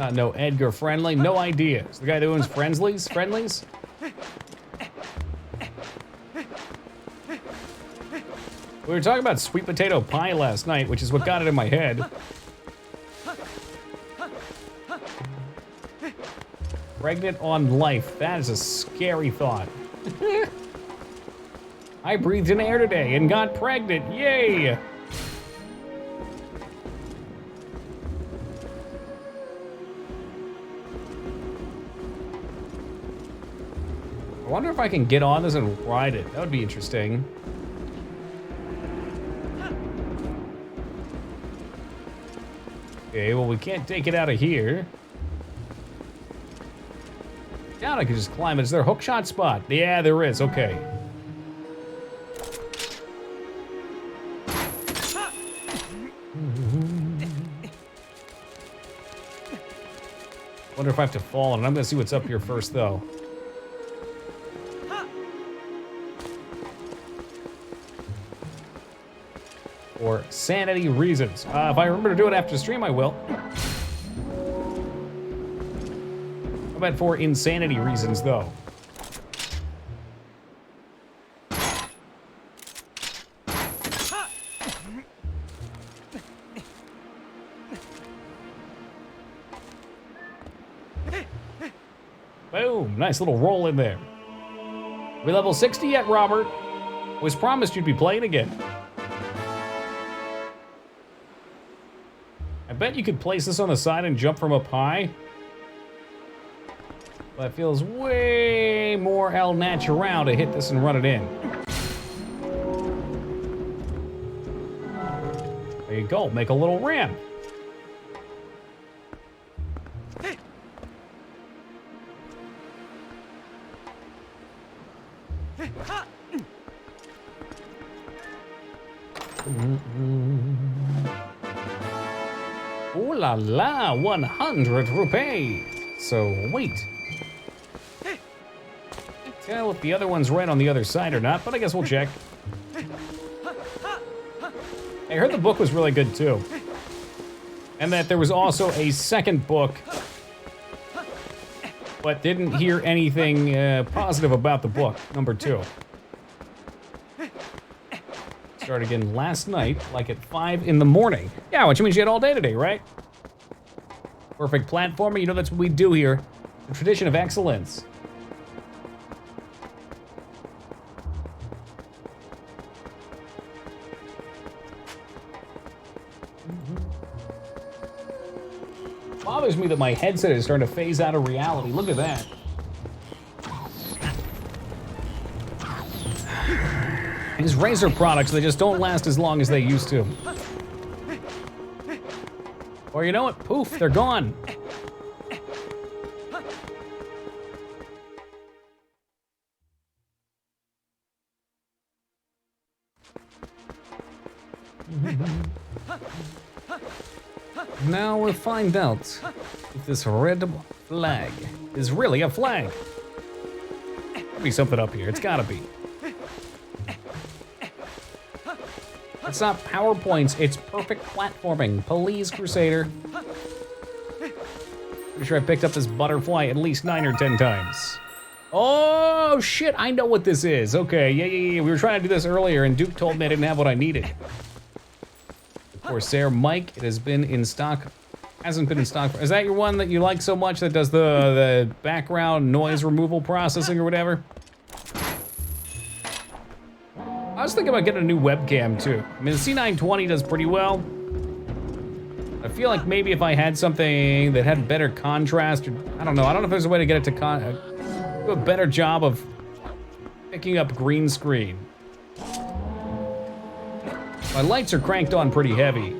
Not no Edgar Friendly, no ideas. The guy that owns Friendlies? We were talking about sweet potato pie last night, which is what got it in my head. Pregnant on life. That is a scary thought. I breathed in air today and got pregnant. Yay! I wonder if I can get on this and ride it. That would be interesting. Okay, well, we can't take it out of here. Down, I could just climb it. Is there a hookshot spot? Yeah, there is. Okay. Wonder if I have to fall on it. I'm gonna see what's up here first, though. For sanity reasons. If I remember to do it after the stream, I will. How about for insanity reasons, though? Boom! Nice little roll in there. We level 60 yet, Robert? Was promised you'd be playing again. I bet you could place this on the side and jump from up high. But it feels way more el natural to hit this and run it in. There you go, make a little ramp. Ooh la la, 100 rupees. So, wait. Can't tell if the other one's right on the other side or not, but I guess we'll check. I heard the book was really good too. And that there was also a second book, but didn't hear anything positive about the book, number 2. Started again last night, like at 5 in the morning. Yeah, which means you had all day today, right? Perfect platforming, you know that's what we do here. The tradition of excellence. Bothers me that my headset is starting to phase out of reality. Look at that. These Razer products, they just don't last as long as they used to. Or you know what? Poof, they're gone. Now we'll find out if this red flag is really a flag. There'll be something up here. It's gotta be. It's not PowerPoints, it's perfect platforming. Please, Crusader. Pretty sure I picked up this butterfly at least 9 or 10 times. Oh, shit, I know what this is. Okay, yeah. We were trying to do this earlier, and Duke told me I didn't have what I needed. Corsair Mike, it has been in stock. Hasn't been in stock. Is that your one that you like so much that does the background noise removal processing or whatever? I was thinking about getting a new webcam too. I mean, the C920 does pretty well. I feel like maybe if I had something that had better contrast, or I don't know if there's a way to get it to do a better job of picking up green screen. My lights are cranked on pretty heavy.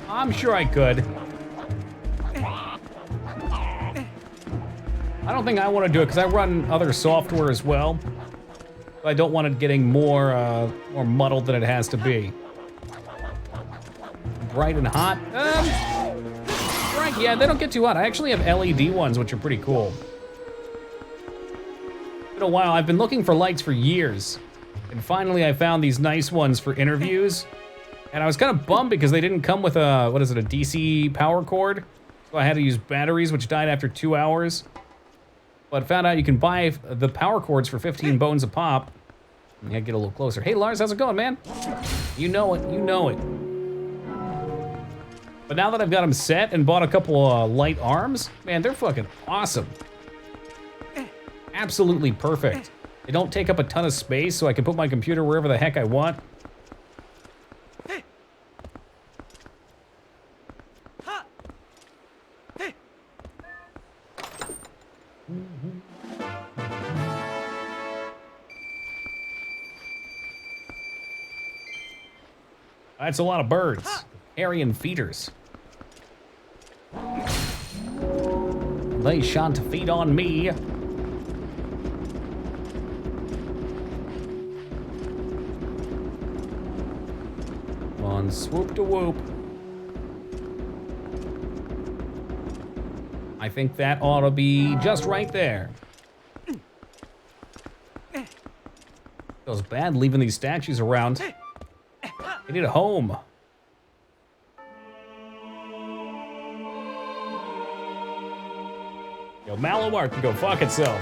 I'm sure I could. I don't think I want to do it because I run other software as well. I don't want it getting more muddled than it has to be. Bright and hot. Right, yeah, they don't get too hot. I actually have LED ones, which are pretty cool. It's been a while. I've been looking for lights for years. And finally I found these nice ones for interviews. And I was kind of bummed because they didn't come with a, what is it, a DC power cord. So I had to use batteries, which died after 2 hours. But found out you can buy the power cords for 15 bones a pop. Yeah, get a little closer. Hey Lars, how's it going, man? You know it, you know it. But now that I've got them set and bought a couple light arms, man, they're fucking awesome. Absolutely perfect. They don't take up a ton of space, so I can put my computer wherever the heck I want. That's a lot of birds. Carrion feeders. They shan't feed on me. On swoop to whoop. I think that ought to be just right there. Feels bad leaving these statues around. I need a home. Yo, Malowar can go fuck itself.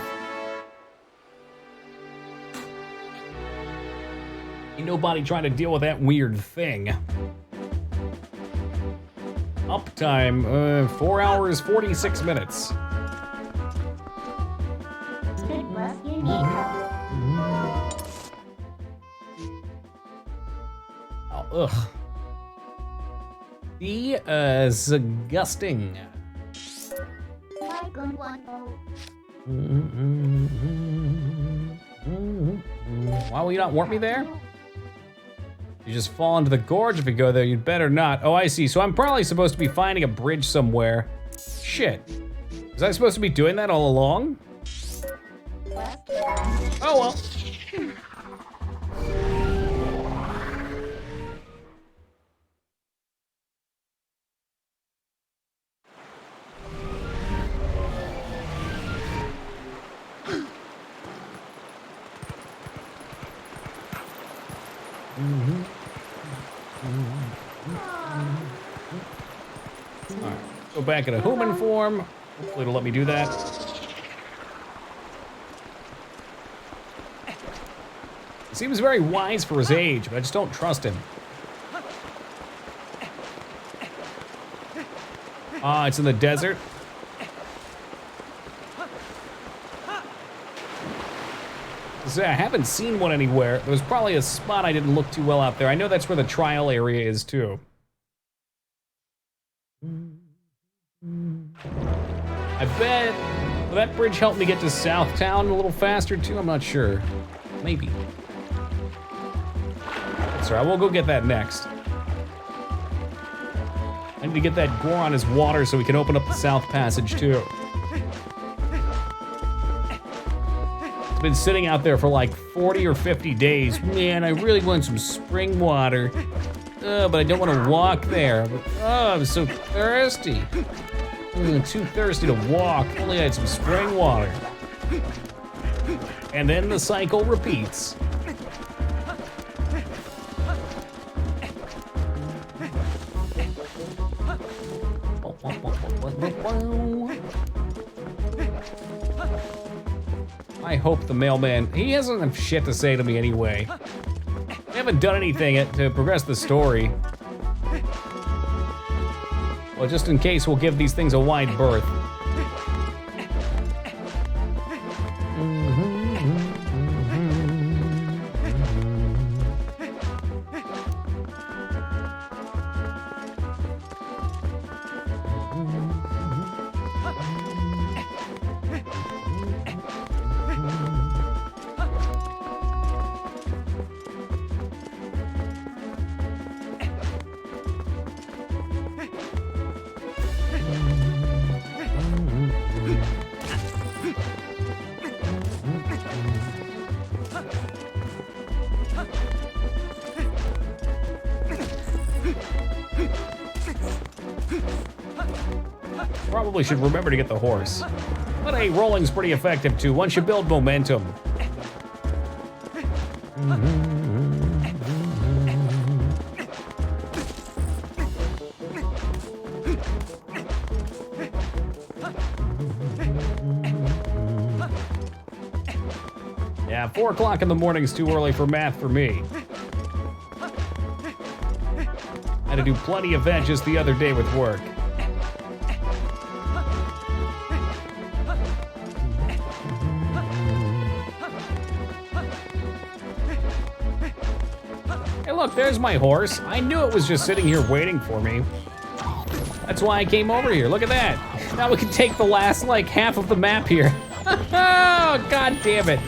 Ain't nobody trying to deal with that weird thing. Uptime, 4 hours, 46 minutes. Good work, you need help. Oh, ugh. Disgusting. Why will you not warp me there? You just fall into the gorge if you go there. You'd better not. Oh, I see. So I'm probably supposed to be finding a bridge somewhere. Shit. Was I supposed to be doing that all along? Oh, well. Alright, go back in a human form. Hopefully it'll let me do that. He seems very wise for his age, but I just don't trust him. Ah, it's in the desert. So I haven't seen one anywhere. There was probably a spot I didn't look too well out there. I know that's where the trial area is too. I bet, will that bridge help me get to Southtown a little faster too? I'm not sure. Maybe. That's all right, we'll go get that next. I need to get that Goron's water so we can open up the South Passage too. It's been sitting out there for like 40 or 50 days. Man, I really want some spring water. But I don't want to walk there. Oh, I'm so thirsty. Too thirsty to walk. Only I had some spring water. And then the cycle repeats. I hope the mailman, he doesn't have shit to say to me anyway. I haven't done anything to progress the story. Well, just in case, we'll give these things a wide berth. Probably should remember to get the horse. But hey, rolling's pretty effective too, once you build momentum. Yeah, 4 o'clock in the morning is too early for math for me. Had to do plenty of that just the other day with work. Hey look, there's my horse. I knew it was just sitting here waiting for me. That's why I came over here, look at that. Now we can take the last, like, half of the map here. Oh, god damn it.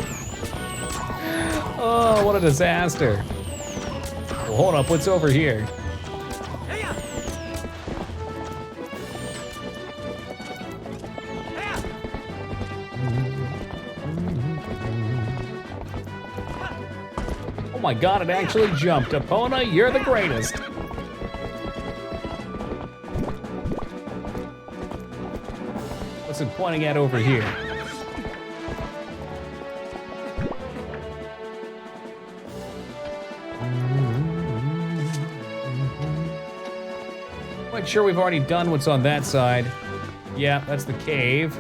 Oh, what a disaster. Well, hold up, what's over here? Oh my god, it actually jumped. Epona, you're the greatest. What's it pointing at over here? Quite sure we've already done what's on that side. Yeah, that's the cave.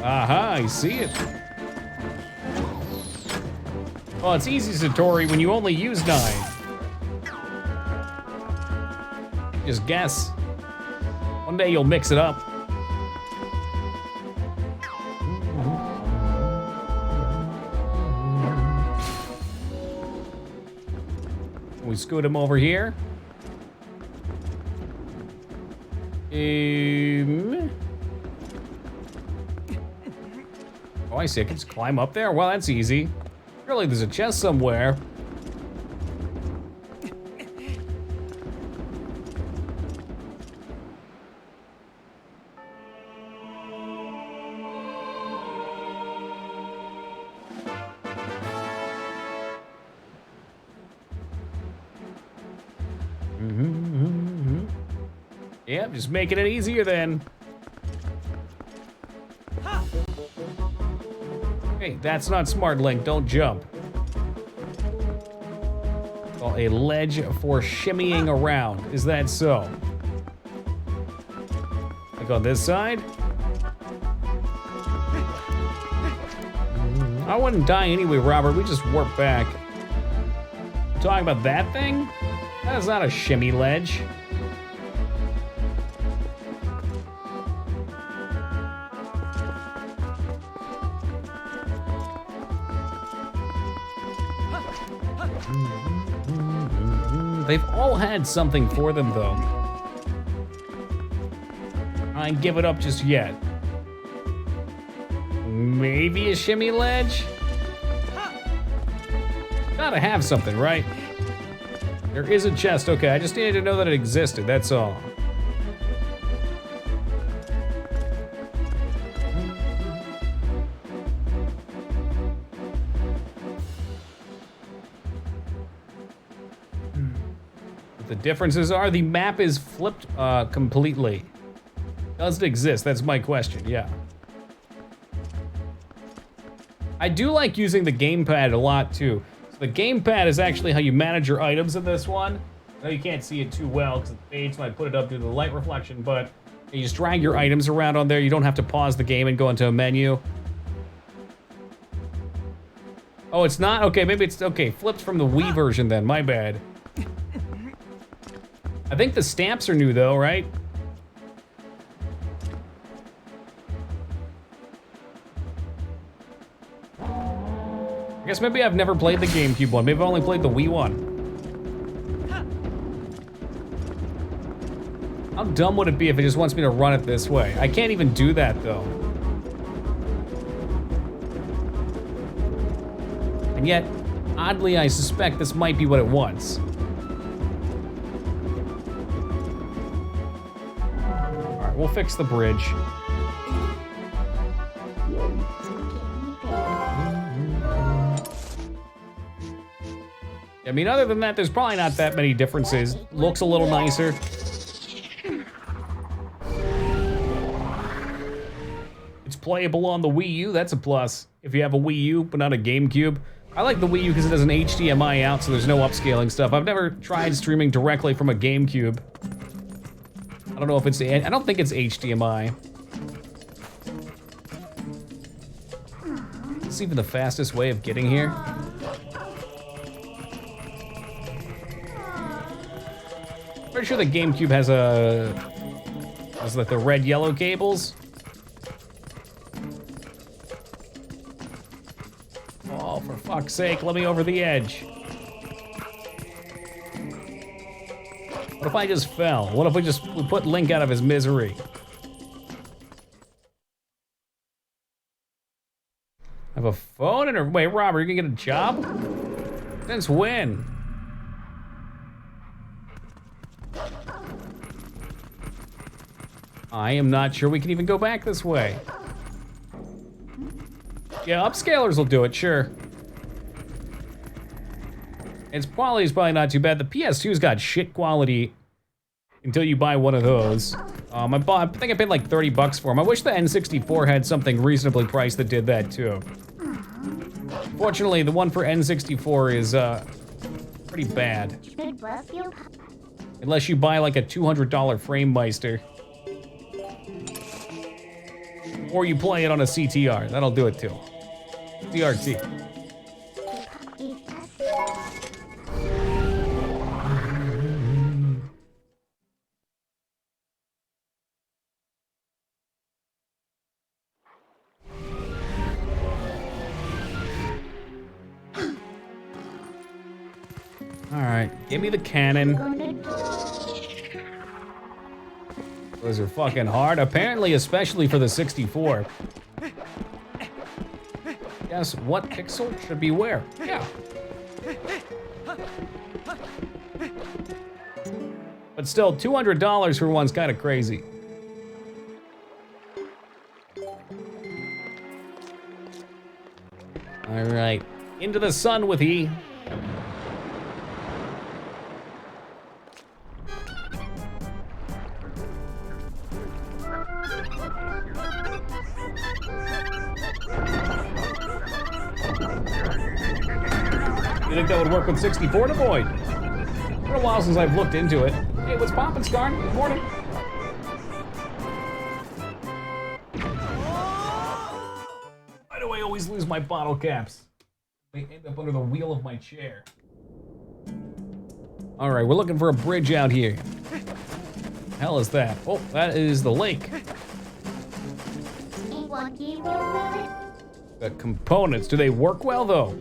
Aha, I see it. Well, it's easy, Satori, when you only use 9. Just guess. One day you'll mix it up. We scoot him over here. Oh, I see. I can just climb up there? Well, that's easy. Surely there's a chest somewhere. Yep, just making it easier then. Hey, that's not smart, Link. Don't jump. Well, a ledge for shimmying around. Is that so? Like on this side? I wouldn't die anyway, Robert. We just warp back. Talking about that thing? That is not a shimmy ledge. They've all had something for them, though. I ain't give it up just yet. Maybe a shimmy ledge? Gotta have something, right? There is a chest. Okay, I just needed to know that it existed, that's all. The differences are the map is flipped completely. Does it exist? That's my question, yeah. I do like using the gamepad a lot too. So the gamepad is actually how you manage your items in this one. I know you can't see it too well because it fades when I put it up due to the light reflection, but you just drag your items around on there. You don't have to pause the game and go into a menu. Oh, it's not? Okay, maybe it's, okay, flipped from the Wii version then, my bad. I think the stamps are new though, right? I guess maybe I've never played the GameCube one. Maybe I've only played the Wii one. How dumb would it be if it just wants me to run it this way? I can't even do that though. And yet, oddly, I suspect this might be what it wants. Alright, we'll fix the bridge. I mean, other than that, there's probably not that many differences. Looks a little nicer. It's playable on the Wii U, that's a plus. If you have a Wii U, but not a GameCube. I like the Wii U because it has an HDMI out, so there's no upscaling stuff. I've never tried streaming directly from a GameCube. I don't know if it's, I don't think it's HDMI. Is this even the fastest way of getting here? Pretty sure the GameCube has like the red yellow cables. Oh, for fuck's sake, let me over the edge. What if I just fell? What if we put Link out of his misery? I have a phone and a, wait, Robert, you can get a job? Since when? I am not sure we can even go back this way. Yeah, upscalers will do it, sure. Its quality is probably not too bad. The PS2's got shit quality until you buy one of those. I think I paid like 30 bucks for them. I wish the N64 had something reasonably priced that did that too. Fortunately, the one for N64 is pretty bad. Unless you buy like a $200 Framemeister. Or you play it on a CTR, that'll do it too. CRT. All right, give me the cannon. Those are fucking hard, apparently, especially for the 64. Guess what pixel should be where? Yeah. But still, $200 for one's kind of crazy. All right, into the sun with E. You think that would work with 64 to void? It's been a while since I've looked into it. Hey, what's poppin', Scarn? Good morning. always lose my bottle caps. They end up under the wheel of my chair. All right, we're looking for a bridge out here. Hell is that? Oh, that is the lake. The components, do they work well though?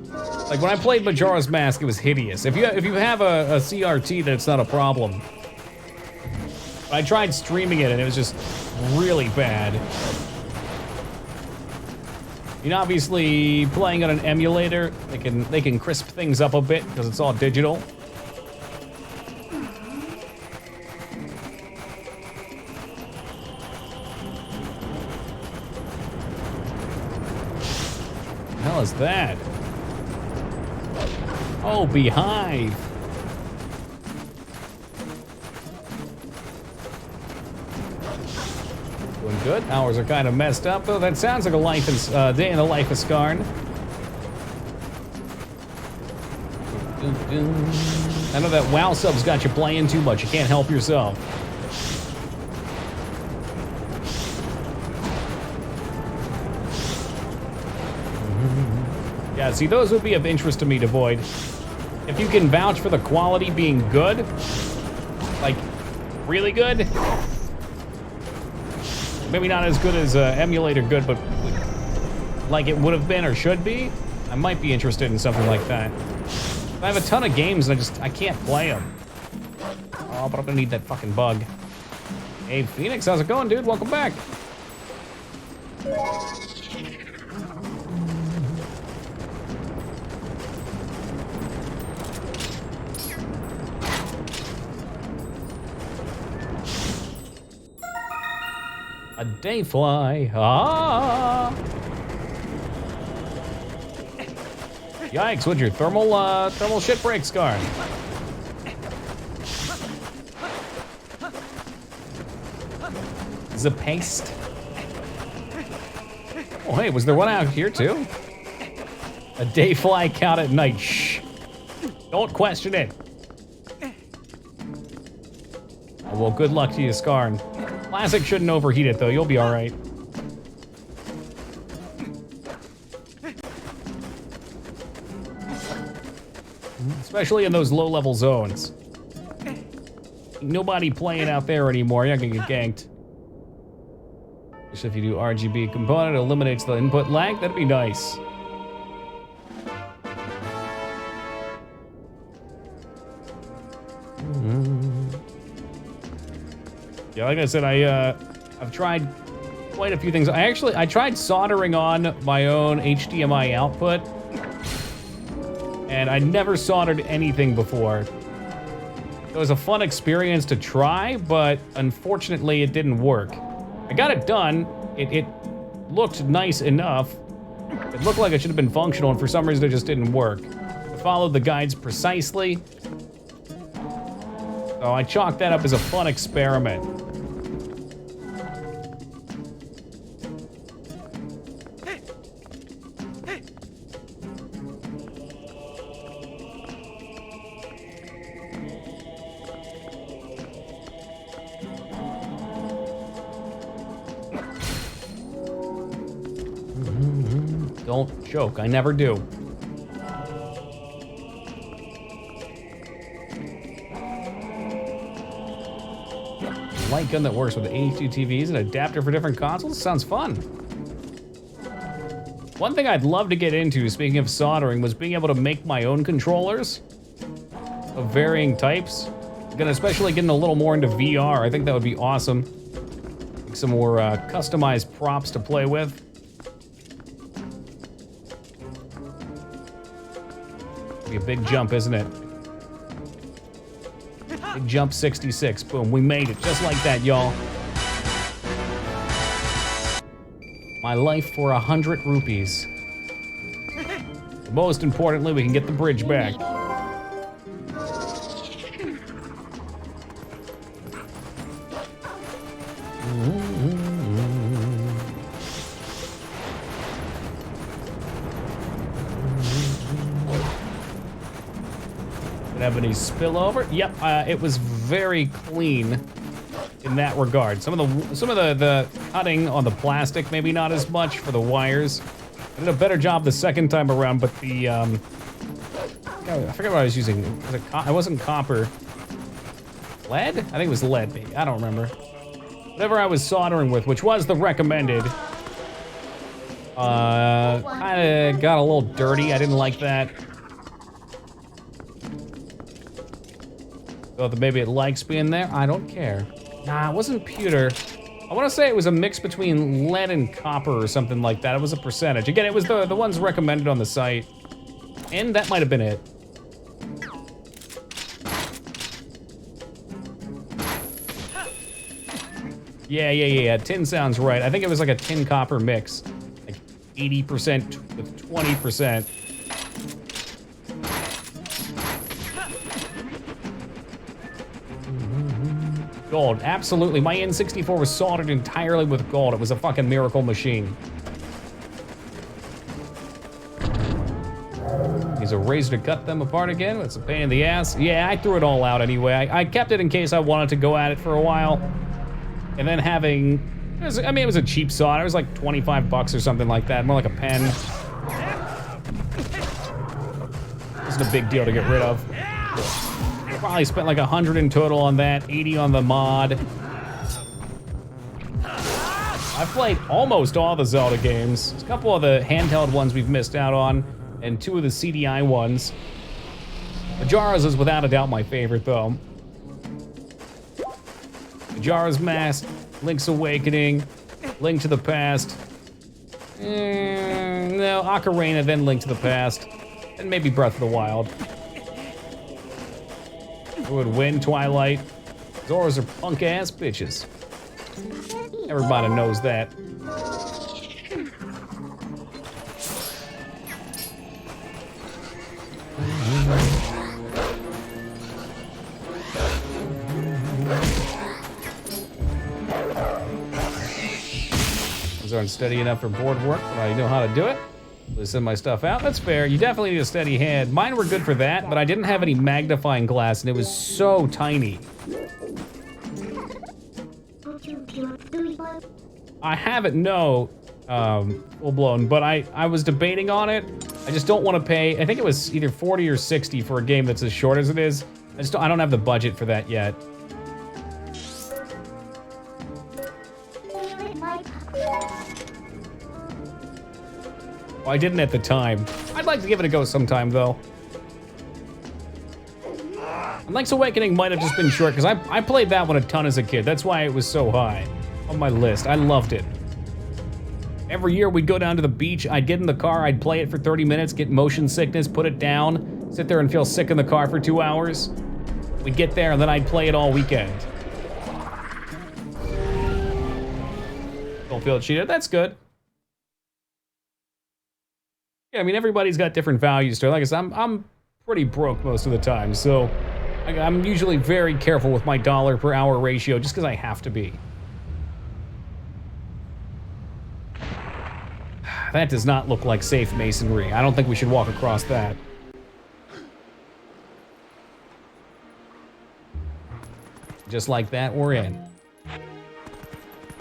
Like when I played Majora's Mask, it was hideous. If you have a CRT, then it's not a problem. But I tried streaming it and it was just really bad. You know, obviously playing on an emulator, they can crisp things up a bit because it's all digital. What the hell is that? Oh, beehive. Doing good. Hours are kind of messed up, though. That sounds like a day in the life of Skarn. I know that WoW sub's got you playing too much. You can't help yourself. Yeah, see, those would be of interest to me, Devoid. If you can vouch for the quality being good, like, really good, maybe not as good as emulator good, but like it would have been or should be, I might be interested in something like that. I have a ton of games and I can't play them. Oh, but I'm gonna need that fucking bug. Hey, Phoenix, how's it going, dude? Welcome back. A day fly. Ah! Yikes, what'd your thermal shit break, Scar? The paste. Oh, hey, was there one out here too? A day fly count at night. Shh. Don't question it. Oh, well, good luck to you, Skarn. Classic shouldn't overheat it, though. You'll be all right. Especially in those low-level zones. Nobody playing out there anymore. You're not gonna get ganked. Just if you do RGB component, it eliminates the input lag. That'd be nice. Yeah, like I said, I've tried quite a few things. I tried soldering on my own HDMI output, and I never soldered anything before. It was a fun experience to try, but unfortunately it didn't work. I got it done. It looked nice enough. It looked like it should have been functional, and for some reason it just didn't work. I followed the guides precisely. So I chalked that up as a fun experiment. Don't joke, I never do. Light gun that works with 82 TVs and adapter for different consoles? Sounds fun. One thing I'd love to get into, speaking of soldering, was being able to make my own controllers of varying types. Gonna especially getting a little more into VR. I think that would be awesome. Like some more customized props to play with. Be a big jump, isn't it? Big jump 66. Boom, we made it just like that, y'all. My life for 100 rupees. Most importantly, we can get the bridge back. Have any spillover? Yep, it was very clean in that regard. Some of the cutting on the plastic, maybe not as much for the wires. I did a better job the second time around, but the, I forget what I was using. Was it it wasn't copper. Lead? I think it was lead, maybe. I don't remember. Whatever I was soldering with, which was the recommended, kinda got a little dirty. I didn't like that. Thought that maybe it likes being there. I don't care. Nah, it wasn't pewter. I want to say it was a mix between lead and copper or something like that. It was a percentage. Again, it was the ones recommended on the site. And that might have been it. Yeah. Tin sounds right. I think it was like a tin copper mix. Like 80% with 20%. Gold, absolutely. My N64 was soldered entirely with gold. It was a fucking miracle machine. Use a razor to cut them apart again. It's a pain in the ass. Yeah, I threw it all out anyway. I kept it in case I wanted to go at it for a while. And then having, it was a cheap saw. It was like 25 bucks or something like that. More like a pen. It wasn't a big deal to get rid of. Probably spent like 100 in total on that, 80 on the mod. I've played almost all the Zelda games. There's a couple of the handheld ones we've missed out on, and 2 of the CDI ones. Majora's is without a doubt my favorite, though. Majora's Mask, Link's Awakening, Link to the Past. No, Ocarina, then Link to the Past, and maybe Breath of the Wild. Who would win? Twilight. Zoras are punk-ass bitches. Everybody knows that. These aren't steady enough for board work, but I know how to do it. Send my stuff out. That's fair. You definitely need a steady hand. Mine were good for that, but I didn't have any magnifying glass, and it was so tiny. I have it, no, full blown, but I was debating on it. I just don't want to pay. I think it was either 40 or 60 for a game that's as short as it is. I don't have the budget for that yet. I didn't at the time. I'd like to give it a go sometime, though. And Link's Awakening might have just been short, because I played that one a ton as a kid. That's why it was so high on my list. I loved it. Every year we'd go down to the beach, I'd get in the car, I'd play it for 30 minutes, get motion sickness, put it down, sit there and feel sick in the car for 2 hours. We'd get there, and then I'd play it all weekend. Don't feel cheated. That's good. Yeah, I mean, everybody's got different values to it. Like I said, I'm pretty broke most of the time, so I'm usually very careful with my dollar per hour ratio just because I have to be. That does not look like safe masonry. I don't think we should walk across that. Just like that, we're in.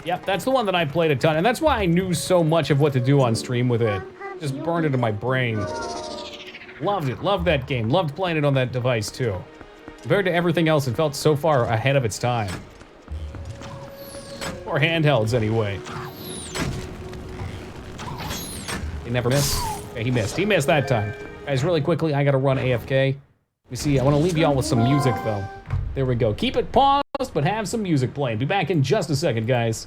Yep, that's the one that I played a ton, and that's why I knew so much of what to do on stream with it. Just burned into my brain. Loved it, loved that game. Loved playing it on that device too. Compared to everything else, it felt so far ahead of its time. Or handhelds anyway. He never missed? Okay, he missed. He missed that time. Guys, really quickly, I gotta run AFK. Let me see, I wanna leave y'all with some music though. There we go. Keep it paused, but have some music playing. Be back in just a second, guys.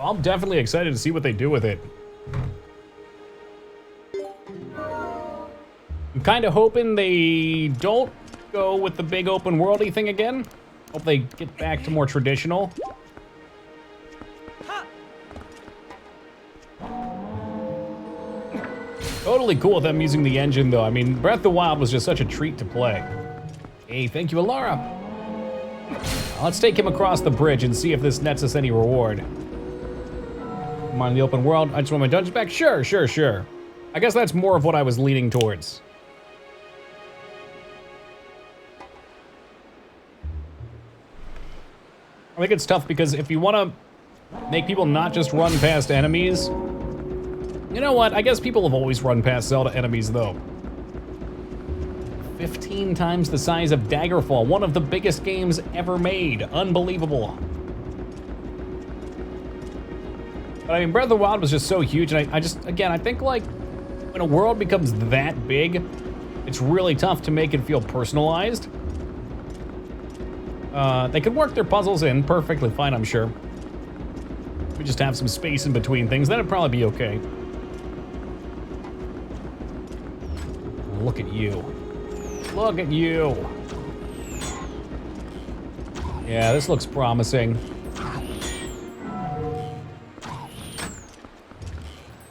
I'm definitely excited to see what they do with it. I'm kind of hoping they don't go with the big open worldy thing again. Hope they get back to more traditional. Totally cool with them using the engine though. I mean, Breath of the Wild was just such a treat to play. Hey, thank you, Alara. Let's take him across the bridge and see if this nets us any reward. I'm on the open world. I just want my dungeons back. Sure, sure, sure. I guess that's more of what I was leaning towards. I think it's tough because if you want to make people not just run past enemies, you know what? I guess people have always run past Zelda enemies, though. 15 times the size of Daggerfall, one of the biggest games ever made. Unbelievable. But I mean, Breath of the Wild was just so huge, and I just, again, I think, like, when a world becomes that big, it's really tough to make it feel personalized. They could work their puzzles in perfectly fine, I'm sure. We just have some space in between things, that'd probably be okay. Look at you. Look at you. Yeah, this looks promising.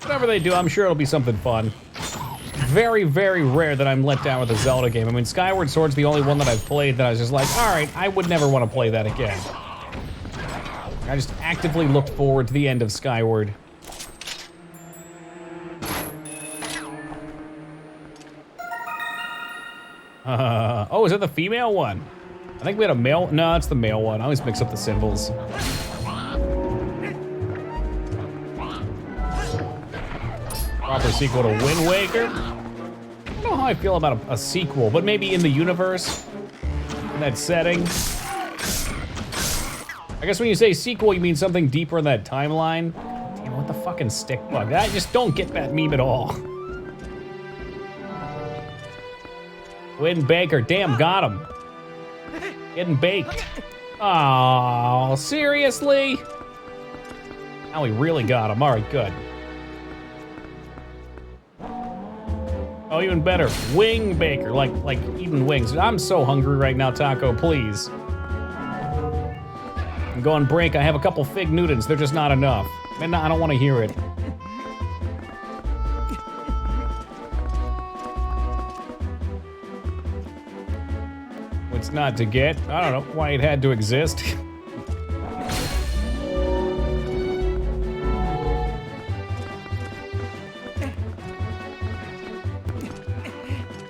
Whatever they do, I'm sure it'll be something fun. Very, very rare that I'm let down with a Zelda game. I mean, Skyward Sword's the only one that I've played that I was just like, all right, I would never want to play that again. I just actively look forward to the end of Skyward. Oh, is that the female one? I think we had a male. No, it's the male one. I always mix up the symbols. Proper sequel to Wind Waker. I don't know how I feel about a sequel, but maybe in the universe, in that setting. I guess when you say sequel, you mean something deeper in that timeline. Damn, what the fucking stick bug? I just don't get that meme at all. Wind Baker, damn, got him. Getting baked. Oh, seriously? Now we really got him. All right, good. Oh, even better, Wing Baker, like eating wings. I'm so hungry right now, Taco, please. I'm going break. I have a couple Fig Newtons. They're just not enough. Man, I don't want to hear it. What's not to get? I don't know why it had to exist.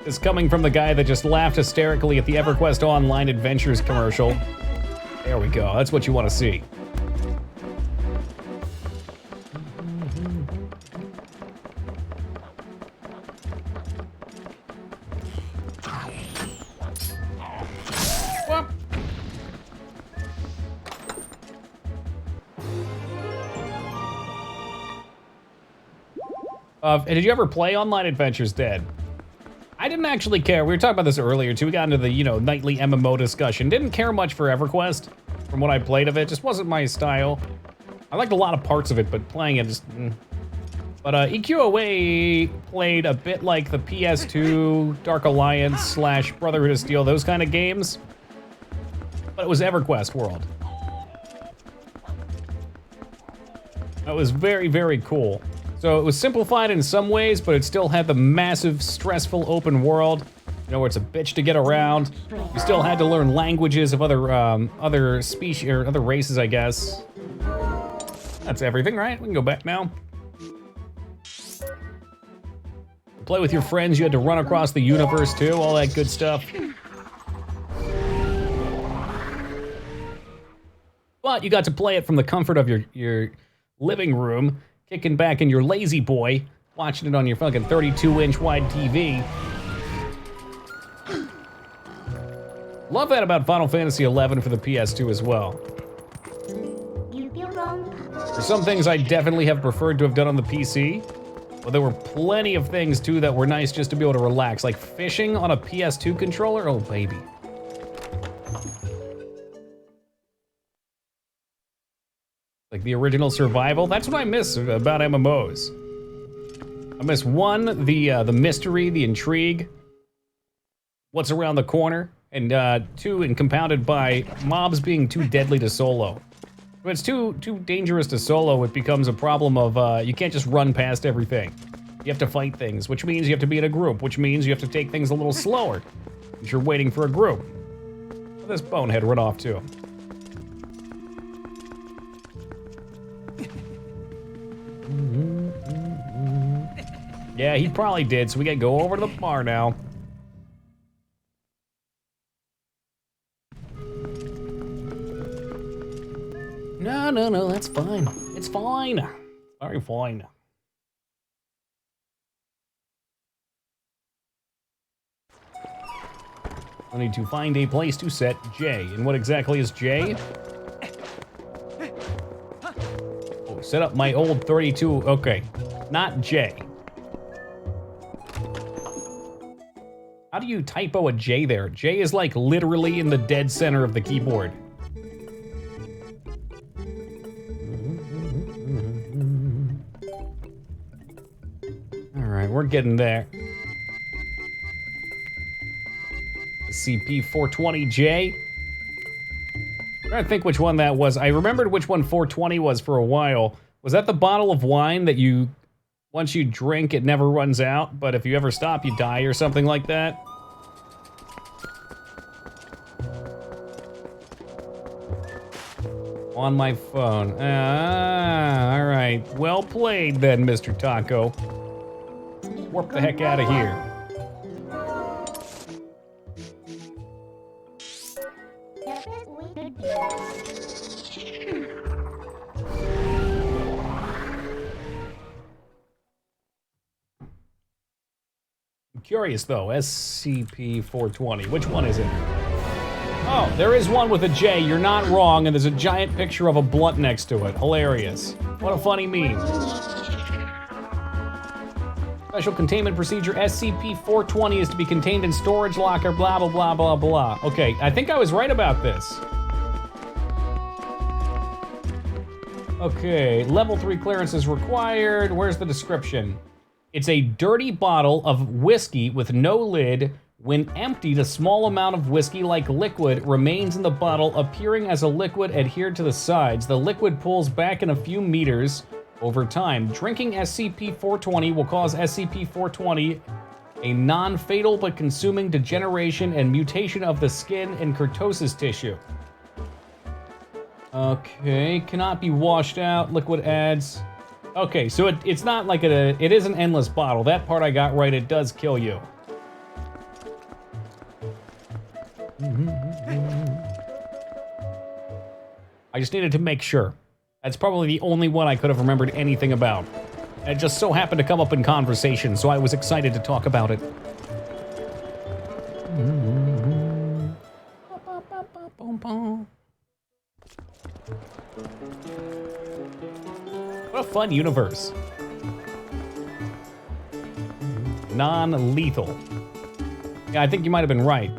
Is coming from the guy that just laughed hysterically at the EverQuest Online Adventures commercial. There we go, that's what you want to see. Did you ever play Online Adventures, Dead? I didn't actually care. We were talking about this earlier, too. We got into the, you know, nightly MMO discussion. Didn't care much for EverQuest from what I played of it. Just wasn't my style. I liked a lot of parts of it, but playing it just... But EQOA played a bit like the PS2, Dark Alliance / Brotherhood of Steel, those kind of games. But it was EverQuest world. That was very, very cool. So it was simplified in some ways, but it still had the massive, stressful open world, you know, where it's a bitch to get around. You still had to learn languages of other species or other races, I guess. That's everything, right? We can go back now. To play with your friends, you had to run across the universe too, all that good stuff. But you got to play it from the comfort of your living room, kicking back in your lazy boy, watching it on your fucking 32-inch wide TV. Love that about Final Fantasy XI for the PS2 as well. You feel wrong? For some things I definitely have preferred to have done on the PC, but there were plenty of things too that were nice just to be able to relax, like fishing on a PS2 controller, oh baby. Like the original survival, that's what I miss about MMOs. I miss one, the mystery, the intrigue, what's around the corner, and two, and compounded by mobs being too deadly to solo. When it's too dangerous to solo, it becomes a problem of you can't just run past everything. You have to fight things, which means you have to be in a group, which means you have to take things a little slower, because you're waiting for a group. This bonehead run off too. Yeah, he probably did, so we gotta go over to the bar now. No, that's fine. It's fine. Very fine. I need to find a place to set J. And what exactly is J? Oh, set up my old 32. Okay, not J. How do you typo a J there? J is like literally in the dead center of the keyboard. All right, we're getting there. CP420J. I'm trying to think which one that was. I remembered which one 420 was for a while. Was that the bottle of wine that you, once you drink, it never runs out, but if you ever stop, you die or something like that? On my phone. Ah, all right. Well played then, Mr. Taco. Warp the heck out of here. I'm curious though, SCP-420, which one is it? Oh, there is one with a J, you're not wrong, and there's a giant picture of a blunt next to it. Hilarious. What a funny meme. Special containment procedure SCP-420 is to be contained in storage locker, blah, blah, blah, blah, blah. Okay, I think I was right about this. Okay, level 3 clearance is required. Where's the description? It's a dirty bottle of whiskey with no lid. When emptied, a small amount of whiskey-like liquid remains in the bottle, appearing as a liquid adhered to the sides. The liquid pulls back in a few meters over time. Drinking SCP-420 will cause SCP-420 a non-fatal but consuming degeneration and mutation of the skin and kurtosis tissue. Okay, cannot be washed out. Liquid adds. Okay, so it's not like it is an endless bottle. That part I got right. It does kill you. I just needed to make sure. That's probably the only one I could have remembered anything about. It just so happened to come up in conversation, so I was excited to talk about it. What a fun universe. Non-lethal. Yeah, I think you might have been right.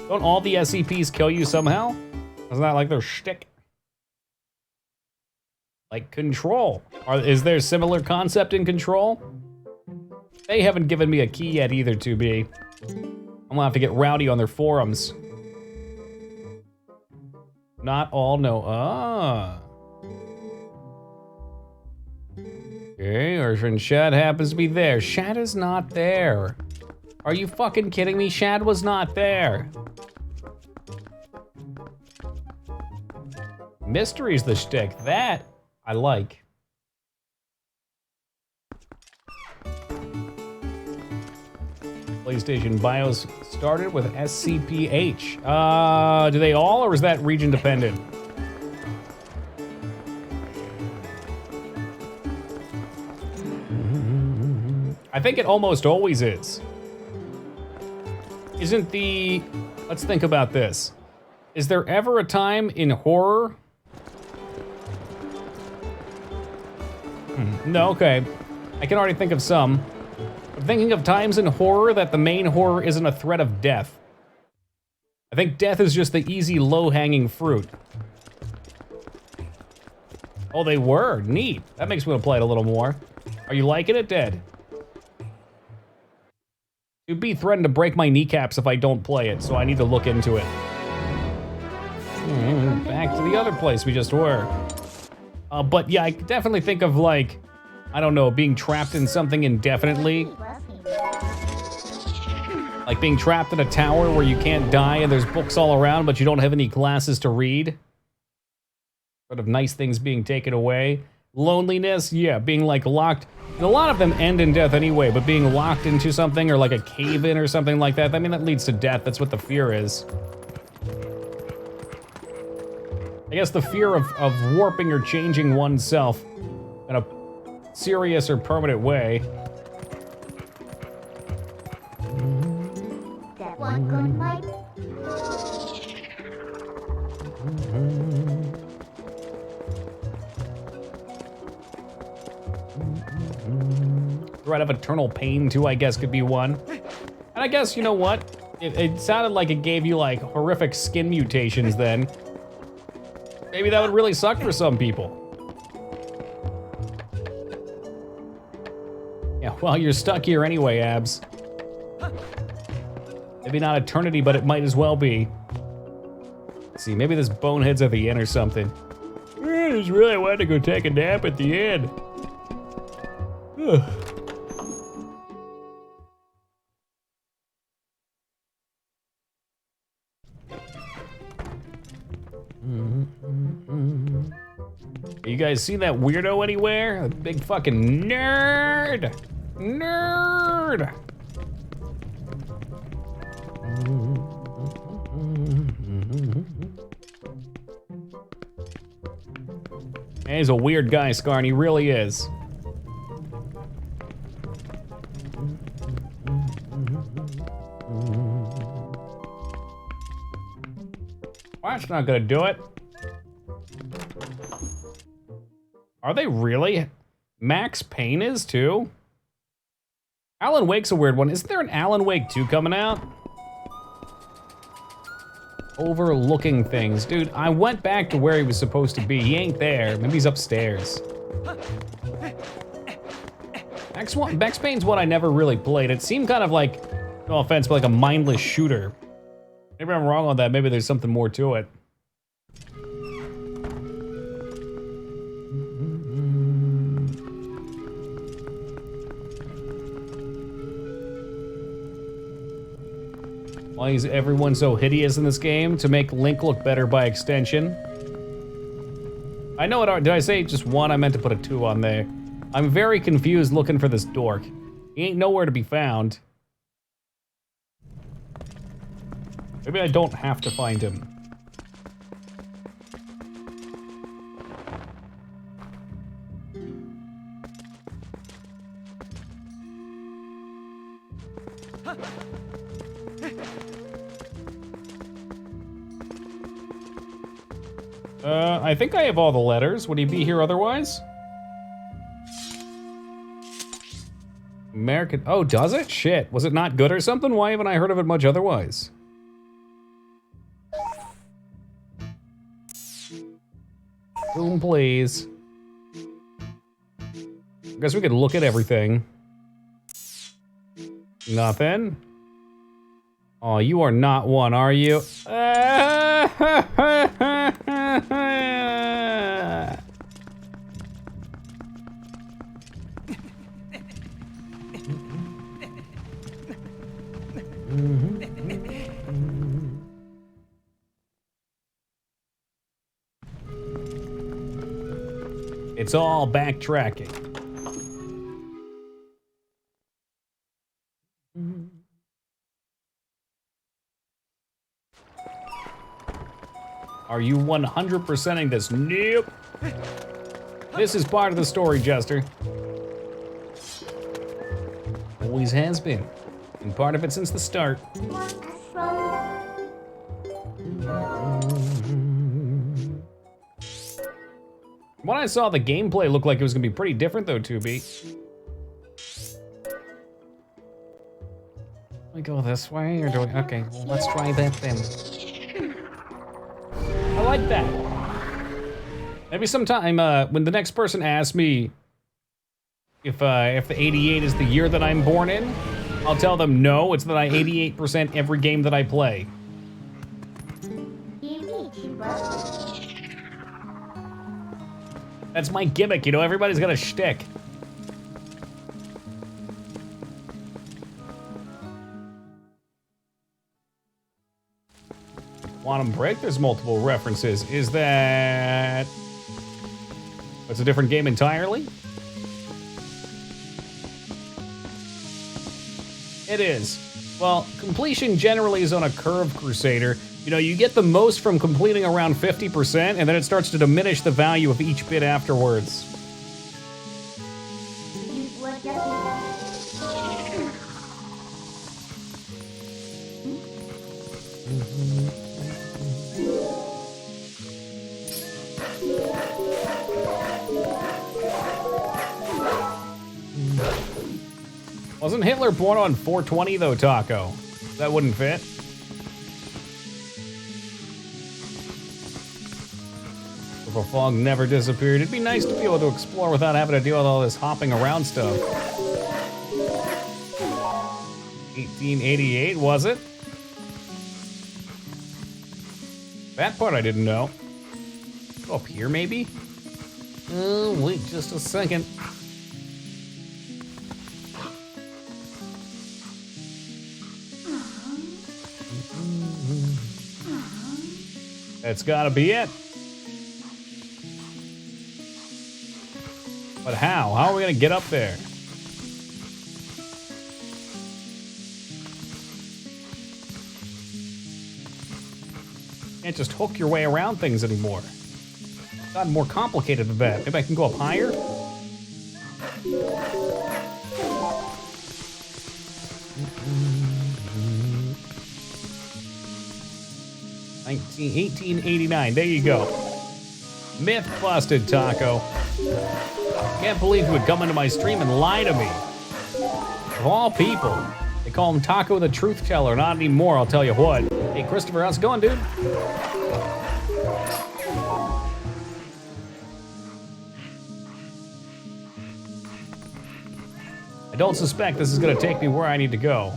Don't all the SCPs kill you somehow? Isn't that like their shtick? Like Control. Is there a similar concept in Control? They haven't given me a key yet either, 2B. I'm gonna have to get rowdy on their forums. Not all, no. Ah. Okay, our friend Shad happens to be there. Shad is not there. Are you fucking kidding me? Shad was not there. Mystery's the shtick. That I like. PlayStation BIOS started with SCPH. Do they all, or is that region dependent? I think it almost always is. Isn't the... Let's think about this. Is there ever a time in horror? No, okay. I can already think of some. I'm thinking of times in horror that the main horror isn't a threat of death. I think death is just the easy, low-hanging fruit. Oh, they were? Neat. That makes me want to play it a little more. Are you liking it, Dead? You'd be threatened to break my kneecaps if I don't play it, so I need to look into it. Back to the other place we just were. But yeah, I definitely think of like, I don't know, being trapped in something indefinitely. Like being trapped in a tower where you can't die and there's books all around, but you don't have any glasses to read. Sort of nice things being taken away. Loneliness, yeah, being like locked. And a lot of them end in death anyway, but being locked into something or like a cave-in or something like that, I mean, that leads to death. That's what the fear is. I guess the fear of warping or changing oneself in a serious or permanent way. That one good night. Threat of eternal pain too, I guess, could be one. And I guess, you know what? It sounded like it gave you like horrific skin mutations then. Maybe that would really suck for some people. Yeah, well, you're stuck here anyway, Abs. Maybe not eternity, but it might as well be. Let's see, maybe this bonehead's at the end or something. I just really wanted to go take a nap at the end. Ugh. You guys see that weirdo anywhere? A big fucking nerd! Nerd! Man, he's a weird guy, Scarn, he really is. Well, that's not gonna do it. Are they really? Max Payne is too? Alan Wake's a weird one. Isn't there an Alan Wake 2 coming out? Overlooking things. Dude, I went back to where he was supposed to be. He ain't there. Maybe he's upstairs. Max Payne's one I never really played. It seemed kind of like, no offense, but like a mindless shooter. Maybe I'm wrong on that. Maybe there's something more to it. Why is everyone so hideous in this game? To make Link look better by extension. I know it. Did I say just one? I meant to put a 2 on there. I'm very confused looking for this dork. He ain't nowhere to be found. Maybe I don't have to find him. I think I have all the letters. Would he be here otherwise? American, oh, does it? Shit, was it not good or something? Why haven't I heard of it much otherwise? Boom, please. I guess we could look at everything. Nothing. Oh, you are not one, are you? It's all backtracking. Are you 100%ing this? Nope. This is part of the story, Jester. Always has been. And part of it since the start. When I saw the gameplay looked like it was gonna be pretty different though, 2B. We go this way or do we? Okay, well, let's try that then. I like that. Maybe sometime when the next person asks me if the 88 is the year that I'm born in, I'll tell them no, it's that I 88% every game that I play. That's my gimmick, you know, everybody's got a shtick. Quantum Break, there's multiple references. Is that a It's a different game entirely? It is. Well, completion generally is on a curve, Crusader. You know, you get the most from completing around 50%, and then it starts to diminish the value of each bit afterwards. Wasn't Hitler born on 420 though, Taco? That wouldn't fit. If a fog never disappeared, it'd be nice to be able to explore without having to deal with all this hopping around stuff. 1888, was it? That part I didn't know. Go up here, maybe? Oh, wait just a second. That's gotta be it. But how? How are we gonna get up there? Can't just hook your way around things anymore. It's gotten more complicated than that. Maybe I can go up higher? $19, 1889, there you go. Myth busted, Taco. Can't believe you would come into my stream and lie to me. Of all people. They call him Taco the Truth Teller, not anymore, I'll tell you what. Hey, Christopher, how's it going, dude? I don't suspect this is gonna take me where I need to go.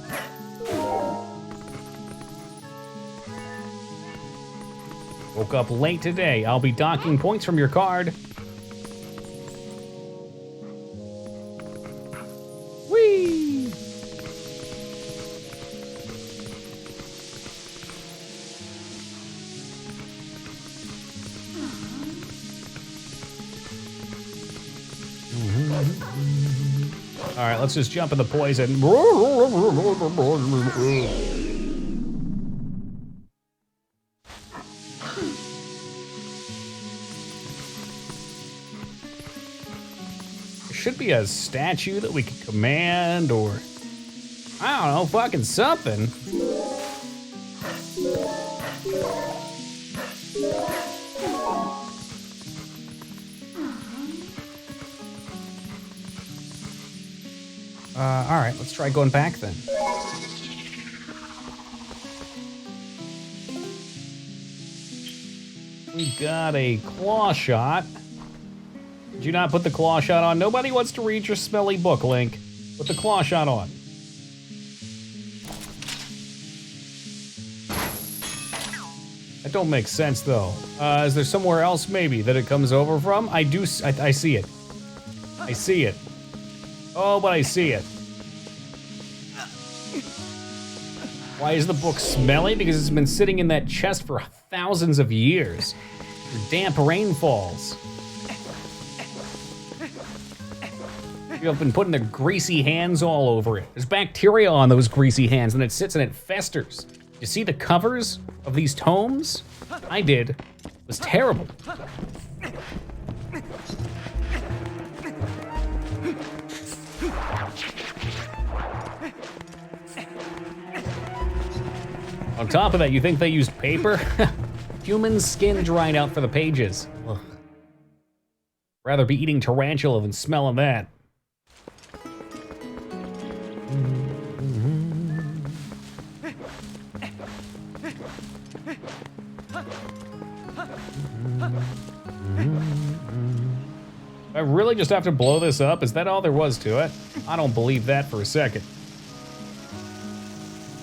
Woke up late today. I'll be docking points from your card. Whee! All right, let's just jump in the poison. Should be a statue that we can command, or I don't know, fucking something. All right, let's try going back then. We got a claw shot. Did you not put the claw shot on? Nobody wants to read your smelly book, Link. Put the claw shot on. That don't make sense, though. Is there somewhere else, maybe, that it comes over from? I see it. I see it. Oh, but I see it. Why is the book smelly? Because it's been sitting in that chest for thousands of years. For damp rainfalls. People have been putting their greasy hands all over it. There's bacteria on those greasy hands, and it sits and it festers. You see the covers of these tomes? I did. It was terrible. On top of that, you think they used paper? Human skin dried out for the pages. Ugh. Rather be eating tarantula than smelling that. I really just have to blow this up? Is that all there was to it? I don't believe that for a second.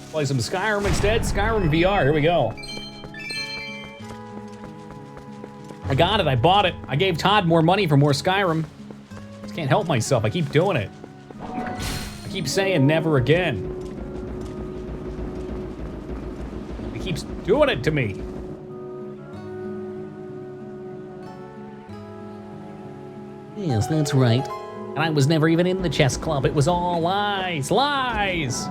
Play some Skyrim instead. Skyrim VR, here we go. I got it, I bought it. I gave Todd more money for more Skyrim. Just can't help myself, I keep doing it. I keep saying never again. He keeps doing it to me. Yes, that's right. And I was never even in the chess club. It was all lies, lies!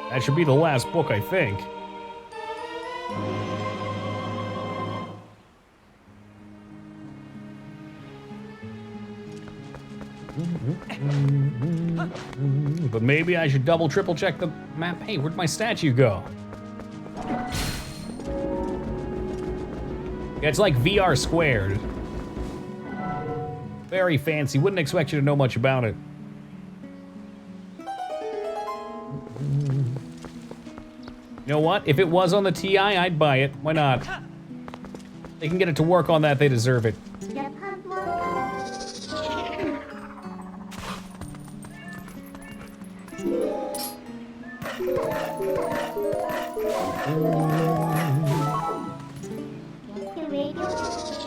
That should be the last book, I think. But maybe I should double, triple check the map. Hey, where'd my statue go? Yeah, it's like VR squared. Very fancy. Wouldn't expect you to know much about it. You know what? If it was on the TI, I'd buy it. Why not? They can get it to work on that. They deserve it.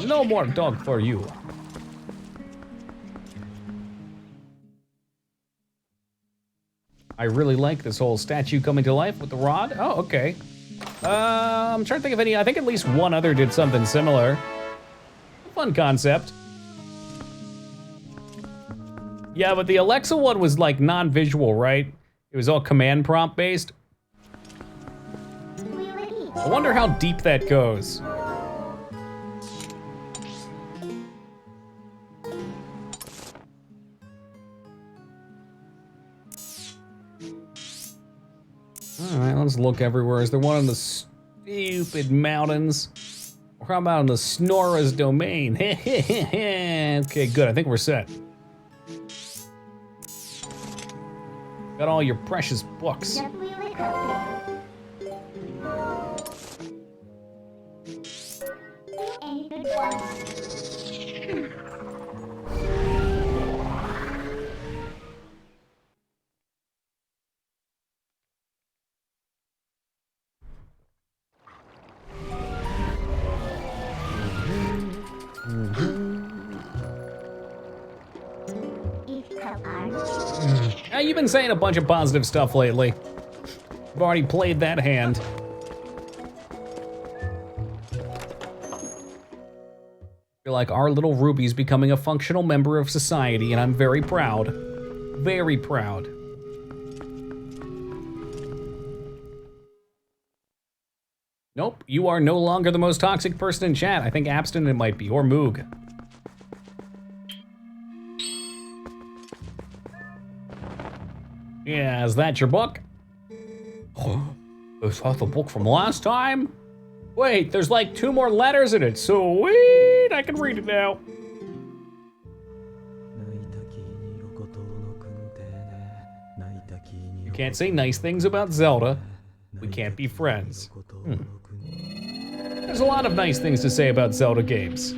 No more dog for you. I really like this whole statue coming to life with the rod. Oh, okay. I'm trying to think of any. I think at least one other did something similar. Fun concept. Yeah, but the Alexa one was like non-visual, right? It was all command prompt based. I wonder how deep that goes. All right, let's look everywhere. Is there one in the stupid mountains? Or how about in the Snora's domain? Okay, good. I think we're set. Got all your precious books. You've been saying a bunch of positive stuff lately. I've already played that hand. You're like, our little Ruby's becoming a functional member of society, and I'm very proud. Very proud. Nope, you are no longer the most toxic person in chat. I think Abstinent might be, or Moog. Yeah, is that your book? Oh, is that the book from last time? Wait, there's like 2 more letters in it. Sweet, I can read it now. You can't say nice things about Zelda. We can't be friends. There's a lot of nice things to say about Zelda games.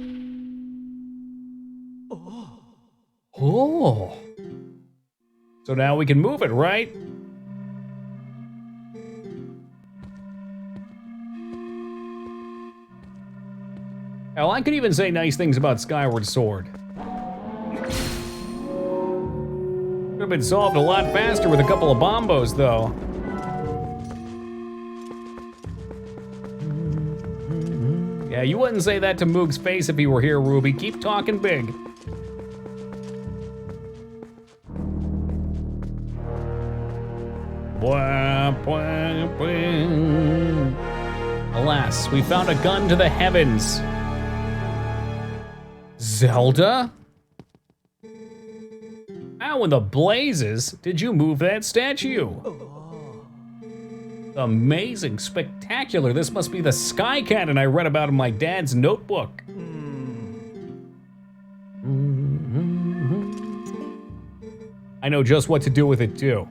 Oh. So now we can move it, right? Hell, I could even say nice things about Skyward Sword. Could have been solved a lot faster with a couple of bombos, though. Yeah, you wouldn't say that to Moog's face if he were here, Ruby. Keep talking big. Alas, we found a gun to the heavens. Zelda? How in the blazes did you move that statue? Amazing, spectacular. This must be the sky cannon I read about in my dad's notebook. I know just what to do with it, too.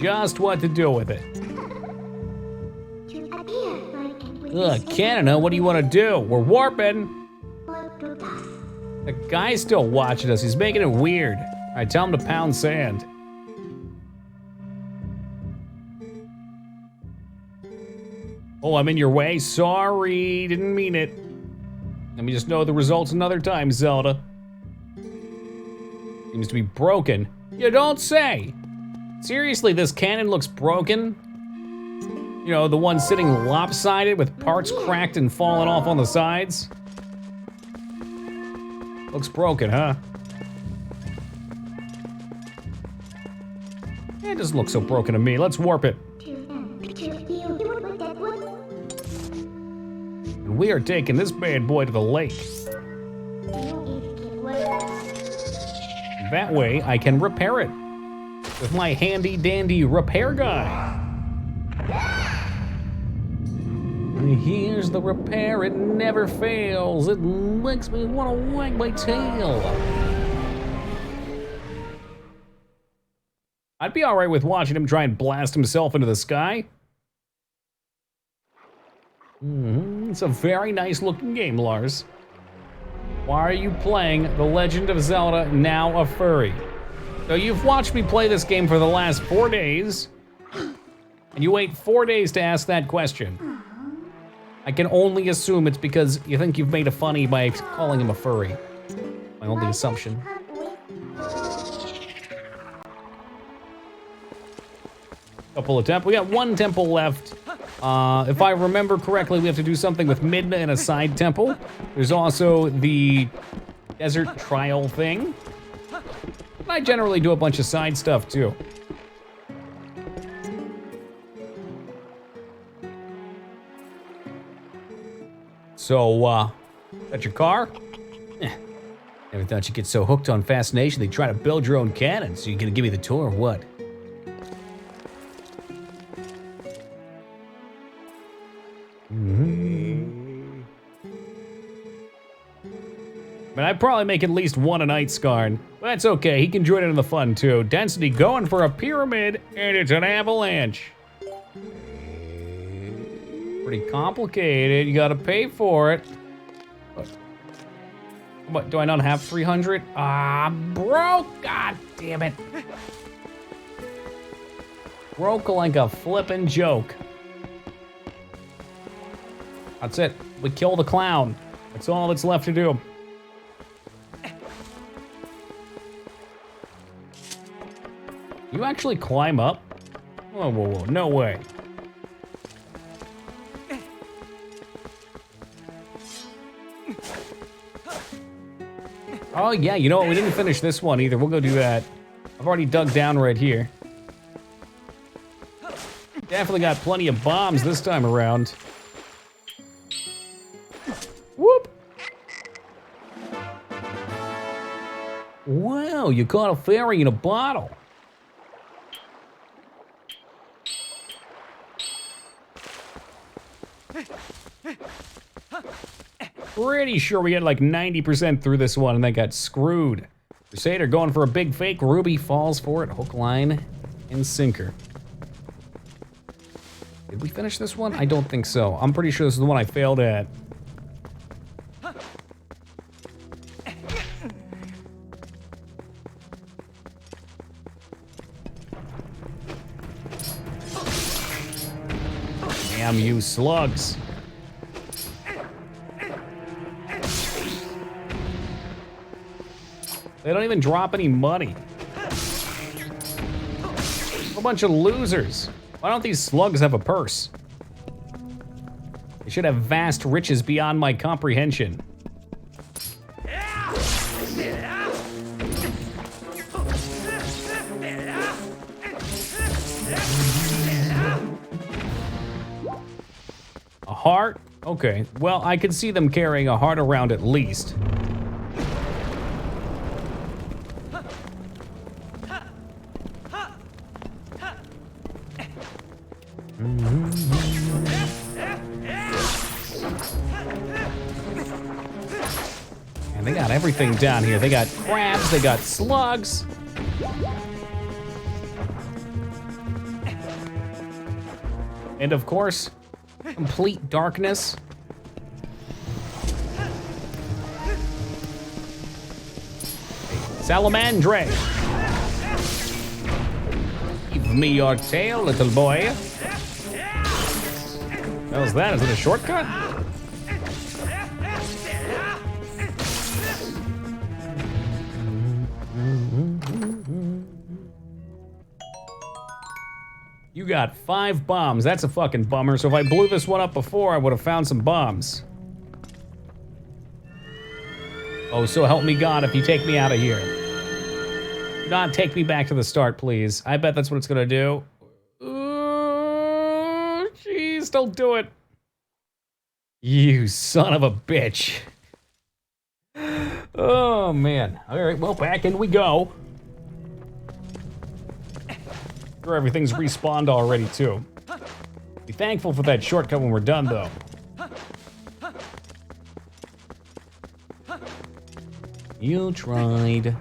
Just what to do with it. Ugh, Canada, what do you want to do? We're warping. The guy's still watching us. He's making it weird. All right, tell him to pound sand. Oh, I'm in your way. Sorry, didn't mean it. Let me just know the results another time, Zelda. Seems to be broken. You don't say. Seriously, this cannon looks broken? You know, the one sitting lopsided with parts cracked and falling off on the sides. Looks broken, huh? It doesn't look so broken to me. Let's warp it. And we are taking this bad boy to the lake. That way I can repair it with my handy dandy repair guy. Here's the repair, it never fails. It makes me want to wag my tail. I'd be all right with watching him try and blast himself into the sky. It's a very nice looking game, Lars. Why are you playing The Legend of Zelda, now a furry? So you've watched me play this game for the last 4 days, and you wait 4 days to ask that question. I can only assume it's because you think you've made a funny by calling him a furry. My only assumption. Couple of temples. We got one temple left. If I remember correctly, we have to do something with Midna in a side temple. There's also the desert trial thing. And I generally do a bunch of side stuff too. So, that's your car? Never thought you'd get so hooked on fascination they'd try to build your own cannon. So you gonna give me the tour or what? But I'd probably make at least one a night, Skarn. But that's okay, he can join in the fun too. Density going for a pyramid, and it's an avalanche. Pretty complicated, you gotta pay for it. What, do I not have 300? Ah, broke, god damn it. Broke like a flippin' joke. That's it, we kill the clown. That's all that's left to do. You actually climb up? Whoa, whoa, whoa, no way. Oh yeah, you know what, we didn't finish this one either. We'll go do that. I've already dug down right here. Definitely got plenty of bombs this time around. Whoop! Wow, you caught a fairy in a bottle. Pretty sure we get like 90% through this one and then got screwed. Crusader going for a big fake. Ruby falls for it. Hook, line, and sinker. Did we finish this one? I don't think so. I'm pretty sure this is the one I failed at. Damn you slugs. They don't even drop any money. A bunch of losers. Why don't these slugs have a purse? They should have vast riches beyond my comprehension. A heart? Okay, well, I could see them carrying a heart around at least. And they got everything down here. They got crabs, they got slugs. And of course, complete darkness. Salamandre. Give me your tail, little boy. What was that? Is it a shortcut? You You got 5 bombs. That's a fucking bummer. So if I blew this one up before, I would have found some bombs. Oh, so help me God if you take me out of here. Do not take me back to the start, please. I bet that's what it's gonna do. Oh, jeez, don't do it. You son of a bitch. Oh, man. All right, well, back in we go. Sure, everything's respawned already, too. Be thankful for that shortcut when we're done, though. You tried.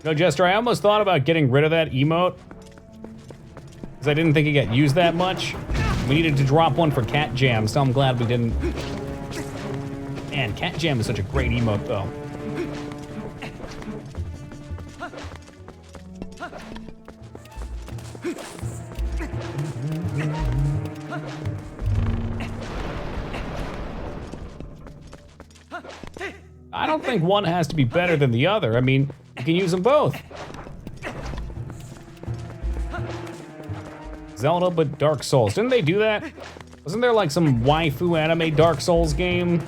No, Jester, I almost thought about getting rid of that emote. Because I didn't think it got used that much. We needed to drop one for Cat Jam, so I'm glad we didn't. Man, Cat Jam is such a great emote, though. I don't think one has to be better than the other. I mean, you can use them both. Zelda, but Dark Souls. Didn't they do that? Wasn't there like some waifu anime Dark Souls game?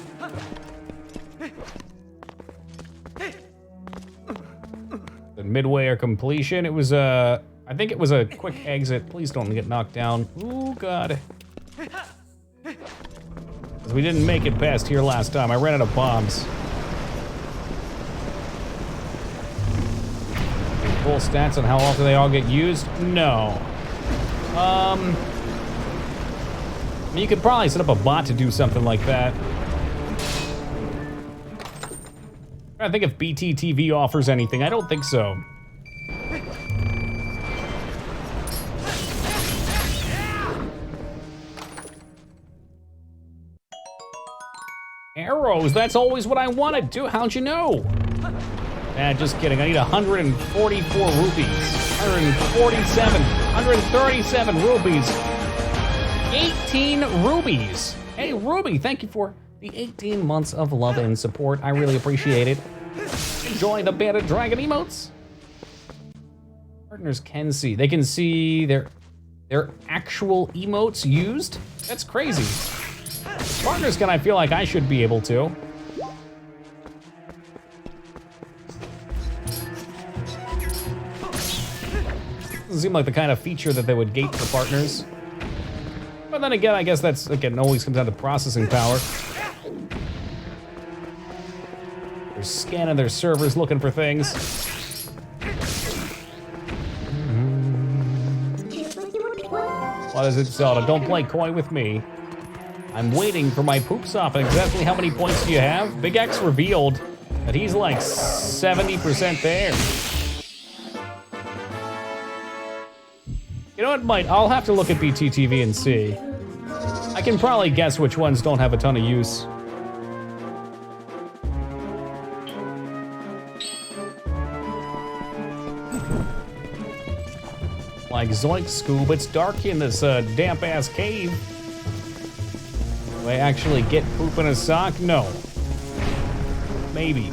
The midway or completion. It was I think it was a quick exit. Please don't get knocked down. Ooh, God. 'Cause we didn't make it past here last time. I ran out of bombs. Full stats on how often they all get used? No. I mean, you could probably set up a bot to do something like that. I think if BTTV offers anything, I don't think so. Arrows, that's always what I wanted to. How'd you know? Just kidding. I need 144 rupees. 147. 137 rupees. 18 rubies. Hey, Ruby, thank you for the 18 months of love and support. I really appreciate it. Enjoy the bearded dragon emotes. Partners can see. They can see their actual emotes used. That's crazy. Partners can, I feel like I should be able to. Doesn't seem like the kind of feature that they would gate for partners. But then again, I guess that's, again, always comes down to processing power. They're scanning their servers looking for things. What is it, Zelda? Don't play coy with me. I'm waiting for my poop stop. Exactly how many points do you have? Big X revealed that he's like 70% there. You know what, Mike? I'll have to look at BTTV and see. I can probably guess which ones don't have a ton of use. Like Zoink Scoob, it's dark in this damp-ass cave. Do I actually get poop in a sock? No. Maybe.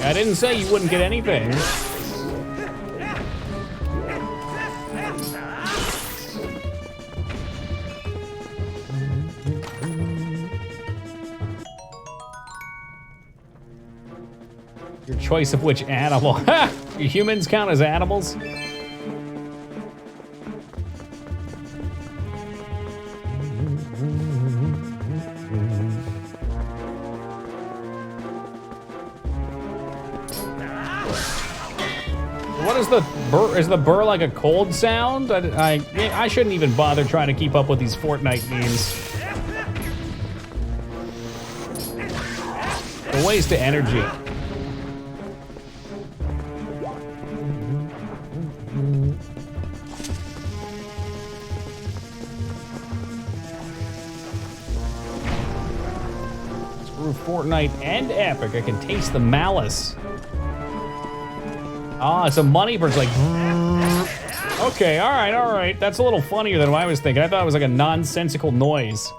I didn't say you wouldn't get anything. Your choice of which animal. Ha! Do humans count as animals? What is the burr? Is the burr like a cold sound? I shouldn't even bother trying to keep up with these Fortnite memes. A waste of energy. Screw Fortnite and Epic. I can taste the malice. Ah, it's a money burst, like. Okay, all right. That's a little funnier than what I was thinking. I thought it was like a nonsensical noise.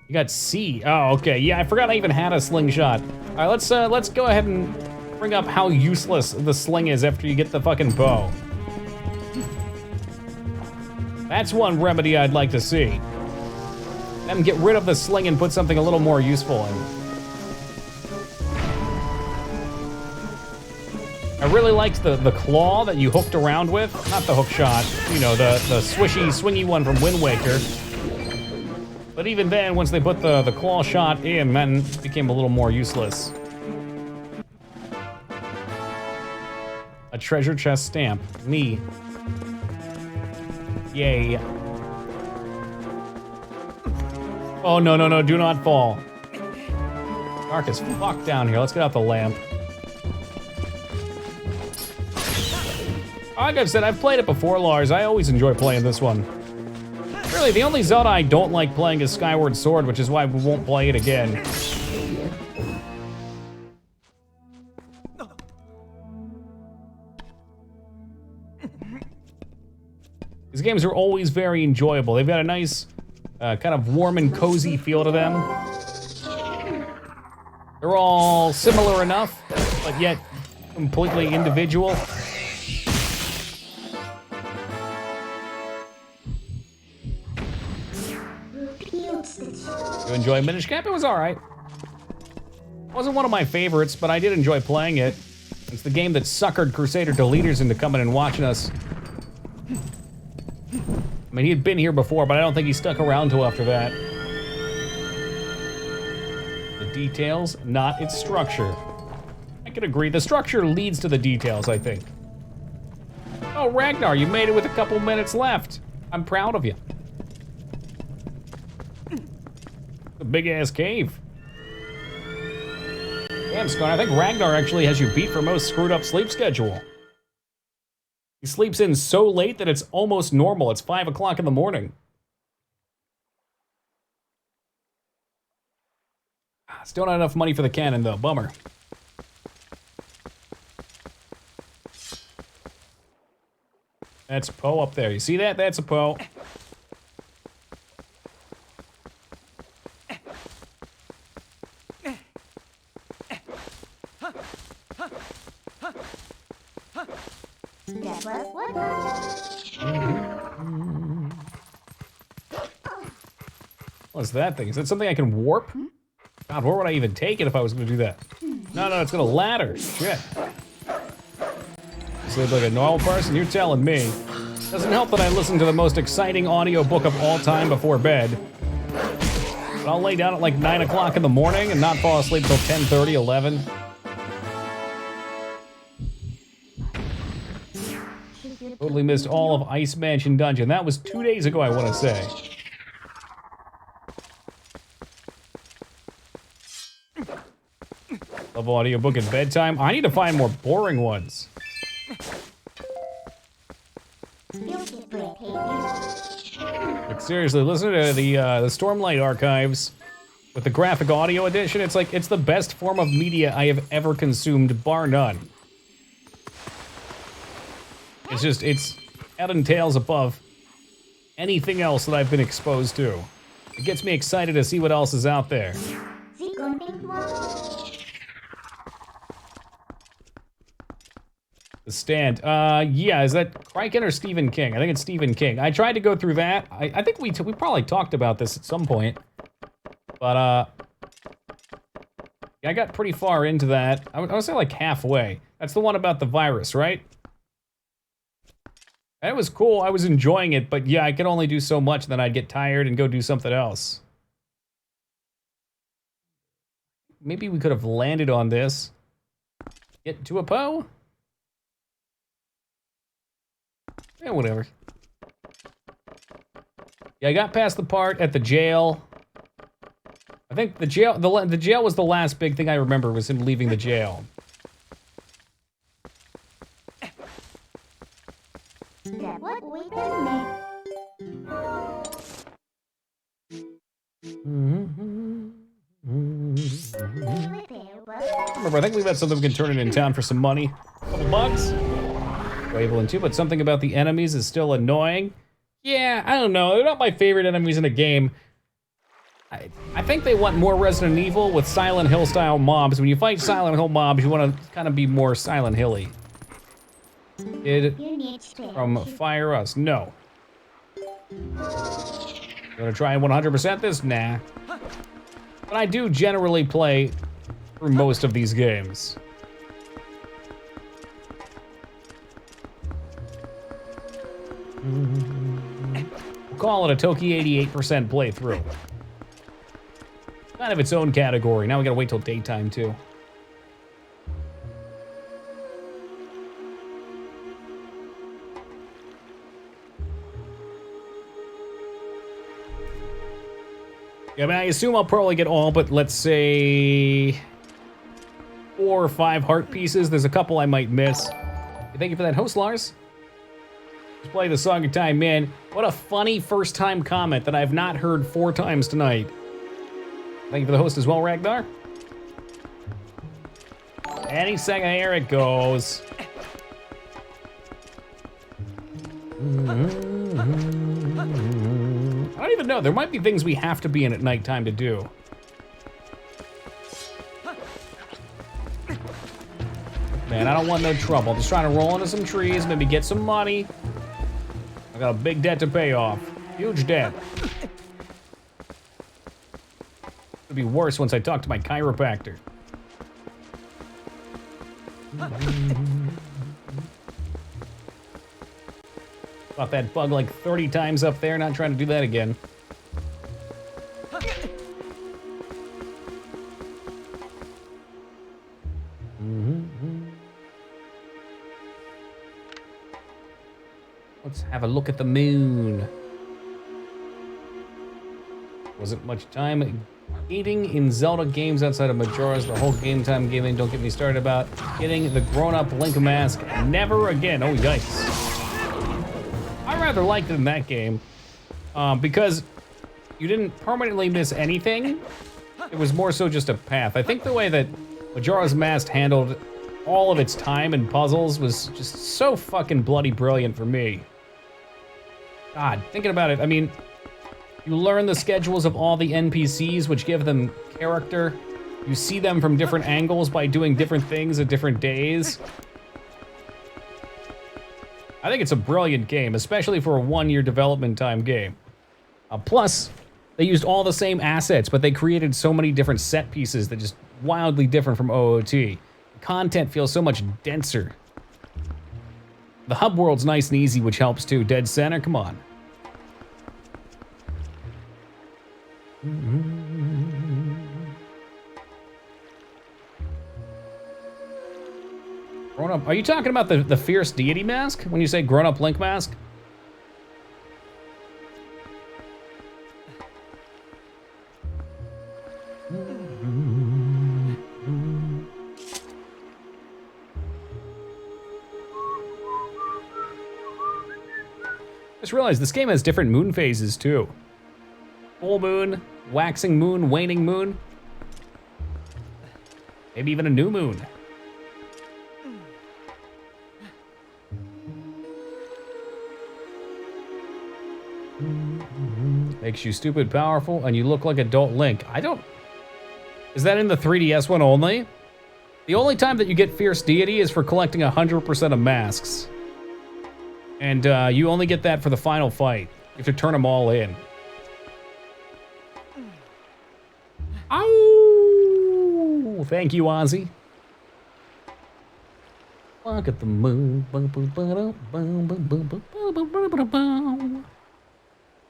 You got C. Oh, okay. Yeah, I forgot I even had a slingshot. All right, let's go ahead and bring up how useless the sling is after you get the fucking bow. That's one remedy I'd like to see. Them get rid of the sling and put something a little more useful in. I really liked the claw that you hooked around with. Not the hook shot, you know, the swishy, swingy one from Wind Waker. But even then, once they put the claw shot in, then it became a little more useless. A treasure chest stamp. Me. Yay. Oh, no, no, no, do not fall. Dark as fuck down here. Let's get out the lamp. Like I've said, I've played it before, Lars. I always enjoy playing this one. Really, the only Zelda I don't like playing is Skyward Sword, which is why we won't play it again. These games are always very enjoyable. They've got a nice, kind of warm and cozy feel to them. They're all similar enough, but yet completely individual. You enjoy Minish Cap? It was alright. Wasn't one of my favorites, but I did enjoy playing it. It's the game that suckered Crusader Deleters into coming and watching us. I mean, he had been here before, but I don't think he stuck around till after that. The details, not its structure. I can agree. The structure leads to the details, I think. Oh, Ragnar, you made it with a couple minutes left. I'm proud of you. A big-ass cave. Damn, Scott, I think Ragnar actually has you beat for most screwed-up sleep schedule. He sleeps in so late that it's almost normal. It's 5 o'clock in the morning. Still not enough money for the cannon, though. Bummer. That's Poe up there. You see that? That's a Poe. What's that thing? Is that something I can warp? God, where would I even take it if I was gonna do that? No, no, it's gonna ladder. Shit. Sleep like a normal person? You're telling me. Doesn't help that I listen to the most exciting audiobook of all time before bed. But I'll lay down at like 9 o'clock in the morning and not fall asleep till 10:30, 11. Totally missed all of Ice Mansion Dungeon. That was 2 days ago, I want to say. Love audiobook at bedtime. I need to find more boring ones. Like, seriously, listen to the Stormlight archives with the graphic audio edition. It's like, it's the best form of media I have ever consumed, bar none. It's just, it's head and tails above anything else that I've been exposed to. It gets me excited to see what else is out there. The Stand. Yeah, is that Crichton or Stephen King? I think it's Stephen King. I tried to go through that. I think we probably talked about this at some point. But, yeah, I got pretty far into that. I would say like halfway. That's the one about the virus, right? And it was cool. I was enjoying it, but yeah, I could only do so much, then I'd get tired and go do something else. Maybe we could have landed on this. Get to a Poe? Yeah, whatever. Yeah, I got past the part at the jail. I think the jail was the last big thing I remember, was him leaving the jail. Remember, I think we've got something we can turn it in town for some money. Couple bucks. Waveland too, but something about the enemies is still annoying. Yeah, I don't know. They're not my favorite enemies in a game. I think they want more Resident Evil with Silent Hill style mobs. When you fight Silent Hill mobs, you want to kind of be more Silent Hilly. Kid You need space. from Fire Us, no. Gonna try and 100% this? Nah. But I do generally play through most of these games. We'll call it a Toki 88% playthrough. Kind of its own category. Now we gotta wait till daytime too. Yeah, I mean, I assume I'll probably get all but, let's say, 4 or 5 heart pieces. There's a couple I might miss. Thank you for that host, Lars. Let's play the Song of Time, man. What a funny first-time comment that I've not heard 4 times tonight. Thank you for the host as well, Ragnar. Any second, here it goes. I don't even know. There might be things we have to be in at nighttime to do. Man, I don't want no trouble. I'm just trying to roll into some trees, maybe get some money. I got a big debt to pay off. Huge debt. It'll be worse once I talk to my chiropractor. Fought that bug like 30 times up there, not trying to do that again. Let's have a look at the moon. Wasn't much time eating in Zelda games outside of Majora's. The whole game time gaming, don't get me started about getting the grown-up Link mask. Never again. Oh, yikes. I rather liked it in that game because you didn't permanently miss anything. It was more so just a path. I think the way that Majora's Mask handled all of its time and puzzles was just so fucking bloody brilliant for me. God, thinking about it, I mean, you learn the schedules of all the NPCs, which give them character. You see them from different angles by doing different things at different days. I think it's a brilliant game, especially for a 1-year development time game. Plus, they used all the same assets, but they created so many different set pieces that just wildly different from OOT. The content feels so much denser. The hub world's nice and easy, which helps too. Dead center, come on. Grown up, are you talking about the fierce deity mask when you say grown up Link mask? Just realized this game has different moon phases too. Full moon, waxing moon, waning moon. Maybe even a new moon. Makes you stupid powerful and you look like adult Link. I don't... Is that in the 3DS one only? The only time that you get Fierce Deity is for collecting 100% of masks. And you only get that for the final fight. You have to turn them all in. Ow! Thank you, Ozzy. Look at the moon.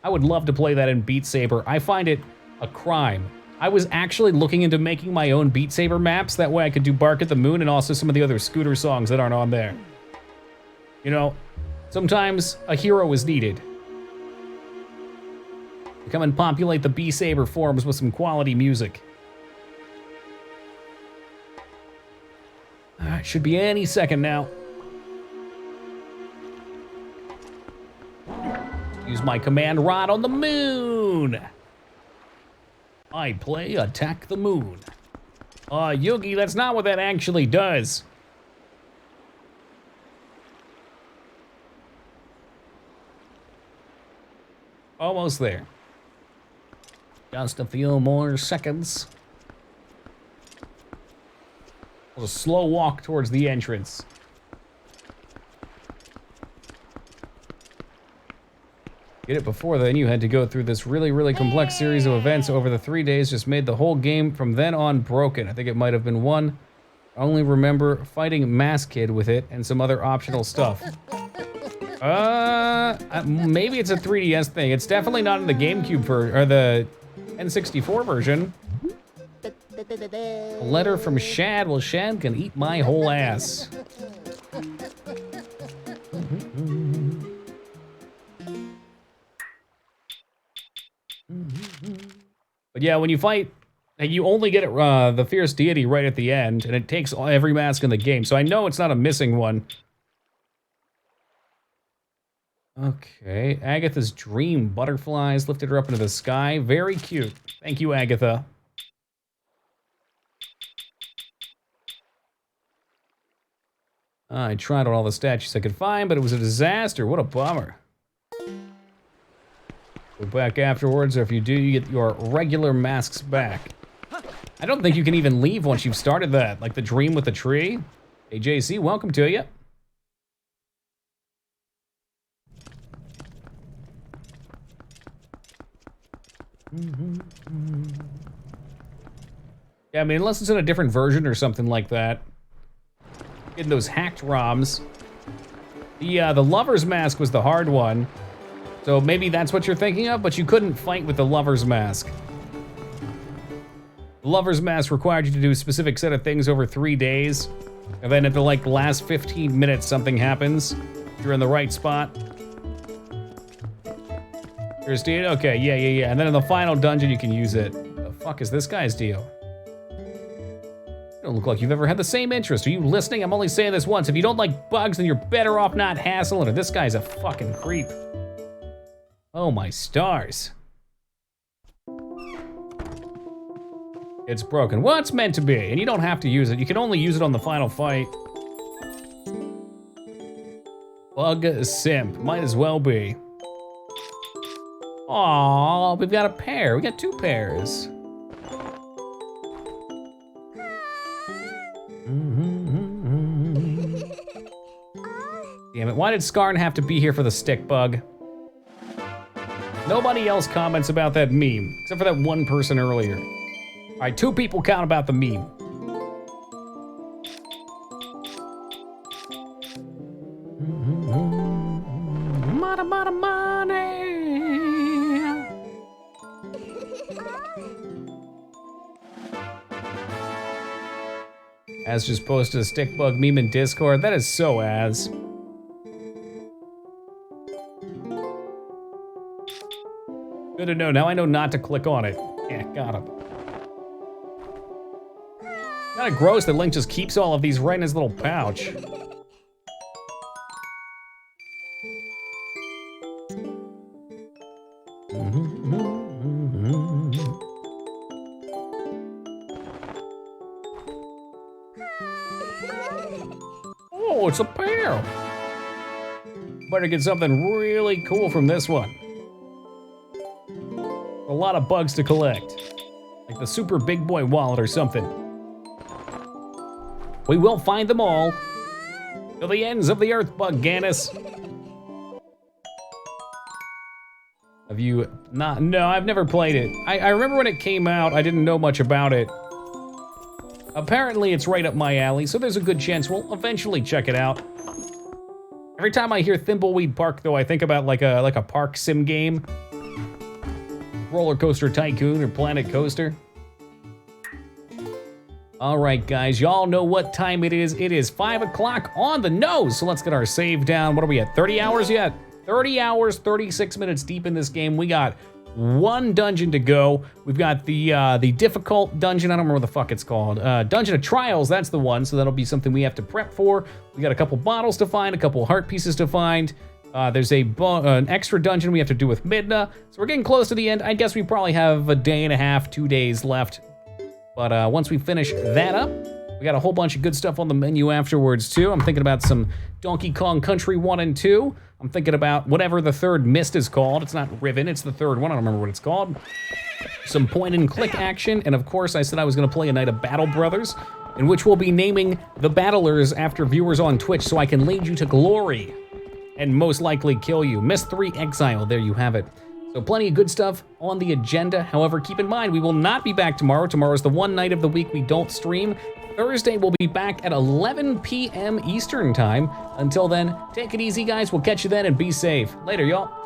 I would love to play that in Beat Saber. I find it a crime. I was actually looking into making my own Beat Saber maps. That way I could do Bark at the Moon and also some of the other Scooter songs that aren't on there. You know, sometimes a hero is needed. Come and populate the Beat Saber forums with some quality music. It should be any second now. Use my command rod on the moon. I play Attack the Moon. Yugi, that's not what that actually does. Almost there. Just a few more seconds. A slow walk towards the entrance. Get it before then, you had to go through this really, really complex series of events over the 3 days, just made the whole game from then on broken. I think it might have been one. I only remember fighting Mask Kid with it and some other optional stuff. Maybe it's a 3DS thing. It's definitely not in the GameCube or the N64 version. A letter from Shad. Well, Shad can eat my whole ass. But yeah, when you fight, you only get it, the Fierce Deity right at the end, and it takes every mask in the game, so I know it's not a missing one. Okay, Agatha's dream. Butterflies lifted her up into the sky. Very cute. Thank you, Agatha. I tried on all the statues I could find, but it was a disaster. What a bummer. Go back afterwards, or if you do, you get your regular masks back. I don't think you can even leave once you've started that, like the dream with the tree. Hey, JC, welcome to you. Yeah, I mean, unless it's in a different version or something like that. Getting those hacked ROMs. The Lover's Mask was the hard one. So maybe that's what you're thinking of, but you couldn't fight with the Lover's Mask. The Lover's Mask required you to do a specific set of things over 3 days. And then at the last 15 minutes, something happens. You're in the right spot. Christine? Okay, yeah. And then in the final dungeon, you can use it. The fuck is this guy's deal? You don't look like you've ever had the same interest. Are you listening? I'm only saying this once. If you don't like bugs, then you're better off not hassling her. This guy's a fucking creep. Oh my stars. It's broken. Well, it's meant to be, and you don't have to use it. You can only use it on the final fight. Bug simp. Might as well be. Aww, we've got a pair. We got 2 pairs. Damn it, why did Skarn have to be here for the stick bug? Nobody else comments about that meme, except for that one person earlier. All right, 2 people count about the meme. Money. As just posted a stick bug meme in Discord. That is so as. Good to know. Now I know not to click on it. Yeah, got him. Kinda gross that Link just keeps all of these right in his little pouch. Oh, it's a pair. Better get something really cool from this one. A lot of bugs to collect. Like the Super Big Boy wallet or something. We will find them all. To the ends of the earth, Bug Gannis. Have you not? No, I've never played it. I remember when it came out, I didn't know much about it. Apparently it's right up my alley, so there's a good chance we'll eventually check it out. Every time I hear Thimbleweed Park, though, I think about like a park sim game. Roller Coaster Tycoon or Planet Coaster. All right, guys, y'all know what time it is. It is 5 o'clock on the nose, so let's get our save down. What are we at, 30 hours yet? 30 hours, 36 minutes deep in this game. We got 1 dungeon to go. We've got the difficult dungeon. I don't remember what the fuck it's called. Dungeon of Trials, that's the one, so that'll be something we have to prep for. We got a couple bottles to find, a couple heart pieces to find. There's an extra dungeon we have to do with Midna. So we're getting close to the end. I guess we probably have a day and a half, 2 days left. But once we finish that up, We got a whole bunch of good stuff on the menu afterwards, too. I'm thinking about some Donkey Kong Country 1 and 2. I'm thinking about whatever the third Myst is called. It's not Riven, it's the third one. I don't remember what it's called. Some point-and-click action. And, of course, I said I was going to play a night of Battle Brothers, in which we'll be naming the battlers after viewers on Twitch so I can lead you to glory and most likely kill you. Myst 3 Exile, there you have it. So plenty of good stuff on the agenda. However, keep in mind, we will not be back tomorrow. Tomorrow's the one night of the week we don't stream. Thursday, we'll be back at 11 p.m. Eastern time. Until then, take it easy, guys. We'll catch you then and be safe. Later, y'all.